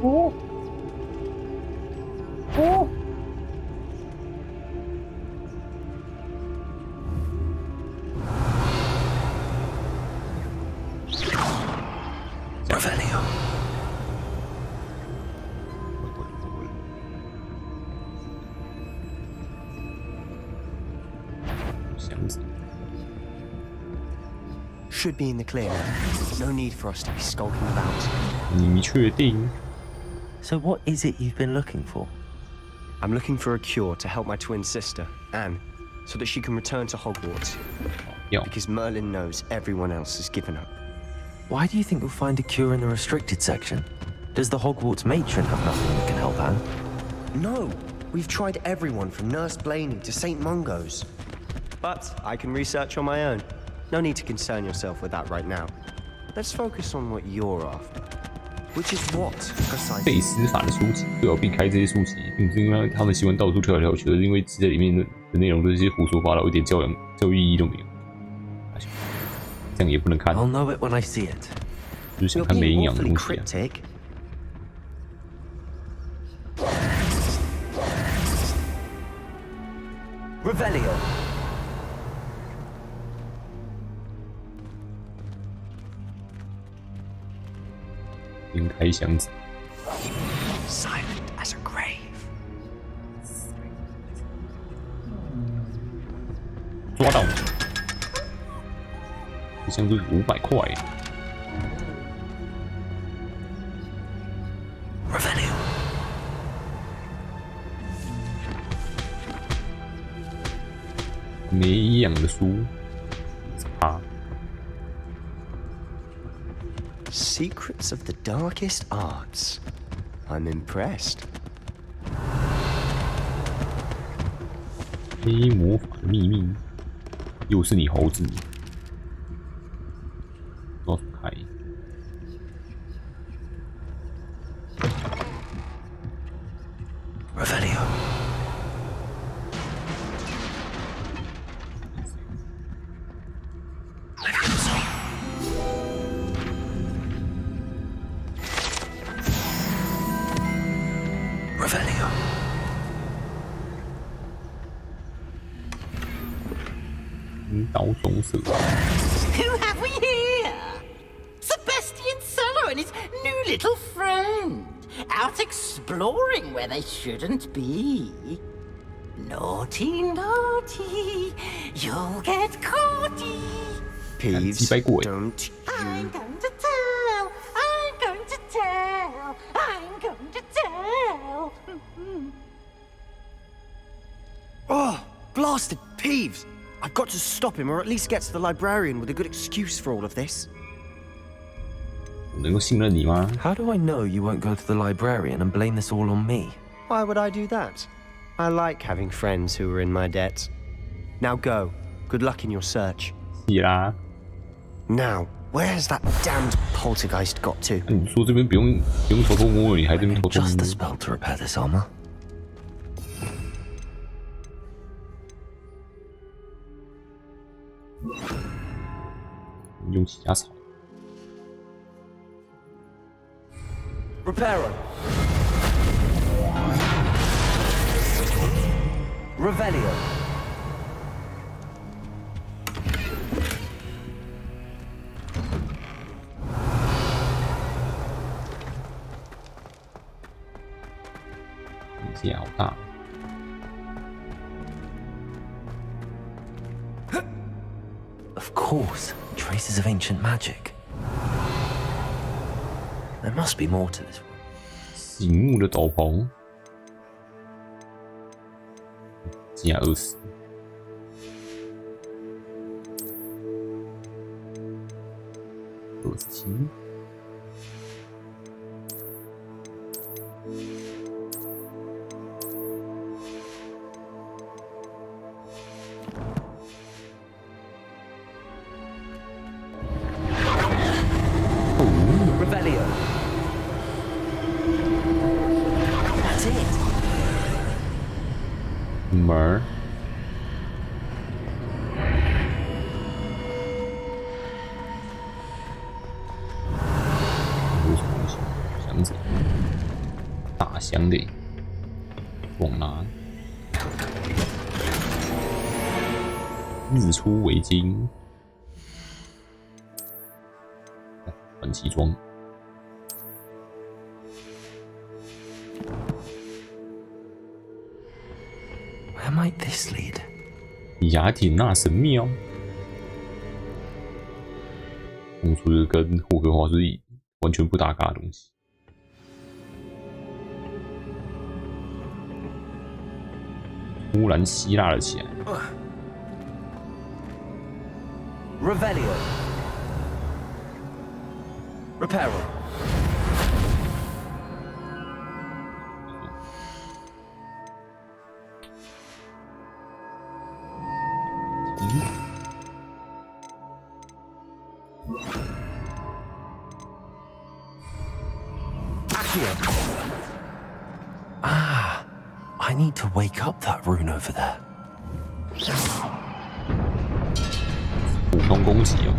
哦。哦。 Revelio. 箱子。 Should be in the clear now. No need for us to be skulking about. 你确定？ So what is it you've been looking for? I'm looking for a cure to help my twin sister, Anne, so that she can return to Hogwarts. Because Merlin knows everyone else has given up. Why do you think you'll find a cure in the restricted section? Does the Hogwarts matron have nothing that can help Anne? No! We've tried everyone from Nurse Blaney to St. Mungo's. But I can research on my own. No need to concern yourself with that right now. Let's focus on what you're after. Which is what, precisely? 背司法的书籍最好避开这些书籍，并不是因为他们喜欢到处跳来跳去，而是因为记在里面的内容都是些胡说八道，一点教育意义都没有。这样也不能看。 I'll know it when I see it. 就是想看没营养的东西啊。 Revelio. 应开箱子。 Silent as a grave. 抓到！这箱子500块。 Revelio. 没营养的书，啊。 Secrets of the darkest arts. I'm impressed. 黑魔法的秘密，又是你猴子。到处开。 Revelio. Revelio. Who have we here? Sebastian Cello and his new little friend. Out exploring where they shouldn't be. Naughty, naughty. You'll get caughty. Peeves, don't you... I'm going to tell. I'm going to tell. I'm going to tell. Oh, blasted Peeves! I've got to stop him, or at least get to the librarian with a good excuse for all of this. 能够信任你吗？ How do I know you won't go to the librarian and blame this all on me? Why would I do that? I like having friends who are in my debt. Now go. Good luck in your search. 是啦。 Now, where's that damned poltergeist got to? 你说这边不用偷偷摸，你还这边偷偷摸。 Just the spell to repair this armor. 用其他草。Reparo. Revelio. Of course, traces of ancient magic. There must be more to this room. 醒目的斗篷，加20。27。Revelio. That's it. 门儿。有什么东西？箱子，大箱的，往哪？日出围巾，换西装。Where might this lead? 雅典娜神庙，弄出了跟霍格华兹完全不搭嘎的东西。突然希腊了起来。Revelio. Reparo. Ah, I need to wake up that rune over there. 普通攻击哦。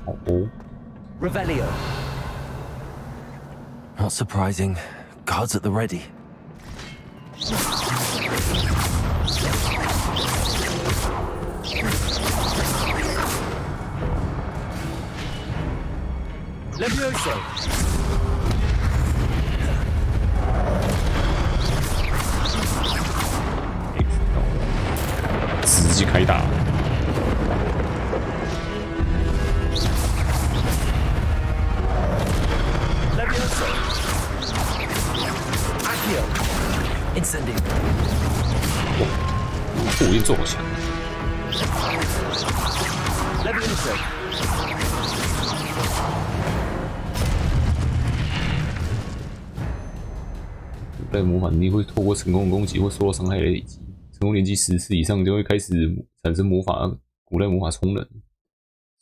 哦。Revelio. Not surprising. Guards at the ready. Levioso. 直接开打。Levioso. Accio. Incendio. 火焰这么强。Levioso. 古代魔法能力会透过成功的攻击或受到伤害的累积，成功连击10次以上就会开始产生古代魔法充能。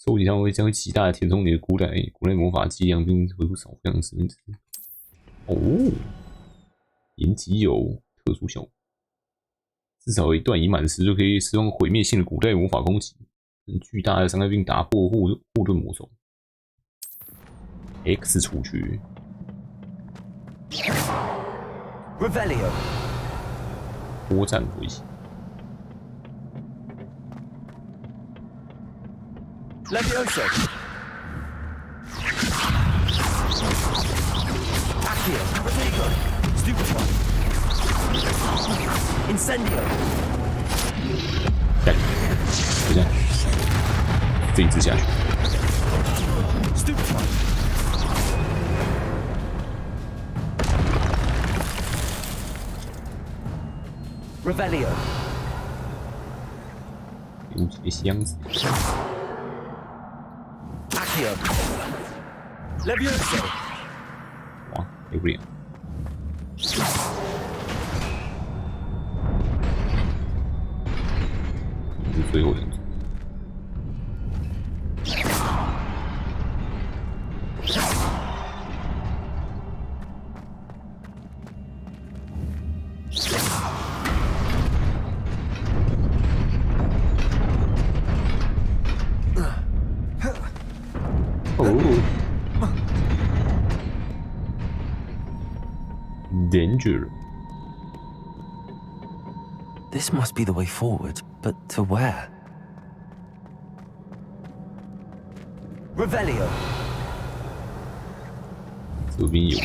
收集上将会极大的填充你的古代魔法剂量，并恢复少量的10%。哦，延吉有特殊效果，至少一段已满时就可以使用毁灭性的古代魔法攻击，巨大的伤害并打破护盾魔手。X 处决。Revelio. 多战回血。Levioso. Accio. Protego. Stupefy. Incendio. 下去，就这样，这一只下去。Stupefy. Revelio. 有几个箱子。Accio. Levioso. 哇，有不了。这是最后人。Danger. This must be the way forward, but to where? Revelio. 这边有。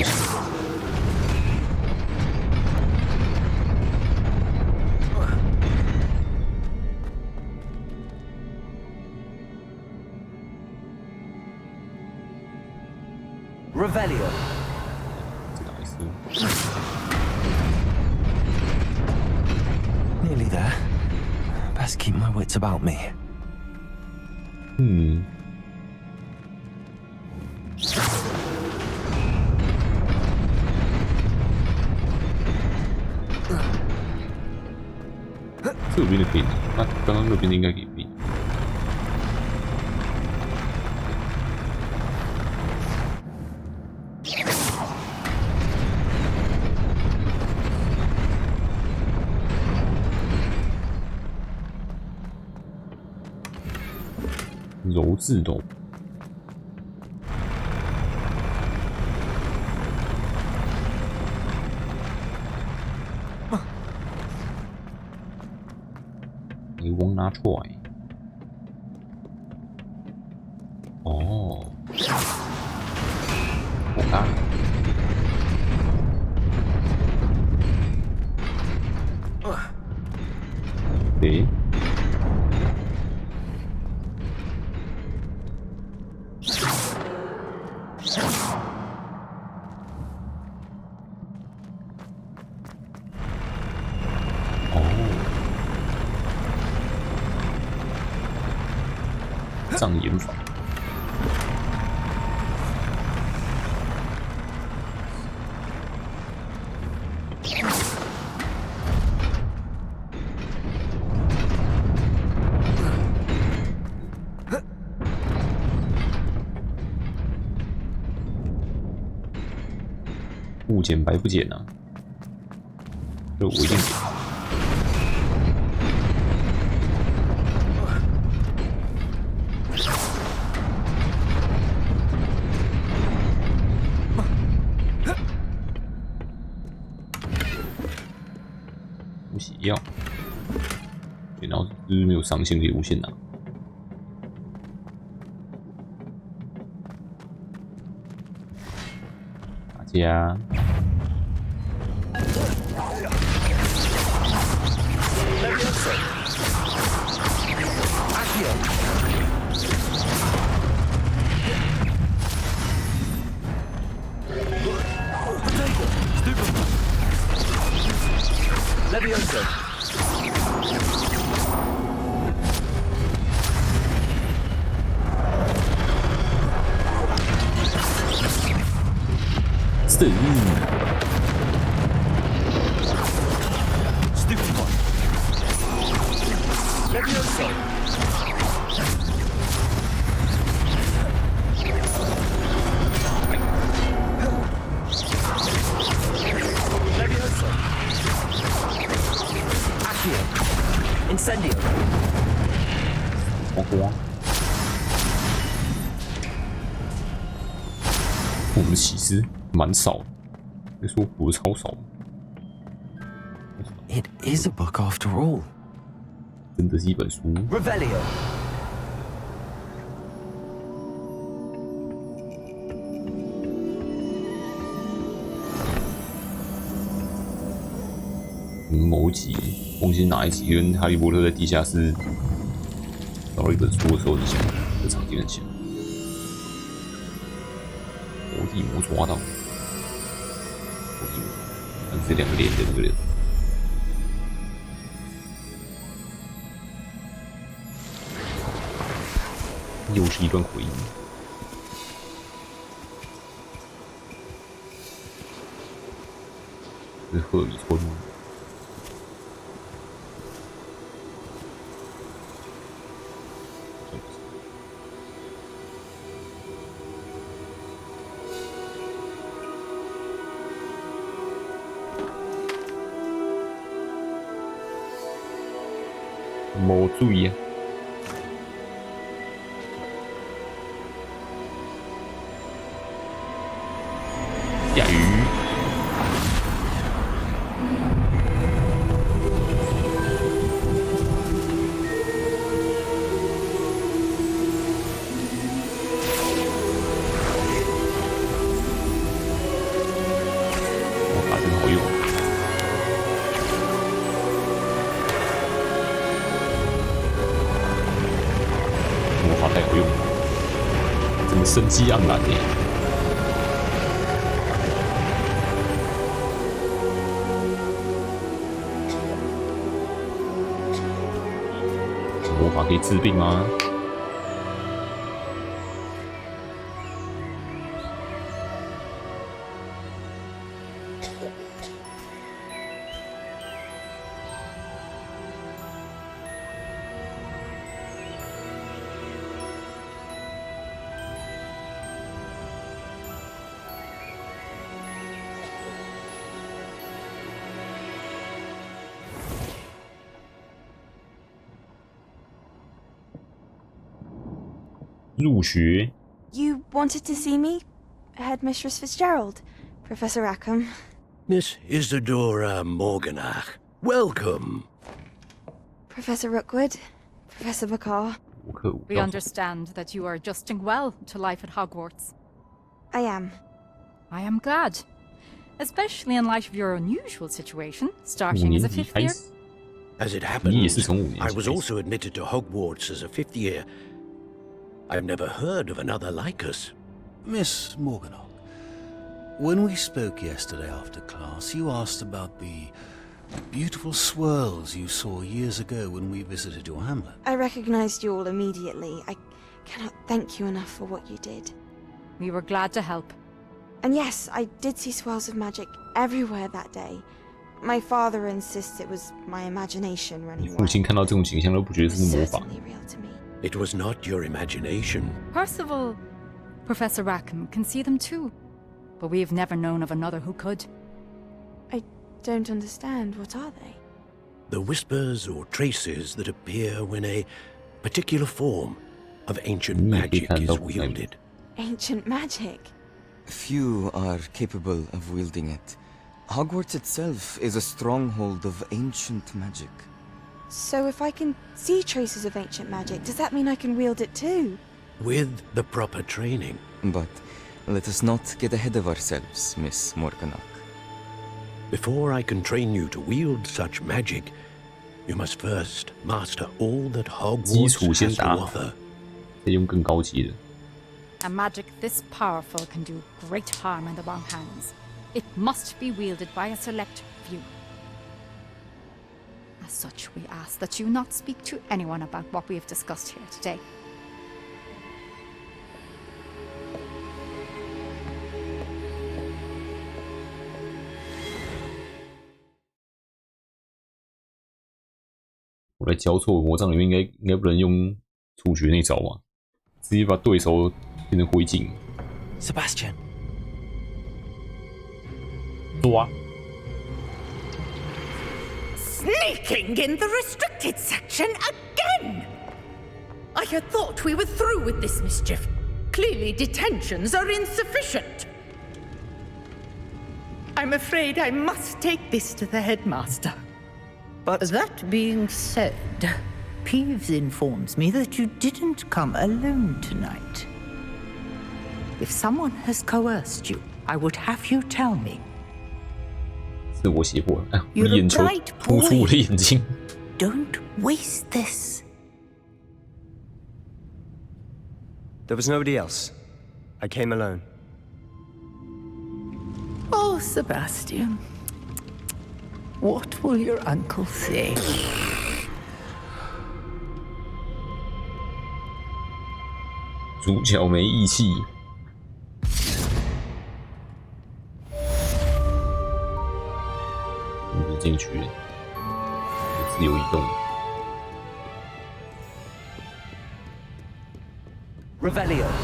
Revelio. Nearly there. Best keep my wits about me. 这边的可以，那刚刚那边的应该可以变。柔自动。你往哪出来？哦，我看。诶。障眼法，物捡白不捡啊？这我一定捡。补血药，对，然后就是没有上限可以无限拿。大家。Levioso. Stupid one. Levioso. Levioso. Incendio. 我们的骑士蛮少的，别说补的超少。It is a book after all. 真的是一本书。Revelio. 某集忘记哪一集跟哈利波特在地下室找到一本书的时候，你想这场景很像。伏地魔抓到，伏地魔，看这两个脸的那个人，又是一段回忆。是鹤里村吗？没注意啊！下雨。好用，整个生机盎然呢。魔法可以治病吗？入学。 You wanted to see me? Headmistress Fitzgerald, Professor Rackham. Miss Isadora Morganach, welcome. Professor Rookwood, Professor McCaw. We understand that you are adjusting well to life at Hogwarts. I am. I am glad. Especially in light of your unusual situation, starting as a 5th year. As it happens, I was also admitted to Hogwarts as a 5th year. I've never heard of another like us. Miss Morganach, when we spoke yesterday after class, you asked about the beautiful swirls you saw years ago when we visited your hamlet. I recognized you all immediately. I cannot thank you enough for what you did. We were glad to help. And yes, I did see swirls of magic everywhere that day. My father insists it was my imagination running wild. 父亲看到这种景象都不觉得是魔法。 It was not your imagination. Percival, Professor Rackham can see them too. But we've never known of another who could. I don't understand. What are they? The whispers or traces that appear when a particular form of ancient magic is wielded. Ancient magic? Few are capable of wielding it. Hogwarts itself is a stronghold of ancient magic. So if I can see traces of ancient magic, does that mean I can wield it too? With the proper training. But let us not get ahead of ourselves, Miss Morganach. Before I can train you to wield such magic, you must first master all that Hogwarts has to offer. 再用更高级的。 A magic this powerful can do great harm in the wrong hands. It must be wielded by a select few. As such, we ask that you not speak to anyone about what we have discussed here today. "我来交错魔杖里面应该不能用处决那招嘛，直接把对手变成灰烬。Sebastian. 抓。 Sneaking in the restricted section again! I had thought we were through with this mischief. Clearly detentions are insufficient. I'm afraid I must take this to the headmaster. But that being said, Peeves informs me that you didn't come alone tonight. If someone has coerced you, I would have you tell me. 自我胁迫，哎，我的眼球突出我的眼睛。Don't waste this. There was nobody else. I came alone. Oh, Sebastian. What will your uncle say? 主角没义气。 进去，自由移动。 Revelio. "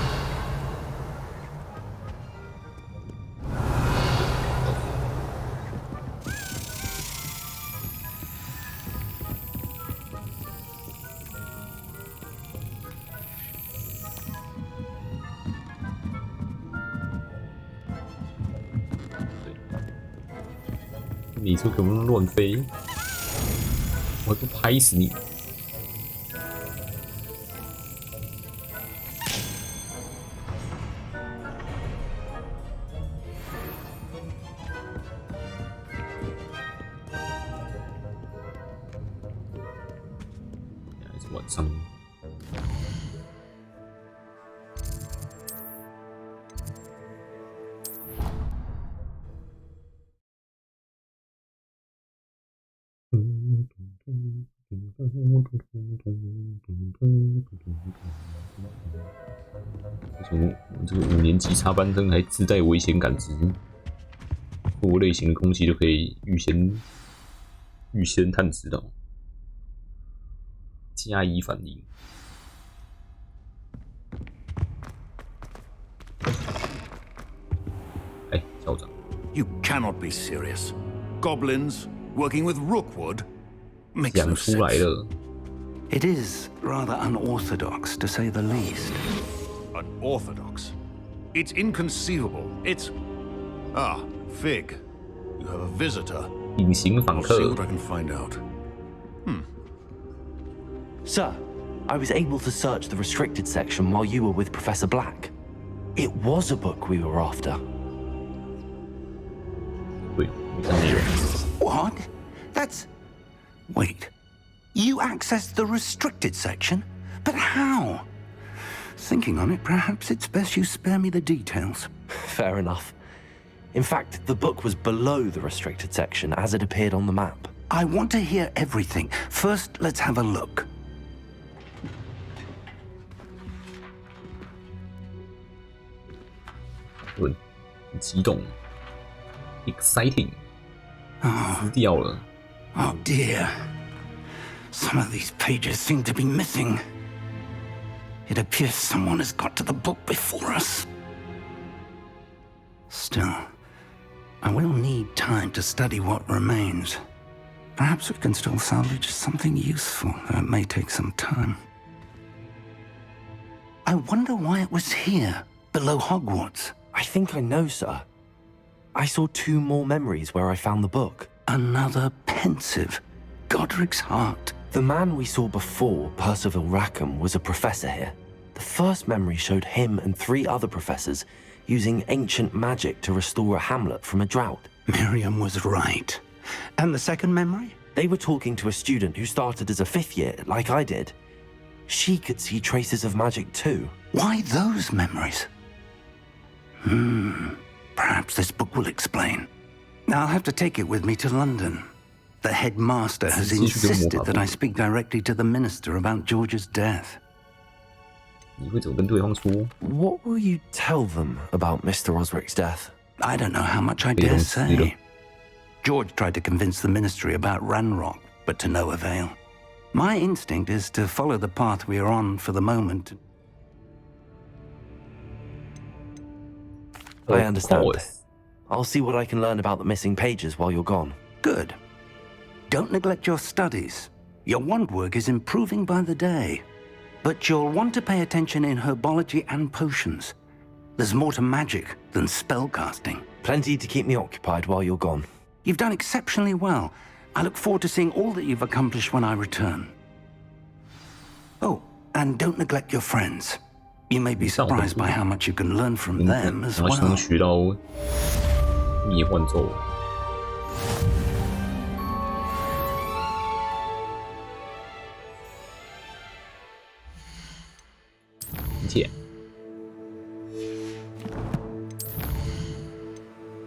你说给我们乱飞，我还不拍死你！" 晚上，为什么我这个5年级插班生还自带危险感知？错误类型的空气就可以预先探知到，加以反应。哎，校长。 You cannot be serious. Goblins working with Rookwood makes no sense. It is rather unorthodox, to say the least. Unorthodox? It's inconceivable. It's... Ah, Fig. You have a visitor. I'll see what I can find out. Sir, I was able to search the restricted section while you were with Professor Black. It was a book we were after. What? That's... Wait. You accessed the restricted section? But how? Thinking on it, perhaps it's best you spare me the details. Fair enough. In fact, the book was below the restricted section as it appeared on the map. I want to hear everything. First, let's have a look. Exciting. Oh dear. Some of these pages seem to be missing. It appears someone has got to the book before us. Still, I will need time to study what remains. Perhaps we can still salvage something useful, though it may take some time. I wonder why it was here, below Hogwarts. I think I know, sir. I saw 2 more memories where I found the book. Another pensive. Godric's heart. The man we saw before, Percival Rackham, was a professor here. The first memory showed him and 3 other professors using ancient magic to restore a hamlet from a drought. Miriam was right. And the second memory? They were talking to a student who started as a 5th year, like I did. She could see traces of magic too. Why those memories? Perhaps this book will explain. I'll have to take it with me to London. The headmaster has insisted that I speak directly to the minister about George's death. What will you tell them about Mr. Osric's death? I don't know how much I dare say. George tried to convince the ministry about Ranrock, but to no avail. My instinct is to follow the path we are on for the moment. I understand. I'll see what I can learn about the missing pages while you're gone. Good. Don't neglect your studies. Your wand work is improving by the day. But you'll want to pay attention in herbology and potions. There's more to magic than spellcasting. Plenty to keep me occupied while you're gone. You've done exceptionally well. I look forward to seeing all that you've accomplished when I return. Oh, and don't neglect your friends. You may be surprised by how much you can learn from them as well. 学到灭幻咒。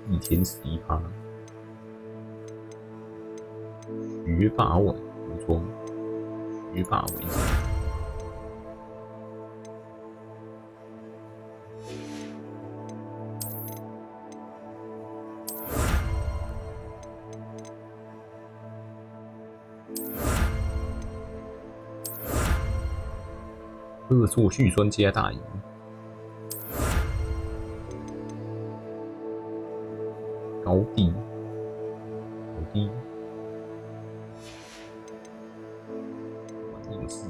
一天11%，学霸晚服装，学霸为主。恶作剧专家大营。高地，高地，应试。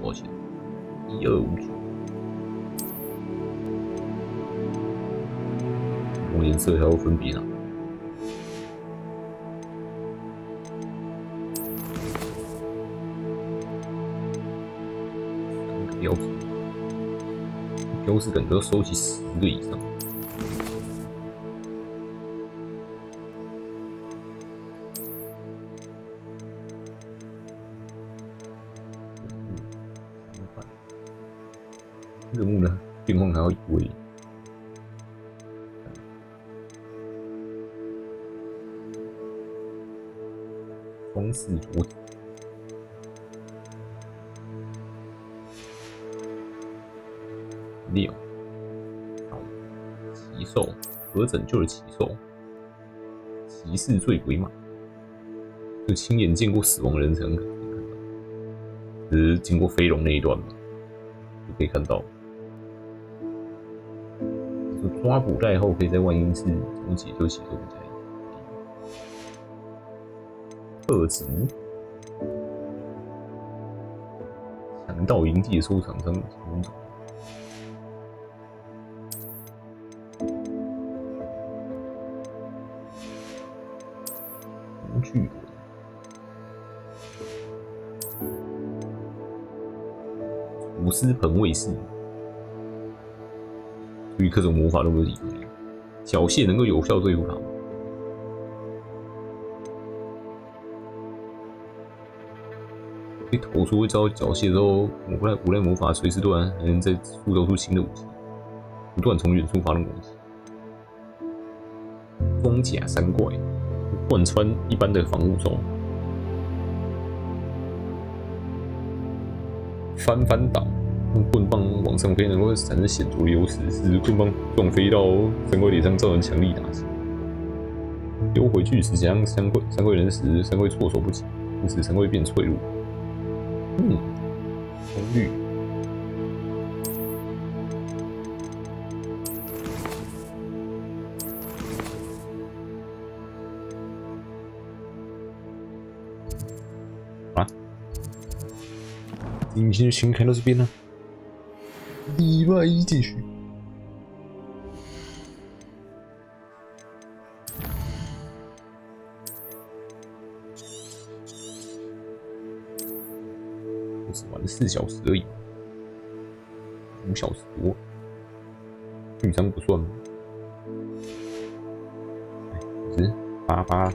多少钱？1259。不同颜色还要分别拿。3个标志，标志感都要收集10个以上。任务呢变换还要移位。装饰桌子。6。好，奇兽，可拯救的奇兽。骑士醉鬼马，就亲眼见过死亡的人才能看到，只是经过飞龙那一段嘛，就可以看到。就抓捕袋后，可以在万应室中解救奇兽比赛。特质：强盗营地的收藏商工种。工具人。厨师盆卫士。注意各种魔法都没有理会。缴械能够有效对付他们。被投出一招缴械之后，无赖魔法随时都还能再塑造出新的武器，不断从远处发动攻击。装甲山怪，贯穿一般的防护罩。翻倒，用棍棒往上飞，能够产生显著的优势，使棍棒撞飞到山怪脸上，造成强力打击。丢回巨石将山怪人时，山怪措手不及，因此山怪变脆弱。功率。啊！今天就先看到这边了，礼拜一继续。只玩了4小时而已，5小时多，剧场不算吗？可是88